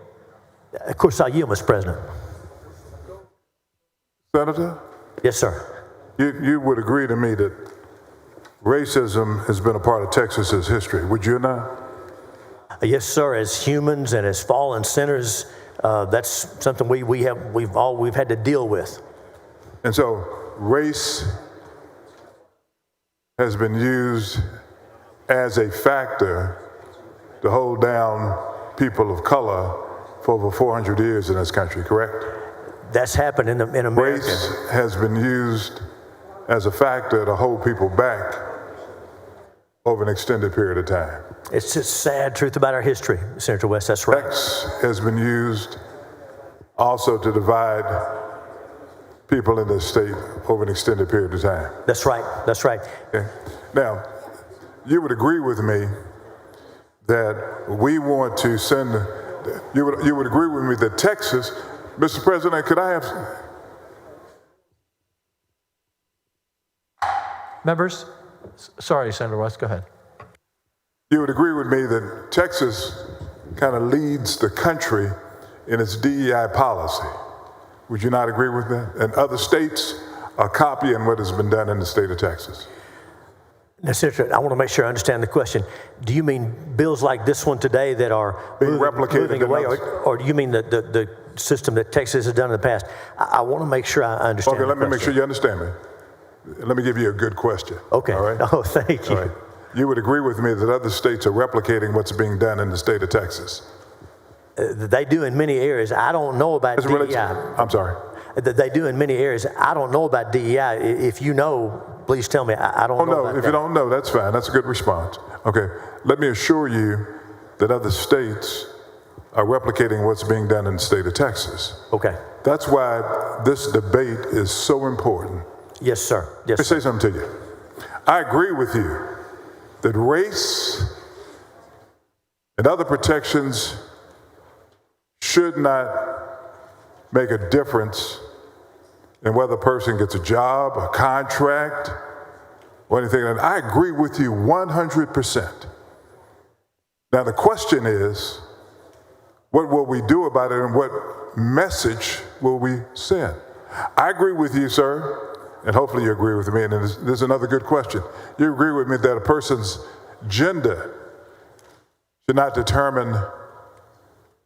Of course, I yield, Mr. President. Senator? Yes, sir. You would agree to me that racism has been a part of Texas's history, would you not? Yes, sir. As humans and as fallen sinners, that's something we've had to deal with. And so race has been used as a factor to hold down people of color for over 400 years in this country, correct? That's happened in America. Race has been used as a factor to hold people back over an extended period of time. It's just sad truth about our history, Senator West. That's right. Sex has been used also to divide people in this state over an extended period of time. That's right. That's right. Okay. Now, you would agree with me that we want to send, you would agree with me that Texas, Mr. President, could I have... Members? Sorry, Senator West, go ahead. You would agree with me that Texas kind of leads the country in its DEI policy. Would you not agree with that? And other states are copying what has been done in the state of Texas. Now, Senator, I want to make sure I understand the question. Do you mean bills like this one today that are being replicated moving away, or do you mean the system that Texas has done in the past? I want to make sure I understand. Okay, let me make sure you understand me. Let me give you a good question. Okay. All right? Oh, thank you. All right. You would agree with me that other states are replicating what's being done in the state of Texas? They do in many areas. I don't know about DEI. I'm sorry. They do in many areas. I don't know about DEI. If you know, please tell me. I don't know. If you don't know, that's fine. That's a good response. Okay. Let me assure you that other states are replicating what's being done in the state of Texas. Okay. That's why this debate is so important. Yes, sir. Yes. Let me say something to you. I agree with you that race and other protections should not make a difference in whether a person gets a job, a contract, or anything like that. I agree with you 100%. Now the question is, what will we do about it and what message will we send? I agree with you, sir, and hopefully you agree with me, and there's another good question. You agree with me that a person's gender should not determine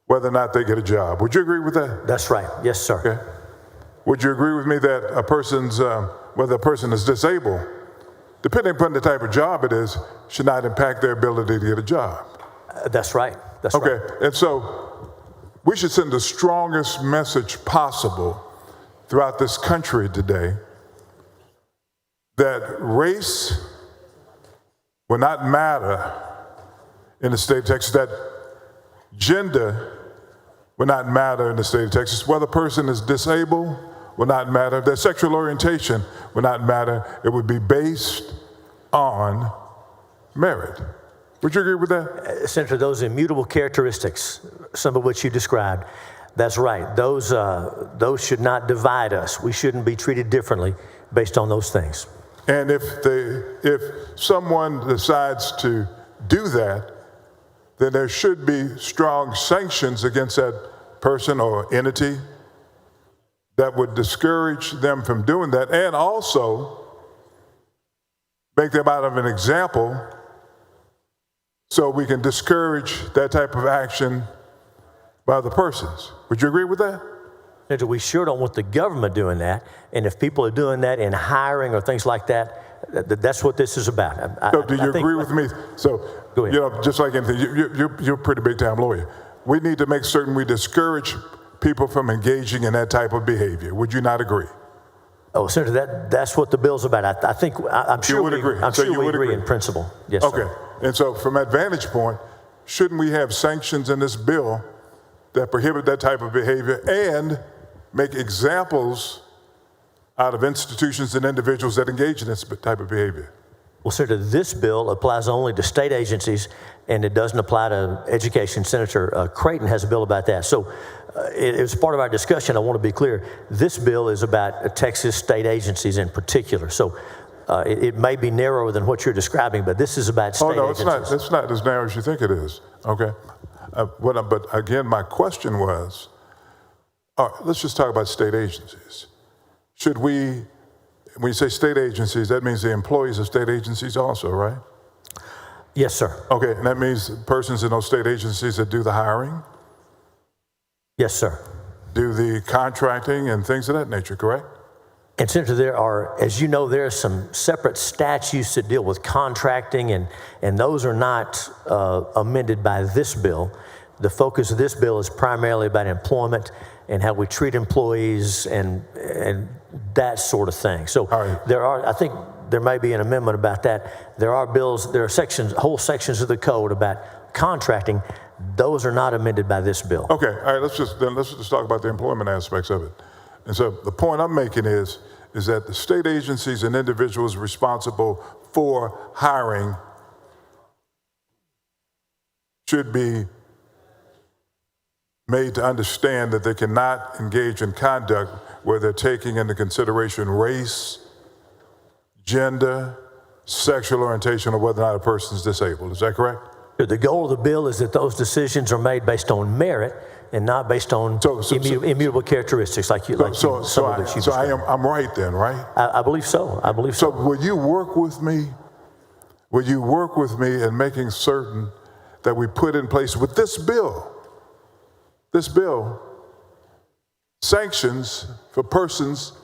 whether or not they get a job. Would you agree with that? That's right. Yes, sir. Okay. Would you agree with me that a person's, whether a person is disabled, depending upon the type of job it is, should not impact their ability to get a job? That's right. That's okay. right. And so we should send the strongest message possible throughout this country today that race will not matter in the state of Texas, that gender will not matter in the state of Texas. Whether a person is disabled will not matter. Their sexual orientation will not matter. It would be based on merit. Would you agree with that? Senator, those immutable characteristics, some of which you described, that's right. Those should not divide us. We shouldn't be treated differently based on those things. And if someone decides to do that, then there should be strong sanctions against that person or entity that would discourage them from doing that, and also make them out of an example so we can discourage that type of action by other persons. Would you agree with that? Senator, we sure don't want the government doing that. And if people are doing that in hiring or things like that, that's what this is about. So do you agree with me? So, go ahead. You know, just like anything, you're a pretty big time lawyer. We need to make certain we discourage people from engaging in that type of behavior. Would you not agree? Oh, Senator, that's what the bill's about. I'm sure you would agree. I'm so sure you we would agree in principle. Yes, okay. sir. And so from that vantage point, shouldn't we have sanctions in this bill that prohibit that type of behavior and make examples out of institutions and individuals that engage in this type of behavior? Well, Senator, this bill applies only to state agencies, and it doesn't apply to education. Senator Creighton has a bill about that. So as part of our discussion, I want to be clear, this bill is about Texas state agencies in particular. So it may be narrower than what you're describing, but this is about state agencies. Oh, no, it's not as narrow as you think it is, okay? But again, my question was, all right, let's just talk about state agencies. Should we, when you say state agencies, that means the employees of state agencies also, right? Yes, sir. Okay, and that means persons in those state agencies that do the hiring? Yes, sir. Do the contracting and things of that nature, correct? And Senator, there are, as you know, there are some separate statutes that deal with contracting, and those are not amended by this bill. The focus of this bill is primarily about employment and how we treat employees and that sort of thing. So there are, I think there may be an amendment about that. There are bills, there are sections, whole sections of the code about contracting. Those are not amended by this bill. Okay, all right, let's just talk about the employment aspects of it. And so the point I'm making is that the state agencies and individuals responsible for hiring should be made to understand that they cannot engage in conduct where they're taking into consideration race, gender, sexual orientation, or whether or not a person is disabled. Is that correct? The goal of the bill is that those decisions are made based on merit and not based on immutable characteristics like you. I'm right then, right? I believe so. I believe so. So will you work with me? Will you work with me in making certain that we put in place with this bill? This bill sanctions for persons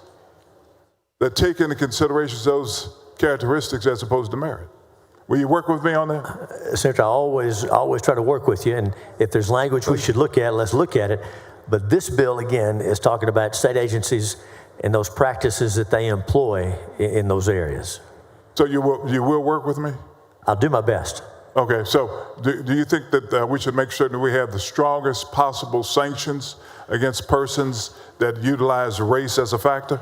that take into consideration those characteristics as opposed to merit. Will you work with me on that? Senator, I always try to work with you, and if there's language we should look at, let's look at it. But this bill, again, is talking about state agencies and those practices that they employ in those areas. So you will work with me? I'll do my best. Okay, so do you think that we should make sure that we have the strongest possible sanctions against persons that utilize race as a factor?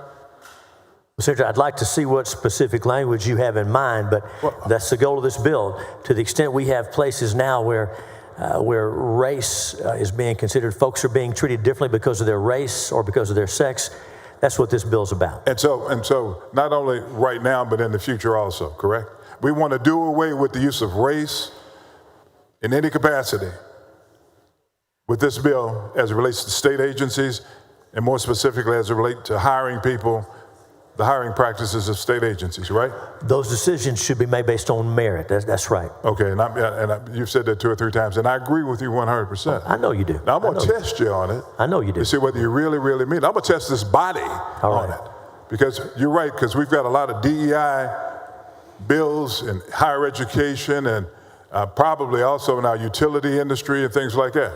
Senator, I'd like to see what specific language you have in mind, but that's the goal of this bill. To the extent we have places now where race is being considered, folks are being treated differently because of their race or because of their sex, that's what this bill's about. And so not only right now, but in the future also, correct? We want to do away with the use of race in any capacity with this bill as it relates to state agencies, and more specifically as it relates to hiring people, the hiring practices of state agencies, right? Those decisions should be made based on merit. That's right. Okay, and you've said that 2 or 3 times, and I agree with you 100%. I know you do. Now, I'm going to test you on it. I know you do. To see whether you really, really mean it. I'm going to test this body on it. Because you're right, because we've got a lot of DEI bills in higher education and probably also in our utility industry and things like that.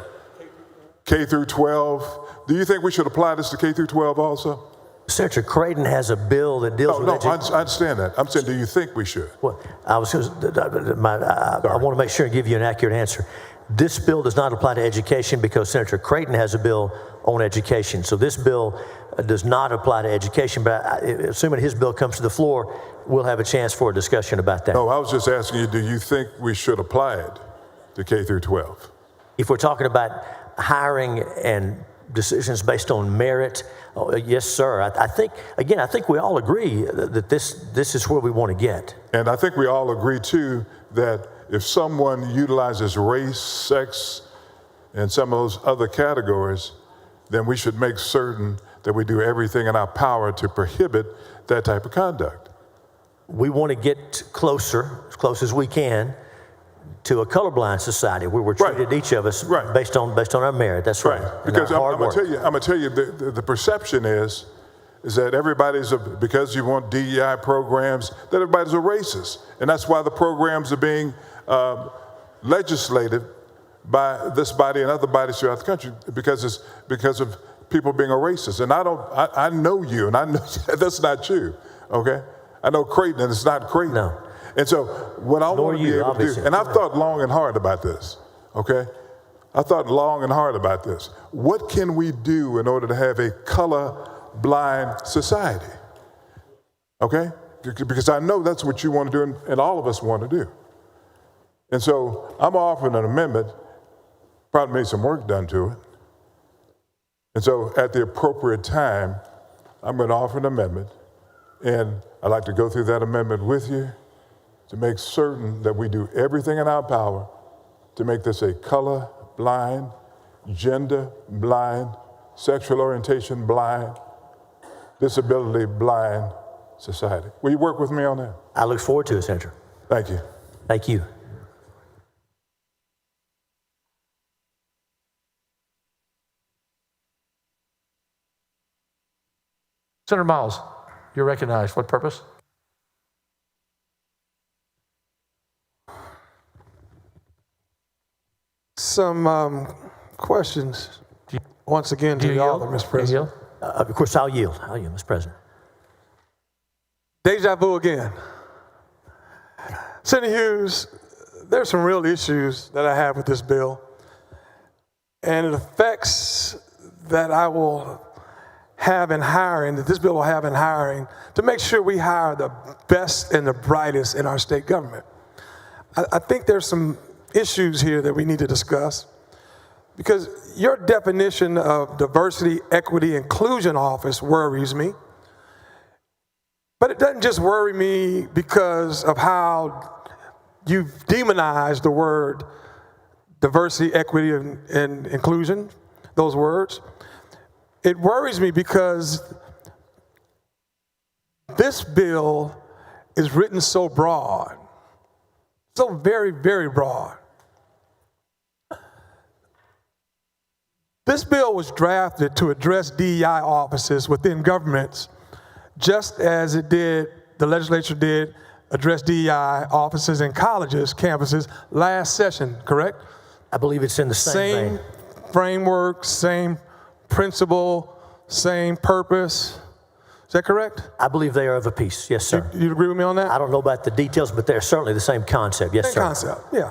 K through 12. Do you think we should apply this to K through 12 also? Senator Creighton has a bill that deals with education. I understand that. I'm saying, do you think we should? Well, I want to make sure and give you an accurate answer. This bill does not apply to education because Senator Creighton has a bill on education. So this bill does not apply to education, but assuming his bill comes to the floor, we'll have a chance for a discussion about that. No, I was just asking you, do you think we should apply it to K through 12? If we're talking about hiring and decisions based on merit, yes, sir. I think we all agree that this is where we want to get. And I think we all agree, too, that if someone utilizes race, sex, and some of those other categories, then we should make certain that we do everything in our power to prohibit that type of conduct. We want to get closer, as close as we can, to a colorblind society where we're treated, each of us, based on our merit. That's right. Because I'm going to tell you, the perception is that everybody's, because you want DEI programs, that everybody's a racist. And that's why the programs are being legislated by this body and other bodies throughout the country, because of people being a racist. And I know you, and I know that's not you, okay? I know Creighton, and it's not Creighton. No. And so what I want to be able to do, and I've thought long and hard about this, okay? I thought long and hard about this. What can we do in order to have a color-blind society, okay? Because I know that's what you want to do, and all of us want to do. And so I'm offering an amendment, probably need some work done to it. And so at the appropriate time, I'm going to offer an amendment, and I'd like to go through that amendment with you to make certain that we do everything in our power to make this a color-blind, gender-blind, sexual orientation-blind, disability-blind society. Will you work with me on that? I look forward to it, Senator. Thank you. Thank you. Senator Miles, You're recognized. What purpose? Some questions, once again, to the author, Mr. President. Of course, I'll yield. Mr. President. Deja vu again. Senator Hughes, there's some real issues that I have with this bill, and it affects that I will have in hiring, that this bill will have in hiring, to make sure we hire the best and the brightest in our state government. I think there's some issues here that we need to discuss, because your definition of diversity, equity, inclusion office worries me. But it doesn't just worry me because of how you've demonized the word diversity, equity, and inclusion, those words. It worries me because this bill is written so broad, so very, very broad. This bill was drafted to address DEI offices within governments, just as the legislature did address DEI offices in colleges, campuses, last session, correct? I believe it's in the same vein. Framework, same principle, same purpose. Is that correct? I believe they are of a piece, yes, sir. You agree with me on that? I don't know about the details, but they're certainly the same concept, yes, sir. Same concept, yeah.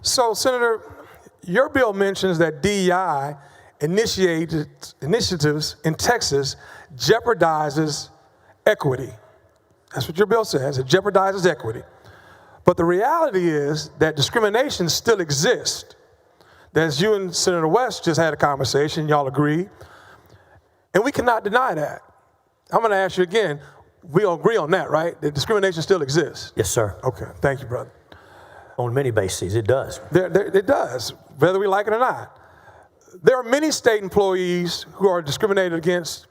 So, Senator, your bill mentions that DEI initiatives in Texas jeopardizes equity. That's what your bill says. It jeopardizes equity. But the reality is that discrimination still exists. As you and Senator West just had a conversation, y'all agree, and we cannot deny that. I'm going to ask you again, we all agree on that, right? That discrimination still exists? Yes, sir. Okay, thank you, brother. On many bases, it does. It does, whether we like it or not. There are many state employees who are discriminated against,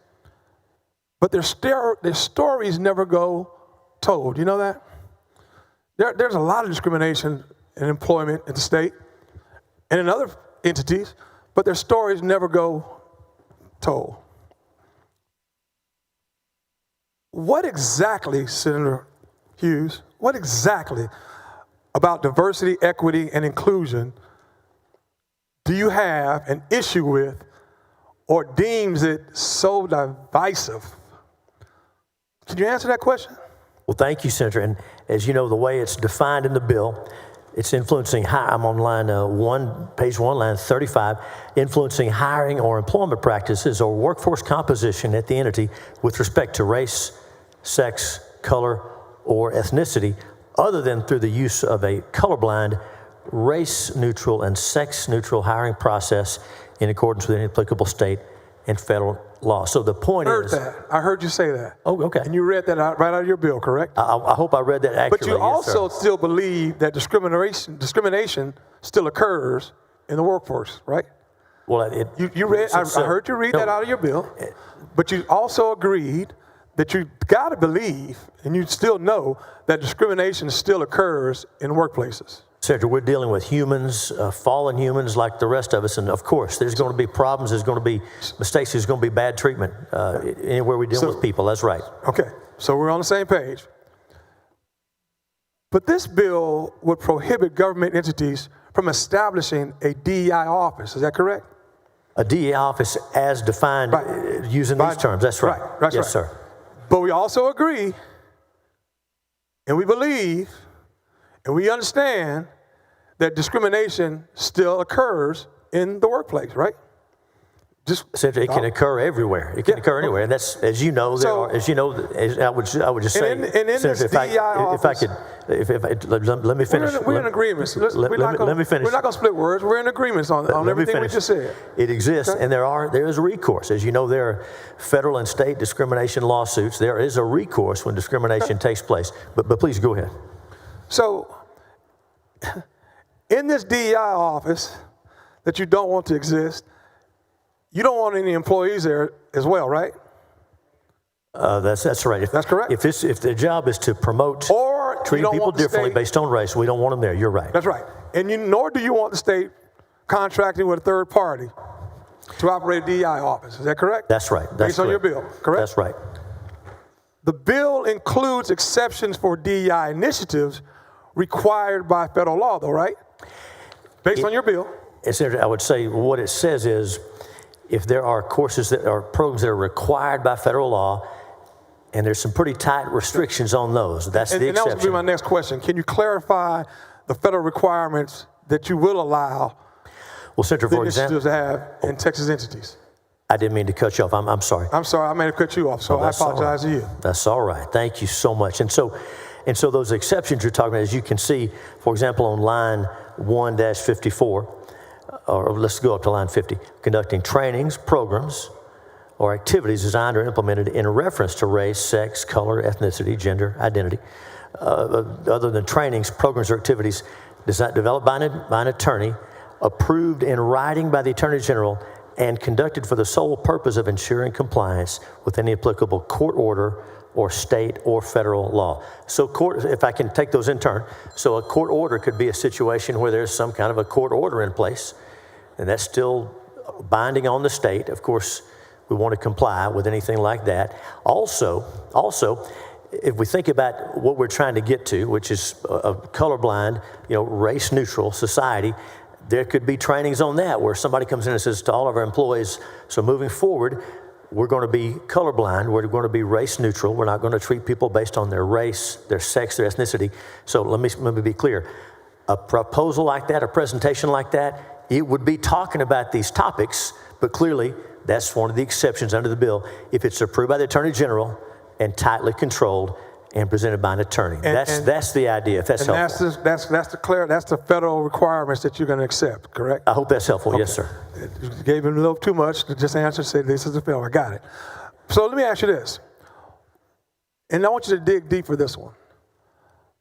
but their stories never go told. You know that? There's a lot of discrimination in employment in the state and in other entities, but their stories never go told. What exactly, Senator Hughes, what exactly about diversity, equity, and inclusion do you have an issue with or deems it so divisive? Can you answer that question? Well, thank you, Senator. And as you know, the way it's defined in the bill, it's influencing, I'm on line page 1, line 35, influencing hiring or employment practices or workforce composition at the entity with respect to race, sex, color, or ethnicity, other than through the use of a colorblind, race-neutral, and sex-neutral hiring process in accordance with any applicable state and federal law. So the point is... I heard you say that. Oh, okay. And you read that right out of your bill, correct? I hope I read that accurately. But you also still believe that discrimination still occurs in the workforce, right? Well, I heard you read that out of your bill, but you also agreed that you got to believe, and you still know, that discrimination still occurs in workplaces. Senator, we're dealing with humans, fallen humans like the rest of us, and of course, there's going to be problems, there's going to be mistakes, there's going to be bad treatment anywhere we deal with people. That's right. Okay, so we're on the same page. But this bill would prohibit government entities from establishing a DEI office. Is that correct? A DEI office as defined using these terms. That's right. That's yes, right. sir. But we also agree, and we believe, and we understand that discrimination still occurs in the workplace, right? It can occur everywhere. It can occur anywhere, and that's, as you know, I would just say, and in Senator, this DEI office, let me finish. We're in agreement. Let me finish. We're not going to split words. We're in agreement on everything we just said. It exists, and there is a recourse. As you know, there are federal and state discrimination lawsuits. There is a recourse when discrimination takes place. But please go ahead. So, in this DEI office that you don't want to exist, you don't want any employees there as well, right? That's right. That's correct. If their job is to promote or treating people differently based on race, we don't want them there. You're right. That's right. And nor do you want the state contracting with a third party to operate a DEI office. Is that correct? That's right. Based on your bill, correct? That's right. The bill includes exceptions for DEI initiatives required by federal law, though, right? Based on your bill. I would say what it says is if there are courses that are programs that are required by federal law, and there's some pretty tight restrictions on those. That's the exception. And that was going to be my next question. Can you clarify the federal requirements that you will allow Senator, the for initiatives example, to have in Texas entities? I didn't mean to cut you off. I'm sorry. I'm sorry. I may have cut you off, so I apologize to you. That's all right. Thank you so much. And so those exceptions you're talking about, as you can see, for example, on line 1-54, or let's go up to line 50, conducting trainings, programs, or activities designed or implemented in reference to race, sex, color, ethnicity, gender, identity, other than trainings, programs, or activities developed by an attorney, approved in writing by the Attorney General, and conducted for the sole purpose of ensuring compliance with any applicable court order or state or federal law. So court, if I can take those in turn, so a court order could be a situation where there's some kind of a court order in place, and that's still binding on the state. Of course, we want to comply with anything like that. Also, if we think about what we're trying to get to, which is a colorblind, race-neutral society, there could be trainings on that where somebody comes in and says to all of our employees, so moving forward, we're going to be colorblind, we're going to be race-neutral, we're not going to treat people based on their race, their sex, their ethnicity. So let me be clear. A proposal like that, a presentation like that, it would be talking about these topics, but clearly that's one of the exceptions under the bill if it's approved by the Attorney General and tightly controlled and presented by an attorney. That's the idea, if that's helpful. That's the federal requirements that you're going to accept, correct? I hope that's helpful. Okay. Yes, sir. You gave him a little too much to just answer, say this is the federal. I got it. So let me ask you this, and I want you to dig deep for this one.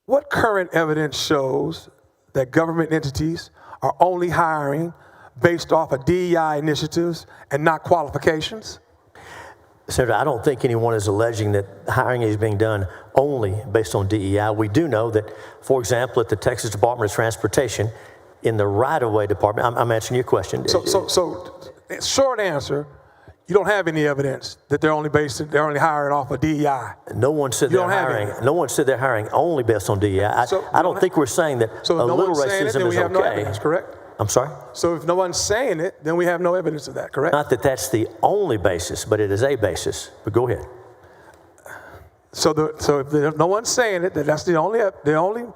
What current evidence shows that government entities are only hiring based off of DEI initiatives and not qualifications? Senator, I don't think anyone is alleging that hiring is being done only based on DEI. We do know that, for example, at the Texas Department of Transportation, in the right-of-way department, I'm answering your question. So short answer, you don't have any evidence that they're only hiring off of DEI. No one said they're hiring. No one said they're hiring only based on DEI. I don't think we're saying that a little racism is okay. No evidence, correct? I'm sorry? So if no one's saying it, then we have no evidence of that, correct? Not that that's the only basis, but it is a basis. But go ahead. So if no one's saying it, that's the only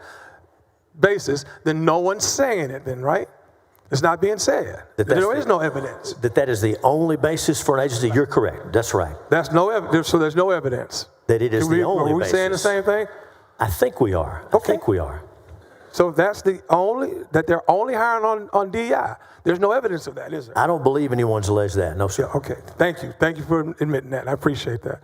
basis, then no one's saying it then, right? It's not being said. There is no evidence. That is the only basis for an agency. You're correct. That's right. That's no evidence. So there's no evidence. That it is the only basis. Are we saying the same thing? I think we are. Okay. I think we are. So that's they're only hiring on DEI. There's no evidence of that, is there? I don't believe anyone's alleged that. No, sir. Yeah, okay. Thank you. Thank you for admitting that. I appreciate that.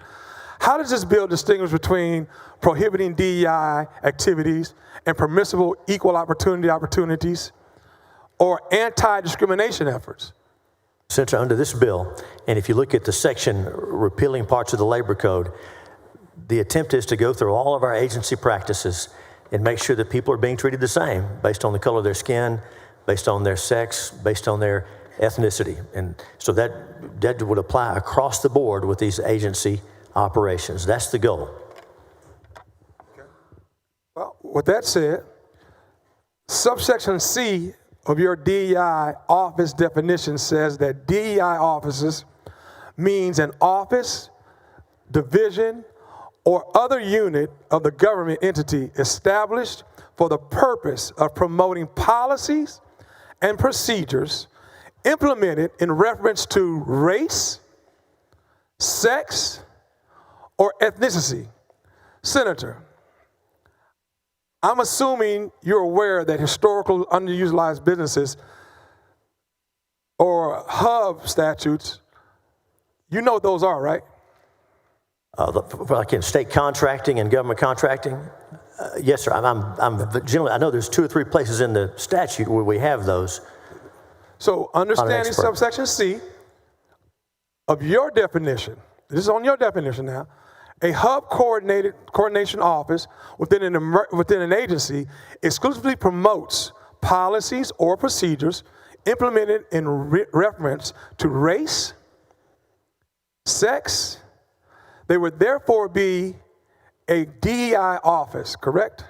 How does this bill distinguish between prohibiting DEI activities and permissible equal opportunities or anti-discrimination efforts? Senator, under this bill, and if you look at the section repealing parts of the labor code, the attempt is to go through all of our agency practices and make sure that people are being treated the same based on the color of their skin, based on their sex, based on their ethnicity. And so that would apply across the board with these agency operations. That's the goal. Okay. Well, with that said, subsection C of your DEI office definition says that DEI offices means an office, division, or other unit of the government entity established for the purpose of promoting policies and procedures implemented in reference to race, sex, or ethnicity. Senator, I'm assuming you're aware that historical underutilized businesses or hub statutes, you know what those are, right? Like in state contracting and government contracting? Yes, sir. I know there's 2 or 3 places in the statute where we have those. So understanding subsection C of your definition, this is on your definition now, a hub coordination office within an agency exclusively promotes policies or procedures implemented in reference to race, sex. They would therefore be a DEI office, correct?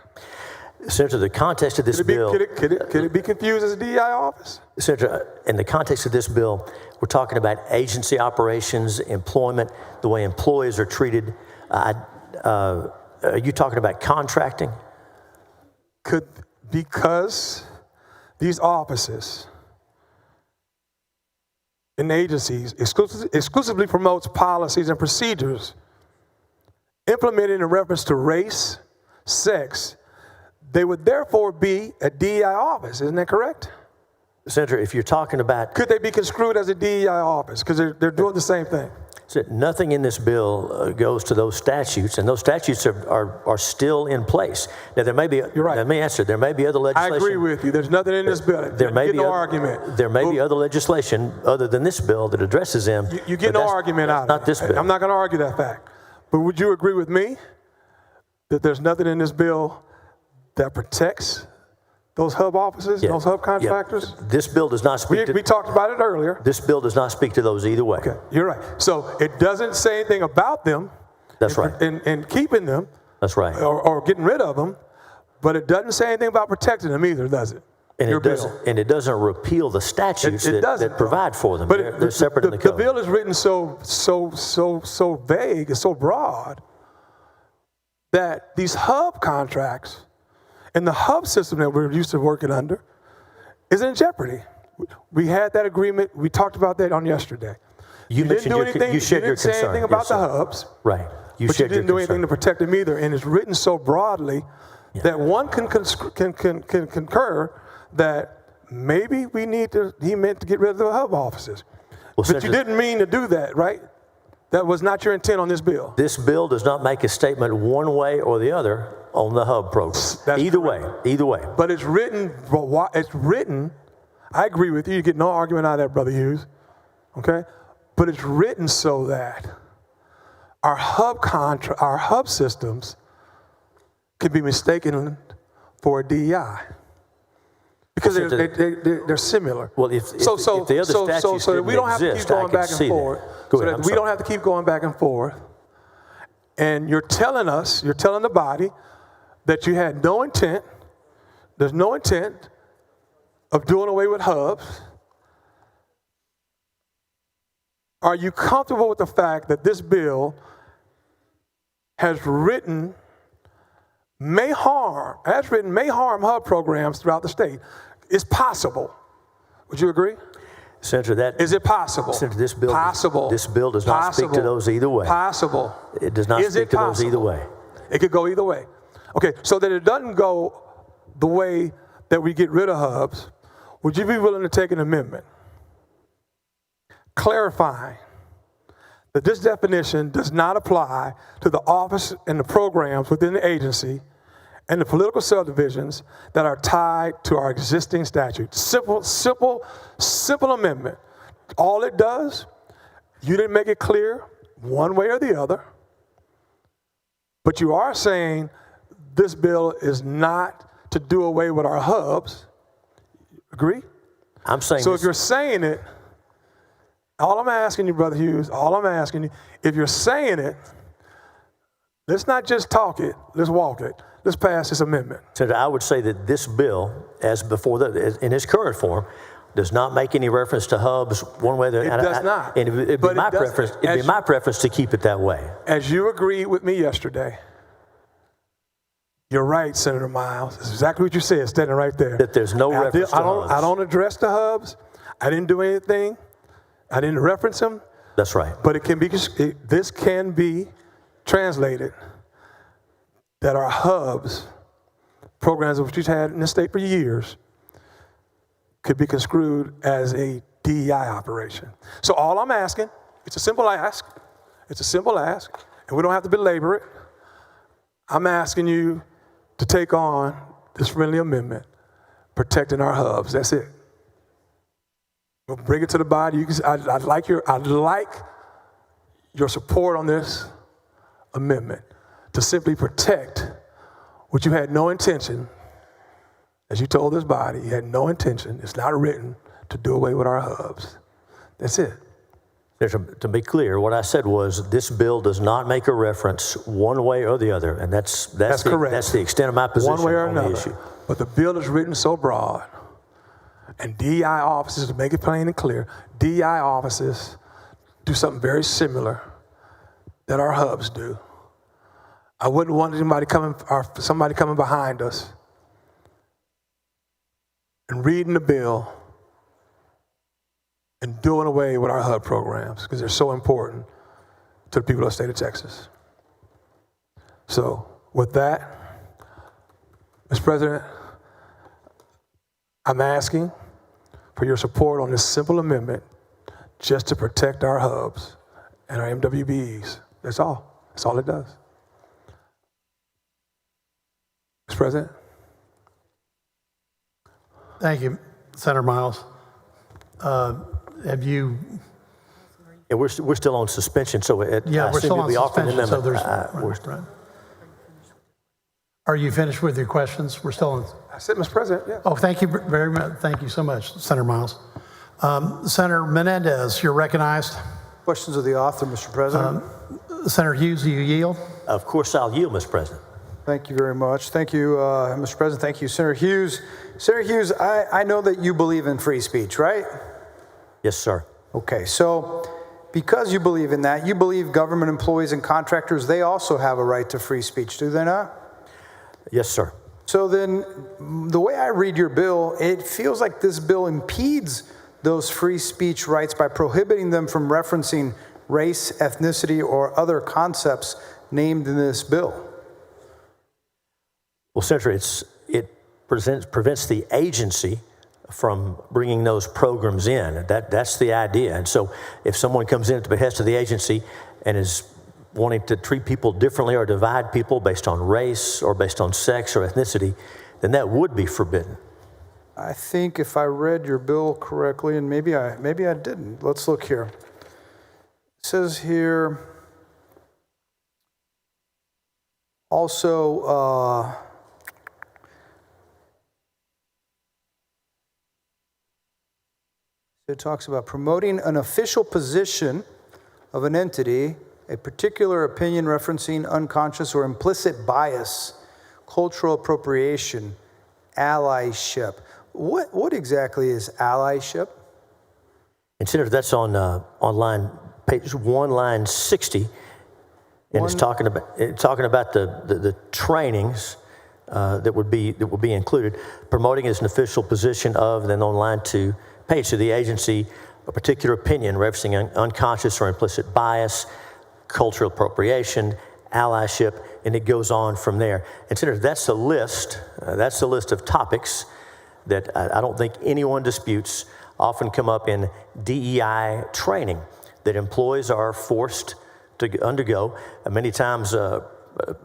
Senator, the context of this bill. Could it be confused as a DEI office? Senator, in the context of this bill, we're talking about agency operations, employment, the way employees are treated. Are you talking about contracting? Because these offices and agencies exclusively promotes policies and procedures implemented in reference to race, sex, they would therefore be a DEI office. Isn't that correct? Senator, if you're talking about... Could they be construed as a DEI office? Because they're doing the same thing. So nothing in this bill goes to those statutes, and those statutes are still in place. Now, there may be... You're right. Let me answer. There may be other legislation... I agree with you. There's nothing in this bill. There may be no argument. There may be other legislation other than this bill that addresses them. You get no argument out of it. Not this bill. I'm not going to argue that fact. But would you agree with me that there's nothing in this bill that protects those hub offices, those hub contractors? Yeah. This bill does not speak to... We talked about it earlier. This bill does not speak to those either way. Okay, you're right. So it doesn't say anything about them. That's right. And keeping them. That's right. Or getting rid of them. But it doesn't say anything about protecting them either, does it? And it doesn't repeal the statutes that provide for them. But they're separate in the code. The bill is written so vague and so broad that these hub contracts and the hub system that we're used to working under is in jeopardy. We had that agreement. We talked about that on yesterday. You didn't do anything. You shared your concern. Say anything about the hubs. Right. But you didn't do anything to protect them either. And it's written so broadly that one can concur that maybe he meant to get rid of the hub offices. Well, but you didn't mean to do that, right? That was not your intent on this bill. This bill does not make a statement one way or the other on the hub program. Either way. But it's written, I agree with you, you get no argument out of that, Brother Hughes, okay? But it's written so that our hub systems can be mistaken for a DEI. Because they're similar. Well, if the other statutes so we don't have to keep going back and forth. We don't have to keep going back and forth. And you're telling the body that you had no intent, there's no intent of doing away with hubs. Are you comfortable with the fact that this bill has written may harm hub programs throughout the state? It's possible. Would you agree? Senator, is it possible? Senator, this bill does not possible. speak to those either way. Possible. It does not speak to those either way. It could go either way. Okay, so that it doesn't go the way that we get rid of hubs, would you be willing to take an amendment clarifying that this definition does not apply to the office and the programs within the agency and the political subdivisions that are tied to our existing statute? Simple amendment. All it does, you didn't make it clear one way or the other, but you are saying this bill is not to do away with our hubs. Agree? I'm saying so. If you're saying it, all I'm asking you, Brother Hughes, if you're saying it, let's not just talk it, let's walk it. Let's pass this amendment. Senator, I would say that this bill, as before, in its current form, does not make any reference to hubs one way or the other. It does not. And it'd be my preference. It'd be my preference to keep it that way. As you agreed with me yesterday, you're right, Senator Miles. It's exactly what you said, standing right there. That there's no reference to hubs. I don't address the hubs. I didn't do anything. I didn't reference them. That's right. But this can be translated that our hubs, programs which we've had in the state for years, could be construed as a DEI operation. So all I'm asking, it's a simple ask, and we don't have to belabor it. I'm asking you to take on this friendly amendment, protecting our hubs. That's it. We'll bring it to the body. I'd like your support on this amendment to simply protect what you had no intention, as you told this body, you had no intention, it's not written to do away with our hubs. That's it. To be clear, what I said was this bill does not make a reference one way or the other, and that's correct. That's the extent of my position One way or on the another. issue. But the bill is written so broad, and DEI offices, to make it plain and clear, DEI offices do something very similar that our hubs do. I wouldn't want somebody coming behind us and reading the bill and doing away with our hub programs because they're so important to the people of the state of Texas. So with that, Mr. President, I'm asking for your support on this simple amendment just to protect our hubs and our MWBEs. That's all. That's all it does. Mr. President? Thank you, Senator Miles. Have you? Yeah, we're still on suspension, so We're still on suspension. So there's. Are you finished with your questions? We're still on. I said, Mr. President, yeah. Oh, thank you very much. Thank you so much, Senator Miles. Senator Menendez, you're recognized. Questions of the author, Mr. President. Senator Hughes, do you yield? Of course, I'll yield, Mr. President. Thank you very much. Thank you, Mr. President. Thank you, Senator Hughes. Senator Hughes, I know that you believe in free speech, right? Yes, sir. Okay, so because you believe in that, you believe government employees and contractors, they also have a right to free speech, do they not? Yes, sir. So then, the way I read your bill, it feels like this bill impedes those free speech rights by prohibiting them from referencing race, ethnicity, or other concepts named in this bill. Well, Senator, it prevents the agency from bringing those programs in. That's the idea. And so if someone comes in at the behest of the agency and is wanting to treat people differently or divide people based on race or based on sex or ethnicity, then that would be forbidden. I think if I read your bill correctly, and maybe I didn't. Let's look here. It says here also it talks about promoting an official position of an entity, a particular opinion referencing unconscious or implicit bias, cultural appropriation, allyship. What exactly is allyship? And Senator, that's on line page 1, line 60, and it's talking about the trainings that would be included. Promoting as an official position of, then on line 2, page to the agency, a particular opinion referencing unconscious or implicit bias, cultural appropriation, allyship, and it goes on from there. And Senator, that's a list of topics that I don't think anyone disputes often come up in DEI training that employees are forced to undergo. Many times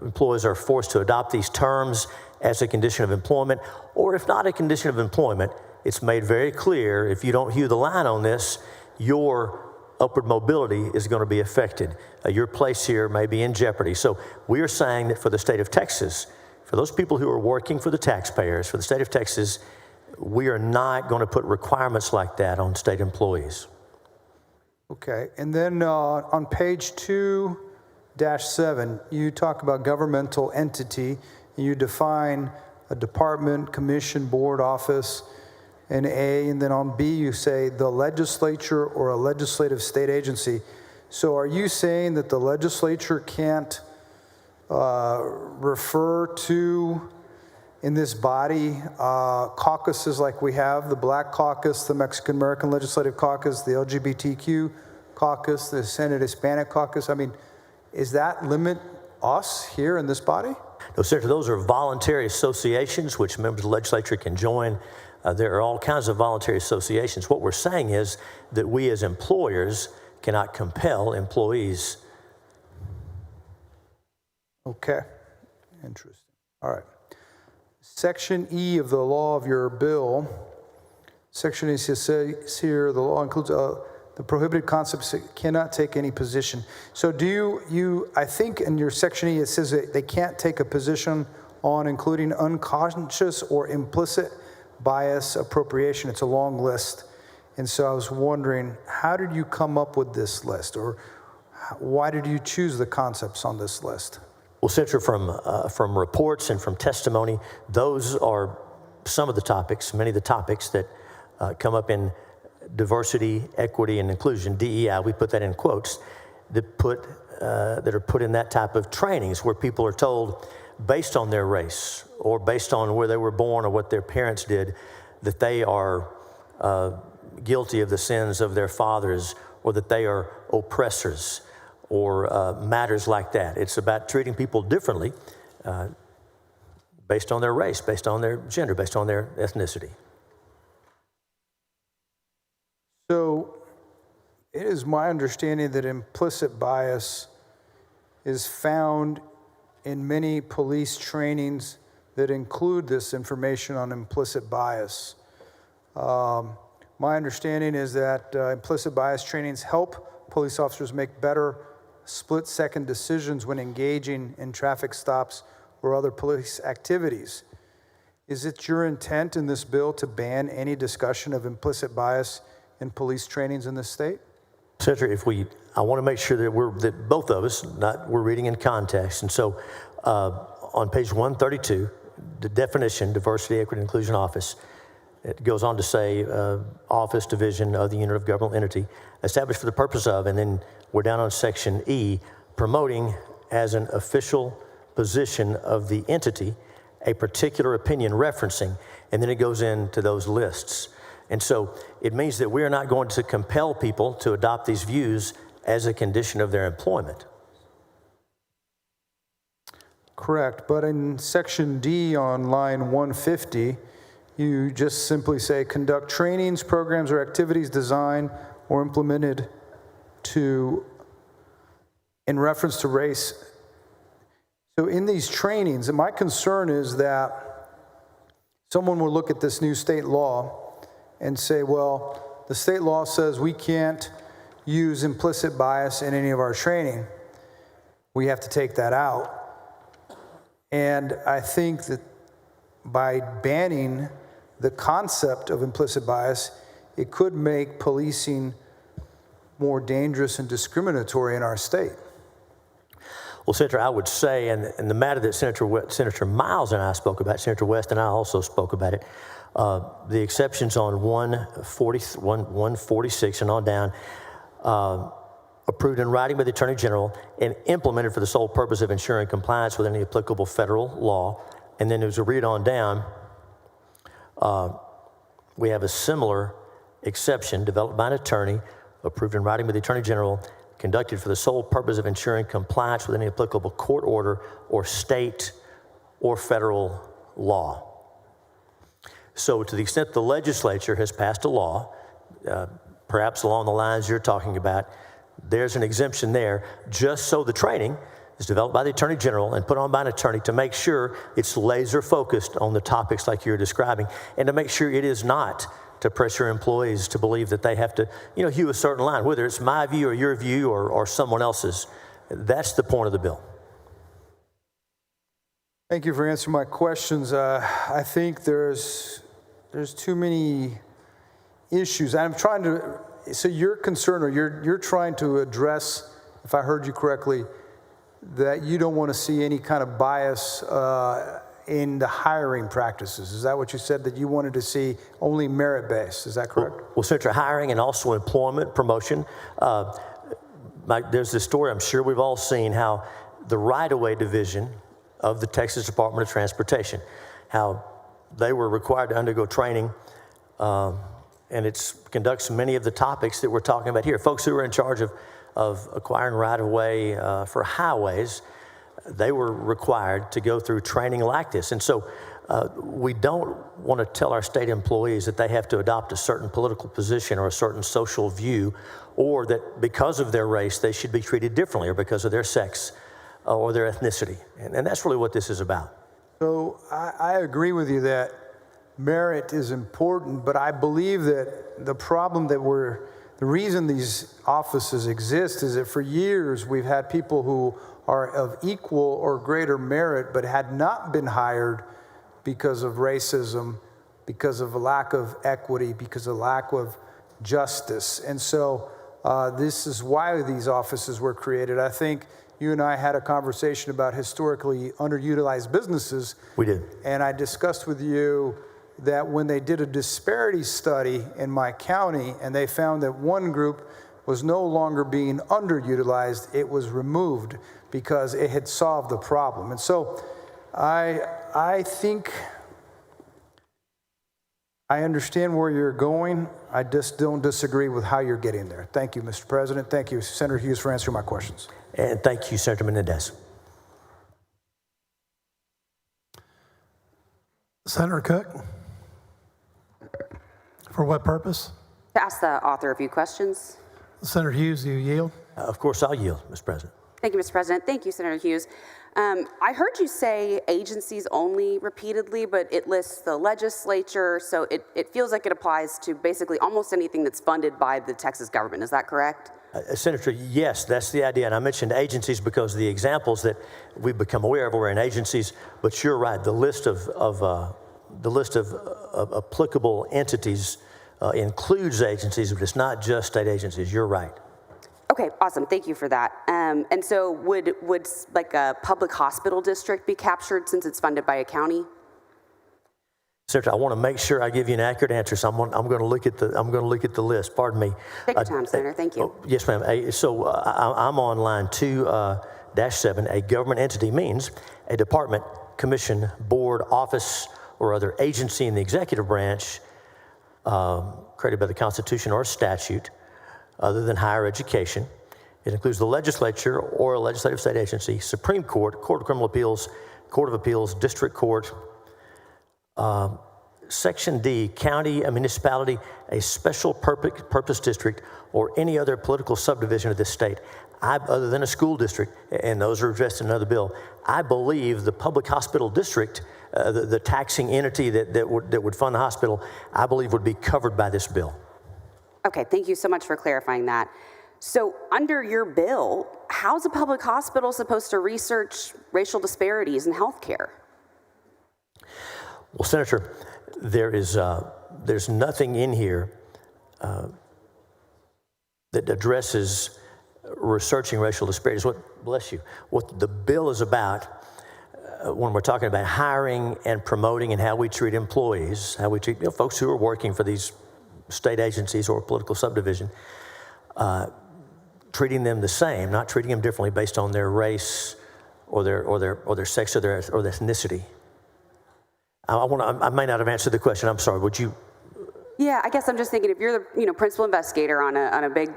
employees are forced to adopt these terms as a condition of employment, or if not a condition of employment, it's made very clear if you don't hew the line on this, your upward mobility is going to be affected. Your place here may be in jeopardy. So we are saying that for the state of Texas, for those people who are working for the taxpayers, for the state of Texas, we are not going to put requirements like that on state employees. Okay, and then on page 2-7, you talk about governmental entity, and you define a department, commission, board, office, and A, and then on B you say the legislature or a legislative state agency. So are you saying that the legislature can't refer to, in this body, caucuses like we have, the Black Caucus, the Mexican American Legislative Caucus, the LGBTQ caucus, the Senate Hispanic Caucus? I mean, is that limit us here in this body? No, Senator, those are voluntary associations which members of the legislature can join. There are all kinds of voluntary associations. What we're saying is that we as employers cannot compel employees. Okay, interesting. All right. Section E of the law of your bill, Section E says here, the law includes the prohibited concepts cannot take any position. So do you, I think in your Section E it says that they can't take a position on including unconscious or implicit bias appropriation. It's a long list. And so I was wondering, how did you come up with this list, or why did you choose the concepts on this list? Well, Senator, from reports and from testimony, those are some of the topics, many of the topics that come up in diversity, equity, and inclusion, DEI. We put that in quotes, that are put in that type of trainings where people are told, based on their race or based on where they were born or what their parents did, that they are guilty of the sins of their fathers, or that they are oppressors, or matters like that. It's about treating people differently based on their race, based on their gender, based on their ethnicity. So it is my understanding that implicit bias is found in many police trainings that include this information on implicit bias. My understanding is that implicit bias trainings help police officers make better split-second decisions when engaging in traffic stops or other police activities. Is it your intent in this bill to ban any discussion of implicit bias in police trainings in this state? Senator, I want to make sure that both of us, we're reading in context. And so on page 132, the definition, Diversity, Equity, and Inclusion Office, it goes on to say, office, division of the unit of governmental entity, established for the purpose of, and then we're down on section E, promoting as an official position of the entity a particular opinion referencing, and then it goes into those lists. And so it means that we are not going to compel people to adopt these views as a condition of their employment. Correct, but in section D on line 150, you just simply say, conduct trainings, programs, or activities designed or implemented in reference to race. So in these trainings, and my concern is that someone will look at this new state law and say, well, the state law says we can't use implicit bias in any of our training. We have to take that out. And I think that by banning the concept of implicit bias, it could make policing more dangerous and discriminatory in our state. Well, Senator, I would say, and the matter that Senator Miles and I spoke about, Senator West and I also spoke about it, the exceptions on 146 and on down, approved in writing by the Attorney General and implemented for the sole purpose of ensuring compliance with any applicable federal law. And then as we read on down, we have a similar exception developed by an attorney, approved in writing by the Attorney General, conducted for the sole purpose of ensuring compliance with any applicable court order or state or federal law. So to the extent the legislature has passed a law, perhaps along the lines you're talking about, there's an exemption there, just so the training is developed by the Attorney General and put on by an attorney to make sure it's laser focused on the topics like you're describing, and to make sure it is not to pressure employees to believe that they have to, hew a certain line, whether it's my view or your view or someone else's. That's the point of the bill. Thank you for answering my questions. I think there's too many issues. I'm trying to, so you're concerned, or you're trying to address, if I heard you correctly, that you don't want to see any kind of bias in the hiring practices. Is that what you said, that you wanted to see only merit-based? Is that correct? Well, Senator, hiring and also employment, promotion. There's this story I'm sure we've all seen, how the right-of-way division of the Texas Department of Transportation, how they were required to undergo training, and it conducts many of the topics that we're talking about here. Folks who are in charge of acquiring right-of-way for highways, they were required to go through training like this. And so we don't want to tell our state employees that they have to adopt a certain political position or a certain social view, or that because of their race they should be treated differently, or because of their sex or their ethnicity. And that's really what this is about. So I agree with you that merit is important, but I believe that the problem that the reason these offices exist is that for years we've had people who are of equal or greater merit but had not been hired because of racism, because of a lack of equity, because of lack of justice. And so this is why these offices were created. I think you and I had a conversation about historically underutilized businesses. We did. And I discussed with you that when they did a disparity study in my county and they found that one group was no longer being underutilized, it was removed because it had solved the problem. And so I think I understand where you're going. I just don't disagree with how you're getting there. Thank you, Mr. President. Thank you, Senator Hughes, for answering my questions. And thank you, Senator Menendez. Senator Cook? For what purpose? To ask the author a few questions. Senator Hughes, do you yield? Of course, I'll yield, Mr. President. Thank you, Mr. President. Thank you, Senator Hughes. I heard you say agencies only repeatedly, but it lists the legislature, so it feels like it applies to basically almost anything that's funded by the Texas government. Is that correct? Senator, yes, that's the idea. And I mentioned agencies because the examples that we've become aware of were in agencies. But you're right. The list of applicable entities includes agencies, but it's not just state agencies. You're right. Okay, awesome. Thank you for that. And so would like a public hospital district be captured since it's funded by a county? Senator, I want to make sure I give you an accurate answer, so I'm going to look at the list. Pardon me. Take your time, Senator. Thank you. Yes, ma'am. So I'm on line 2-7. A government entity means a department, commission, board, office, or other agency in the executive branch created by the Constitution or statute, other than higher education. It includes the legislature or a legislative state agency, Supreme Court, Court of Criminal Appeals, Court of Appeals, District Court. Section D, county, a municipality, a special purpose district, or any other political subdivision of this state, other than a school district, and those are addressed in another bill. I believe the public hospital district, the taxing entity that would fund the hospital, I believe would be covered by this bill. Okay, thank you so much for clarifying that. So under your bill, how's a public hospital supposed to research racial disparities in healthcare? Well, Senator, there's nothing in here that addresses researching racial disparities. What the bill is about when we're talking about hiring and promoting and how we treat employees, how we treat folks who are working for these state agencies or political subdivision, treating them the same, not treating them differently based on their race or their sex or their ethnicity. I may not have answered the question. I'm sorry. Would you? Yeah, I guess I'm just thinking if you're the principal investigator on a big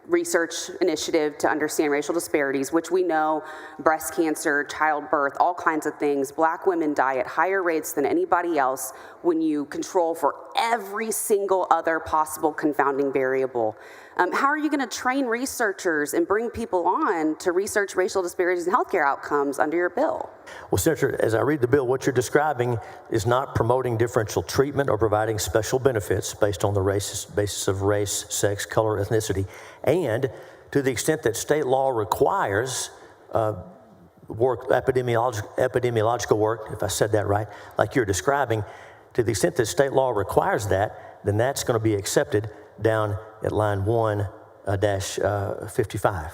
research initiative to understand racial disparities, which we know breast cancer, childbirth, all kinds of things, Black women die at higher rates than anybody else when you control for every single other possible confounding variable. How are you going to train researchers and bring people on to research racial disparities in healthcare outcomes under your bill? Well, Senator, as I read the bill, what you're describing is not promoting differential treatment or providing special benefits based on the basis of race, sex, color, ethnicity. And to the extent that state law requires epidemiological work, if I said that right, like you're describing, to the extent that state law requires that, then that's going to be accepted down at line 1-55.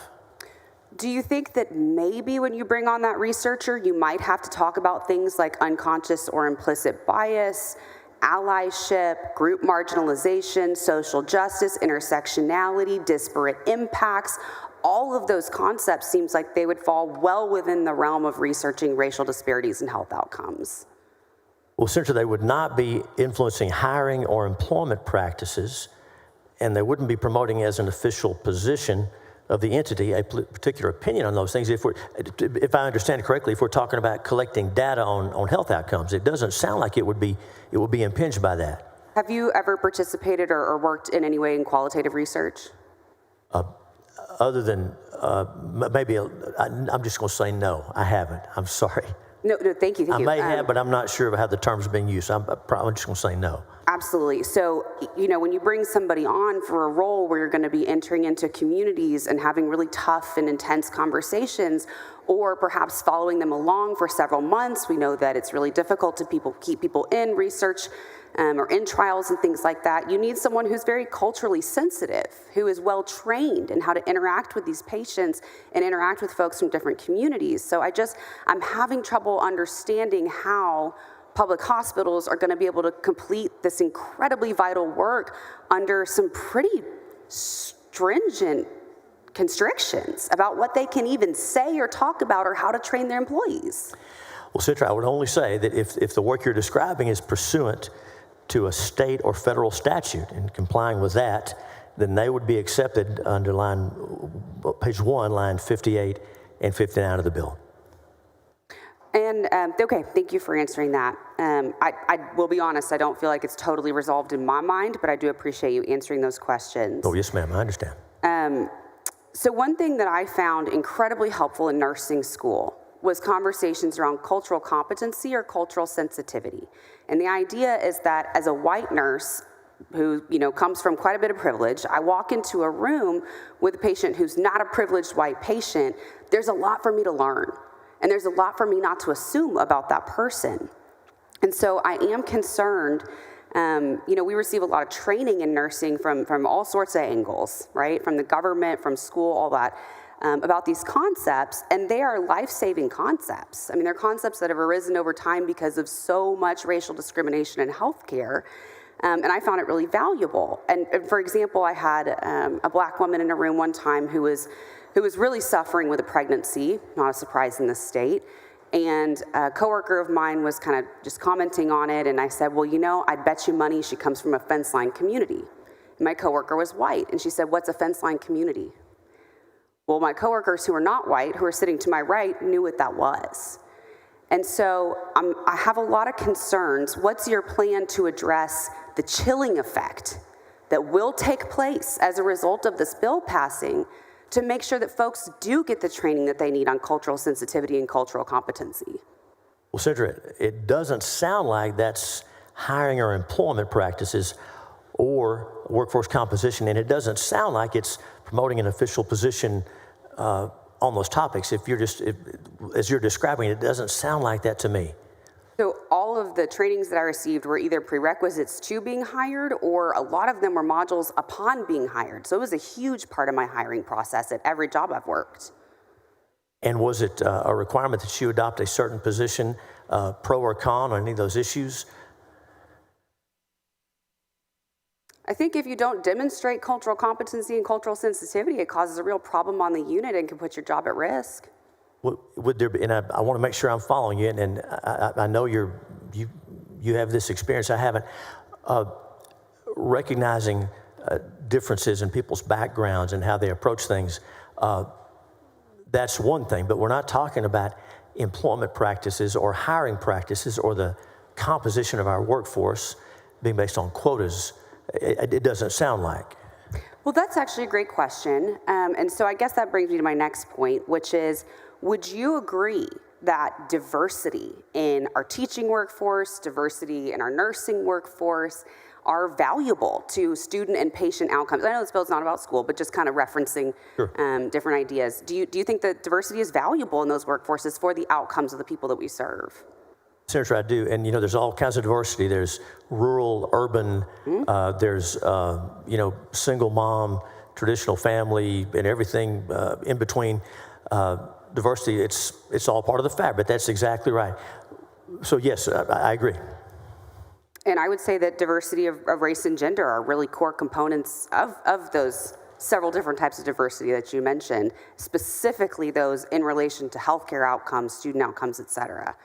Do you think that maybe when you bring on that researcher, you might have to talk about things like unconscious or implicit bias, allyship, group marginalization, social justice, intersectionality, disparate impacts? All of those concepts seems like they would fall well within the realm of researching racial disparities in health outcomes. Well, Senator, they would not be influencing hiring or employment practices, and they wouldn't be promoting as an official position of the entity a particular opinion on those things. If I understand it correctly, if we're talking about collecting data on health outcomes, it doesn't sound like it would be impinged by that. Have you ever participated or worked in any way in qualitative research? Other than maybe, I'm just going to say no, I haven't. I'm sorry. No, thank you. I may have, but I'm not sure of how the terms are being used. I'm just going to say no. Absolutely. So, when you bring somebody on for a role where you're going to be entering into communities and having really tough and intense conversations, or perhaps following them along for several months, we know that it's really difficult to keep people in research or in trials and things like that, you need someone who's very culturally sensitive, who is well trained in how to interact with these patients and interact with folks from different communities. So I'm having trouble understanding how public hospitals are going to be able to complete this incredibly vital work under some pretty stringent constrictions about what they can even say or talk about or how to train their employees. Well, Senator, I would only say that if the work you're describing is pursuant to a state or federal statute and complying with that, then they would be accepted under page 1, line 58 and 59 of the bill. And, okay, thank you for answering that. I will be honest, I don't feel like it's totally resolved in my mind, but I do appreciate you answering those questions. Oh, yes, ma'am, I understand. So one thing that I found incredibly helpful in nursing school was conversations around cultural competency or cultural sensitivity. And the idea is that as a white nurse who, comes from quite a bit of privilege, I walk into a room with a patient who's not a privileged white patient, there's a lot for me to learn. And there's a lot for me not to assume about that person. And so I am concerned, we receive a lot of training in nursing from all sorts of angles, right? From the government, from school, all that, about these concepts, and they are life-saving concepts. I mean, they're concepts that have arisen over time because of so much racial discrimination in healthcare, and I found it really valuable. And for example, I had a black woman in a room one time who was really suffering with a pregnancy, not a surprise in this state. And a coworker of mine was kind of just commenting on it, and I said, well, I'd bet you money she comes from a fence line community. And my coworker was white, and she said, what's a fence line community? Well, my coworkers who are not white, who are sitting to my right, knew what that was. And so I have a lot of concerns. What's your plan to address the chilling effect that will take place as a result of this bill passing to make sure that folks do get the training that they need on cultural sensitivity and cultural competency? Well, Senator, it doesn't sound like that's hiring or employment practices or workforce composition, and it doesn't sound like it's promoting an official position on those topics. As you're describing it, it doesn't sound like that to me. So all of the trainings that I received were either prerequisites to being hired, or a lot of them were modules upon being hired. So it was a huge part of my hiring process at every job I've worked. And was it a requirement that you adopt a certain position, pro or con, on any of those issues? I think if you don't demonstrate cultural competency and cultural sensitivity, it causes a real problem on the unit and can put your job at risk. Would there be, and I want to make sure I'm following you, and I know you have this experience, I haven't, recognizing differences in people's backgrounds and how they approach things, that's one thing, but we're not talking about employment practices or hiring practices or the composition of our workforce being based on quotas. It doesn't sound like. Well, that's actually a great question. And so I guess that brings me to my next point, which is, would you agree that diversity in our teaching workforce, diversity in our nursing workforce are valuable to student and patient outcomes? I know this bill is not about school, but just kind of referencing different ideas. Do you think that diversity is valuable in those workforces for the outcomes of the people that we serve? Senator, I do. And, there's all kinds of diversity. There's rural, urban, there's, single mom, traditional family, and everything in between. Diversity, it's all part of the fabric. That's exactly right. So, yes, I agree. And I would say that diversity of race and gender are really core components of those several different types of diversity that you mentioned, specifically those in relation to healthcare outcomes, student outcomes, et cetera.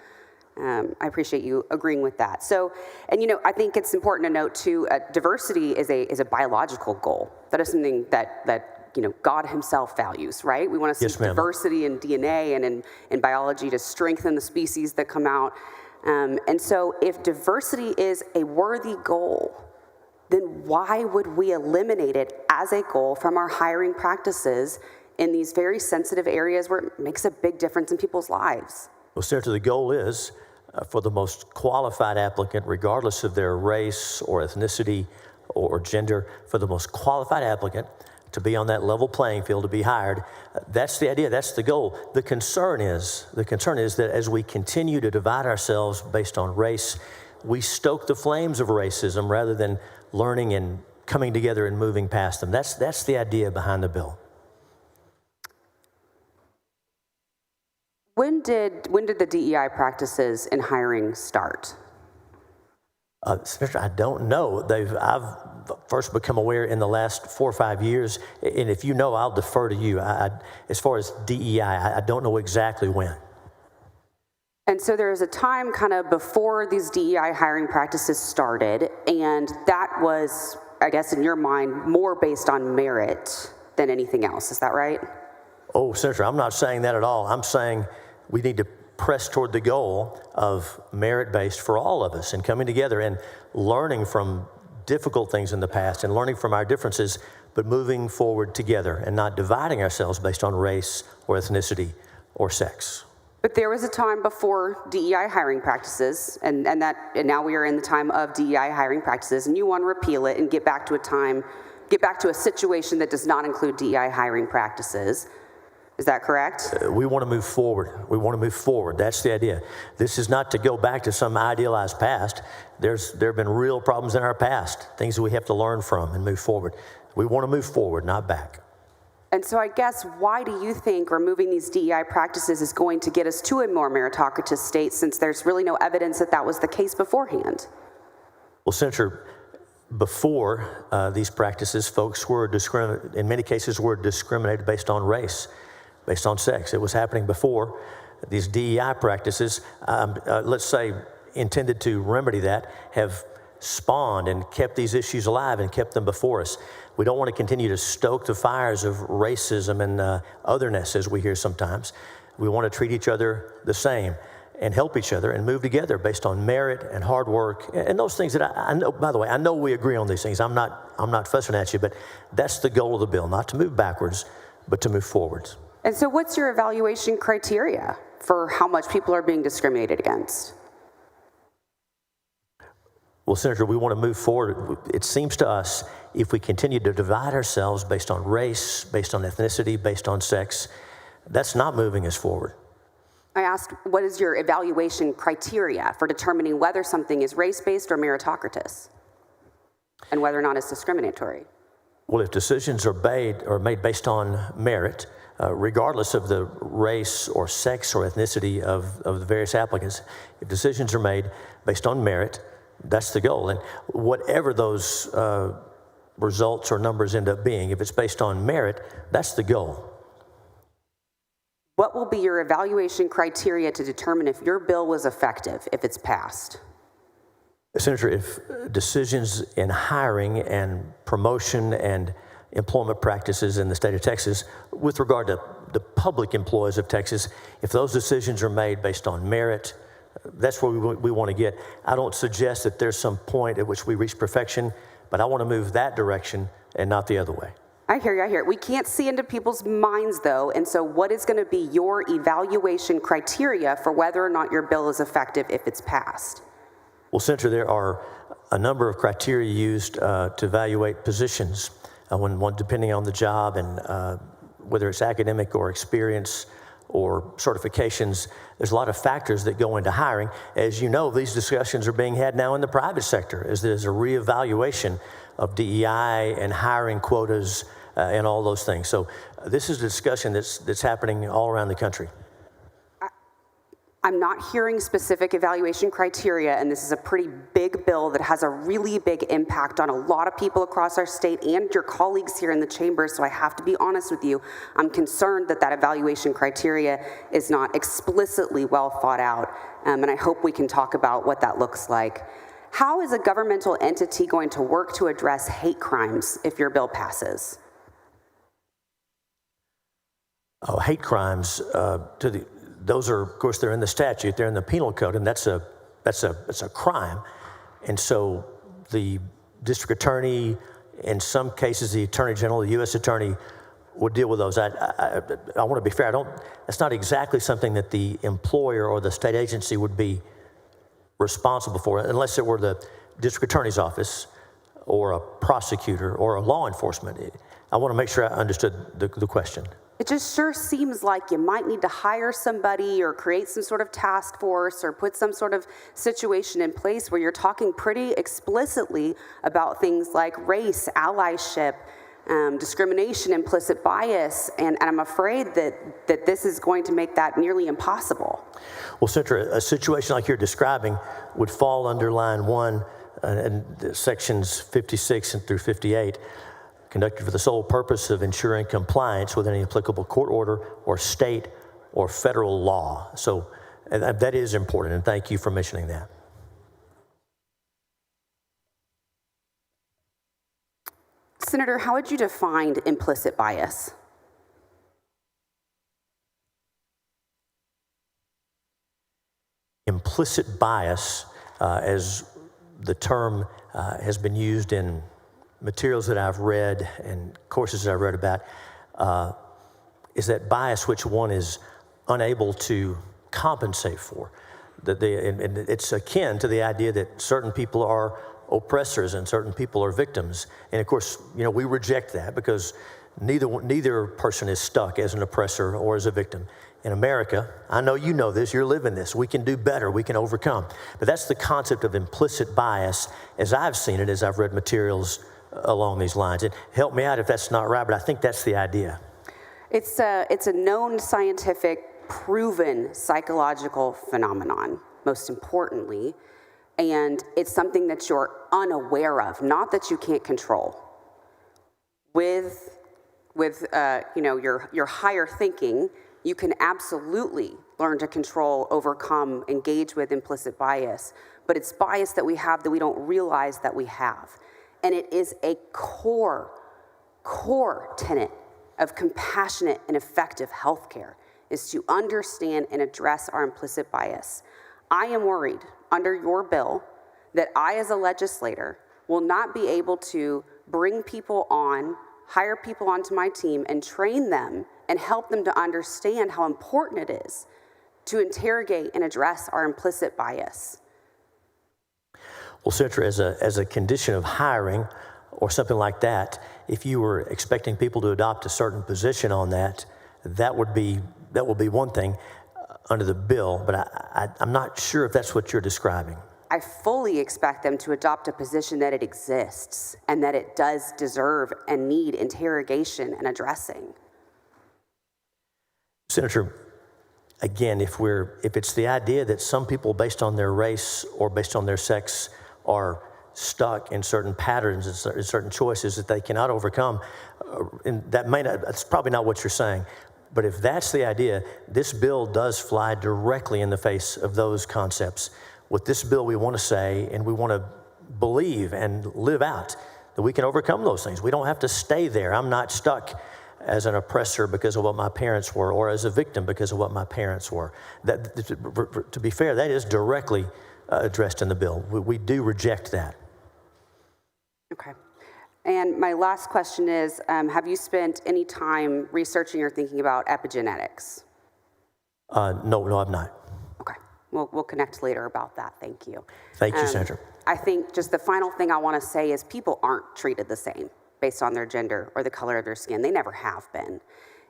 I appreciate you agreeing with that. So, and I think it's important to note too, diversity is a biological goal. That is something that God himself values, right? We want to see diversity in DNA and in biology to strengthen the species that come out. And so if diversity is a worthy goal, then why would we eliminate it as a goal from our hiring practices in these very sensitive areas where it makes a big difference in people's lives? Well, Senator, the goal is for the most qualified applicant, regardless of their race or ethnicity or gender, for the most qualified applicant to be on that level playing field, to be hired. That's the idea, that's the goal. The concern is that as we continue to divide ourselves based on race, we stoke the flames of racism rather than learning and coming together and moving past them. That's the idea behind the bill. When did the DEI practices in hiring start? Senator, I don't know. I've first become aware in the last 4 or 5 years, and if you know, I'll defer to you. As far as DEI, I don't know exactly when. And so there was a time kind of before these DEI hiring practices started, and that was, I guess in your mind, more based on merit than anything else. Is that right? Oh, Senator, I'm not saying that at all. I'm saying we need to press toward the goal of merit-based for all of us and coming together and learning from difficult things in the past and learning from our differences, but moving forward together and not dividing ourselves based on race or ethnicity or sex. But there was a time before DEI hiring practices, and now we are in the time of DEI hiring practices, and you want to repeal it and get back to a situation that does not include DEI hiring practices. Is that correct? We want to move forward. We want to move forward. That's the idea. This is not to go back to some idealized past. There have been real problems in our past, things that we have to learn from and move forward. We want to move forward, not back. And so I guess, why do you think removing these DEI practices is going to get us to a more meritocratic state, since there's really no evidence that that was the case beforehand? Well, Senator, before these practices, folks were in many cases were discriminated based on race, based on sex. It was happening before. These DEI practices, let's say, intended to remedy that, have spawned and kept these issues alive and kept them before us. We don't want to continue to stoke the fires of racism and otherness, as we hear sometimes. We want to treat each other the same and help each other and move together based on merit and hard work and those things that I know. By the way, I know we agree on these things. I'm not fussing at you, but that's the goal of the bill, not to move backwards, but to move forwards. And so what's your evaluation criteria for how much people are being discriminated against? Well, Senator, we want to move forward. It seems to us if we continue to divide ourselves based on race, based on ethnicity, based on sex, that's not moving us forward. I asked, what is your evaluation criteria for determining whether something is race-based or meritocratic, and whether or not it's discriminatory? Well, if decisions are made based on merit, regardless of the race or sex or ethnicity of the various applicants, if decisions are made based on merit, that's the goal. And whatever those results or numbers end up being, if it's based on merit, that's the goal. What will be your evaluation criteria to determine if your bill was effective, if it's passed? Senator, if decisions in hiring and promotion and employment practices in the state of Texas, with regard to the public employees of Texas, if those decisions are made based on merit, that's where we want to get. I don't suggest that there's some point at which we reach perfection, but I want to move that direction and not the other way. I hear you. We can't see into people's minds, though, and so what is going to be your evaluation criteria for whether or not your bill is effective if it's passed? Well, Senator, there are a number of criteria used to evaluate positions, depending on the job and whether it's academic or experience or certifications. There's a lot of factors that go into hiring. As you know, these discussions are being had now in the private sector as there's a reevaluation of DEI and hiring quotas and all those things. So this is a discussion that's happening all around the country. I'm not hearing specific evaluation criteria, and this is a pretty big bill that has a really big impact on a lot of people across our state and your colleagues here in the chamber, so I have to be honest with you. I'm concerned that evaluation criteria is not explicitly well thought out, and I hope we can talk about what that looks like. How is a governmental entity going to work to address hate crimes if your bill passes? Oh, hate crimes, those are, of course, they're in the statute, they're in the penal code, and that's a crime. And so the district attorney, in some cases, the attorney general, the U.S. attorney would deal with those. I want to be fair. That's not exactly something that the employer or the state agency would be responsible for, unless it were the district attorney's office or a prosecutor or a law enforcement. I want to make sure I understood the question. it just sure seems like you might need to hire somebody or create some sort of task force or put some sort of situation in place where you're talking pretty explicitly about things like race, allyship, discrimination, implicit bias, and I'm afraid that this is going to make that nearly impossible. Well, Senator, a situation like you're describing would fall under line 1 and sections 56 and through 58, conducted for the sole purpose of ensuring compliance with any applicable court order or state or federal law. So that is important, and thank you for mentioning that. Senator, how would you define implicit bias? Implicit bias, as the term has been used in materials that I've read and courses that I've read about, is that bias which one is unable to compensate for. And it's akin to the idea that certain people are oppressors and certain people are victims. And of course, we reject that because neither person is stuck as an oppressor or as a victim. In America, I know you know this, you're living this, we can do better, we can overcome. But that's the concept of implicit bias as I've seen it, as I've read materials along these lines. And help me out if that's not right, but I think that's the idea. It's a known scientific, proven psychological phenomenon, most importantly, and it's something that you're unaware of, not that you can't control. With your higher thinking, you can absolutely learn to control, overcome, engage with implicit bias, but it's bias that we have that we don't realize that we have. And it is a core tenet of compassionate and effective healthcare, is to understand and address our implicit bias. I am worried under your bill that I, as a legislator, will not be able to bring people on, hire people onto my team and train them and help them to understand how important it is to interrogate and address our implicit bias. Well, Senator, as a condition of hiring or something like that, if you were expecting people to adopt a certain position on that, that would be one thing under the bill, but I'm not sure if that's what you're describing. I fully expect them to adopt a position that it exists and that it does deserve and need interrogation and addressing. Senator, again, if it's the idea that some people based on their race or based on their sex are stuck in certain patterns and certain choices that they cannot overcome, and that's probably not what you're saying. But if that's the idea, this bill does fly directly in the face of those concepts. With this bill, we want to say and we want to believe and live out that we can overcome those things. We don't have to stay there. I'm not stuck as an oppressor because of what my parents were, or as a victim because of what my parents were. To be fair, that is directly addressed in the bill. We do reject that. Okay. And my last question is, have you spent any time researching or thinking about epigenetics? No, I've not. Okay. We'll connect later about that. Thank you. Thank you, Senator. I think just the final thing I want to say is people aren't treated the same based on their gender or the color of their skin. They never have been.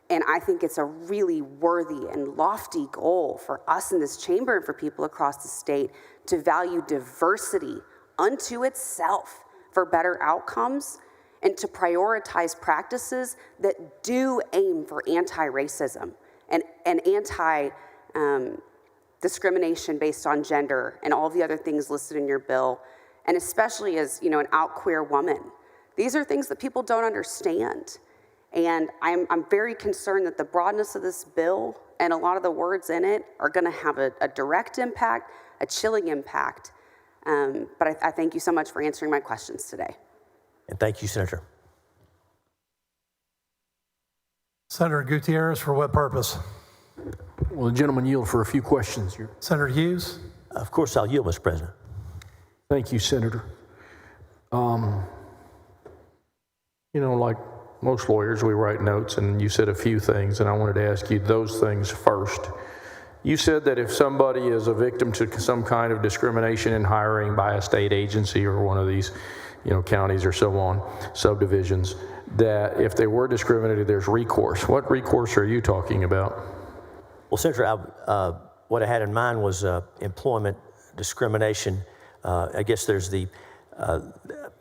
And I think it's a really worthy and lofty goal for us in this chamber and for people across the state to value diversity unto itself for better outcomes and to prioritize practices that do aim for anti-racism and anti-discrimination based on gender and all the other things listed in your bill, and especially as an out queer woman. These are things that people don't understand. And I'm very concerned that the broadness of this bill and a lot of the words in it are going to have a direct impact, a chilling impact. But I thank you so much for answering my questions today. And thank you, Senator. Senator Gutierrez, for what purpose? Will the gentleman yield for a few questions here? Senator Hughes? Of course, I'll yield, Mr. President. Thank you, Senator. Like most lawyers, we write notes, and you said a few things, and I wanted to ask you those things first. You said that if somebody is a victim to some kind of discrimination in hiring by a state agency or one of these, counties or so on, subdivisions, that if they were discriminated, there's recourse. What recourse are you talking about? Well, Senator, what I had in mind was employment discrimination. I guess there's the,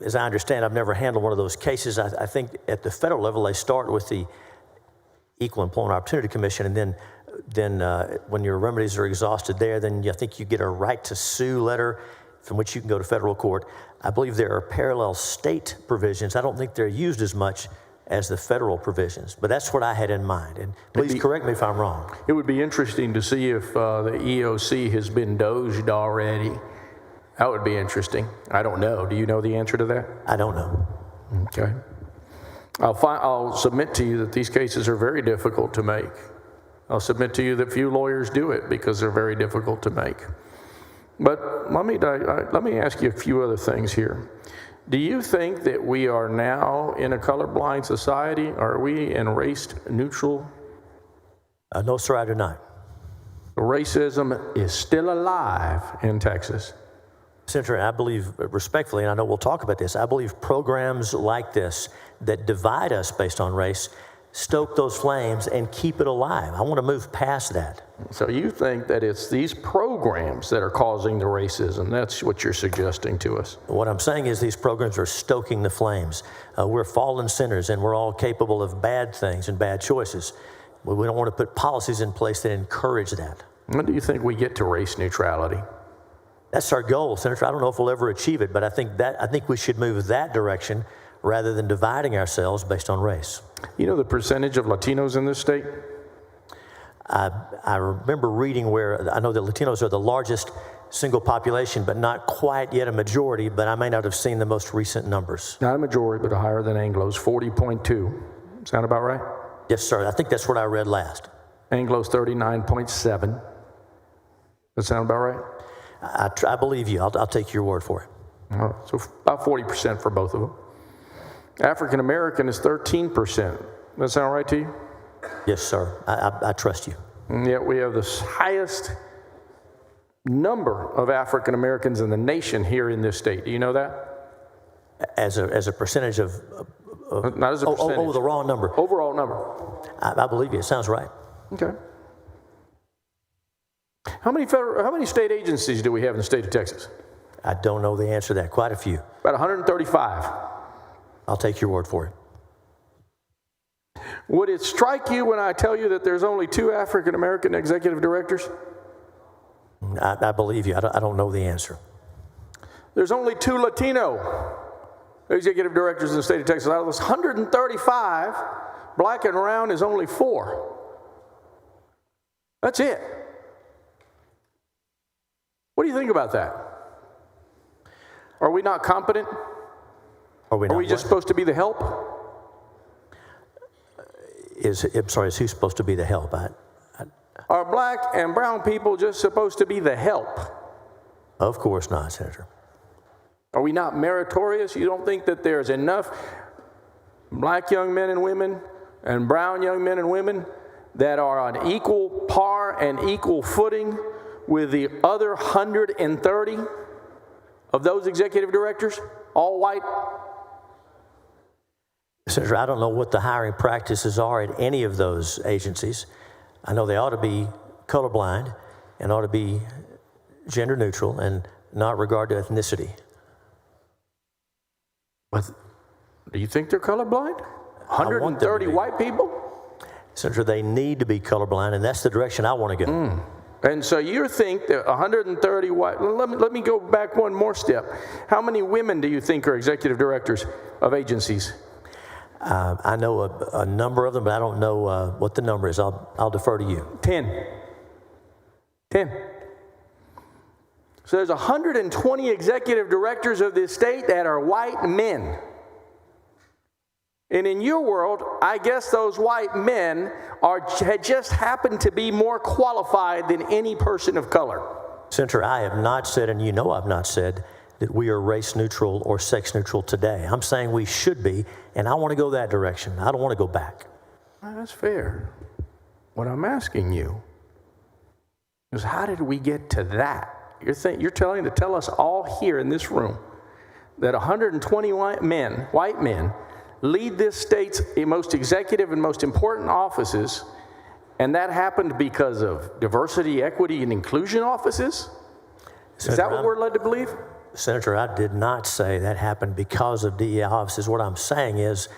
as I understand, I've never handled one of those cases. I think at the federal level, they start with the Equal Employment Opportunity Commission, and then when your remedies are exhausted there, then I think you get a right to sue letter from which you can go to federal court. I believe there are parallel state provisions. I don't think they're used as much as the federal provisions, but that's what I had in mind. And please correct me if I'm wrong. It would be interesting to see if the EOC has been doged already. That would be interesting. I don't know. Do you know the answer to that? I don't know. Okay. I'll submit to you that these cases are very difficult to make. I'll submit to you that few lawyers do it because they're very difficult to make. But let me ask you a few other things here. Do you think that we are now in a colorblind society? Are we in race neutral? No, sir, I do not. Racism is still alive in Texas. Senator, I believe respectfully, and I know we'll talk about this, I believe programs like this that divide us based on race stoke those flames and keep it alive. I want to move past that. So you think that it's these programs that are causing the racism? That's what you're suggesting to us? What I'm saying is these programs are stoking the flames. We're fallen sinners, and we're all capable of bad things and bad choices. We don't want to put policies in place that encourage that. When do you think we get to race neutrality? That's our goal, Senator. I don't know if we'll ever achieve it, but I think we should move that direction rather than dividing ourselves based on race. You know the percentage of Latinos in this state? I remember reading where I know that Latinos are the largest single population, but not quite yet a majority, but I may not have seen the most recent numbers. Not a majority, but higher than Anglos, 40.2. Sound about right? Yes, sir. I think that's what I read last. Anglos, 39.7. Does that sound about right? I believe you. I'll take your word for it. All right, so about 40% for both of them. African American is 13%. Does that sound right to you? Yes, sir. I trust you. And yet we have the highest number of African Americans in the nation here in this state. Do you know that? As a percentage of not as a percentage. Oh, the raw number. Overall number. I believe you. It sounds right. Okay. How many state agencies do we have in the state of Texas? I don't know the answer to that. Quite a few. About 135. I'll take your word for it. Would it strike you when I tell you that there's only 2 African American executive directors? I believe you. I don't know the answer. There's only 2 Latino executive directors in the state of Texas. Out of those 135, black and brown is only 4. That's it. What do you think about that? Are we not competent? Are we just supposed to be the help? I'm sorry, is who supposed to be the help? Are black and brown people just supposed to be the help? Of course not, Senator. Are we not meritorious? You don't think that there's enough black young men and women and brown young men and women that are on equal par and equal footing with the other 130 of those executive directors, all white? Senator, I don't know what the hiring practices are at any of those agencies. I know they ought to be colorblind and ought to be gender neutral and not regard to ethnicity. But do you think they're colorblind? 130 white people? Senator, they need to be colorblind, and that's the direction I want to go. And so you think that 130 white, let me go back one more step. How many women do you think are executive directors of agencies? I know a number of them, but I don't know what the number is. I'll defer to you. 10. So there's 120 executive directors of this state that are white men. And in your world, I guess those white men just happen to be more qualified than any person of color. Senator, I have not said, and you know I've not said, that we are race neutral or sex neutral today. I'm saying we should be, and I want to go that direction. I don't want to go back. Well, that's fair. What I'm asking you is, how did we get to that? You're tell us all here in this room that 120 white men lead this state's most executive and most important offices, and that happened because of diversity, equity, and inclusion offices? Is that what we're led to believe? Senator, I did not say that happened because of DEI offices. What I'm saying is,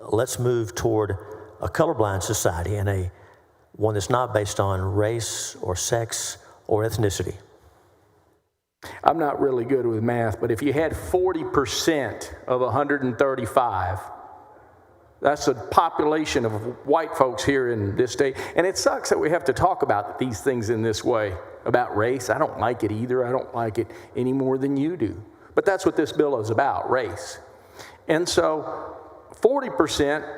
let's move toward a colorblind society and one that's not based on race or sex or ethnicity. I'm not really good with math, but if you had 40% of 135, that's a population of white folks here in this state. And it sucks that we have to talk about these things in this way, about race. I don't like it either. I don't like it any more than you do. But that's what this bill is about, race. And so 40%,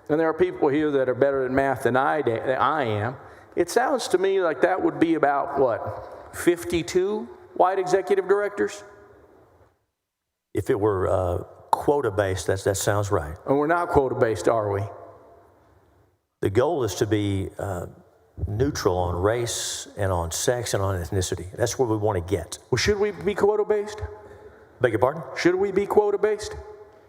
and there are people here that are better at math than I am, it sounds to me like that would be about, what, 52 white executive directors? If it were quota-based, that sounds right. And we're not quota-based, are we? The goal is to be neutral on race and on sex and on ethnicity. That's where we want to get. Well, should we be quota-based? Beg your pardon? Should we be quota-based?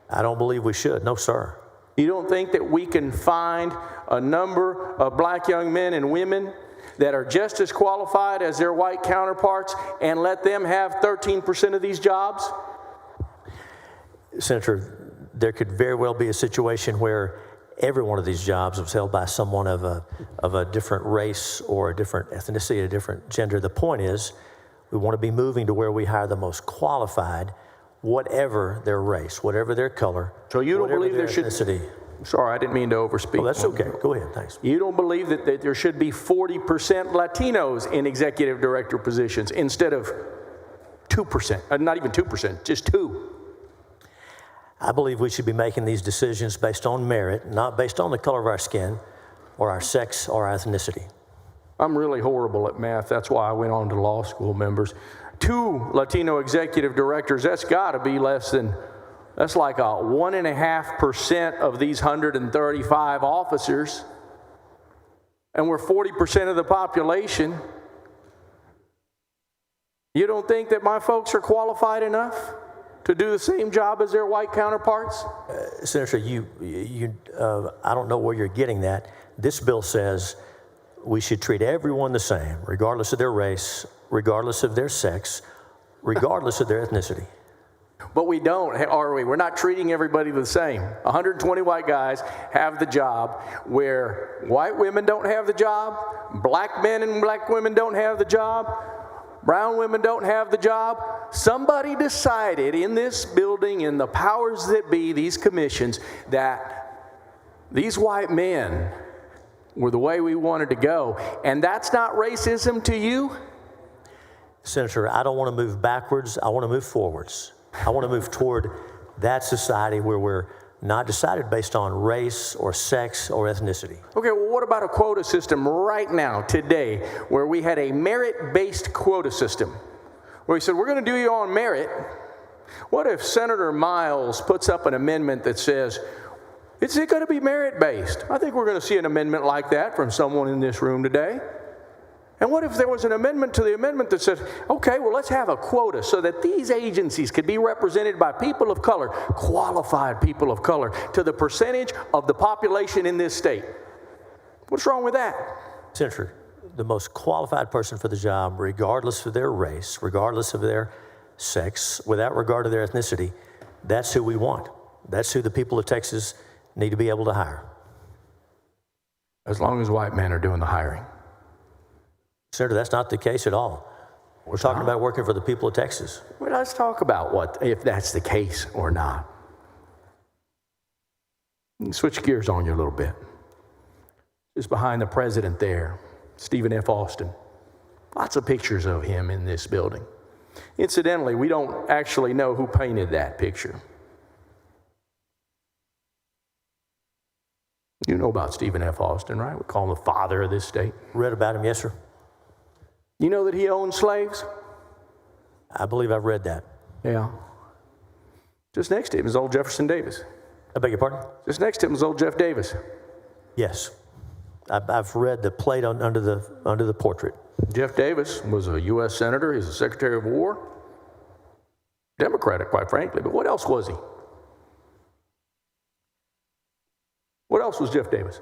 I don't believe we should. No, sir. You don't think that we can find a number of black young men and women that are just as qualified as their white counterparts and let them have 13% of these jobs? Senator, there could very well be a situation where every one of these jobs was held by someone of a different race or a different ethnicity, a different gender. The point is, we want to be moving to where we hire the most qualified, whatever their race, whatever their color, so you don't believe there should ethnicity. Sorry, I didn't mean to overspeak. Oh, that's okay. Go ahead. Thanks. You don't believe that there should be 40% Latinos in executive director positions instead of 2%, not even 2%, just 2%. I believe we should be making these decisions based on merit, not based on the color of our skin or our sex or our ethnicity. I'm really horrible at math. That's why I went on to law school, members. 2 Latino executive directors, that's got to be less than, that's like a 1.5% of these 135 officers. And we're 40% of the population. You don't think that my folks are qualified enough to do the same job as their white counterparts? Senator, I don't know where you're getting that. This bill says we should treat everyone the same, regardless of their race, regardless of their sex, regardless of their ethnicity. But we don't, are we? We're not treating everybody the same. 120 white guys have the job where white women don't have the job, black men and black women don't have the job, brown women don't have the job. Somebody decided in this building, in the powers that be, these commissions, that these white men were the way we wanted to go. And that's not racism to you? Senator, I don't want to move backwards. I want to move forwards. I want to move toward that society where we're not decided based on race or sex or ethnicity. Okay, well, what about a quota system right now, today, where we had a merit-based quota system, where we said, we're going to do you on merit? What if Senator Miles puts up an amendment that says, is it going to be merit-based? I think we're going to see an amendment like that from someone in this room today. And what if there was an amendment to the amendment that said, okay, well, let's have a quota so that these agencies could be represented by people of color, qualified people of color, to the percentage of the population in this state. What's wrong with that? Senator, the most qualified person for the job, regardless of their race, regardless of their sex, without regard to their ethnicity, that's who we want. That's who the people of Texas need to be able to hire. As long as white men are doing the hiring. Senator, that's not the case at all. We're talking about working for the people of Texas. Well, let's talk about if that's the case or not. Switch gears on you a little bit. Just behind the president there, Stephen F. Austin. Lots of pictures of him in this building. Incidentally, we don't actually know who painted that picture. You know about Stephen F. Austin, right? We call him the father of this state. Read about him, yes, sir. You know that he owned slaves? I believe I've read that. Yeah. Just next to him is old Jefferson Davis. I beg your pardon? Just next to him is old Jeff Davis. Yes. I've read the plate under the portrait. Jeff Davis was a U.S. Senator. He's a Secretary of War. Democratic, quite frankly. But what else was he? What else was Jeff Davis?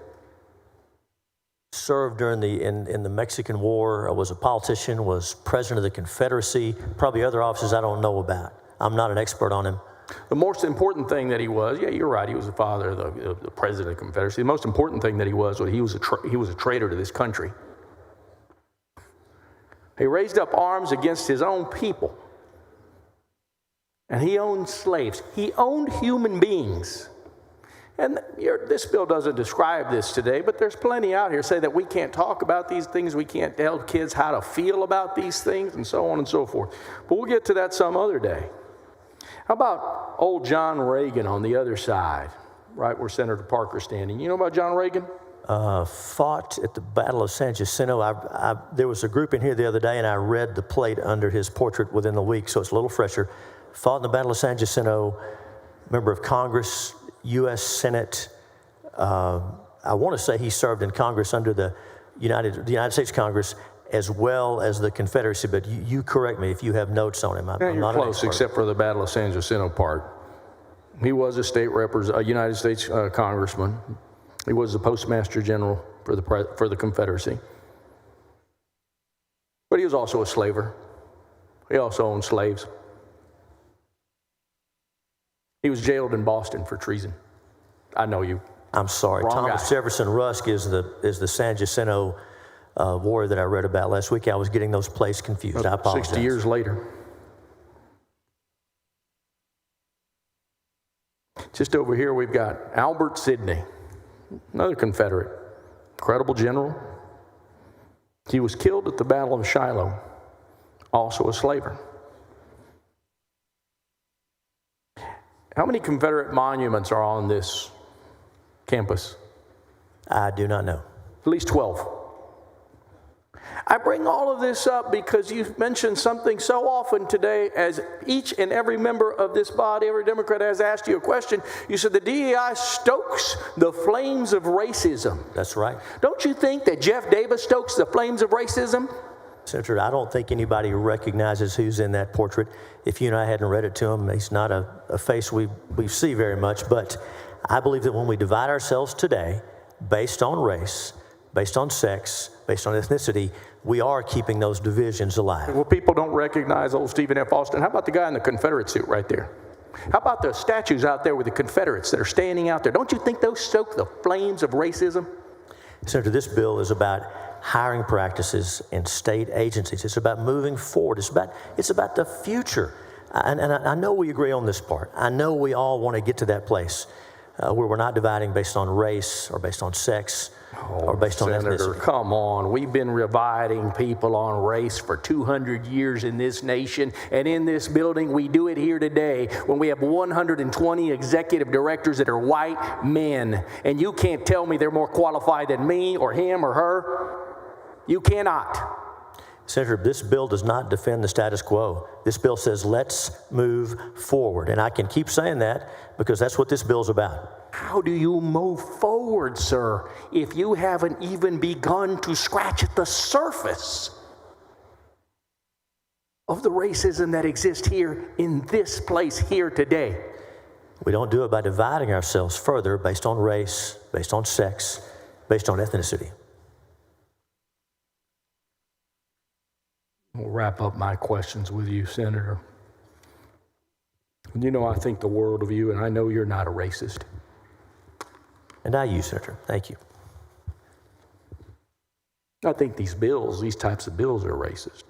Served during in the Mexican War, was a politician, was president of the Confederacy, probably other offices I don't know about. I'm not an expert on him. The most important thing that he was, yeah, you're right, he was the father of the president of the Confederacy. The most important thing that he was he was a traitor to this country. He raised up arms against his own people. And he owned slaves. He owned human beings. And this bill doesn't describe this today, but there's plenty out here say that we can't talk about these things, we can't tell kids how to feel about these things, and so on and so forth. But we'll get to that some other day. How about old John Reagan on the other side, right where Senator Parker's standing? You know about John Reagan? Fought at the Battle of San Jacinto. There was a group in here the other day, and I read the plate under his portrait within the week, so it's a little fresher. Fought in the Battle of San Jacinto, member of Congress, U.S. Senate. I want to say he served in Congress under the United States Congress as well as the Confederacy, but you correct me if you have notes on him. I'm not close, except for the Battle of San Jacinto part. He was a state a United States congressman. He was the Postmaster General for the Confederacy. But he was also a slaver. He also owned slaves. He was jailed in Boston for treason. I know you. I'm sorry. Wrong Thomas guy. Jefferson Rusk is the San Jacinto war that I read about last week. I was getting those places confused. I apologize. 60 years later. Just over here, we've got Albert Sidney, another Confederate, incredible general. He was killed at the Battle of Shiloh, also a slaver. How many Confederate monuments are on this campus? I do not know. At least 12. I bring all of this up because you've mentioned something so often today, as each and every member of this body, every Democrat has asked you a question. You said the DEI stokes the flames of racism. That's right. Don't you think that Jeff Davis stokes the flames of racism? Senator, I don't think anybody recognizes who's in that portrait. If you and I hadn't read it to him, he's not a face we see very much. But I believe that when we divide ourselves today based on race, based on sex, based on ethnicity, we are keeping those divisions alive. Well, people don't recognize old Stephen F. Austin. How about the guy in the Confederate suit right there? How about the statues out there with the Confederates that are standing out there? Don't you think those stoke the flames of racism? Senator, this bill is about hiring practices in state agencies. It's about moving forward. It's about the future. And I know we agree on this part. I know we all want to get to that place where we're not dividing based on race or based on sex or based on Senator, ethnicity. come on. We've been dividing people on race for 200 years in this nation. And in this building, we do it here today when we have 120 executive directors that are white men. And you can't tell me they're more qualified than me or him or her. You cannot. Senator, this bill does not defend the status quo. This bill says, let's move forward. And I can keep saying that because that's what this bill's about. How do you move forward, sir, if you haven't even begun to scratch at the surface of the racism that exists here in this place here today? We don't do it by dividing ourselves further based on race, based on sex, based on ethnicity. We'll wrap up my questions with you, Senator. You know, I think the world of you, and I know you're not a racist. And I use, Senator. Thank you. I think these types of bills are racist.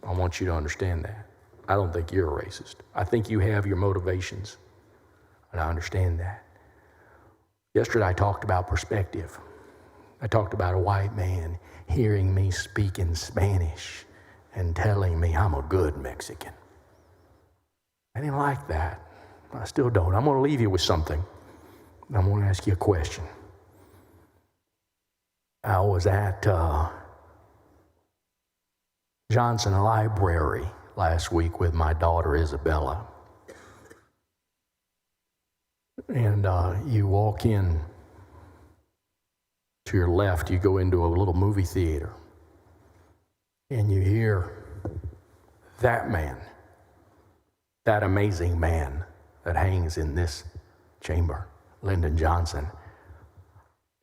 I want you to understand that. I don't think you're a racist. I think you have your motivations, and I understand that. Yesterday, I talked about perspective. I talked about a white man hearing me speak in Spanish and telling me I'm a good Mexican. I didn't like that. I still don't. I'm going to leave you with something. I'm going to ask you a question. I was at Johnson Library last week with my daughter Isabella. And you walk in to your left, you go into a little movie theater. And you hear that man, that amazing man that hangs in this chamber, Lyndon Johnson,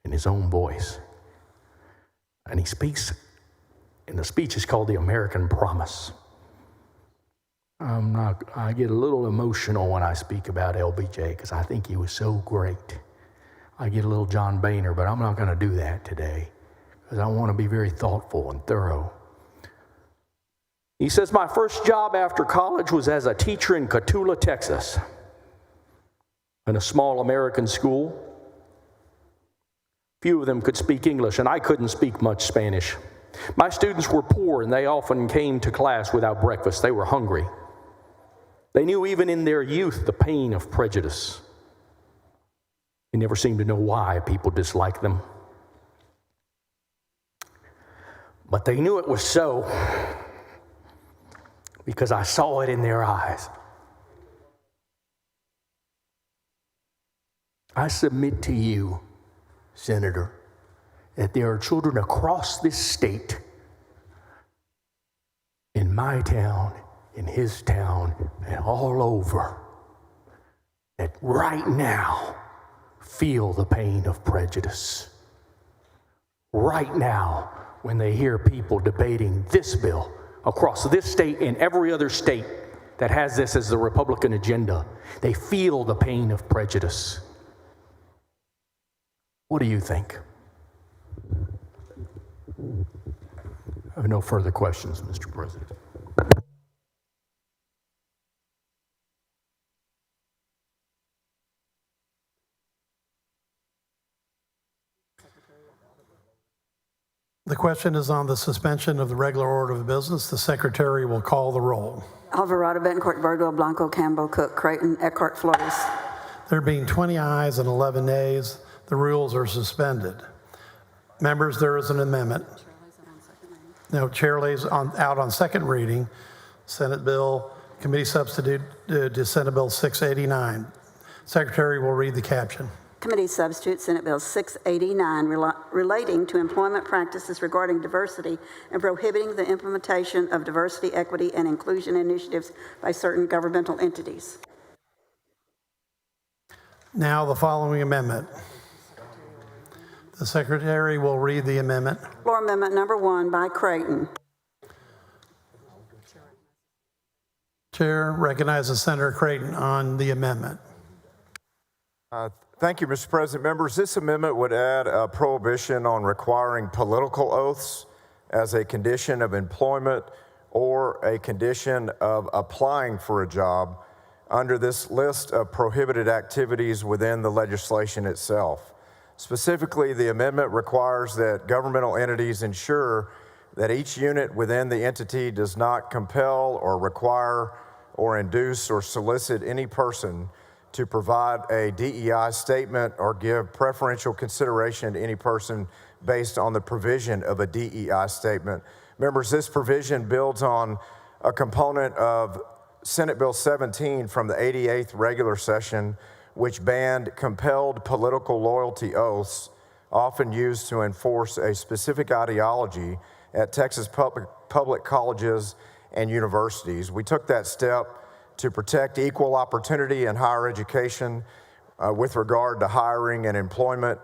in his own voice. And he speaks, and the speech is called The American Promise. I get a little emotional when I speak about LBJ because I think he was so great. I get a little John Boehner, but I'm not going to do that today because I want to be very thoughtful and thorough. He says, my first job after college was as a teacher in Cotulla, Texas, in a small American school. Few of them could speak English, and I couldn't speak much Spanish. My students were poor, and they often came to class without breakfast. They were hungry. They knew even in their youth the pain of prejudice. They never seemed to know why people disliked them. But they knew it was so because I saw it in their eyes. I submit to you, Senator, that there are children across this state, in my town, in his town, and all over, that right now feel the pain of prejudice. Right now, when they hear people debating this bill across this state and every other state that has this as the Republican agenda, they feel the pain of prejudice. What do you think? I have no further questions, Mr. President. The question is on the suspension of the regular order of business. The secretary will call the roll. Alvarado, Betancourt, Birdwell, Blanco, Campbell, Cook, Creighton, Eckhart, Flores. There being 20 ayes and 11 nays, the rules are suspended. Members, there is an amendment. No, chair lays out on second reading, Senate Bill, committee substitute to Senate Bill 689. Secretary will read the caption. Committee substitute Senate Bill 689 relating to employment practices regarding diversity and prohibiting the implementation of diversity, equity, and inclusion initiatives by certain governmental entities. Now the following amendment. The secretary will read the amendment. Floor amendment number 1 by Creighton. Chair recognizes Senator Creighton on the amendment. Thank you, Mr. President. Members, this amendment would add a prohibition on requiring political oaths as a condition of employment or a condition of applying for a job under this list of prohibited activities within the legislation itself. Specifically, the amendment requires that governmental entities ensure that each unit within the entity does not compel or require or induce or solicit any person to provide a DEI statement or give preferential consideration to any person based on the provision of a DEI statement. Members, this provision builds on a component of Senate Bill 17 from the 88th regular session, which banned compelled political loyalty oaths, often used to enforce a specific ideology at Texas public colleges and universities. We took that step to protect equal opportunity in higher education with regard to hiring and employment.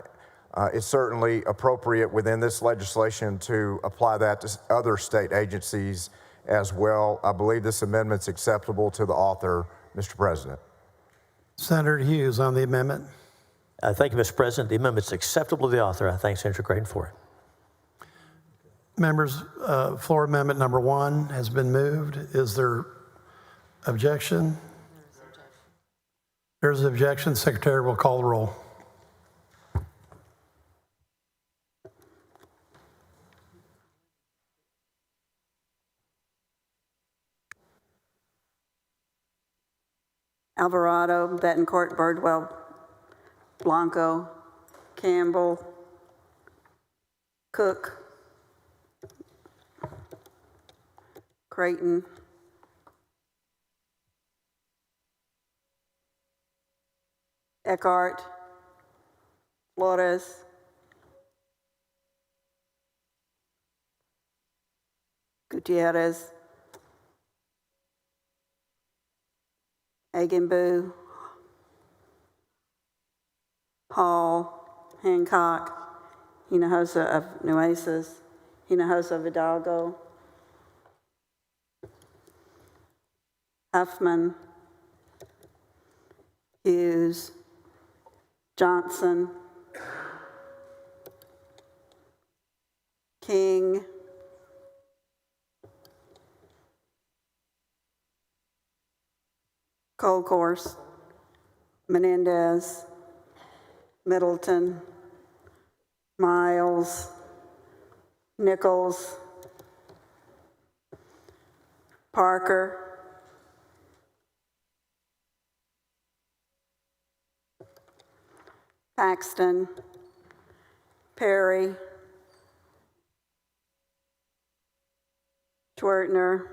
It's certainly appropriate within this legislation to apply that to other state agencies as well. I believe this amendment's acceptable to the author, Mr. President. Senator Hughes on the amendment. Thank you, Mr. President. The amendment's acceptable to the author. I thank Senator Creighton for it. Members, floor amendment number 1 has been moved. Is there objection? There's an objection. Secretary will call the roll. Alvarado, Betancourt, Birdwell, Blanco, Campbell, Cook, Creighton, Eckhart, Flores, Gutierrez, Agenbu, Hall, Hancock, Hinojosa of Nueces, Hinojosa of Hidalgo, Huffman, Hughes, Johnson, King, Colcourse, Menendez, Middleton, Miles, Nichols, Parker, Paxton, Perry, Schwertner,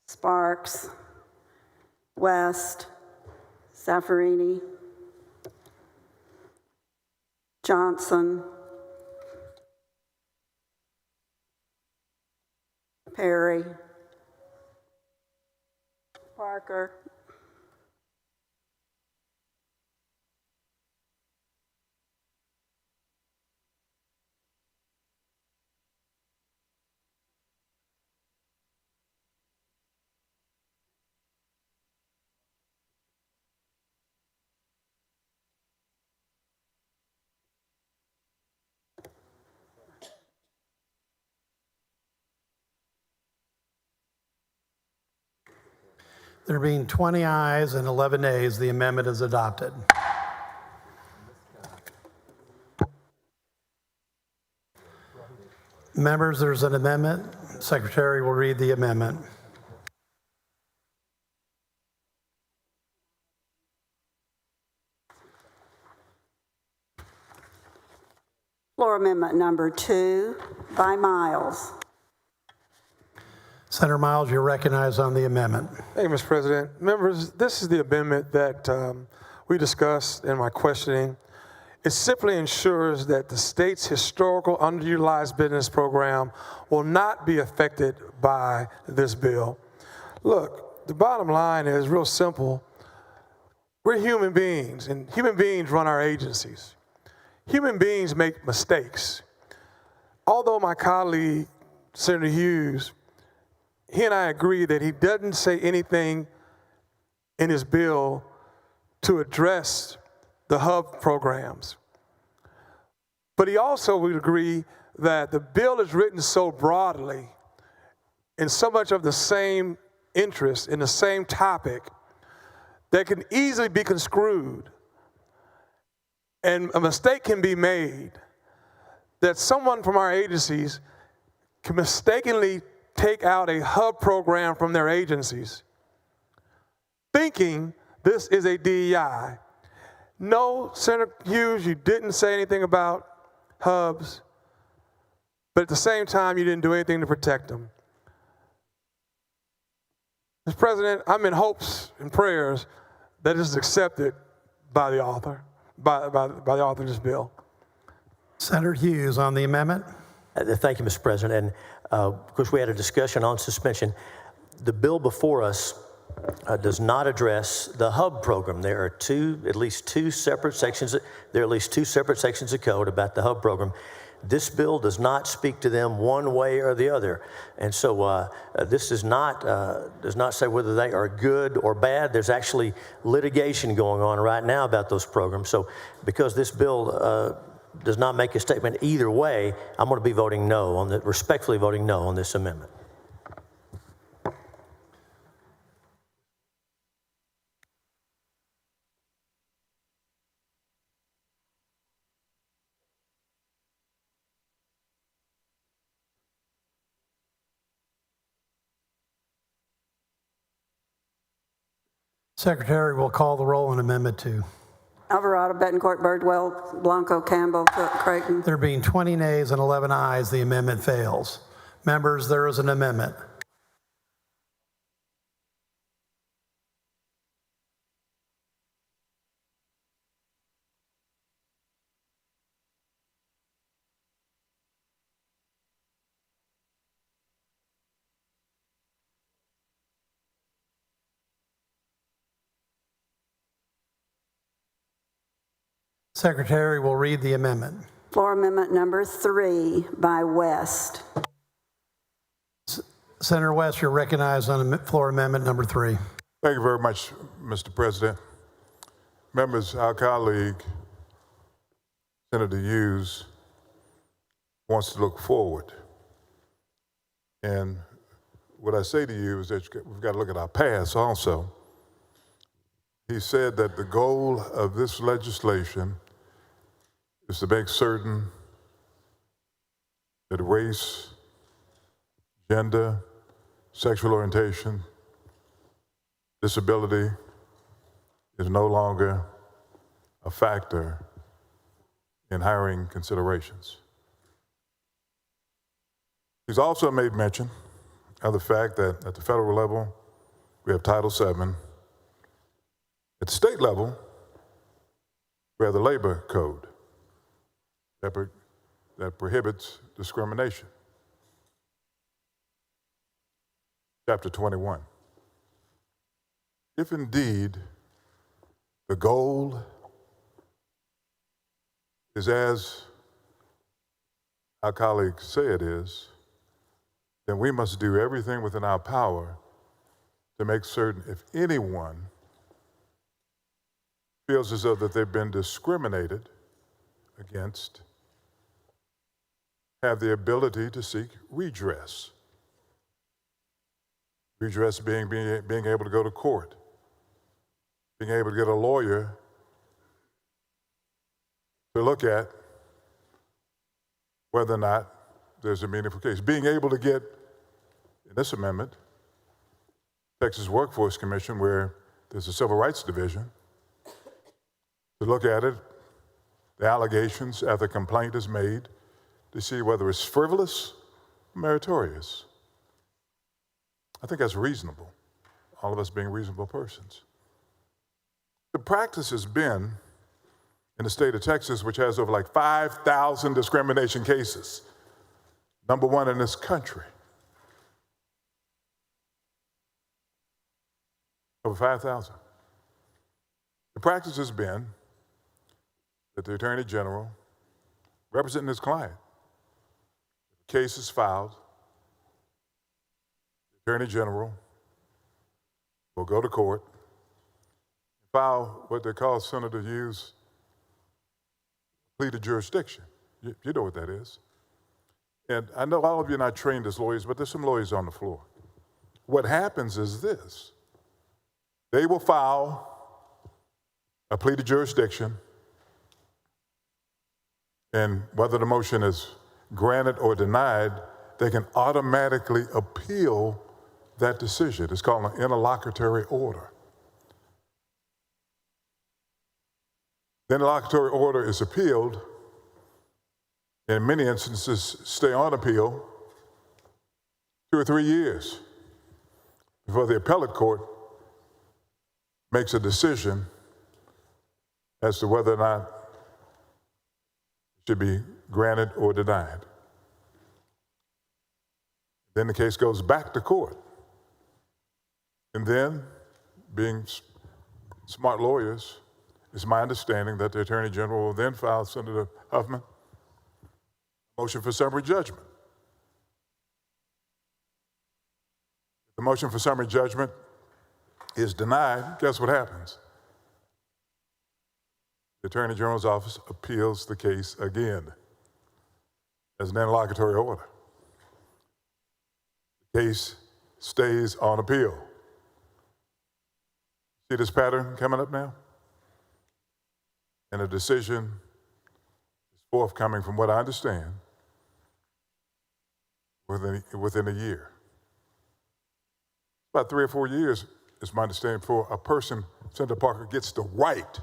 Sparks, West, Zaffarini, Johnson, Perry, Parker, There being 20 ayes and 11 nays, the amendment is adopted. Members, there's an amendment. Secretary will read the amendment. Floor Amendment number 2 by Miles. Senator Miles, you're recognized on the amendment. Thank you, Mr. President. Members, this is the amendment that we discussed in my questioning. It simply ensures that the state's historical underutilized business program will not be affected by this bill. Look, the bottom line is real simple. We're human beings, and human beings run our agencies. Human beings make mistakes. Although my colleague, Senator Hughes, he and I agree that he doesn't say anything in his bill to address the hub programs. But he also would agree that the bill is written so broadly in so much of the same interest, in the same topic, that can easily be construed. And a mistake can be made that someone from our agencies can mistakenly take out a hub program from their agencies, thinking this is a DEI. No, Senator Hughes, you didn't say anything about hubs, but at the same time, you didn't do anything to protect them. Mr. President, I'm in hopes and prayers that this is accepted by the author, by the author of this bill. Senator Hughes on the amendment. Thank you, Mr. President. And of course, we had a discussion on suspension. The bill before us does not address the hub program. There are at least two separate sections of code about the hub program. This bill does not speak to them one way or the other. And so this does not say whether they are good or bad. There's actually litigation going on right now about those programs. So because this bill does not make a statement either way, I'm going to be voting no on respectfully voting no on this amendment. Secretary will call the roll on Amendment 2. Alvarado, Betancourt, Birdwell, Blanco, Campbell, Cook, Creighton. There being 20 nays and 11 ayes, the amendment fails. Members, there is an amendment. Secretary will read the amendment. Floor Amendment number 3 by West. Senator West, you're recognized on floor amendment number 3. Thank you very much, Mr. President. Members, our colleague, Senator Hughes, wants to look forward. And what I say to you is that we've got to look at our past also. He said that the goal of this legislation is to make certain that race, gender, sexual orientation, disability is no longer a factor in hiring considerations. He's also made mention of the fact that at the federal level, we have Title VII. At the state level, we have the Labor Code that prohibits discrimination. Chapter 21. If indeed the goal is as our colleagues say it is, then we must do everything within our power to make certain if anyone feels as though that they've been discriminated against, have the ability to seek redress. Redress being able to go to court, being able to get a lawyer to look at whether or not there's a meaningful case. Being able to get, in this amendment, Texas Workforce Commission, where there's a Civil Rights Division, to look at it, the allegations after a complaint is made, to see whether it's frivolous or meritorious. I think that's reasonable, all of us being reasonable persons. The practice has been in the state of Texas, which has over like 5,000 discrimination cases, #1 in this country. Over 5,000. The practice has been that the Attorney General, representing his client, the case is filed, the Attorney General will go to court, file what they call, Senator Hughes, plea to jurisdiction. You know what that is. And I know all of you are not trained as lawyers, but there's some lawyers on the floor. What happens is this. They will file a plea to jurisdiction, and whether the motion is granted or denied, they can automatically appeal that decision. It's called an interlocutory order. The interlocutory order is appealed, in many instances stay on appeal 2 or 3 years before the appellate court makes a decision as to whether or not it should be granted or denied. Then the case goes back to court. And then, being smart lawyers, it's my understanding that the Attorney General will then file, Senator Huffman, a motion for summary judgment. If the motion for summary judgment is denied, guess what happens? The Attorney General's office appeals the case again as an interlocutory order. The case stays on appeal. See this pattern coming up now? And a decision is forthcoming, from what I understand, within a year. About 3 or 4 years, is my understanding, for a person, Senator Parker, gets the right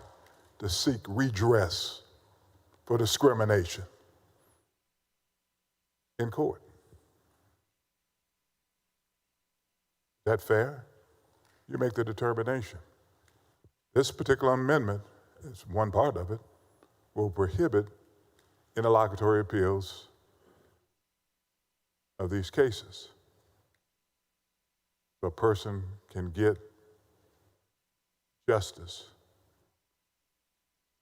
to seek redress for discrimination in court. Is that fair? You make the determination. This particular amendment, is one part of it, will prohibit interlocutory appeals of these cases. So a person can get justice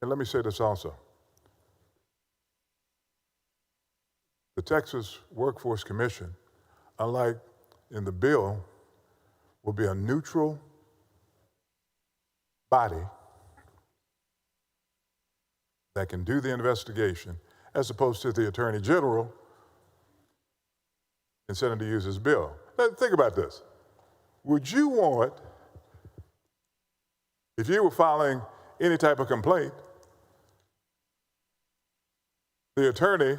And let me say this also. The Texas Workforce Commission, unlike in the bill, will be a neutral body that can do the investigation, as opposed to the Attorney General incentive to use his bill. Now, think about this. Would you want, if you were filing any type of complaint, the attorney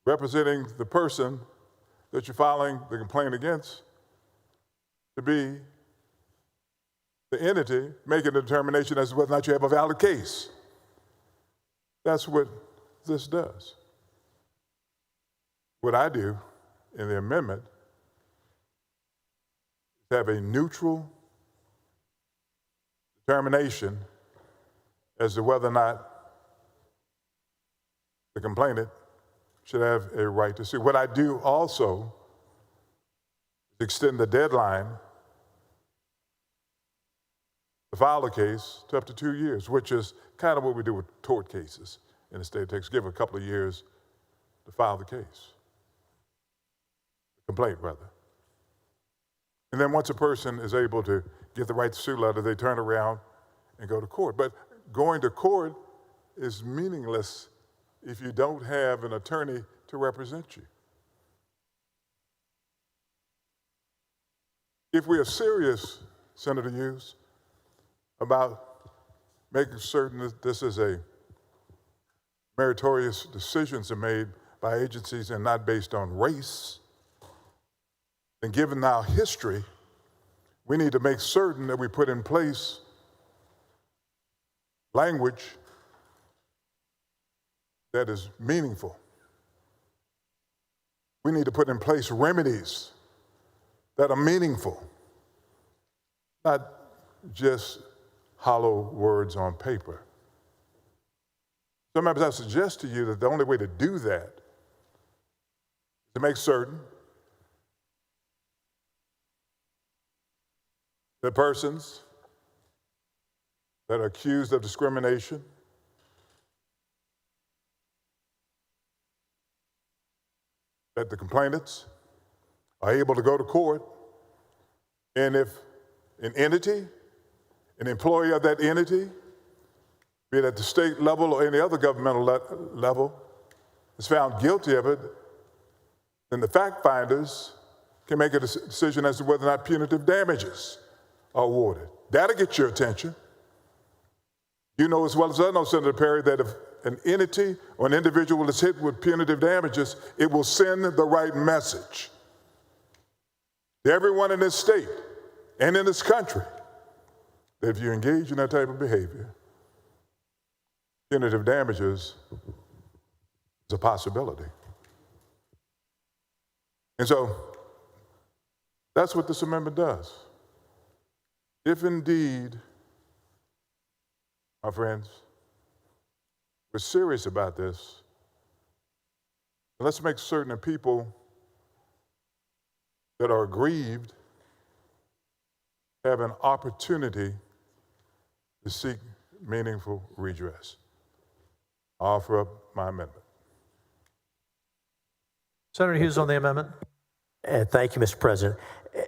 representing the person that you're filing the complaint against to be the entity making a determination as to whether or not you have a valid case? That's what this does. What I do in the amendment is have a neutral determination as to whether or not the complainant should have a right to sue. What I do also is extend the deadline to file a case to up to 2 years, which is kind of what we do with tort cases in the state of Texas. Give a couple of years to file the case. The complaint, rather. And then once a person is able to get the right to sue letter, they turn around and go to court. But going to court is meaningless if you don't have an attorney to represent you. If we are serious, Senator Hughes, about making certain that this is a meritorious decisions are made by agencies and not based on race, and given our history, we need to make certain that we put in place language that is meaningful. We need to put in place remedies that are meaningful, not just hollow words on paper. Sometimes I suggest to you that the only way to do that is to make certain that persons that are accused of discrimination that the complainants are able to go to court, and if an entity, an employee of that entity, be it at the state level or any other governmental level, is found guilty of it, then the fact finders can make a decision as to whether or not punitive damages are awarded. That'll get your attention. You know as well as I know, Senator Perry, that if an entity or an individual is hit with punitive damages, it will send the right message to everyone in this state and in this country that if you engage in that type of behavior, punitive damages is a possibility. And so that's what this amendment does. If indeed, my friends, we're serious about this, let's make certain that people that are aggrieved have an opportunity to seek meaningful redress. I offer up my amendment. Senator Hughes on the amendment. Thank you, Mr. President.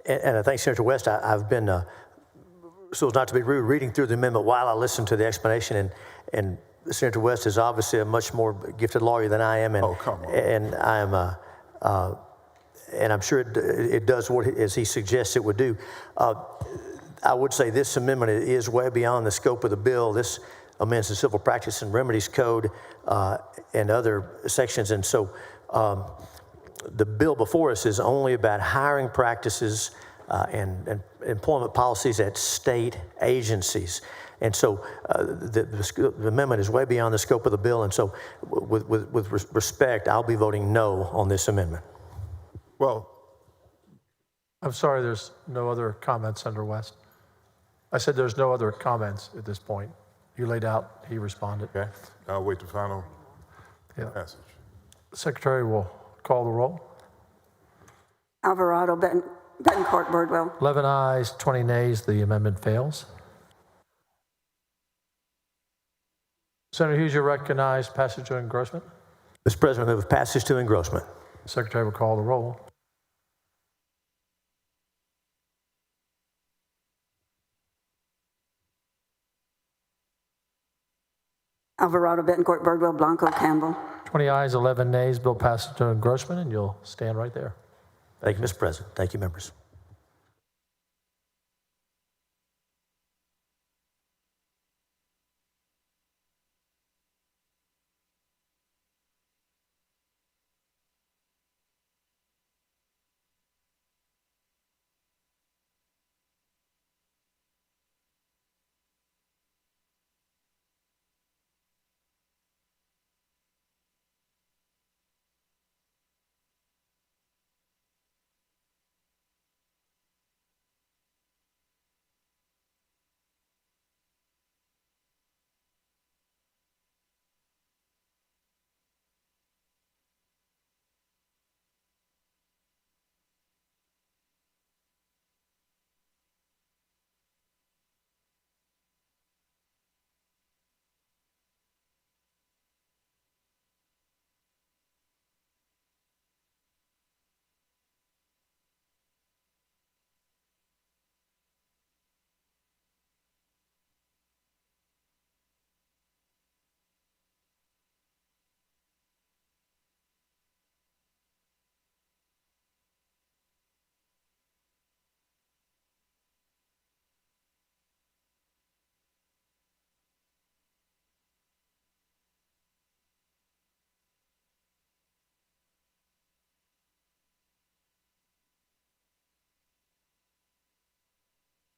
And I thank Senator West. I've been, so as not to be rude, reading through the amendment while I listened to the explanation, and Senator West is obviously a much more gifted lawyer than I am, and, and I am, and I'm sure it does what as he suggests it would do. I would say this amendment is way beyond the scope of the bill. This amends the Civil Practice and Remedies Code and other sections, and so the bill before us is only about hiring practices and employment policies at state agencies. And so the amendment is way beyond the scope of the bill. And so with respect, I'll be voting no on this amendment. Well, I'm sorry, there's no other comments, Senator West. I said there's no other comments at this point. You laid out, he responded. Okay, I'll wait the final passage. The Secretary will call the roll. Alvarado, Betancourt, Birdwell. 11 ayes, 20 nays, the amendment fails. Senator Hughes, you're recognized. Passage to engrossment. Mr. President, I move passage to engrossment. Secretary will call the roll. Alvarado, Betancourt, Birdwell, Blanco, Campbell. 20 ayes, 11 nays. Bill passes to engrossment, and you'll stand right there. Thank you, Mr. President. Thank you, members.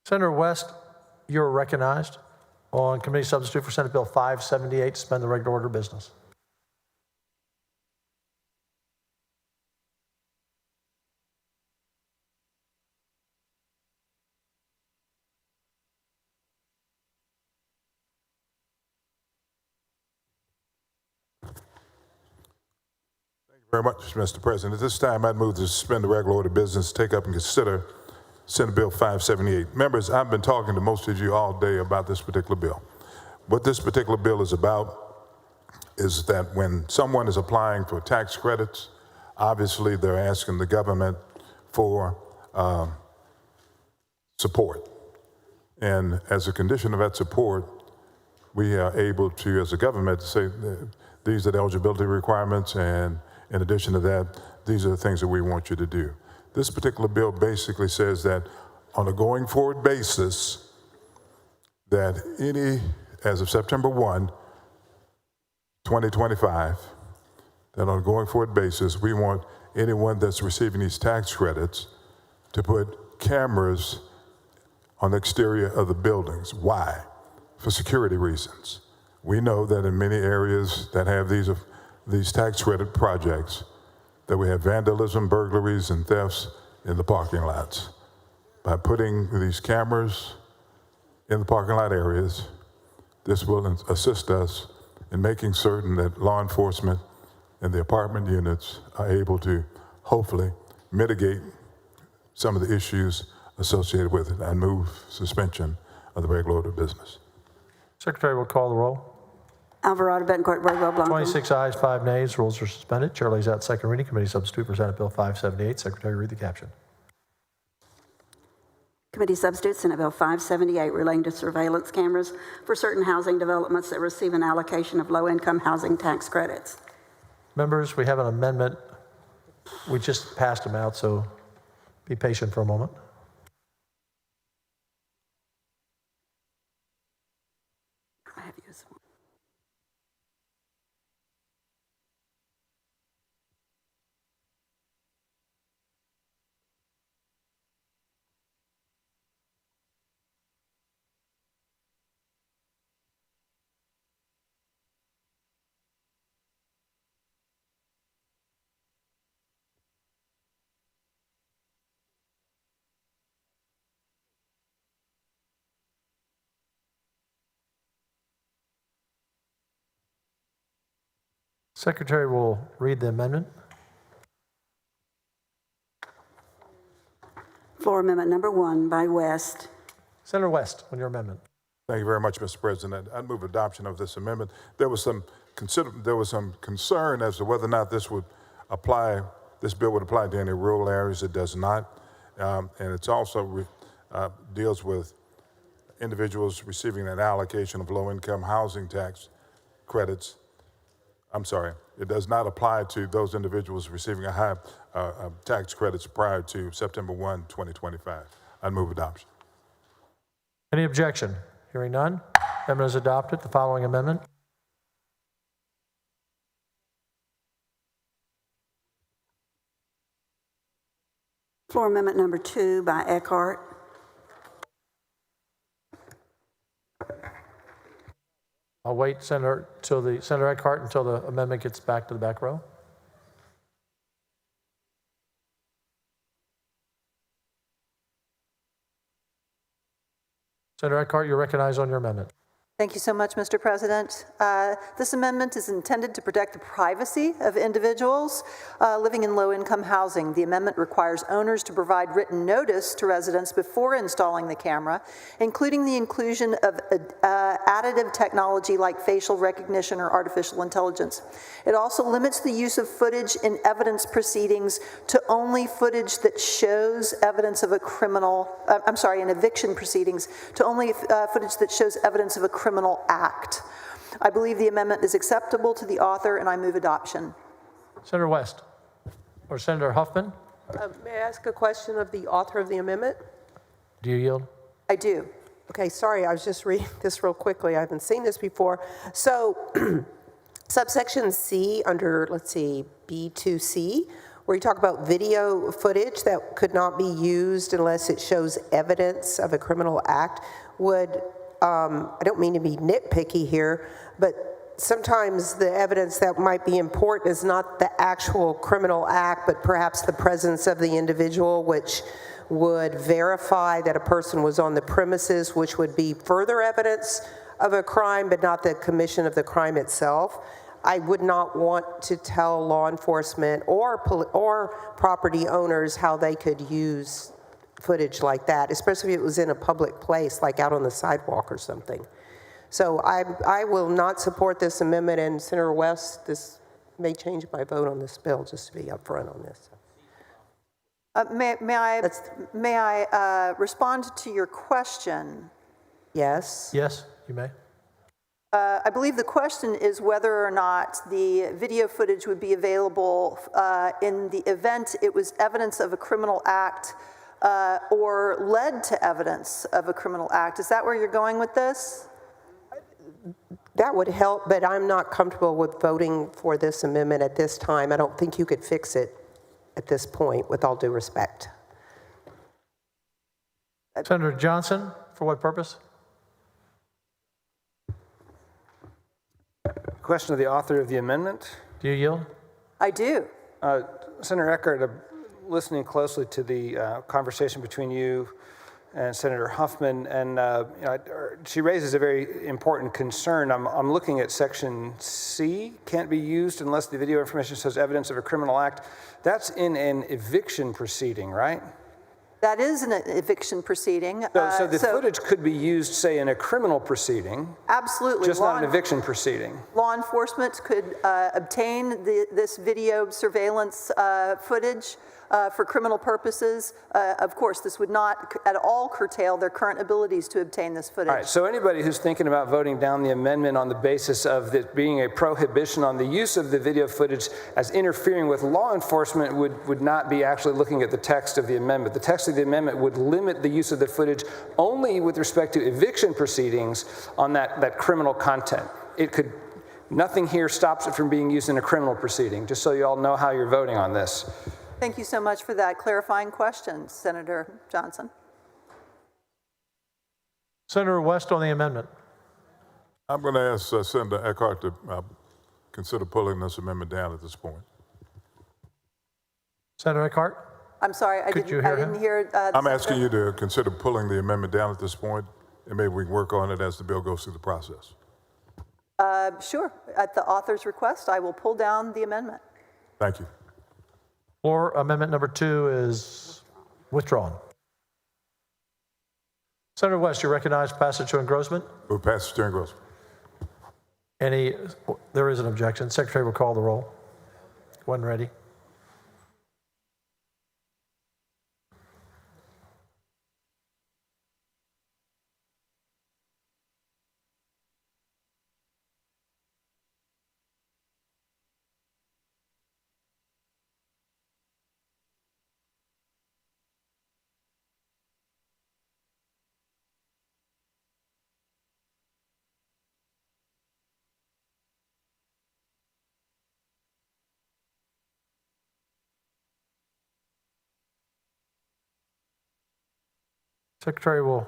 Senator West, you're recognized on committee substitute for Senate Bill 578, suspend the regular order of business. Very much, Mr. President. At this time, I'd move to suspend the regular order of business, take up and consider Senate Bill 578. Members, I've been talking to most of you all day about this particular bill. What this particular bill is about is that when someone is applying for tax credits, obviously they're asking the government for support. And as a condition of that support, we are able to, as a government, to say these are the eligibility requirements, and in addition to that, these are the things that we want you to do. This particular bill basically says that on a going forward basis, that as of September 1, 2025, that on a going forward basis, we want anyone that's receiving these tax credits to put cameras on the exterior of the buildings. Why? For security reasons. We know that in many areas that have these tax credit projects, that we have vandalism, burglaries, and thefts in the parking lots. By putting these cameras in the parking lot areas, this will assist us in making certain that law enforcement and the apartment units are able to hopefully mitigate some of the issues associated with it. I move suspension of the regular order of business. Secretary will call the roll. Alvarado, Betancourt, Birdwell, Blanco. 26 ayes, 5 nays. Rules are suspended. Chair lays out second reading. Committee substitute for Senate Bill 578. Secretary, read the caption. Committee substitute, Senate Bill 578, relating to surveillance cameras for certain housing developments that receive an allocation of low-income housing tax credits. Members, we have an amendment. We just passed them out, so be patient for a moment. I have used one. Secretary will read the amendment. Floor amendment number 1 by West. Senator West, on your amendment. Thank you very much, Mr. President. I move adoption of this amendment. There was some concern as to whether or not this bill would apply to any rural areas. It does not. And it's also deals with individuals receiving an allocation of low-income housing tax credits. I'm sorry, it does not apply to those individuals receiving a high tax credits prior to September 1, 2025. I move adoption. Any objection? Hearing none, amendment is adopted. The following amendment. Floor Amendment Number 2 by Eckhart. I'll wait, Senator Eckhart, until the amendment gets back to the back row. Senator Eckhart, you're recognized on your amendment. Thank you so much, Mr. President. This amendment is intended to protect the privacy of individuals living in low-income housing. The amendment requires owners to provide written notice to residents before installing the camera, including the inclusion of additive technology like facial recognition or artificial intelligence. It also limits the use of footage in evidence proceedings to only footage that shows evidence of a in eviction proceedings, to only footage that shows evidence of a criminal act. I believe the amendment is acceptable to the author, and I move adoption. Senator West or Senator Huffman? May I ask a question of the author of the amendment? Do you yield? I do. Okay, sorry, I was just reading this real quickly. I haven't seen this before. So, subsection C under, let's see, B2C, where you talk about video footage that could not be used unless it shows evidence of a criminal act, would I don't mean to be nitpicky here, but sometimes the evidence that might be important is not the actual criminal act, but perhaps the presence of the individual, which would verify that a person was on the premises, which would be further evidence of a crime, but not the commission of the crime itself. I would not want to tell law enforcement or property owners how they could use footage like that, especially if it was in a public place, like out on the sidewalk or something. So I will not support this amendment, and Senator West, this may change my vote on this bill, just to be upfront on this. May I respond to your question? Yes. Yes, you may. I believe the question is whether or not the video footage would be available in the event it was evidence of a criminal act or led to evidence of a criminal act. Is that where you're going with this? That would help, but I'm not comfortable with voting for this amendment at this time. I don't think you could fix it at this point, with all due respect. Senator Johnson, for what purpose? Question of the author of the amendment. Do you yield? I do. Senator Eckhart, listening closely to the conversation between you and Senator Huffman, and she raises a very important concern. I'm looking at section C, can't be used unless the video information shows evidence of a criminal act. That's in an eviction proceeding, right? That is an eviction proceeding. So the footage could be used, say, in a criminal proceeding. Absolutely. Just not an eviction proceeding. Law enforcement could obtain this video surveillance footage for criminal purposes. Of course, this would not at all curtail their current abilities to obtain this footage. All right, so anybody who's thinking about voting down the amendment on the basis of it being a prohibition on the use of the video footage as interfering with law enforcement would not be actually looking at the text of the amendment. The text of the amendment would limit the use of the footage only with respect to eviction proceedings on that criminal content. Nothing here stops it from being used in a criminal proceeding, just so you all know how you're voting on this. Thank you so much for that clarifying question, Senator Johnson. Senator West on the amendment. I'm going to ask Senator Eckhart to consider pulling this amendment down at this point. Senator Eckhart? I'm sorry, I didn't hear. I'm asking you to consider pulling the amendment down at this point, and maybe we can work on it as the bill goes through the process. Sure. At the author's request, I will pull down the amendment. Thank you. Or amendment number 2 is withdrawn. Senator West, you recognize passage to engrossment. Move passage to engrossment. There is an objection. Secretary will call the roll. When ready. Secretary will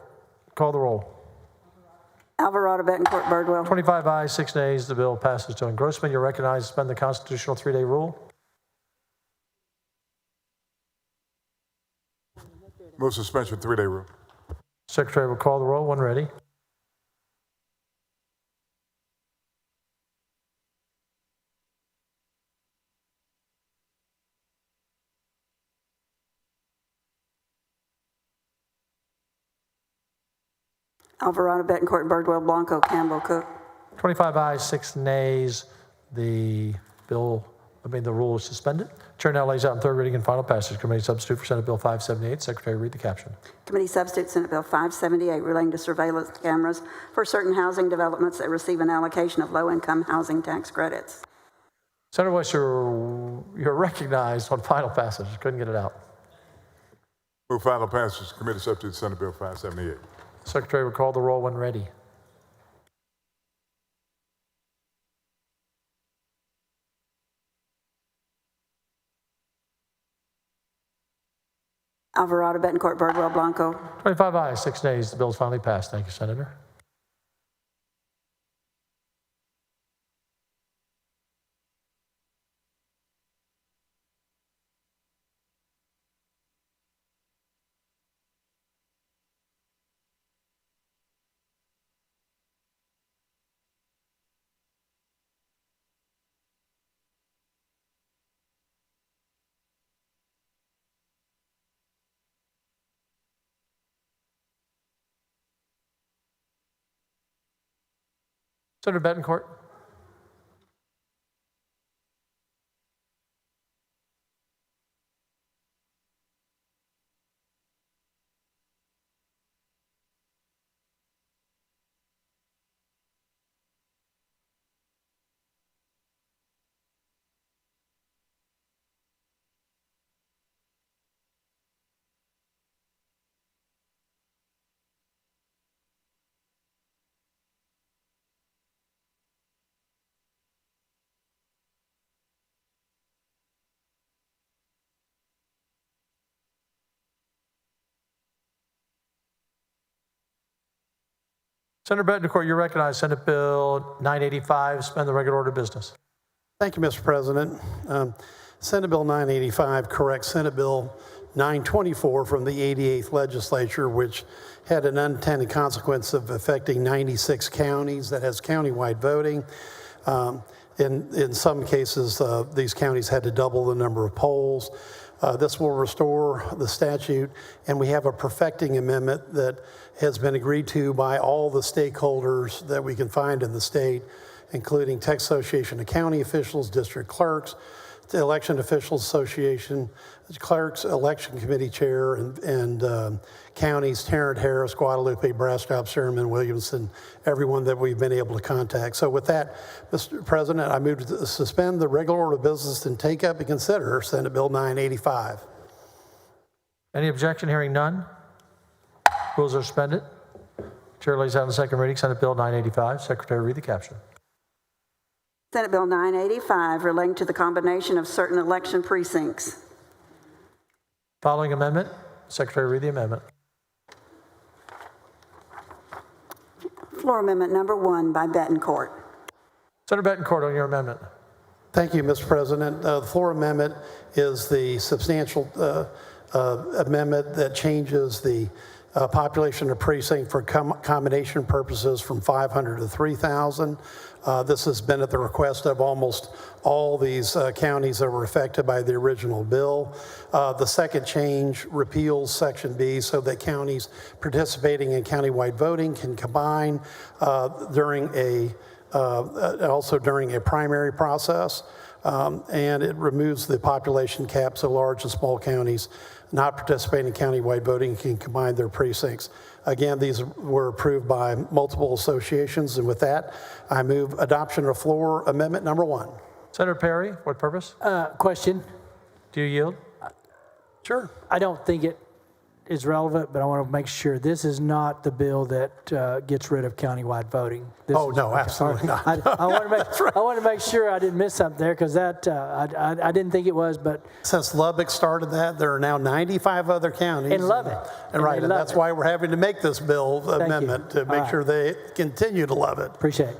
call the roll. Alvarado, Betancourt, Birdwell. 25 ayes, 6 nays. The bill passes to engrossment. You're recognized to suspend the constitutional 3-day rule. Move suspension 3-day rule. Secretary will call the roll when ready. Alvarado, Betancourt, Birdwell, Blanco, Campbell, Cook. 25 ayes, 6 nays. The rule is suspended. Chair now lays out in third reading and final passage. Committee substitute for Senate Bill 578. Secretary, read the caption. Committee substitute Senate Bill 578 relating to surveillance cameras for certain housing developments that receive an allocation of low-income housing tax credits. Senator West, you're recognized on final passage. Couldn't get it out. Move final passage. Committee substitute Senate Bill 578. Secretary will call the roll when ready. Alvarado, Betancourt, Birdwell, Blanco. 25 ayes, 6 nays. The bill is finally passed. Thank you, Senator. Senator Betancourt. Senator Betancourt, you recognize Senate Bill 985, suspend the regular order of business. Thank you, Mr. President. Senate Bill 985 corrects Senate Bill 924 from the 88th legislature, which had an unintended consequence of affecting 96 counties that has countywide voting. In some cases, these counties had to double the number of polls. This will restore the statute, and we have a perfecting amendment that has been agreed to by all the stakeholders that we can find in the state, including Texas Association of County Officials, district clerks, the Election Officials Association, clerks, election committee chair, and counties, Tarrant, Harris, Guadalupe, Bastrop, Sherman, Williamson, everyone that we've been able to contact. So with that, Mr. President, I move to suspend the regular order of business and take up and consider Senate Bill 985. Any objection? Hearing none. Rules are suspended. Chair lays out in second reading Senate Bill 985. Secretary, read the caption. Senate Bill 985 relating to the combination of certain election precincts. Following amendment. Secretary, read the amendment. Floor amendment number 1 by Betancourt. Senator Betancourt, on your amendment. Thank you, Mr. President. The floor amendment is the substantial amendment that changes the population of precinct for combination purposes from 500 to 3,000. This has been at the request of almost all these counties that were affected by the original bill. The second change repeals Section B so that counties participating in countywide voting can combine during a primary process. And it removes the population cap so large and small counties not participating in countywide voting can combine their precincts. Again, these were approved by multiple associations, and with that, I move adoption of floor amendment number 1. Senator Perry, what purpose? Question. Do you yield? Sure. I don't think it is relevant, but I want to make sure this is not the bill that gets rid of countywide voting. No, absolutely not. I want to make sure I didn't miss something there because that I didn't think it was, but since Lubbock started that, there are now 95 other counties. And love it. And right, and that's why we're having to make this bill amendment to make sure they continue to love it. Appreciate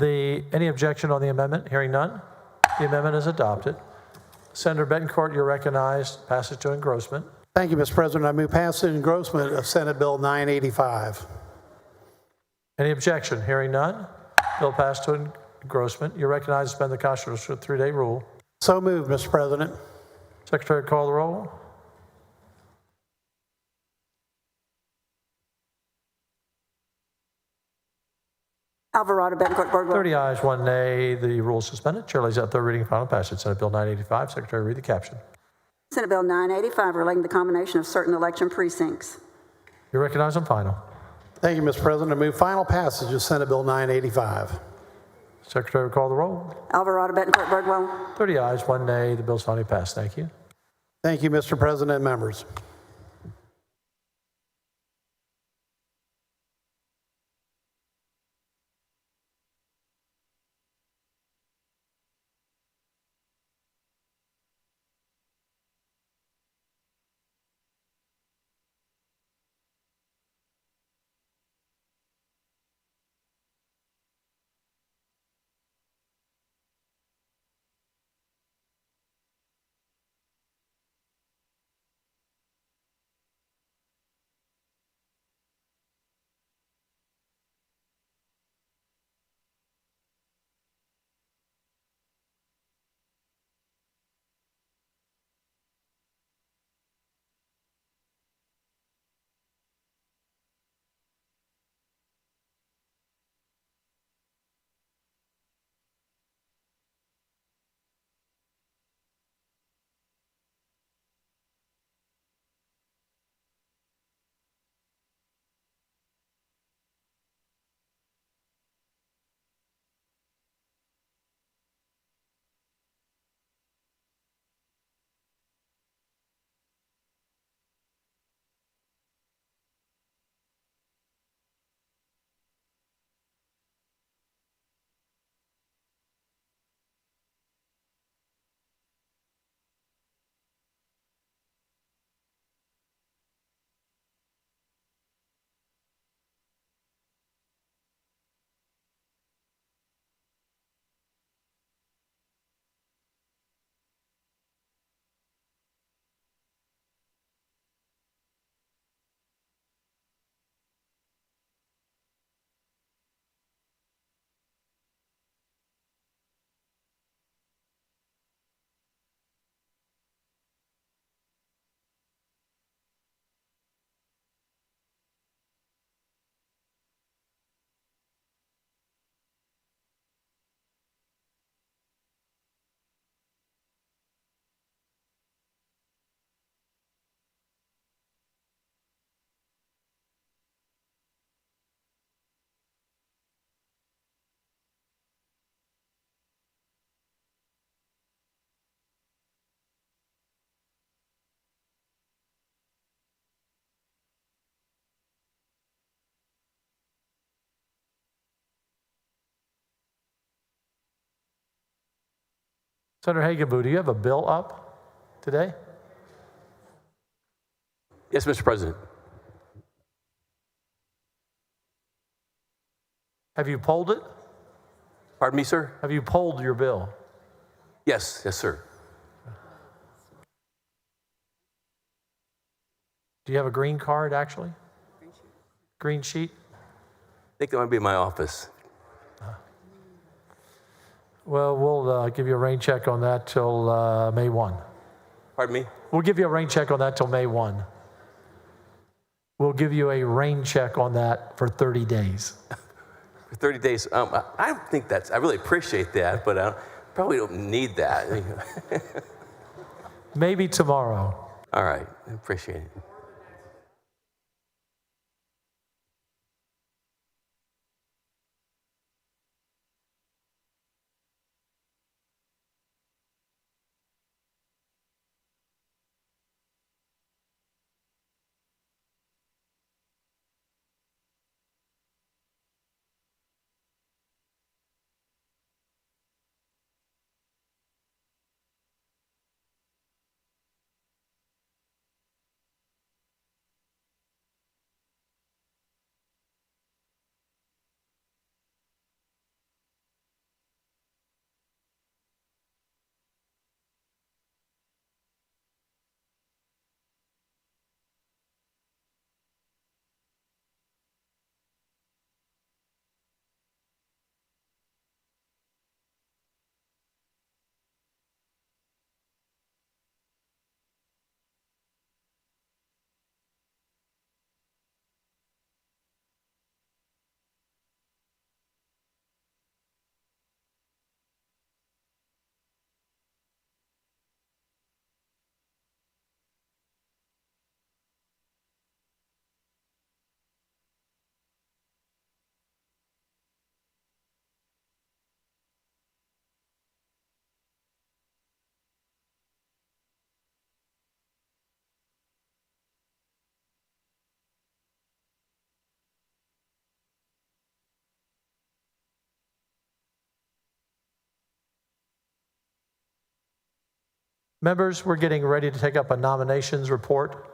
it. Any objection on the amendment? Hearing none, the amendment is adopted. Senator Betancourt, you're recognized. Passage to engrossment. Thank you, Mr. President. I move passage and engrossment of Senate Bill 985. Any objection? Hearing none, bill passed to engrossment. You're recognized to suspend the constitutional 3-day rule. So moved, Mr. President. Secretary, call the roll. Alvarado, Betancourt, Birdwell. 30 ayes, 1 nay. The rule is suspended. Chair lays out third reading and final passage. Senate Bill 985. Secretary, read the caption. Senate Bill 985 relating to the combination of certain election precincts. You're recognized on final. Thank you, Mr. President. I move final passage of Senate Bill 985. Secretary, call the roll. Alvarado, Betancourt, Birdwell. 30 ayes, 1 nay. The bill's finally passed. Thank you. Thank you, Mr. President and members. Senator Hagenbu, do you have a bill up today? Yes, Mr. President. Have you polled it? Pardon me, sir? Have you polled your bill? Yes, sir. Do you have a green card, actually? Green sheet? I think that might be in my office. Well, we'll give you a rain check on that till May 1. Pardon me? We'll give you a rain check on that till May 1. We'll give you a rain check on that for 30 days. For 30 days. I don't think that's, I really appreciate that, but I probably don't need that. Maybe tomorrow. All right, I appreciate it. Members, we're getting ready to take up a nominations report.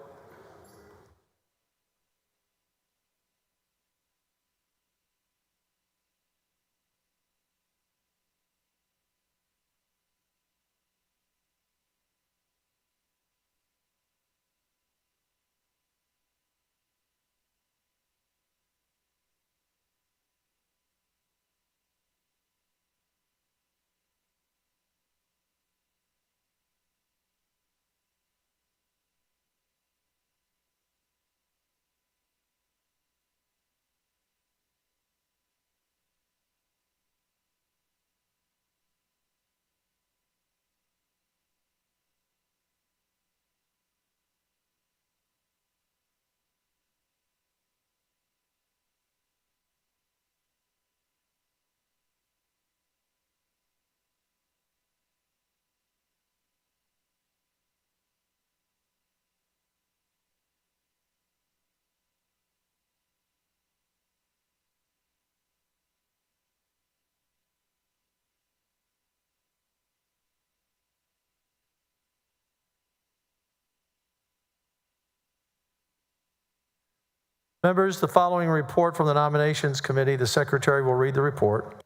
Members, the following report from the Nominations Committee, the Secretary will read the report.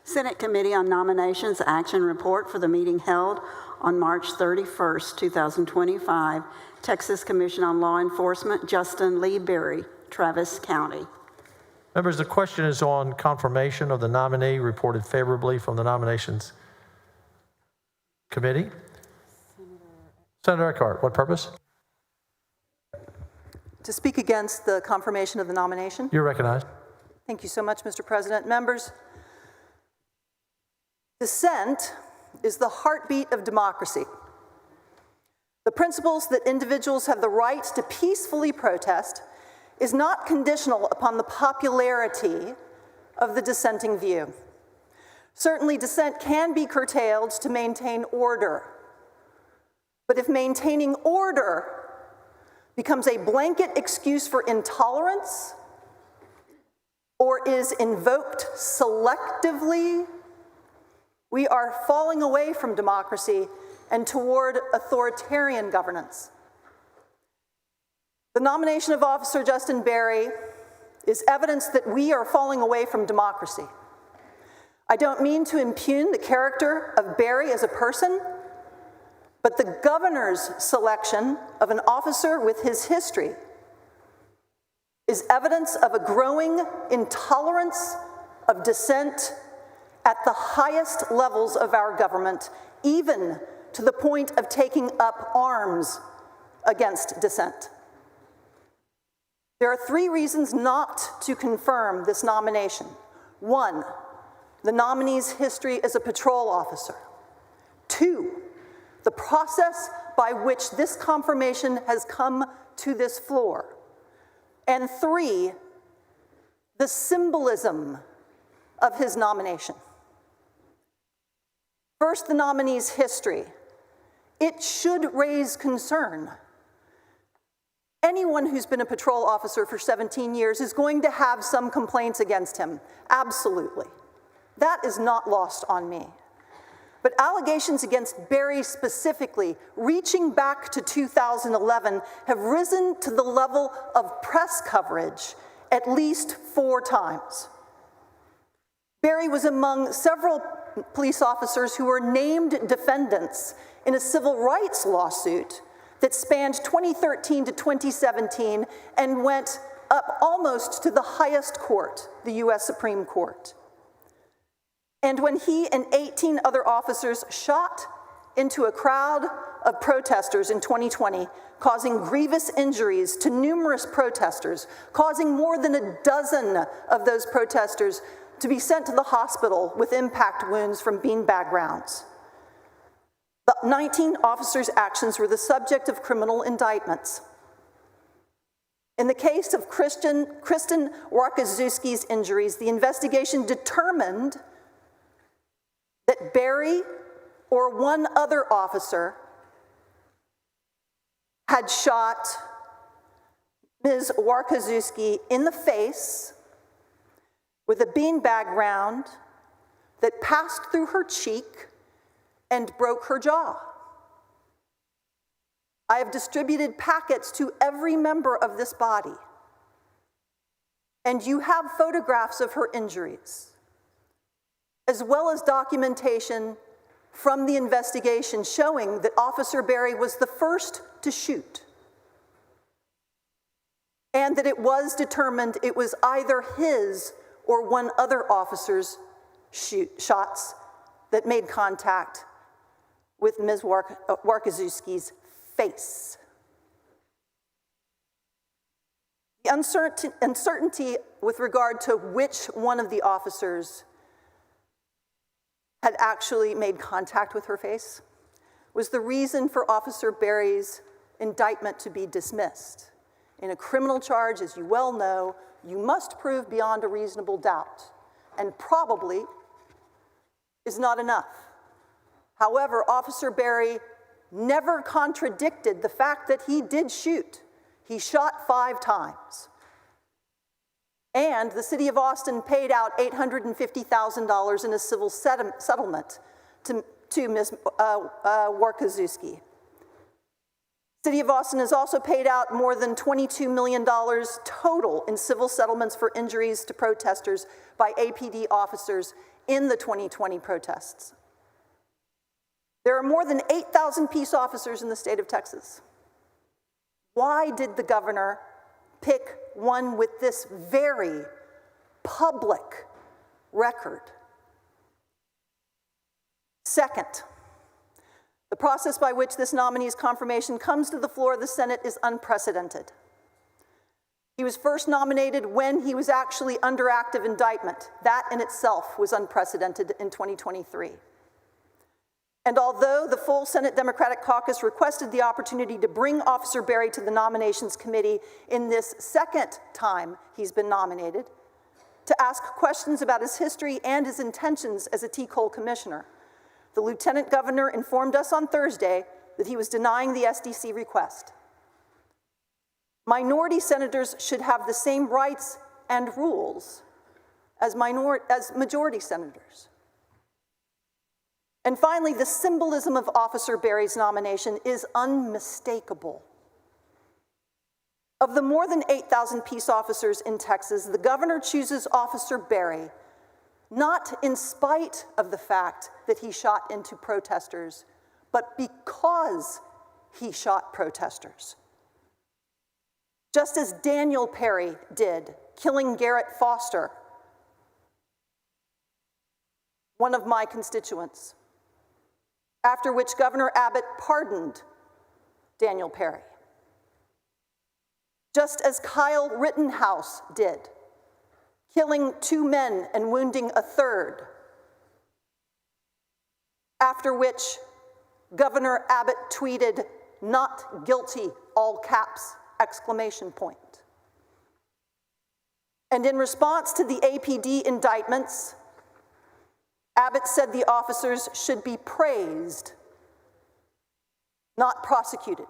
Senate Committee on Nominations Action Report for the meeting held on March 31st, 2025. Texas Commission on Law Enforcement, Justin Lee Berry, Travis County. Members, the question is on confirmation of the nominee reported favorably from the Nominations Committee. Senator Eckhart, what purpose? To speak against the confirmation of the nomination. You're recognized. Thank you so much, Mr. President. Members, dissent is the heartbeat of democracy. The principles that individuals have the right to peacefully protest is not conditional upon the popularity of the dissenting view. Certainly, dissent can be curtailed to maintain order. But if maintaining order becomes a blanket excuse for intolerance or is invoked selectively, we are falling away from democracy and toward authoritarian governance. The nomination of Officer Justin Berry is evidence that we are falling away from democracy. I don't mean to impugn the character of Barry as a person, but the governor's selection of an officer with his history is evidence of a growing intolerance of dissent at the highest levels of our government, even to the point of taking up arms against dissent. There are 3 reasons not to confirm this nomination. 1, the nominee's history as a patrol officer. 2, the process by which this confirmation has come to this floor. And 3, the symbolism of his nomination. First, the nominee's history. It should raise concern. Anyone who's been a patrol officer for 17 years is going to have some complaints against him, absolutely. That is not lost on me. But allegations against Barry specifically, reaching back to 2011, have risen to the level of press coverage at least 4 times. Barry was among several police officers who were named defendants in a civil rights lawsuit that spanned 2013 to 2017 and went up almost to the highest court, the U.S. Supreme Court. And when he and 18 other officers shot into a crowd of protesters in 2020, causing grievous injuries to numerous protesters, causing more than a dozen of those protesters to be sent to the hospital with impact wounds from beanbag rounds. The 19 officers' actions were the subject of criminal indictments. In the case of Kristen Warkaszewski's injuries, the investigation determined that Barry or one other officer had shot Ms. Warkaszewski in the face with a beanbag round that passed through her cheek and broke her jaw. I have distributed packets to every member of this body, and you have photographs of her injuries, as well as documentation from the investigation showing that Officer Barry was the first to shoot, and that it was determined it was either his or one other officer's shots that made contact with Ms. Warkaszewski's face. The uncertainty with regard to which one of the officers had actually made contact with her face was the reason for Officer Barry's indictment to be dismissed. In a criminal charge, as you well know, you must prove beyond a reasonable doubt, and probably is not enough. However, Officer Barry never contradicted the fact that he did shoot. He shot 5 times. And the city of Austin paid out $850,000 in a civil settlement to Ms. Warkaszewski. City of Austin has also paid out more than $22 million total in civil settlements for injuries to protesters by APD officers in the 2020 protests. There are more than 8,000 peace officers in the state of Texas. Why did the governor pick one with this very public record? Second, the process by which this nominee's confirmation comes to the floor of the Senate is unprecedented. He was first nominated when he was actually under active indictment. That in itself was unprecedented in 2023. And although the full Senate Democratic Caucus requested the opportunity to bring Officer Barry to the Nominations Committee in this second time he's been nominated, to ask questions about his history and his intentions as a TCOLE commissioner, the Lieutenant Governor informed us on Thursday that he was denying the SDC request. Minority senators should have the same rights and rules as majority senators. And finally, the symbolism of Officer Barry's nomination is unmistakable. Of the more than 8,000 peace officers in Texas, the governor chooses Officer Barry not in spite of the fact that he shot into protesters, but because he shot protesters. Just as Daniel Perry did, killing Garrett Foster, one of my constituents, after which Governor Abbott pardoned Daniel Perry. Just as Kyle Rittenhouse did, killing 2 men and wounding a third, after which Governor Abbott tweeted, "Not guilty," all caps, exclamation point. And in response to the APD indictments, Abbott said the officers should be praised, not prosecuted.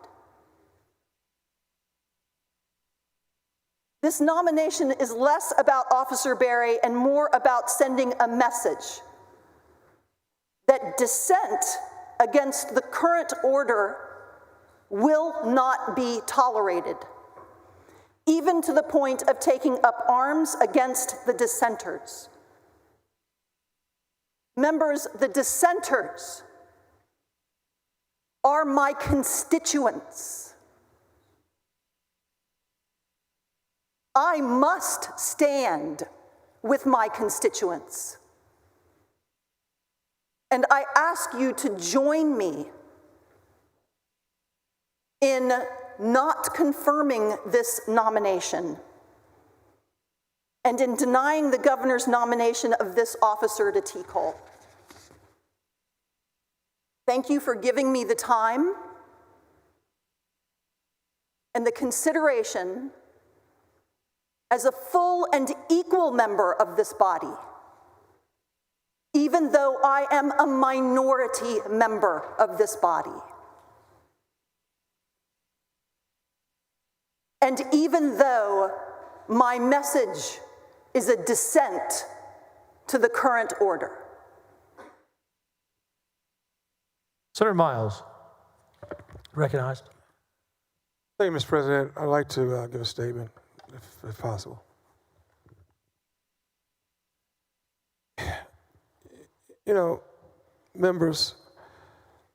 This nomination is less about Officer Berry and more about sending a message that dissent against the current order will not be tolerated, even to the point of taking up arms against the dissenters. Members, the dissenters are my constituents. I must stand with my constituents. And I ask you to join me in not confirming this nomination and in denying the governor's nomination of this officer to T. Cole. Thank you for giving me the time and the consideration as a full and equal member of this body, even though I am a minority member of this body. And even though my message is a dissent to the current order. Senator Miles, recognized. Thank you, Mr. President. I'd like to give a statement, if possible. You know, members,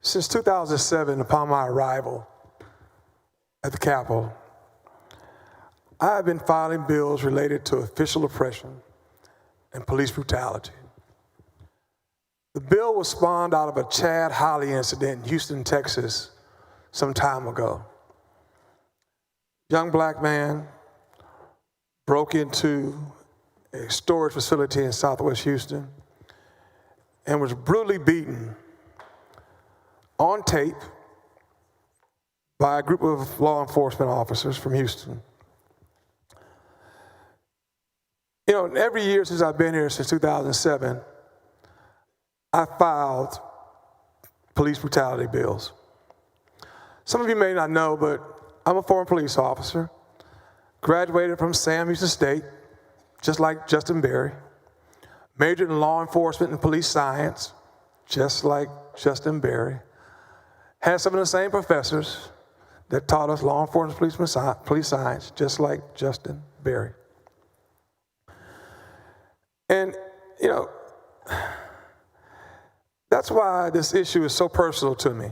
since 2007, upon my arrival at the Capitol, I have been filing bills related to official oppression and police brutality. The bill was spawned out of a Chad Holly incident in Houston, Texas, some time ago. Young black man broke into a storage facility in Southwest Houston and was brutally beaten on tape by a group of law enforcement officers from Houston. You know, every year since I've been here, since 2007, I filed police brutality bills. Some of you may not know, but I'm a former police officer, graduated from Sam Houston State, just like Justin Berry, majored in law enforcement and police science, just like Justin Berry, had some of the same professors that taught us law enforcement police science, just like Justin Berry. And, you know, that's why this issue is so personal to me,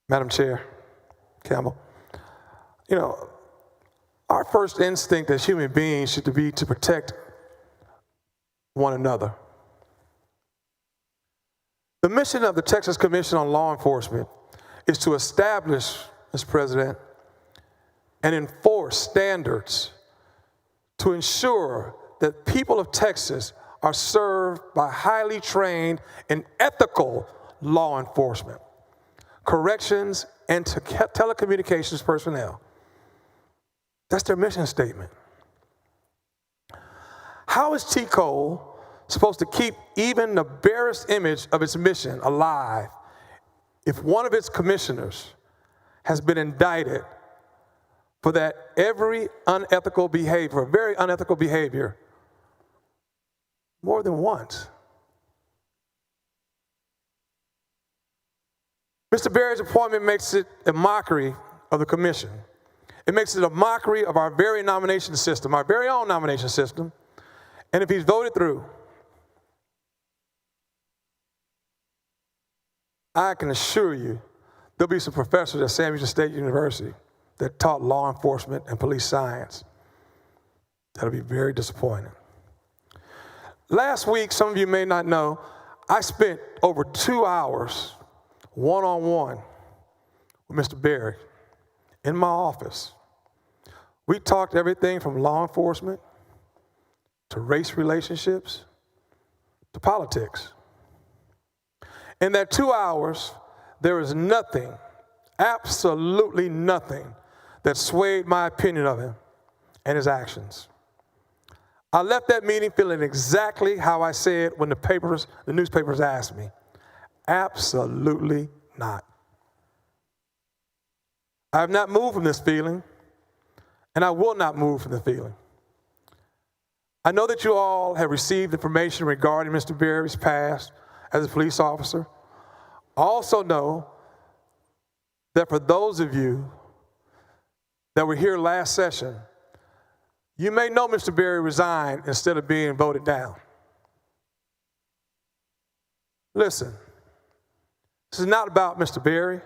Madam Chair Campbell. You know, our first instinct as human beings should be to protect one another. The mission of the Texas Commission on Law Enforcement is to establish, Mr. President, and enforce standards to ensure that people of Texas are served by highly trained and ethical law enforcement, corrections, and telecommunications personnel. That's their mission statement. How is T. Cole supposed to keep even the barest image of its mission alive if one of its commissioners has been indicted for that very unethical behavior more than once? Mr. Berry's appointment makes it a mockery of the commission. It makes it a mockery of our very nomination system, our very own nomination system. And if he's voted through, I can assure you there'll be some professors at Sam Houston State University that taught law enforcement and police science. That'll be very disappointing. Last week, some of you may not know, I spent over 2 hours one-on-one with Mr. Berry in my office. We talked everything from law enforcement to race relationships to politics. In that 2 hours, there is nothing, absolutely nothing, that swayed my opinion of him and his actions. I left that meeting feeling exactly how I said when the newspapers asked me. Absolutely not. I have not moved from this feeling, and I will not move from the feeling. I know that you all have received information regarding Mr. Berry's past as a police officer. I also know that for those of you that were here last session, you may know Mr. Berry resigned instead of being voted down. Listen, this is not about Mr. Berry.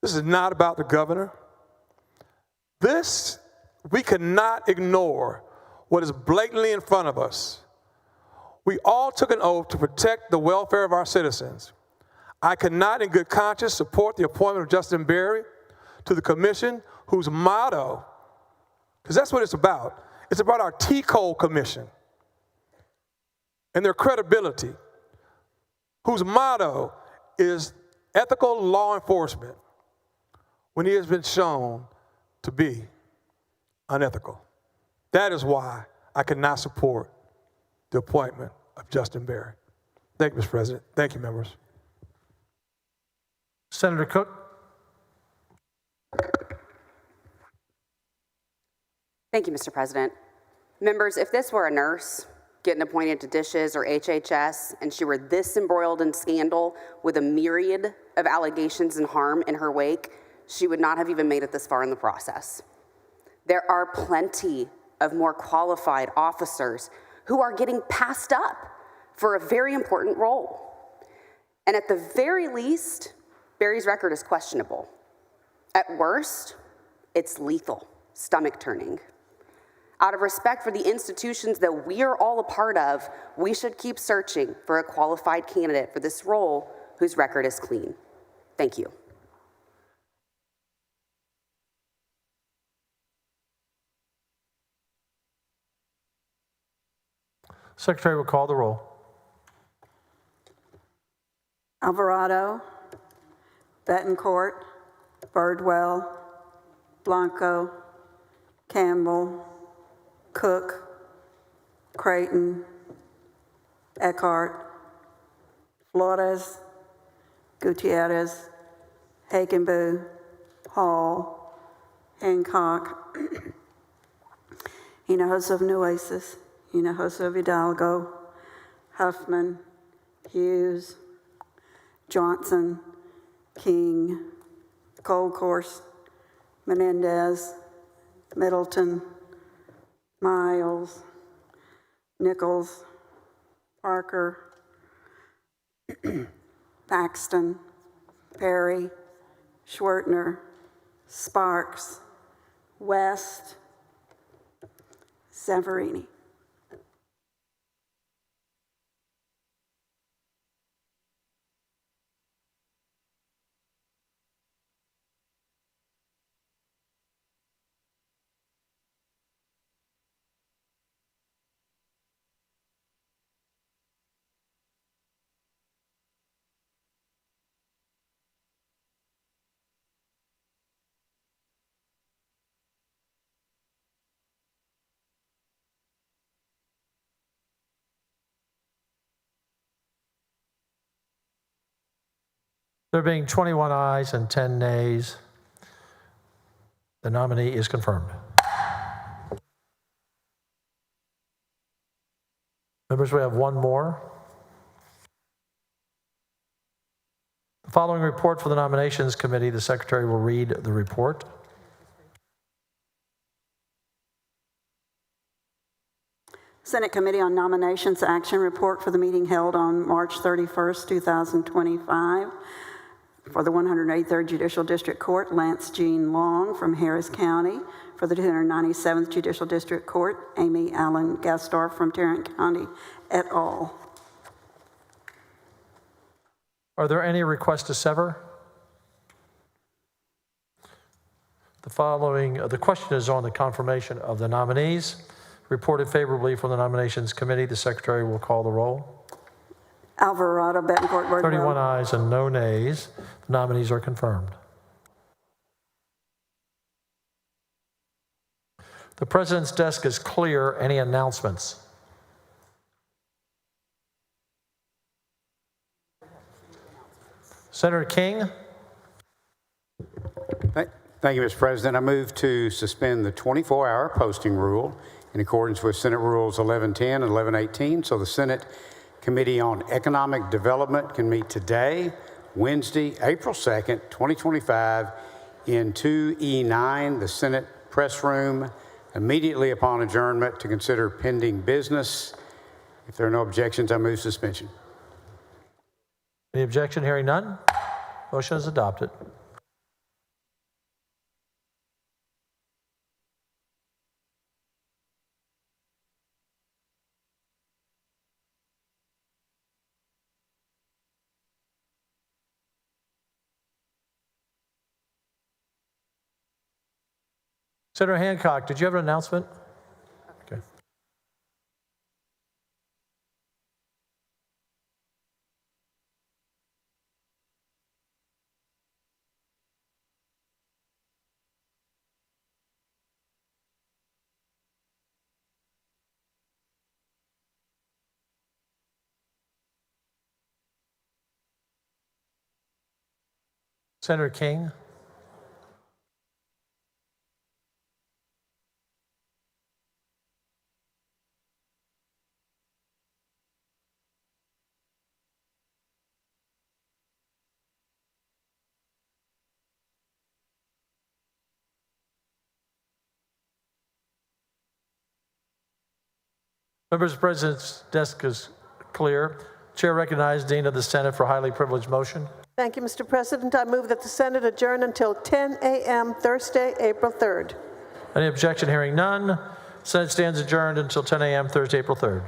This is not about the governor. We cannot ignore what is blatantly in front of us. We all took an oath to protect the welfare of our citizens. I cannot in good conscience support the appointment of Justin Berry to the commission whose motto, because that's what it's about our T-Code Commission and their credibility, whose motto is ethical law enforcement when he has been shown to be unethical. That is why I cannot support the appointment of Justin Berry. Thank you, Mr. President. Thank you, members. Senator Cook. Thank you, Mr. President. Members, if this were a nurse getting appointed to dishes or HHS and she were this embroiled in scandal with a myriad of allegations and harm in her wake, she would not have even made it this far in the process. There are plenty of more qualified officers who are getting passed up for a very important role. And at the very least, Berry's record is questionable. At worst, it's lethal, stomach-turning. Out of respect for the institutions that we are all a part of, we should keep searching for a qualified candidate for this role whose record is clean. Thank you. Secretary will call the roll. Alvarado, Betancourt, Birdwell, Blanco, Campbell, Cook, Creighton, Eckhart, Flores, Gutierrez, Hagenbu, Hall, Hancock, Hinojosa of Nueces, Hinojosa of Hidalgo, Huffman, Hughes, Johnson, King, Colcourse, Menendez, Middleton, Miles, Nichols, Parker, Paxton, Perry, Schwertner, Sparks, West, Severini. There being 21 ayes and 10 nays, the nominee is confirmed. Members, we have one more. The following report for the Nominations Committee, the Secretary will read the report. Senate Committee on Nominations Action Report for the meeting held on March 31st, 2025. For the 183rd Judicial District Court, Lance Jean Long from Harris County. For the 297th Judicial District Court, Amy Allen Gastar from Tarrant County et al. Are there any requests to sever? The question is on the confirmation of the nominees. Reported favorably from the Nominations Committee. The Secretary will call the roll. Alvarado, Bettencourt, Birdwell. 31 ayes and no nays. The nominees are confirmed. The President's desk is clear. Any announcements? Senator King? Thank you, Mr. President. I move to suspend the 24-hour posting rule in accordance with Senate Rules 1110 and 1118, so the Senate Committee on Economic Development can meet today, Wednesday, April 2nd, 2025, in 2E9, the Senate Press Room, immediately upon adjournment to consider pending business. If there are no objections, I move suspension. Any objection? Hearing none. Motion is adopted. Senator Hancock, did you have an announcement? Okay. Senator King? Members, the President's desk is clear. Chair recognizes Dean of the Senate for highly privileged motion. Thank you, Mr. President. I move that the Senate adjourn until 10 a.m. Thursday, April 3rd. Any objection? Hearing none. Senate stands adjourned until 10 a.m. Thursday, April 3rd.